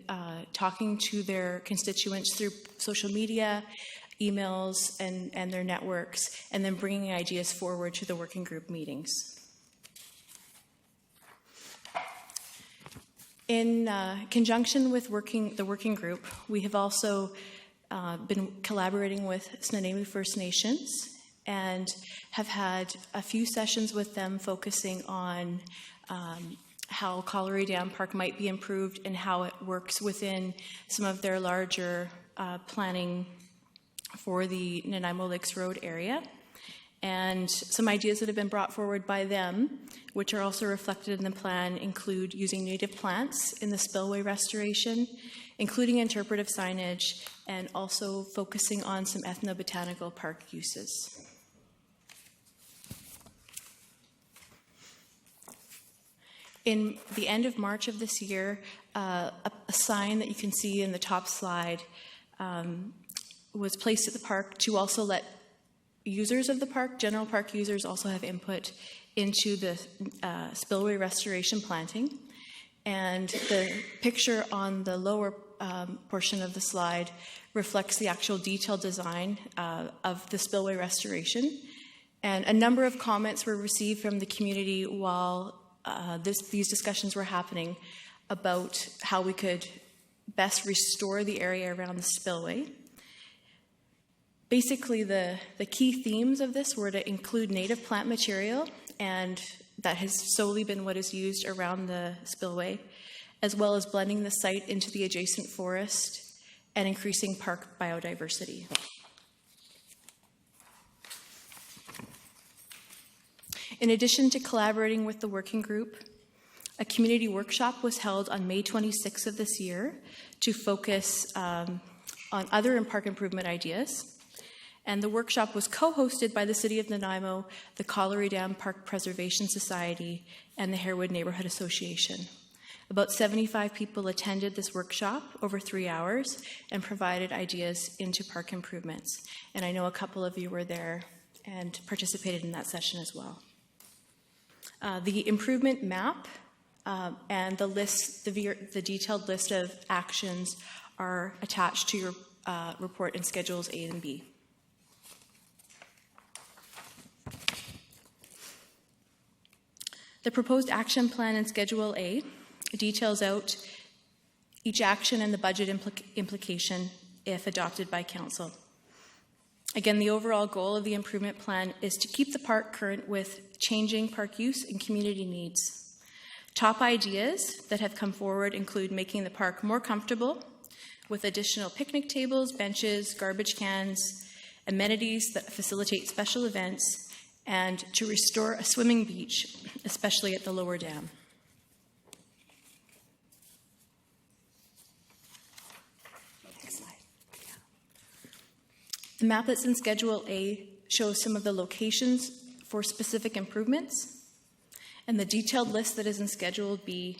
talking to their constituents through social media, emails, and their networks, and then bringing ideas forward to the working group meetings. In conjunction with the working group, we have also been collaborating with Snuneymuxw First Nations and have had a few sessions with them focusing on how Colliery Dam Park might be improved and how it works within some of their larger planning for the Nanaimo Lakes Road area. And some ideas that have been brought forward by them, which are also reflected in the plan, include using native plants in the spillway restoration including interpretive signage and also focusing on some ethnobotanical park uses. In the end of March of this year, a sign that you can see in the top slide was placed at the park to also let users of the park, general park users, also have input into the spillway restoration planting. And the picture on the lower portion of the slide reflects the actual detailed design of the spillway restoration. And a number of comments were received from the community while these discussions were happening about how we could best restore the area around the spillway. Basically, the key themes of this were to include native plant material, and that has solely been what is used around the spillway, as well as blending the site into the adjacent forest and increasing park biodiversity. In addition to collaborating with the working group, a community workshop was held on May 26th of this year to focus on other park improvement ideas. And the workshop was co-hosted by the City of Nanaimo, the Colliery Dam Park Preservation Society, and the Harewood Neighborhood Association. About 75 people attended this workshop over 3 hours and provided ideas into park improvements. And I know a couple of you were there and participated in that session as well. The improvement map and the detailed list of actions are attached to your report in Schedules A and B. The proposed action plan in Schedule A details out each action and the budget implication if adopted by Council. Again, the overall goal of the improvement plan is to keep the park current with changing park use and community needs. Top ideas that have come forward include making the park more comfortable with additional picnic tables, benches, garbage cans, amenities that facilitate special events, and to restore a swimming beach, especially at the lower dam. Next slide. The map that's in Schedule A shows some of the locations for specific improvements, and the detailed list that is in Schedule B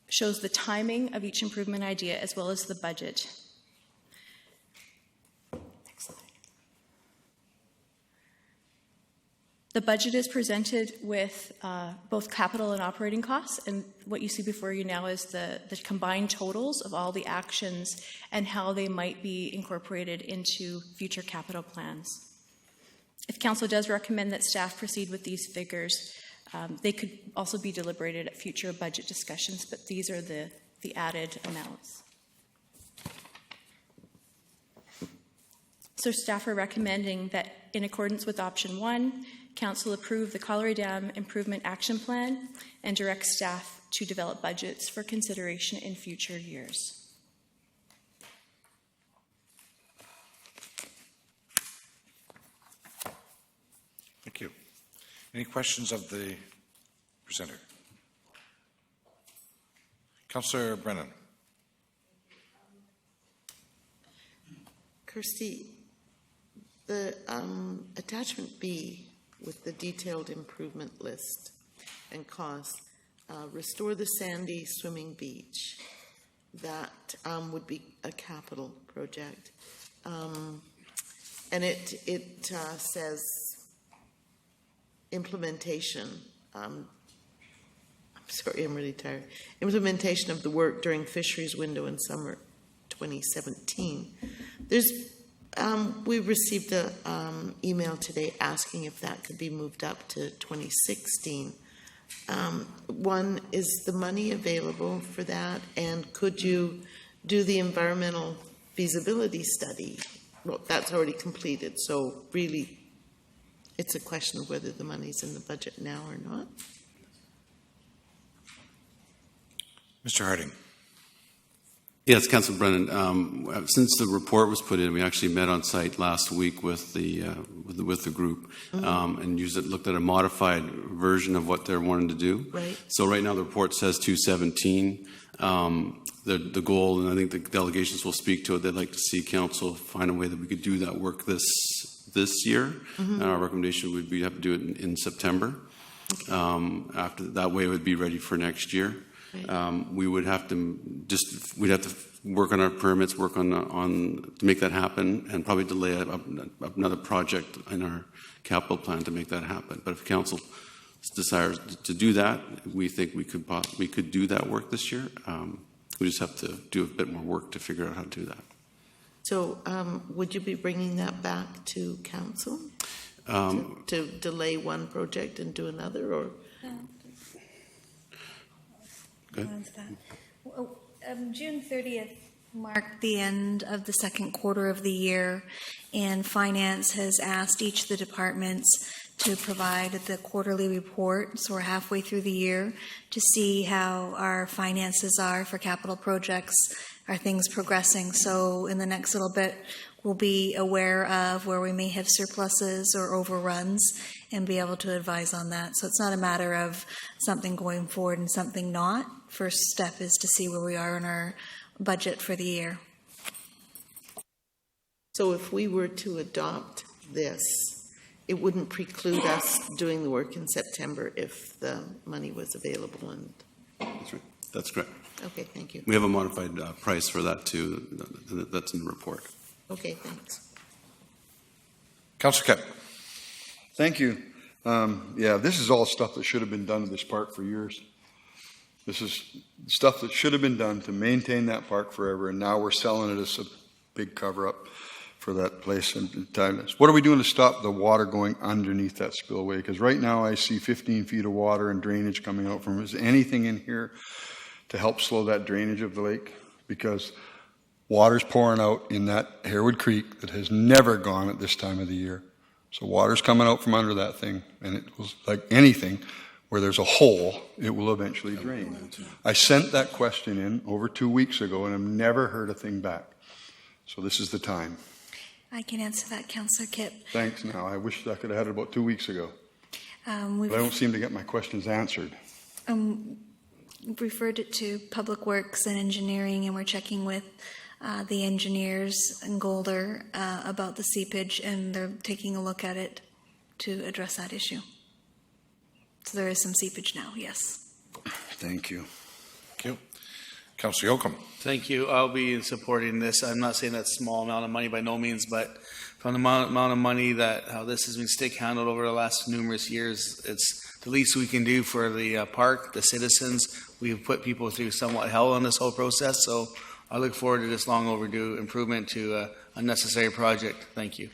shows the timing of each improvement idea as well as the budget. The budget is presented with both capital and operating costs, and what you see before you now is the combined totals of all the actions and how they might be incorporated into future capital plans. If Council does recommend that staff proceed with these figures, they could also be deliberated at future budget discussions, but these are the added amounts. So staff are recommending that in accordance with option 1, Council approve the Colliery Dam Improvement Action Plan and direct staff to develop budgets for consideration in future years. Thank you. Any questions of the presenter? Councillor Brennan. Kirsty, the attachment B with the detailed improvement list and costs, restore the sandy swimming beach. That would be a capital project. And it says implementation. I'm sorry, I'm really tired. Implementation of the work during fisheries window in summer 2017. We received an email today asking if that could be moved up to 2016. One, is the money available for that? And could you do the environmental feasibility study? Well, that's already completed, so really it's a question of whether the money's in the budget now or not. Mr. Harding. Yes, Councillor Brennan. Since the report was put in, we actually met on site last week with the group and looked at a modified version of what they're wanting to do. Right. So right now the report says 217. The goal, and I think the delegations will speak to it, they'd like to see council find a way that we could do that work this year. And our recommendation would be to have to do it in September. After that way, it would be ready for next year. We would have to we'd have to work on our permits, work on to make that happen, and probably delay another project in our capital plan to make that happen. But if council desires to do that, we think we could do that work this year. We just have to do a bit more work to figure out how to do that. So would you be bringing that back to council to delay one project and do another, or? Well, June 30th marked the end of the second quarter of the year, and Finance has asked each of the departments to provide the quarterly report. So we're halfway through the year to see how our finances are for capital projects. Are things progressing? So in the next little bit, we'll be aware of where we may have surpluses or overruns and be able to advise on that. So it's not a matter of something going forward and something not. First step is to see where we are in our budget for the year. So if we were to adopt this, it wouldn't preclude us doing the work in September if the money was available. And That's right. That's correct. Okay, thank you. We have a modified price for that too. That's in the report. Okay, thanks. Councillor Kett. Thank you. Yeah, this is all stuff that should have been done to this park for years. This is stuff that should have been done to maintain that park forever, and now we're selling it as a big cover-up for that place. And what are we doing to stop the water going underneath that spillway? Because right now I see 15 feet of water and drainage coming out from it. Is anything in here to help slow that drainage of the lake? Because water's pouring out in that Harewood Creek that has never gone at this time of the year. So water's coming out from under that thing, and it was like anything, where there's a hole, it will eventually drain. I sent that question in over 2 weeks ago, and I've never heard a thing back. So this is the time. I can answer that, Councillor Kipp. Thanks now. I wish I could have had it about 2 weeks ago. But I don't seem to get my questions answered. We've referred it to Public Works and Engineering, and we're checking with the engineers in Golder about the seepage, and they're taking a look at it to address that issue. So there is some seepage now, yes. Thank you. Thank you. Councillor Yocum. Thank you. I'll be supporting this. I'm not saying that's a small amount of money by no means, but from the amount of money that how this has been stick-handled over the last numerous years, it's the least we can do for the park, the citizens. We've put people through somewhat hell on this whole process, so I look forward to this long overdue improvement to a necessary project. Thank you.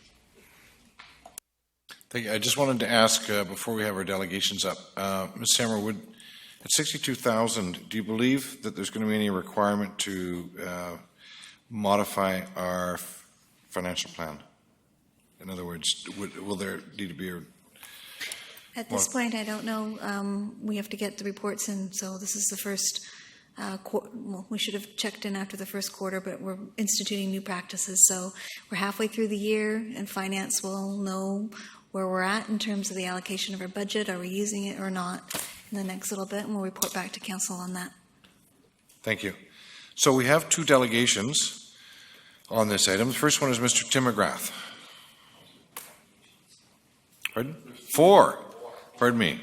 Thank you. I just wanted to ask, before we have our delegations up, Ms. Sammer, at 62,000, do you believe that there's going to be any requirement to modify our financial plan? In other words, will there need to be a... At this point, I don't know. We have to get the reports in, so this is the first well, we should have checked in after the first quarter, but we're instituting new practices. So we're halfway through the year, and Finance will know where we're at in terms of the allocation of our budget. Are we using it or not in the next little bit? And we'll report back to council on that. Thank you. So we have two delegations on this item. The first one is Mr. Tim McGrath. Pardon? 4. Pardon me.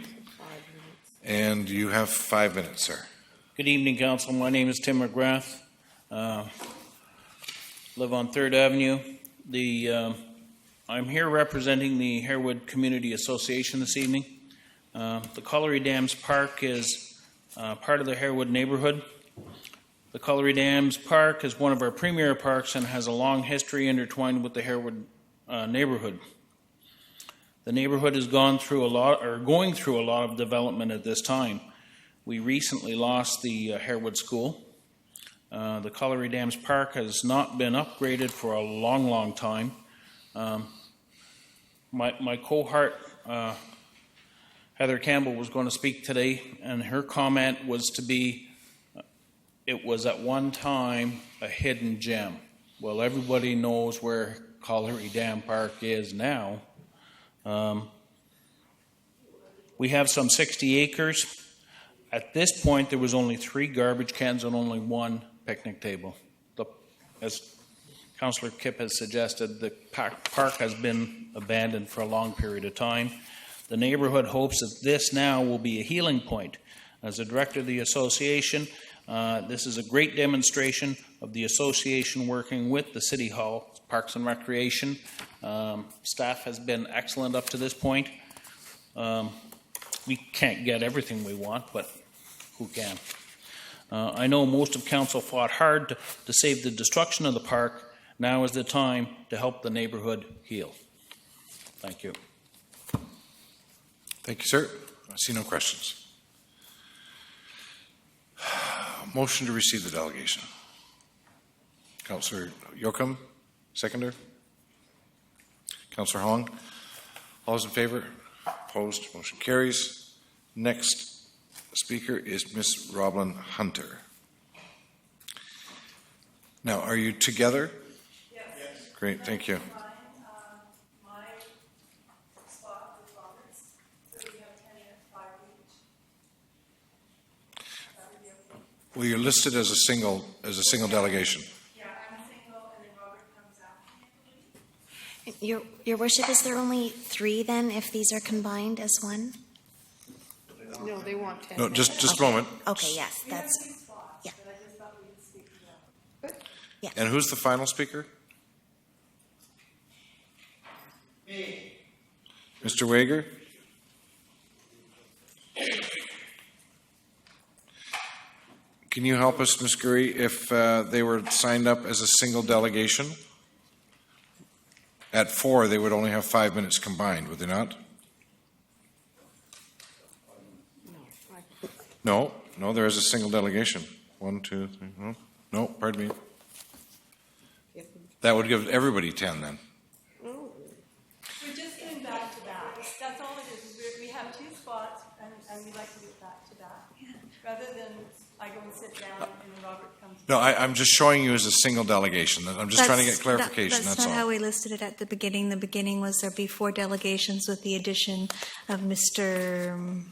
And you have 5 minutes, sir. Good evening, Council. My name is Tim McGrath. Live on 3rd Avenue. I'm here representing the Harewood Community Association this evening. The Colliery Dams Park is part of the Harewood neighborhood. The Colliery Dams Park is one of our premier parks and has a long history intertwined with the Harewood neighborhood. The neighborhood has going through a lot of development at this time. We recently lost the Harewood School. The Colliery Dams Park has not been upgraded for a long, long time. My cohort, Heather Campbell, was going to speak today, and her comment was to be, it was at one time a hidden gem. Well, everybody knows where Colliery Dam Park is now. We have some 60 acres. At this point, there was only 3 garbage cans and only 1 picnic table. As Councillor Kipp has suggested, the park has been abandoned for a long period of time. The neighborhood hopes that this now will be a healing point. As the director of the association, this is a great demonstration of the association working with the City Hall, Parks and Recreation. Staff has been excellent up to this point. We can't get everything we want, but who can? I know most of council fought hard to save the destruction of the park. Now is the time to help the neighborhood heal. Thank you. Thank you, sir. I see no questions. Motion to receive the delegation. Councillor Yocum, seconder. Councillor Hong. All those in favor? Opposed? Motion carries. Next speaker is Ms. Roblin Hunter. Now, are you together? Yes. Great, thank you. Well, you're listed as a single delegation. Yeah, I'm single, and then Robert comes after. Your worship, is there only 3 then, if these are combined as one? No, they want 10. No, just a moment. Okay, yes, that's, yeah. Yeah. And who's the final speaker? Me. Mr. Wager? Can you help us, Ms. Gurry, if they were signed up as a single delegation? At 4, they would only have 5 minutes combined, would they not? No, there is a single delegation. 1, 2, 3, no, pardon me. That would give everybody 10 then. We're just doing back to back. That's all it is. We have 2 spots, and we like to do it back to back. Rather than I go and sit down and Robert comes. No, I'm just showing you as a single delegation. I'm just trying to get clarification, that's all. That's not how we listed it at the beginning. The beginning was there'd be 4 delegations with the addition of Mr.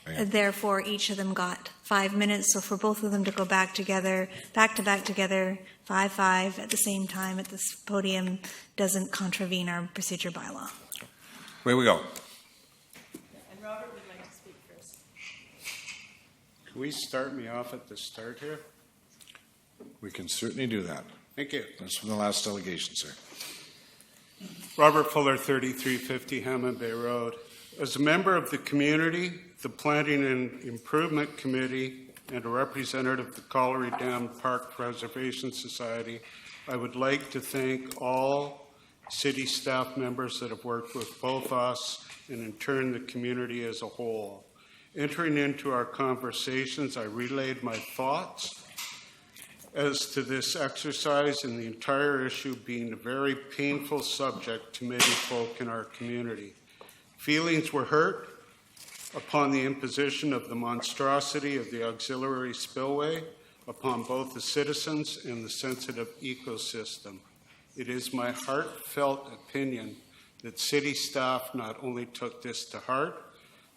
Therefore, each of them got 5 minutes. So for both of them to go back together, back to back together, 5 at the same time at this podium doesn't contravene our procedure bylaw. Away we go. And Robert would like to speak first. Can we start me off at the start here? We can certainly do that. Thank you. That's from the last delegation, sir. Robert Fuller, 3350 Hammond Bay Road. As a member of the community, the Planning and Improvement Committee, and a representative of the Colliery Dam Park Preservation Society, I would like to thank all city staff members that have worked with both us and in turn the community as a whole. Entering into our conversations, I relayed my thoughts as to this exercise and the entire issue being a very painful subject to many folk in our community. Feelings were hurt upon the imposition of the monstrosity of the auxiliary spillway upon both the citizens and the sensitive ecosystem. It is my heartfelt opinion that city staff not only took this to heart,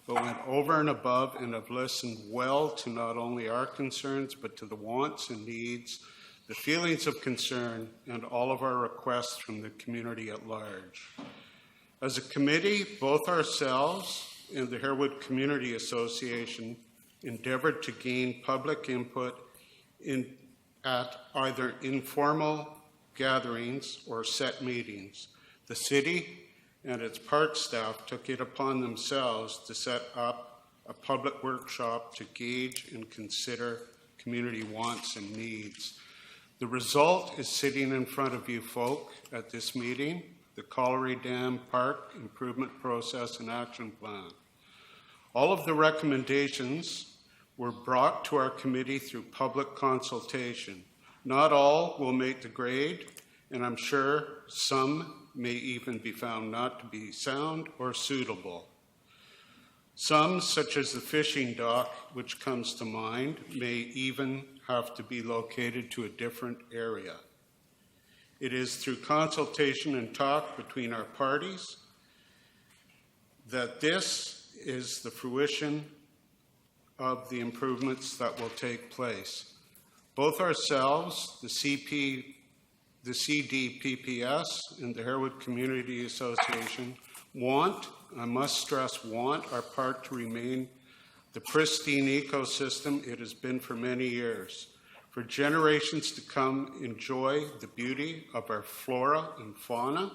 but went over and above and have listened well to not only our concerns, but to the wants and needs, the feelings of concern, and all of our requests from the community at large. As a committee, both ourselves and the Harewood Community Association endeavored to gain public input at either informal gatherings or set meetings. The city and its park staff took it upon themselves to set up a public workshop to gauge and consider community wants and needs. The result is sitting in front of you folk at this meeting, the Colliery Dam Park Improvement Process and Action Plan. All of the recommendations were brought to our committee through public consultation. Not all will make the grade, and I'm sure some may even be found not to be sound or suitable. Some, such as the fishing dock, which comes to mind, may even have to be located to a different area. It is through consultation and talk between our parties that this is the fruition of the improvements that will take place. Both ourselves, the CDPPS, and the Harewood Community Association want, I must stress want, our park to remain the pristine ecosystem it has been for many years. For generations to come, enjoy the beauty of our flora and fauna,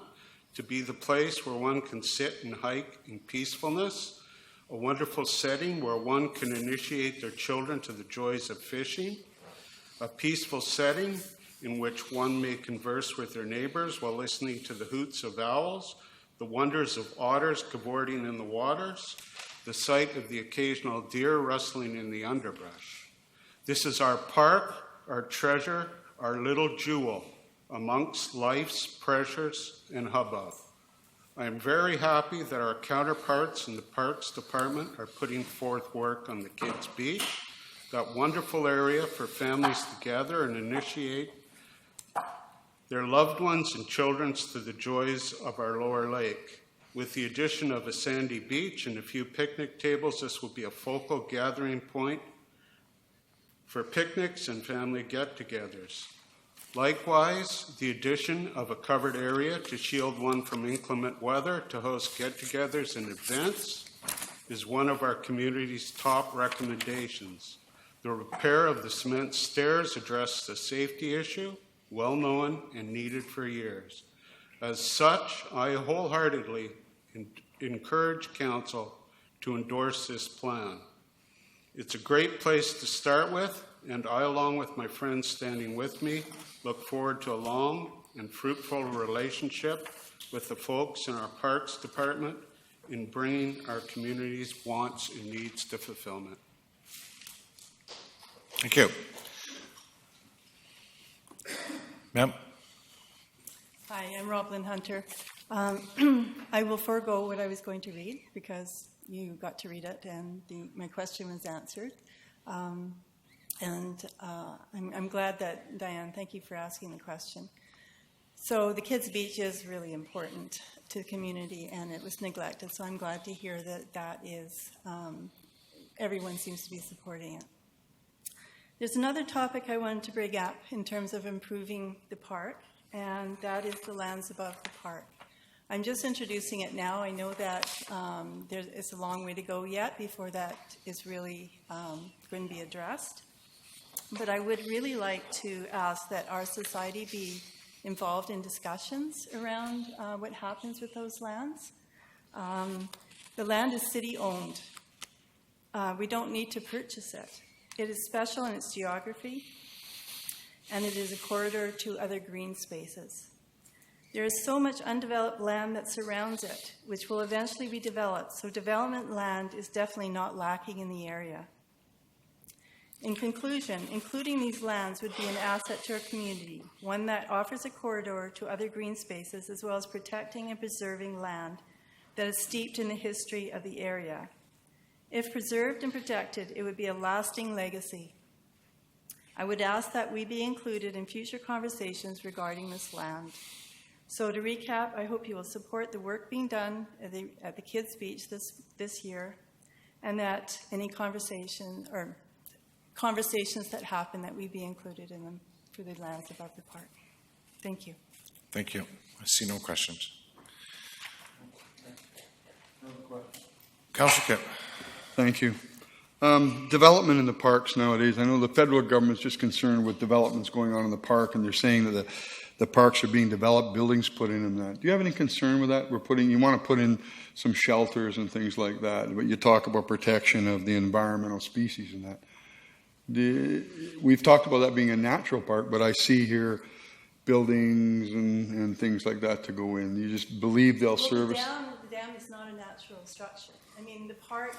to be the place where one can sit and hike in peacefulness, a wonderful setting where one can initiate their children to the joys of fishing, a peaceful setting in which one may converse with their neighbors while listening to the hoots of owls, the wonders of otters cavorting in the waters, the sight of the occasional deer rustling in the underbrush. This is our park, our treasure, our little jewel amongst life's pressures and hubbub. I am very happy that our counterparts in the Parks Department are putting forth work on the Kids Beach, that wonderful area for families to gather and initiate their loved ones and children to the joys of our lower lake. With the addition of a sandy beach and a few picnic tables, this will be a focal gathering point for picnics and family get-togethers. Likewise, the addition of a covered area to shield one from inclement weather to host get-togethers and events is one of our community's top recommendations. The repair of the cement stairs addressed the safety issue, well known and needed for years. As such, I wholeheartedly encourage Council to endorse this plan. It's a great place to start with, and I, along with my friends standing with me, look forward to a long and fruitful relationship with the folks in our Parks Department in bringing our community's wants and needs to fulfillment. Thank you. Ma'am? Hi, I'm Roblyn Hunter. I will forego what I was going to read because you got to read it and my question was answered. I'm glad that, Diane, thank you for asking the question. So the Kids Beach is really important to the community and it was neglected, so I'm glad to hear that that is, everyone seems to be supporting it. There's another topic I wanted to bring up in terms of improving the park, and that is the lands above the park. I'm just introducing it now. I know that it's a long way to go yet before that is really going to be addressed. But I would really like to ask that our society be involved in discussions around what happens with those lands. The land is city-owned. We don't need to purchase it. It is special in its geography, and it is a corridor to other green spaces. There is so much undeveloped land that surrounds it, which will eventually be developed, so development land is definitely not lacking in the area. In conclusion, including these lands would be an asset to our community, one that offers a corridor to other green spaces, as well as protecting and preserving land that is steeped in the history of the area. If preserved and protected, it would be a lasting legacy. I would ask that we be included in future conversations regarding this land. So to recap, I hope you will support the work being done at the Kids Beach this year, and that any conversations that happen, that we be included in them for the lands above the park. Thank you. Thank you. I see no questions. Councillor Kemp. Thank you. Development in the parks nowadays. I know the federal government's just concerned with developments going on in the park, and they're saying that the parks are being developed, buildings put in and that. Do you have any concern with that? You want to put in some shelters and things like that, but you talk about protection of the environmental species and that. We've talked about that being a natural park, but I see here buildings and things like that to go in. You just believe they'll service. The dam is not a natural structure. I mean, the park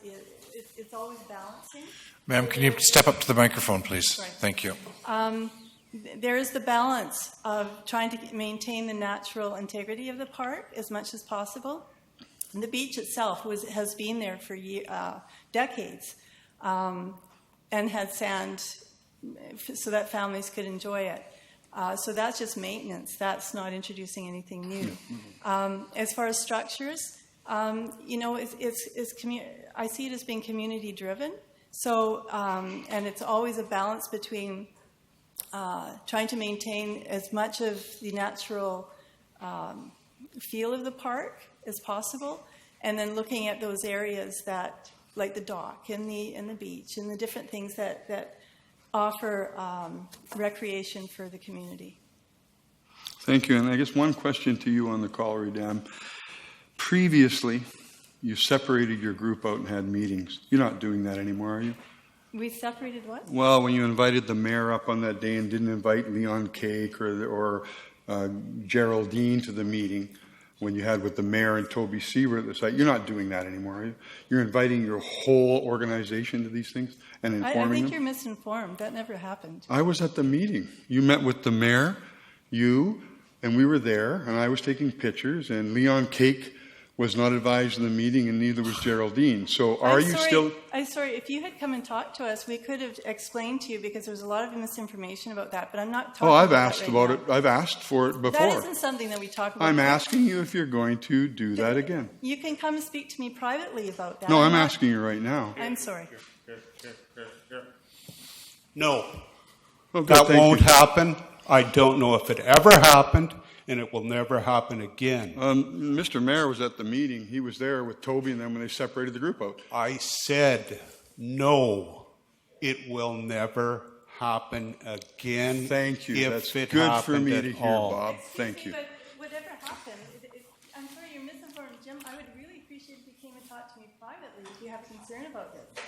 it's always balancing. Ma'am, can you step up to the microphone, please? Right. Thank you. There is the balance of trying to maintain the natural integrity of the park as much as possible. And the beach itself has been there for decades and had sand so that families could enjoy it. So that's just maintenance. That's not introducing anything new. As far as structures, I see it as being community driven. So, and it's always a balance between trying to maintain as much of the natural feel of the park as possible, and then looking at those areas that, like the dock and the beach and the different things that offer recreation for the community. Thank you. And I guess one question to you on the Colliery Dam. Previously, you separated your group out and had meetings. You're not doing that anymore, are you? We separated what? Well, when you invited the mayor up on that day and didn't invite Leon Cake or Geraldine to the meeting, when you had with the mayor and Toby Seaver at the site, you're not doing that anymore, are you? You're inviting your whole organization to these things and informing I think them? you're misinformed. That never happened. I was at the meeting. You met with the mayor, you, and we were there, and I was taking pictures, and Leon Cake was not advised in the meeting, and neither was Geraldine. So I'm sorry, if you had come and talked to us, we could have explained to you, because there was a lot of misinformation about that, but I'm not talking I've about asked that about right it. I've asked for it before. That isn't something that we talk about. I'm asking you if you're going to do that again. You can come and speak to me privately about that. No, I'm asking you right now. I'm sorry. No, Oh, good, that thank won't you. happen. I don't know if it ever happened, and it will never happen again. Mr. Mayor was at the meeting. He was there with Toby and them when they separated the group out. I said, no, it will never happen again. Thank you. If That's it good for happened me at to hear, all. Bob. Thank you. But whatever happened, I'm sorry, you're misinformed. Jim, I would really appreciate if you came and talked to me privately if you have concern about this.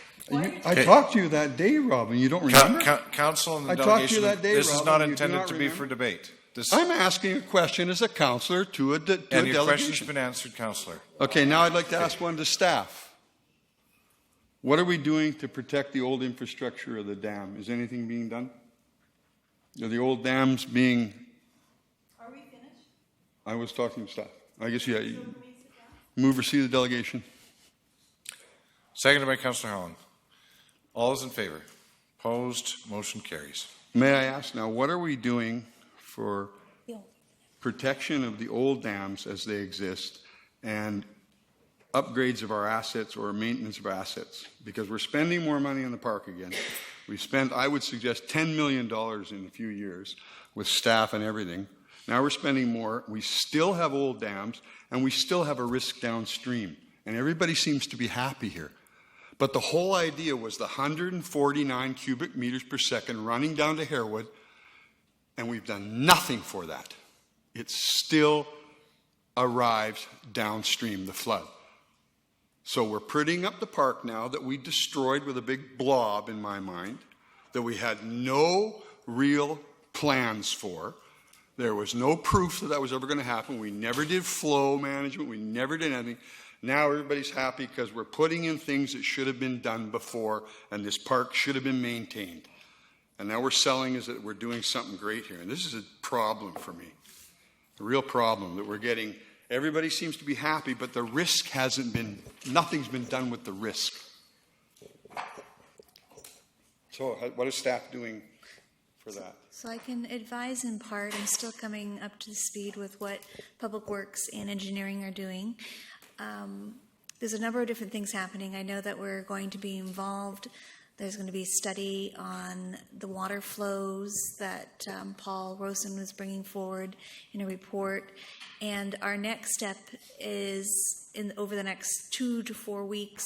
I talked to you that day, Robin. You don't remember? Council and the I talked to you delegation, that day, this is Robin. not You do intended not to be remember? for debate. This, I'm asking a question as a councillor to a and your delegation. question's been answered, Councillor. Okay, now I'd like to ask one to staff. What are we doing to protect the old infrastructure of the dam? Is anything being done? Are the old dams being... Are we finished? I was talking to staff. I guess, yeah. Move or see the delegation. Seconded by Councillor Holland. All those in favor? Opposed? Motion carries. May I ask now, what are we doing for protection of the old dams as they exist and upgrades of our assets or maintenance of assets? Because we're spending more money in the park again. We spent, I would suggest, $10 million in a few years with staff and everything. Now we're spending more. We still have old dams, and we still have a risk downstream. And everybody seems to be happy here. But the whole idea was the 149 cubic meters per second running down to Harewood, and we've done nothing for that. It still arrives downstream, the flood. So we're prettying up the park now that we destroyed with a big blob, in my mind, that we had no real plans for. There was no proof that that was ever going to happen. We never did flow management. We never did anything. Now everybody's happy because we're putting in things that should have been done before, and this park should have been maintained. And now we're selling as that we're doing something great here. And this is a problem for me, a real problem that we're getting. Everybody seems to be happy, but the risk hasn't been, nothing's been done with the risk. So what is staff doing for that? So I can advise in part. I'm still coming up to speed with what Public Works and Engineering are doing. There's a number of different things happening. I know that we're going to be involved. There's going to be a study on the water flows that Paul Rosen was bringing forward in a report. And our next step is, over the next 2 to 4 weeks,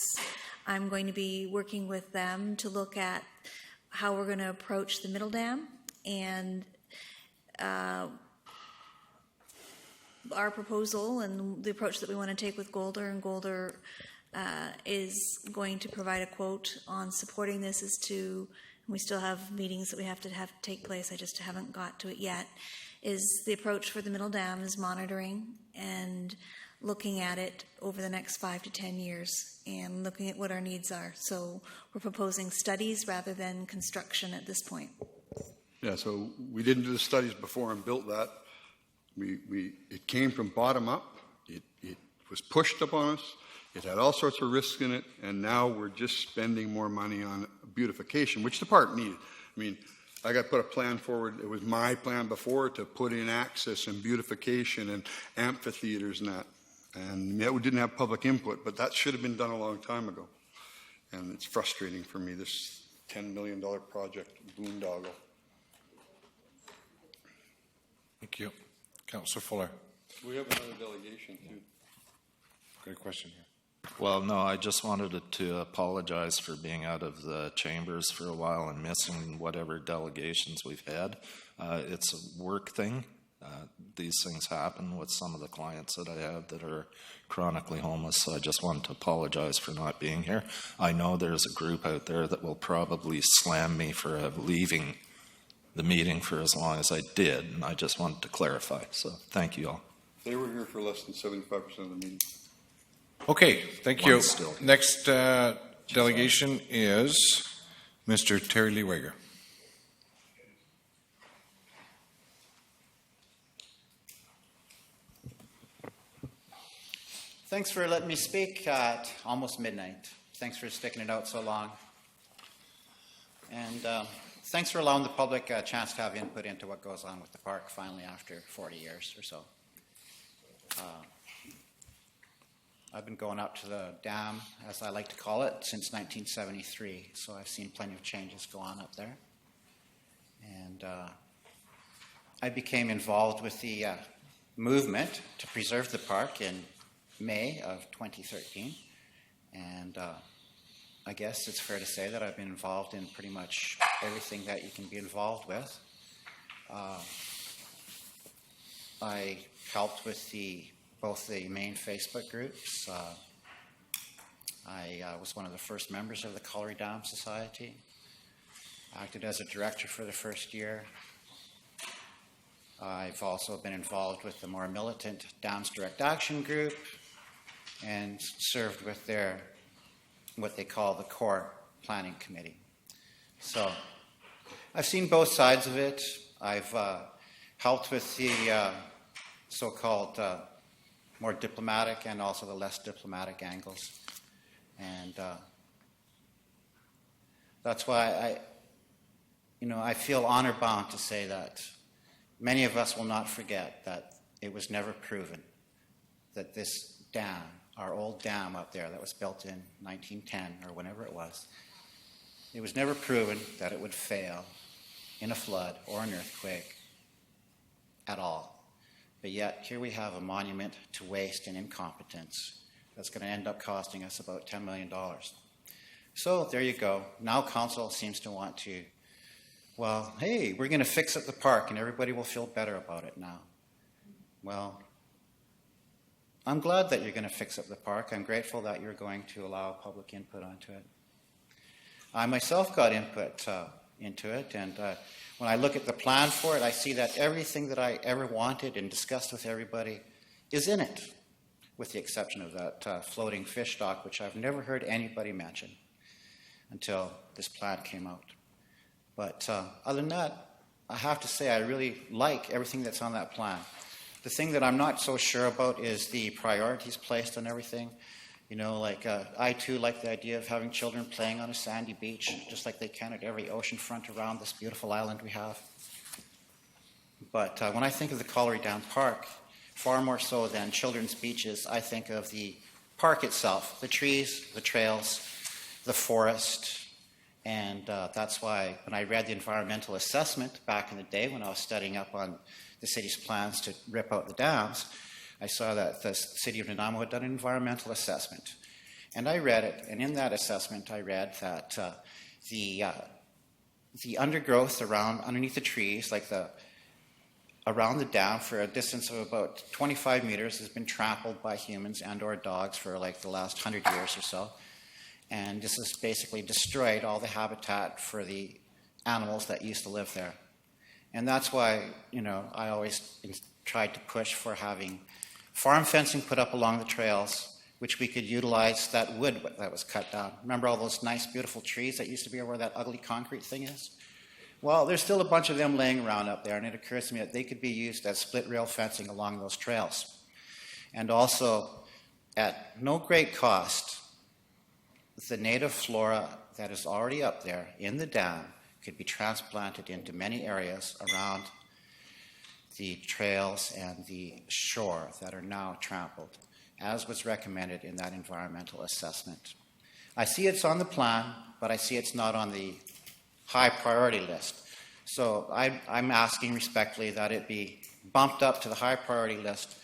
I'm going to be working with them to look at how we're going to approach the Middle Dam and our proposal and the approach that we want to take with Golder, and Golder is going to provide a quote on supporting this as to, and we still have meetings that we have to take place, I just haven't got to it yet, is the approach for the Middle Dam is monitoring and looking at it over the next 5 to 10 years and looking at what our needs are. So we're proposing studies rather than construction at this point. Yeah, so we didn't do the studies before and built that. It came from bottom up. It was pushed upon us. It had all sorts of risks in it, and now we're just spending more money on beautification, which the park needed. I mean, I got to put a plan forward. It was my plan before to put in access and beautification and amphitheaters and that. And we didn't have public input, but that should have been done a long time ago. And it's frustrating for me, this $10 million project, boondoggle. Thank you. Councillor Fuller. We have another delegation, too. Great question here. Well, no, I just wanted to apologize for being out of the chambers for a while and missing whatever delegations we've had. It's a work thing. These things happen with some of the clients that I have that are chronically homeless, so I just wanted to apologize for not being here. I know there's a group out there that will probably slam me for leaving the meeting for as long as I did, and I just wanted to clarify. So thank you all. They were here for less than 75% of the meeting. Okay, thank you. One still. Next delegation is Mr. Terry Leweger. Thanks for letting me speak at almost midnight. Thanks for sticking it out so long. And thanks for allowing the public a chance to have input into what goes on with the park finally after 40 years or so. I've been going up to the dam, as I like to call it, since 1973, so I've seen plenty of changes go on up there. And I became involved with the movement to preserve the park in May of 2013, and I guess it's fair to say that I've been involved in pretty much everything that you can be involved with. I helped with both the main Facebook groups. I was one of the first members of the Colliery Dam Society. Acted as a director for the first year. I've also been involved with the more militant Dams Direct Action Group and served with their, what they call the Core Planning Committee. So I've seen both sides of it. I've helped with the so-called more diplomatic and also the less diplomatic angles. And that's why I feel honor-bound to say that many of us will not forget that it was never proven that this dam, our old dam up there that was built in 1910 or whenever it was never proven that it would fail in a flood or an earthquake at all. But yet, here we have a monument to waste and incompetence that's going to end up costing us about $10 million. So there you go. Now council seems to want to, well, hey, we're going to fix up the park and everybody will feel better about it now. Well, I'm glad that you're going to fix up the park. I'm grateful that you're going to allow public input onto it. I myself got input into it, and when I look at the plan for it, I see that everything that I ever wanted and discussed with everybody is in it, with the exception of that floating fish dock, which I've never heard anybody mention until this plan came out. But other than that, I have to say I really like everything that's on that plan. The thing that I'm not so sure about is the priorities placed on everything. I too like the idea of having children playing on a sandy beach, just like they can at every oceanfront around this beautiful island we have. But when I think of the Colliery Dam Park, far more so than children's beaches, I think of the park itself, the trees, the trails, the forest, and that's why when I read the environmental assessment back in the day when I was studying up on the city's plans to rip out the dams, I saw that the city of Nanaimo had done an environmental assessment. And I read it, and in that assessment I read that the undergrowth underneath the trees, around the dam for a distance of about 25 meters has been trampled by humans and or dogs for the last 100 years or so. And this has basically destroyed all the habitat for the animals that used to live there. And that's why, I always tried to push for having farm fencing put up along the trails, which we could utilize that wood that was cut down. Remember all those nice, beautiful trees that used to be where that ugly concrete thing is? Well, there's still a bunch of them laying around up there, and it occurs to me that they could be used as split rail fencing along those trails. And also, at no great cost, the native flora that is already up there in the dam could be transplanted into many areas around the trails and the shore that are now trampled, as was recommended in that environmental assessment. I see it's on the plan, but I see it's not on the high priority list. So I'm asking respectfully that it be bumped up to the high priority list,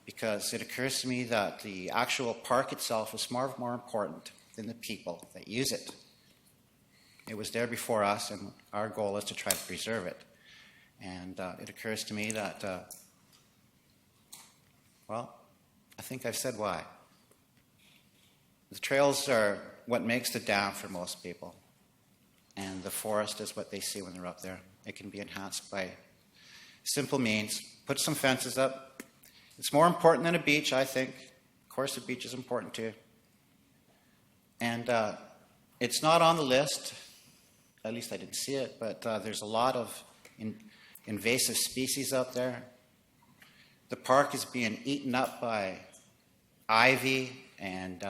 because it occurs to me that the actual park itself is more important than the people that use it. It was there before us, and our goal is to try to preserve it. And it occurs to me that, well, I think I've said why. The trails are what makes the dam for most people, and the forest is what they see when they're up there. It can be enhanced by simple means. Put some fences up. It's more important than a beach, I think. Of course, a beach is important too. And it's not on the list. At least I didn't see it, but there's a lot of invasive species out there. The park is being eaten up by ivy and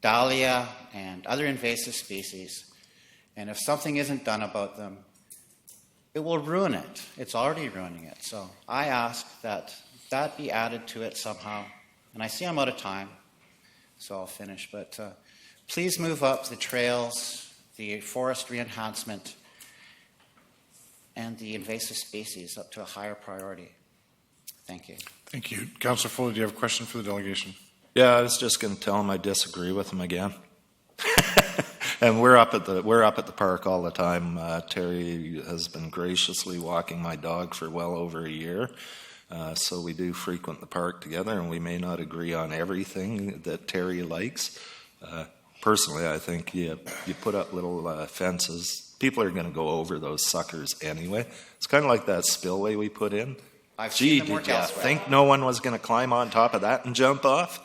dahlia and other invasive species. And if something isn't done about them, it will ruin it. It's already ruining it. So I ask that that be added to it somehow. And I see I'm out of time, so I'll finish. But please move up the trails, the forestry enhancement, and the invasive species up to a higher priority. Thank you. Thank you. Councillor Fuller, do you have a question for the delegation? Yeah, I was just going to tell him I disagree with him again. And we're up at the park all the time. Terry has been graciously walking my dog for well over a year. So we do frequent the park together, and we may not agree on everything that Terry likes. Personally, I think you put up little fences. People are going to go over those suckers anyway. It's kind of like that spillway we put in. Gee, did you think no one was going to climb on top of that and jump off?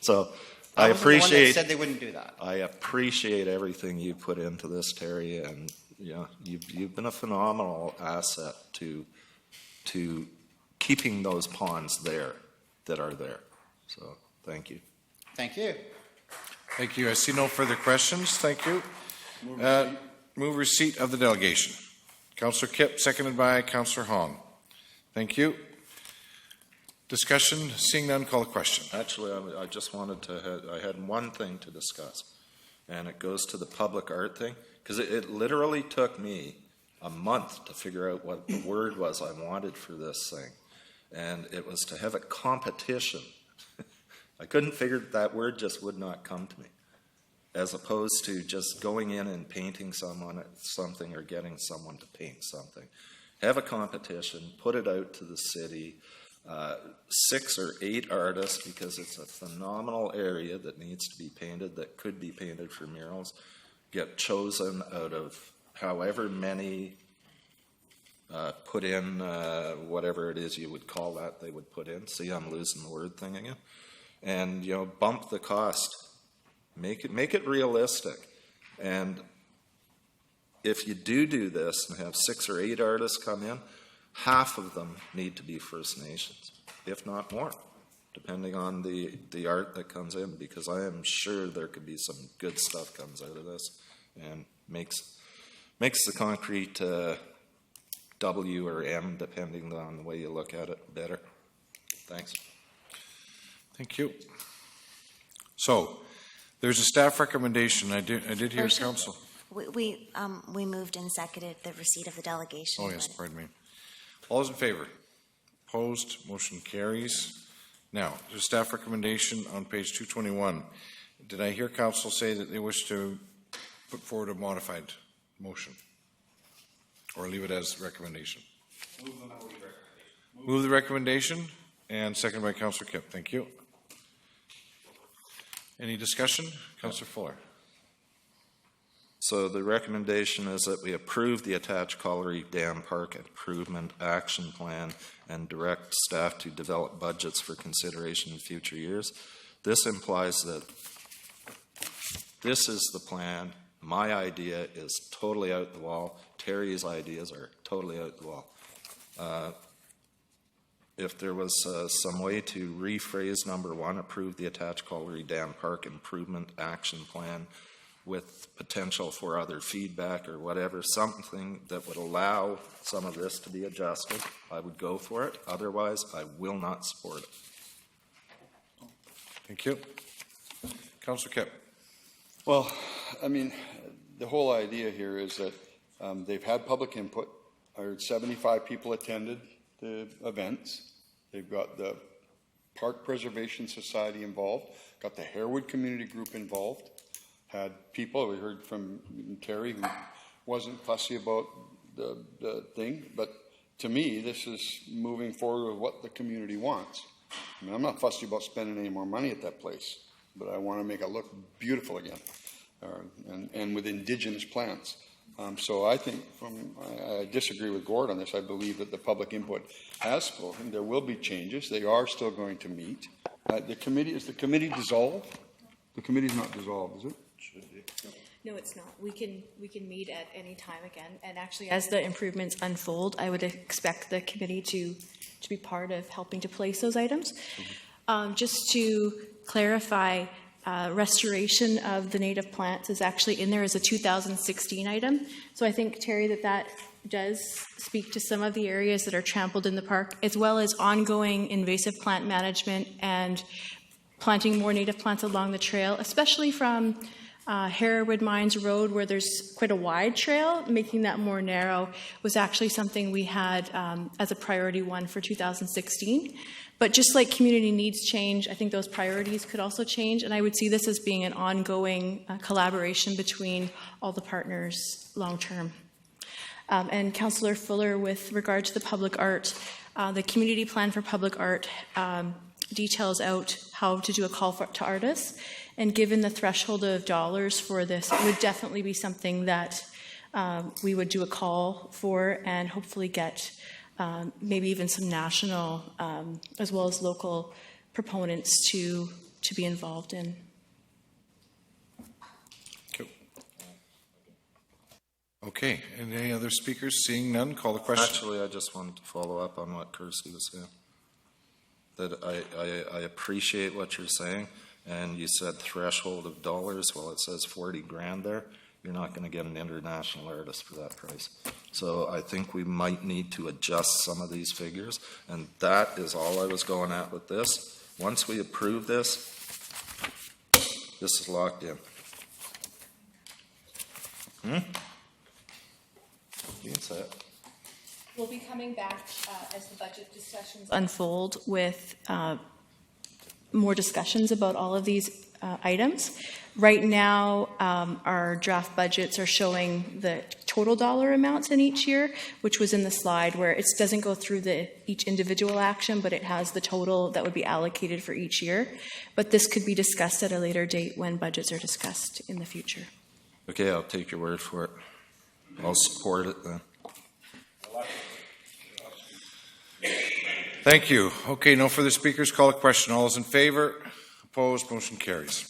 So I appreciate. The one that said they wouldn't do that. I appreciate everything you put into this, Terry, and you've been a phenomenal asset to keeping those ponds there that are there. So thank you. Thank you. Thank you. I see no further questions. Thank you. Move receipt of the delegation. Councillor Kipp, seconded by Councillor Hong. Thank you. Discussion, seeing none, call a question. Actually, I just wanted I had one thing to discuss, and it goes to the public art thing, because it literally took me a month to figure out what the word was I wanted for this thing, and it was to have a competition. I couldn't figure that word just would not come to me, as opposed to just going in and painting something or getting someone to paint something. Have a competition, put it out to the city, 6 or 8 artists, because it's a phenomenal area that needs to be painted, that could be painted for murals, get chosen out of however many put in, whatever it is you would call that they would put in. See, I'm losing the word thing again. And, bump the cost. Make it realistic. And if you do this and have 6 or 8 artists come in, half of them need to be First Nations, if not more, depending on the art that comes in, because I am sure there could be some good stuff comes out of this and makes the concrete W or M, depending on the way you look at it, better. Thanks. Thank you. So, there's a staff recommendation. I did hear council. We moved and seconded the receipt of the delegation. Oh, yes, pardon me. All those in favor? Opposed? Motion carries. Now, there's a staff recommendation on page 221. Did I hear council say that they wish to put forward a modified motion? Or leave it as recommendation? Move the recommendation, and second by Councillor Kipp. Thank you. Any discussion? Councillor Fuller. So the recommendation is that we approve the attached Colliery Dam Park Improvement Action Plan and direct staff to develop budgets for consideration in future years. This implies that this is the plan. My idea is totally out the wall. Terry's ideas are totally out the wall. If there was some way to rephrase number 1, approve the attached Colliery Dam Park Improvement Action Plan with potential for other feedback or whatever, something that would allow some of this to be adjusted, I would go for it. Otherwise, I will not support it. Thank you. Councillor Kipp. Well, I mean, the whole idea here is that they've had public input. I heard 75 people attended the events. They've got the Park Preservation Society involved, got the Harewood Community Group involved, had people, we heard from Terry, who wasn't fussy about the thing, but to me, this is moving forward with what the community wants. I mean, I'm not fussy about spending any more money at that place, but I want to make it look beautiful again, and with indigenous plants. So I think I disagree with Gord on this. I believe that the public input has spoken. There will be changes. They are still going to meet. The committee, is the committee dissolved? The committee's not dissolved, is it? Should be. No, it's not. We can meet at any time again. And actually, as the improvements unfold, I would expect the committee to be part of helping to place those items. Just to clarify, restoration of the native plants is actually in there as a 2016 item. So I think, Terry, that does speak to some of the areas that are trampled in the park, as well as ongoing invasive plant management and planting more native plants along the trail, especially from Harewood Mines Road, where there's quite a wide trail. Making that more narrow was actually something we had as a priority one for 2016. But just like community needs change, I think those priorities could also change, and I would see this as being an ongoing collaboration between all the partners long term. And Councillor Fuller, with regard to the public art, the community plan for public art details out how to do a call to artists, and given the threshold of dollars for this, it would definitely be something that we would do a call for and hopefully get maybe even some national as well as local proponents to be involved in. Okay, and any other speakers? Seeing none, call the question. Actually, I just wanted to follow up on what Kirsty was saying. That I appreciate what you're saying, and you said threshold of dollars. Well, it says 40 grand there. You're not going to get an international artist for that price. So I think we might need to adjust some of these figures, and that is all I was going at with this. Once we approve this, this is locked in. You can say it. We'll be coming back as the budget discussions unfold with more discussions about all of these items. Right now, our draft budgets are showing the total dollar amounts in each year, which was in the slide where it doesn't go through each individual action, but it has the total that would be allocated for each year. But this could be discussed at a later date when budgets are discussed in the future. Okay, I'll take your word for it. I'll support it then. Thank you. Okay, no further speakers. Call the question. All those in favor? Opposed? Motion carries.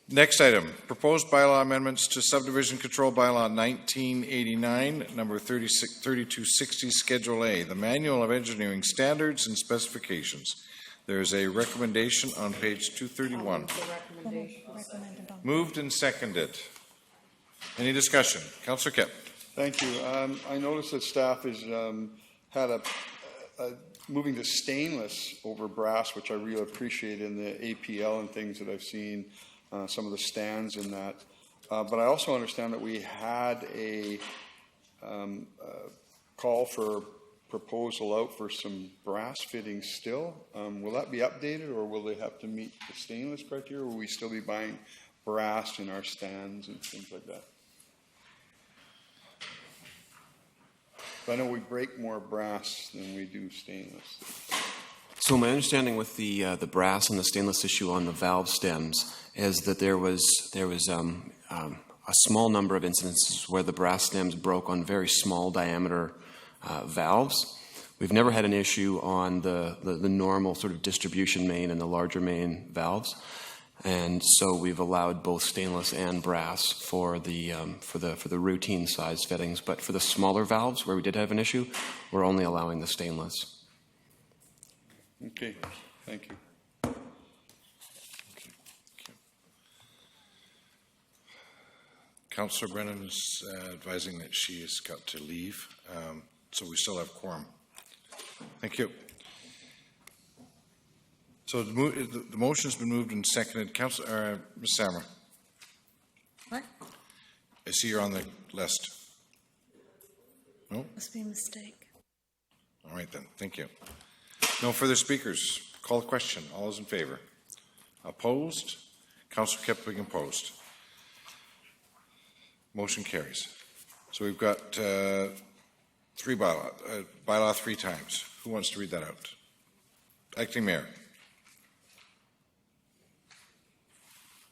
Next item, proposed bylaw amendments to subdivision control bylaw 1989, number 3260, Schedule A, the Manual of Engineering Standards and Specifications. There is a recommendation on page 231. Moved and seconded. Any discussion? Councillor Kipp. Thank you. I noticed that staff has had a moving to stainless over brass, which I really appreciate in the APL and things that I've seen, some of the stands in that. But I also understand that we had a call for proposal out for some brass fittings still. Will that be updated, or will they have to meet the stainless criteria, or will we still be buying brass in our stands and things like that? I know we break more brass than we do stainless. So my understanding with the brass and the stainless issue on the valve stems is that there was a small number of incidences where the brass stems broke on very small diameter valves. We've never had an issue on the normal sort of distribution main and the larger main valves. And so we've allowed both stainless and brass for the routine size fittings, but for the smaller valves where we did have an issue, we're only allowing the stainless. Okay, thank you. Councillor Brennan is advising that she has got to leave, so we still have quorum. Thank you. So the motion's been moved and seconded. Ms. Samra? What? I see you're on the list. No? Must be a mistake. All right then, thank you. No further speakers. Call the question. All those in favor? Opposed? Councillor Kipling opposed. Motion carries. So we've got three bylaw 3 times. Who wants to read that out? Acting Mayor.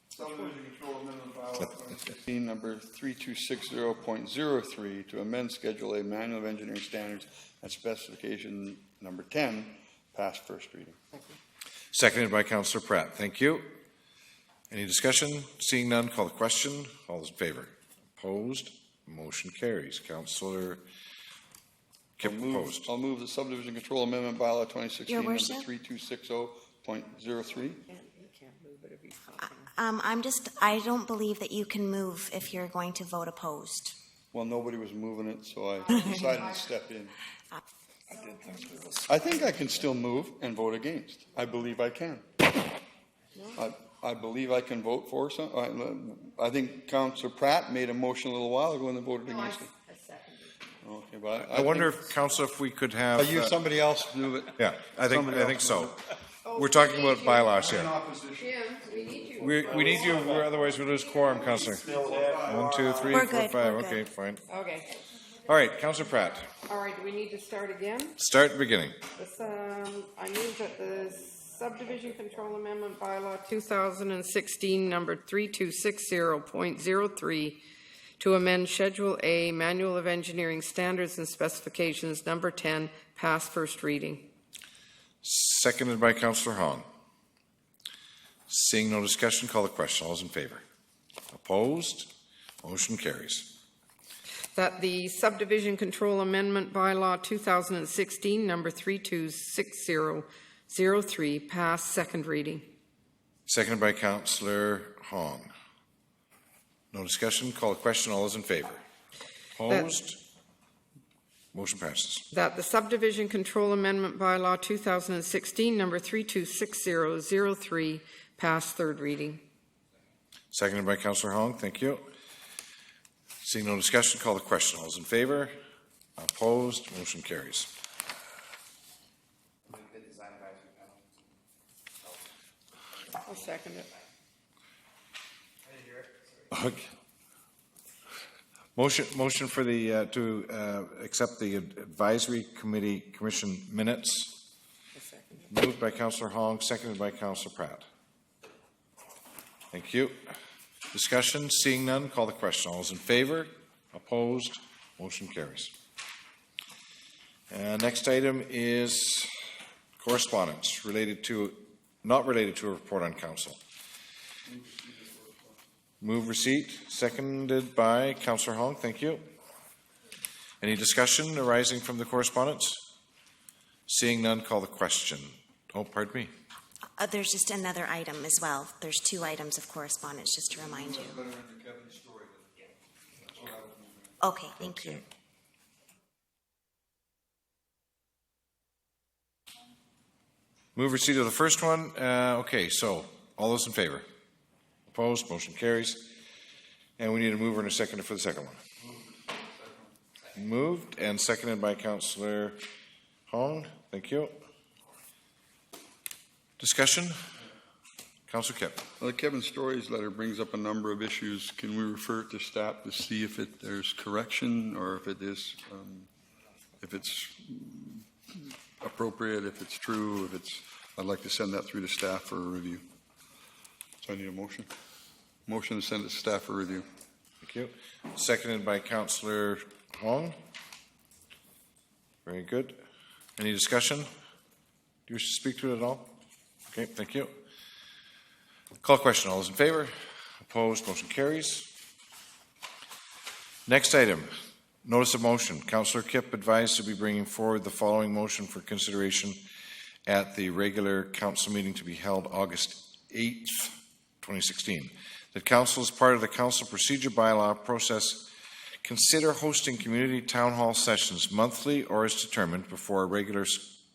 Subdivision Control Amendment Bylaw 2016, number 3260.03, to amend Schedule A Manual of Engineering Standards and Specification number 10, pass first reading. Seconded by Councillor Pratt. Thank you. Any discussion? Seeing none, call the question. All those in favor? Opposed? Motion carries. Councillor Kip opposed. I'll move the Subdivision Control Amendment Bylaw 2016, Your number Worship? 3260.03. I don't believe that you can move if you're going to vote opposed. Well, nobody was moving it, so I decided to step in. I think I can still move and vote against. I believe I can. I believe I can vote for some. I think Councillor Pratt made a motion a little while ago and then voted against it. Okay, but I wonder if, Councillor, if we could have... somebody else move it. Yeah, I think so. We're talking about bylaws here. We need you, otherwise we lose quorum, Councillor. 1, 2, 3, We're 4, good, 5. we're Okay, good. fine. Okay. All right, Councillor Pratt. All right, do we need to start again? Start beginning. I move that the Subdivision Control Amendment Bylaw 2016, number 3260.03, to amend Schedule A, Manual of Engineering Standards and Specifications, number 10, pass first reading. Seconded by Councillor Hahn. Seeing no discussion, call the question. All those in favor? Opposed? Motion carries. That the Subdivision Control Amendment Bylaw 2016, number 326003, pass second reading. Seconded by Councillor Hahn. No discussion, call the question. All those in favor? Opposed? Motion passes. That the Subdivision Control Amendment Bylaw 2016, number 326003, pass third reading. Seconded by Councillor Hong. Thank you. Seeing no discussion, call the question. All those in favor? Opposed? Motion carries. I'll second it. Okay. Motion for the to accept the advisory commission minutes. Moved by Councillor Hong, seconded by Councillor Pratt. Thank you. Discussion, seeing none, call the question. All those in favor? Opposed? Motion carries. Next item is correspondence not related to a report on council. Move receipt, seconded by Councillor Hong. Thank you. Any discussion arising from the correspondence? Seeing none, call the question. Oh, pardon me. There's just another item as well. There's 2 items of correspondence, just to remind you. Okay, thank you. Move receipt of the first one. Okay, so all those in favor? Opposed? Motion carries. And we need a mover and a seconder for the second one. Moved and seconded by Councillor Hong. Thank you. Discussion? Councillor Kipp. Well, Kevin Story's letter brings up a number of issues. Can we refer it to staff to see if there's correction or if it is, if it's appropriate, if it's true, I'd like to send that through to staff for a review. So I need a motion. Motion to send it to staff for review. Thank you. Seconded by Councillor Hong. Very good. Any discussion? Do you wish to speak to it at all? Okay, thank you. Call question. All those in favor? Opposed? Motion carries. Next item, notice of motion. Councillor Kipp advised to be bringing forward the following motion for consideration at the regular council meeting to be held August 8th, 2016. That council, as part of the council procedure bylaw process, consider hosting community town hall sessions monthly or as determined before a regular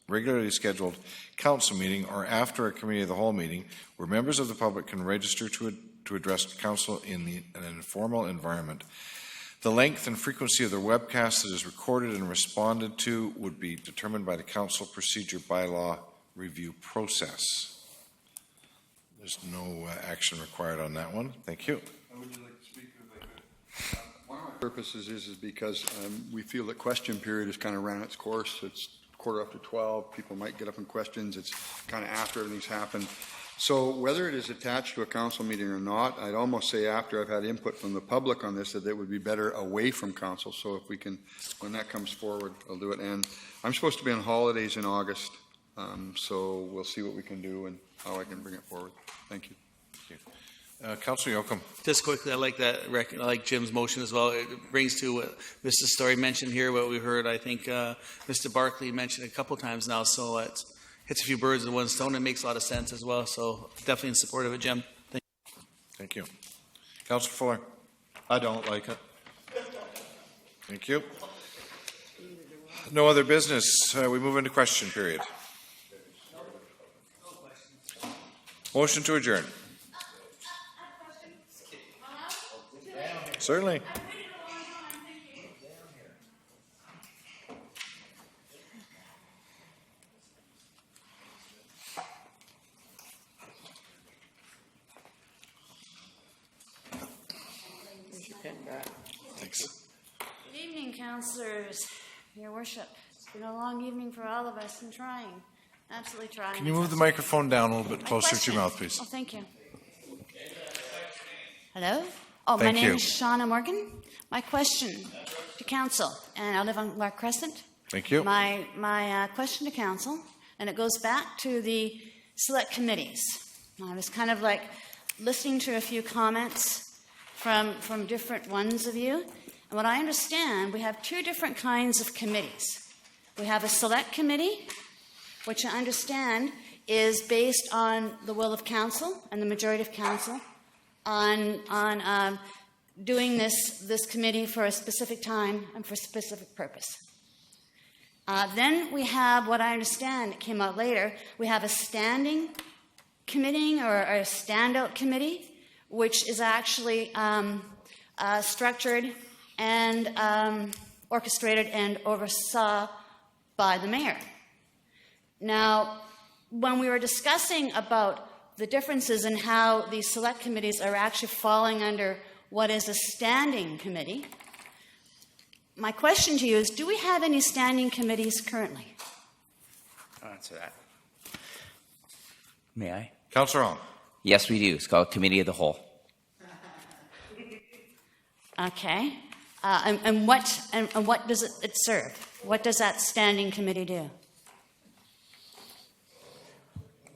regularly scheduled council meeting or after a committee of the whole meeting where members of the public can register to address council in an informal environment. The length and frequency of the webcast that is recorded and responded to would be determined by the council procedure bylaw review process. There's no action required on that one. Thank you. Would you like to speak if I could? One of my purposes is because we feel that question period has kind of ran its course. It's 12:15. People might get up in questions. It's kind of after everything's happened. So whether it is attached to a council meeting or not, I'd almost say after I've had input from the public on this, that it would be better away from council. So if we can, when that comes forward, I'll do it. And I'm supposed to be on holidays in August, so we'll see what we can do and how I can bring it forward. Thank you. Councillor Yoakum. Just quickly, I like that. I like Jim's motion as well. It brings to what Mr. Story mentioned here, what we heard. I think Mr. Barkley mentioned a couple times now. So it hits a few birds with one stone. It makes a lot of sense as well. So definitely in support of it, Jim. Thank you. Councillor Fuller. I don't like it. Thank you. No other business. We move into question period. Motion to adjourn. Certainly. Thanks. Good evening, councillors. Your worship, it's been a long evening for all of us and trying, absolutely trying. Can you move the microphone down a little bit closer to your mouth, please? Oh, thank you. Hello? Oh, Thank my name you. is Shauna Morgan. My question to council, and I live on Lark Crescent. Thank you. My question to council, and it goes back to the select committees. I was kind of like listening to a few comments from different ones of you. And what I understand, we have two different kinds of committees. We have a select committee, which I understand is based on the will of council and the majority of council on doing this committee for a specific time and for a specific purpose. Then we have what I understand, it came out later, we have a standing committee or a standout committee, which is actually structured and orchestrated and oversaw by the mayor. Now, when we were discussing about the differences in how these select committees are actually falling under what is a standing committee, my question to you is, do we have any standing committees currently? I'll answer that. May I? Councillor Hong. Yes, we do. It's called Committee of the Whole. Okay. And what does it serve? What does that standing committee do?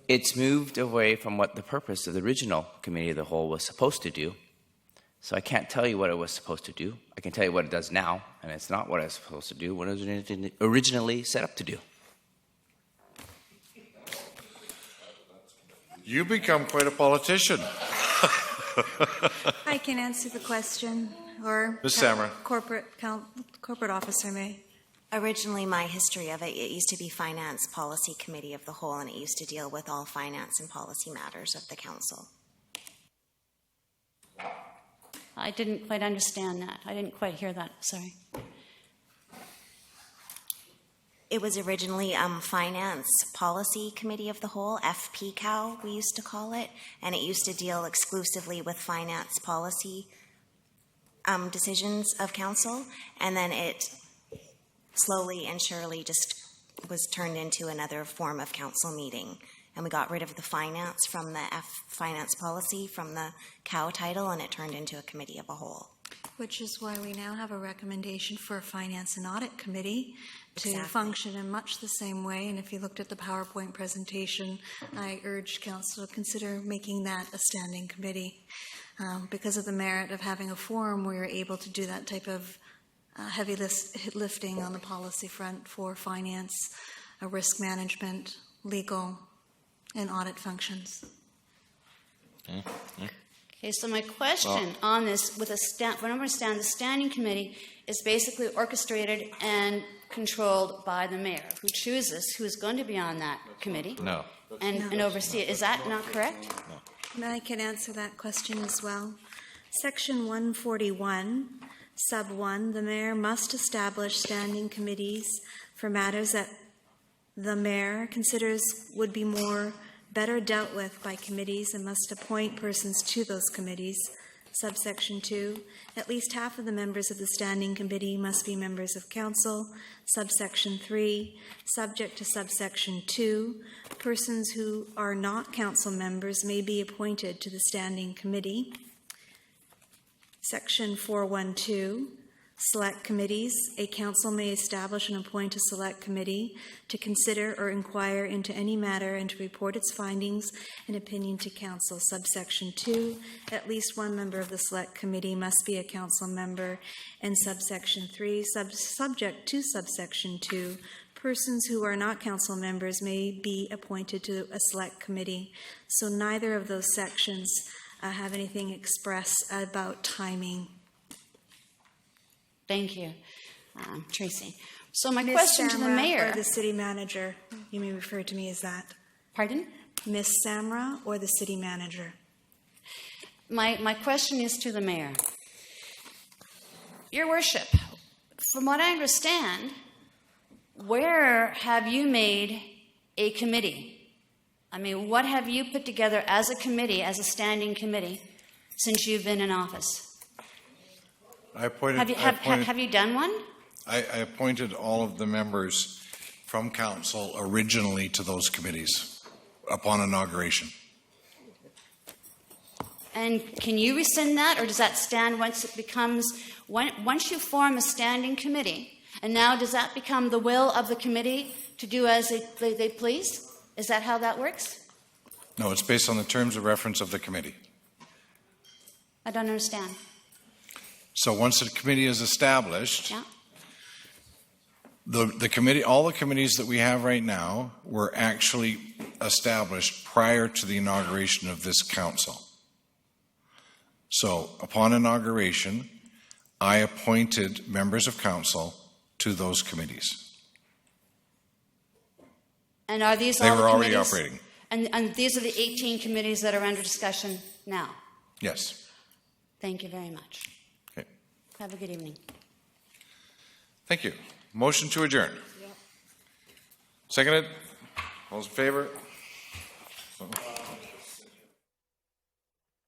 It's moved away from what the purpose of the original Committee of the Whole was supposed to do. So I can't tell you what it was supposed to do. I can tell you what it does now, and it's not what it's supposed to do, what it was originally set up to do. You become quite a politician. I can answer the question, or Ms. Samra. corporate officer may. Originally, my history of it used to be Finance Policy Committee of the Whole, and it used to deal with all finance and policy matters of the council. I didn't quite understand that. I didn't quite hear that. Sorry. It was originally Finance Policy Committee of the Whole, FPCOW, we used to call it, and it used to deal exclusively with finance policy decisions of council, and then it slowly and surely just was turned into another form of council meeting. And we got rid of the finance from the finance policy from the COW title, and it turned into a committee of a whole. Which is why we now have a recommendation for a Finance and Audit Committee to Exactly. function in much the same way. And if you looked at the PowerPoint presentation, I urged Council to consider making that a standing committee. Because of the merit of having a forum, we were able to do that type of heavy lifting on the policy front for finance, risk management, legal, and audit functions. Okay, so my question on this, with from what I understand, the standing committee is basically orchestrated and controlled by the mayor, who chooses who is going to be on that committee No. and oversee it. Is that not correct? And I can answer that question as well. Section 141, sub 1, the mayor must establish standing committees for matters that the mayor considers would be better dealt with by committees and must appoint persons to those committees. Subsection 2, at least half of the members of the standing committee must be members of council. Subsection 3, subject to subsection 2, persons who are not council members may be appointed to the standing committee. Section 412, select committees. A council may establish and appoint a select committee to consider or inquire into any matter and to report its findings and opinion to council. Subsection 2, at least one member of the select committee must be a council member. And subsection 3, subject to subsection 2, persons who are not council members may be appointed to a select committee. So neither of those sections have anything express about timing. Thank you, Tracy. So my Ms. question to the Samra mayor. or the city manager, you may refer to me as that. Pardon? Ms. Samra or the city manager. My question is to the mayor. Your worship, from what I understand, where have you made a committee? I mean, what have you put together as a committee, as a standing committee, since you've been in office? Have you done one? I appointed all of the members from council originally to those committees upon inauguration. And can you rescind that, or does that stand once it becomes, once you form a standing committee, and now does that become the will of the committee to do as they please? Is that how that works? No, it's based on the terms of reference of the committee. I don't understand. So once a committee is established, Yeah. the committee, all the committees that we have right now were actually established prior to the inauguration of this council. So upon inauguration, I appointed members of council to those committees. And are these They all the were already committees? operating. And these are the 18 committees that are under discussion now? Yes. Thank you very much. Okay. Have a good evening. Thank you. Motion to adjourn. Seconded? All those in favor?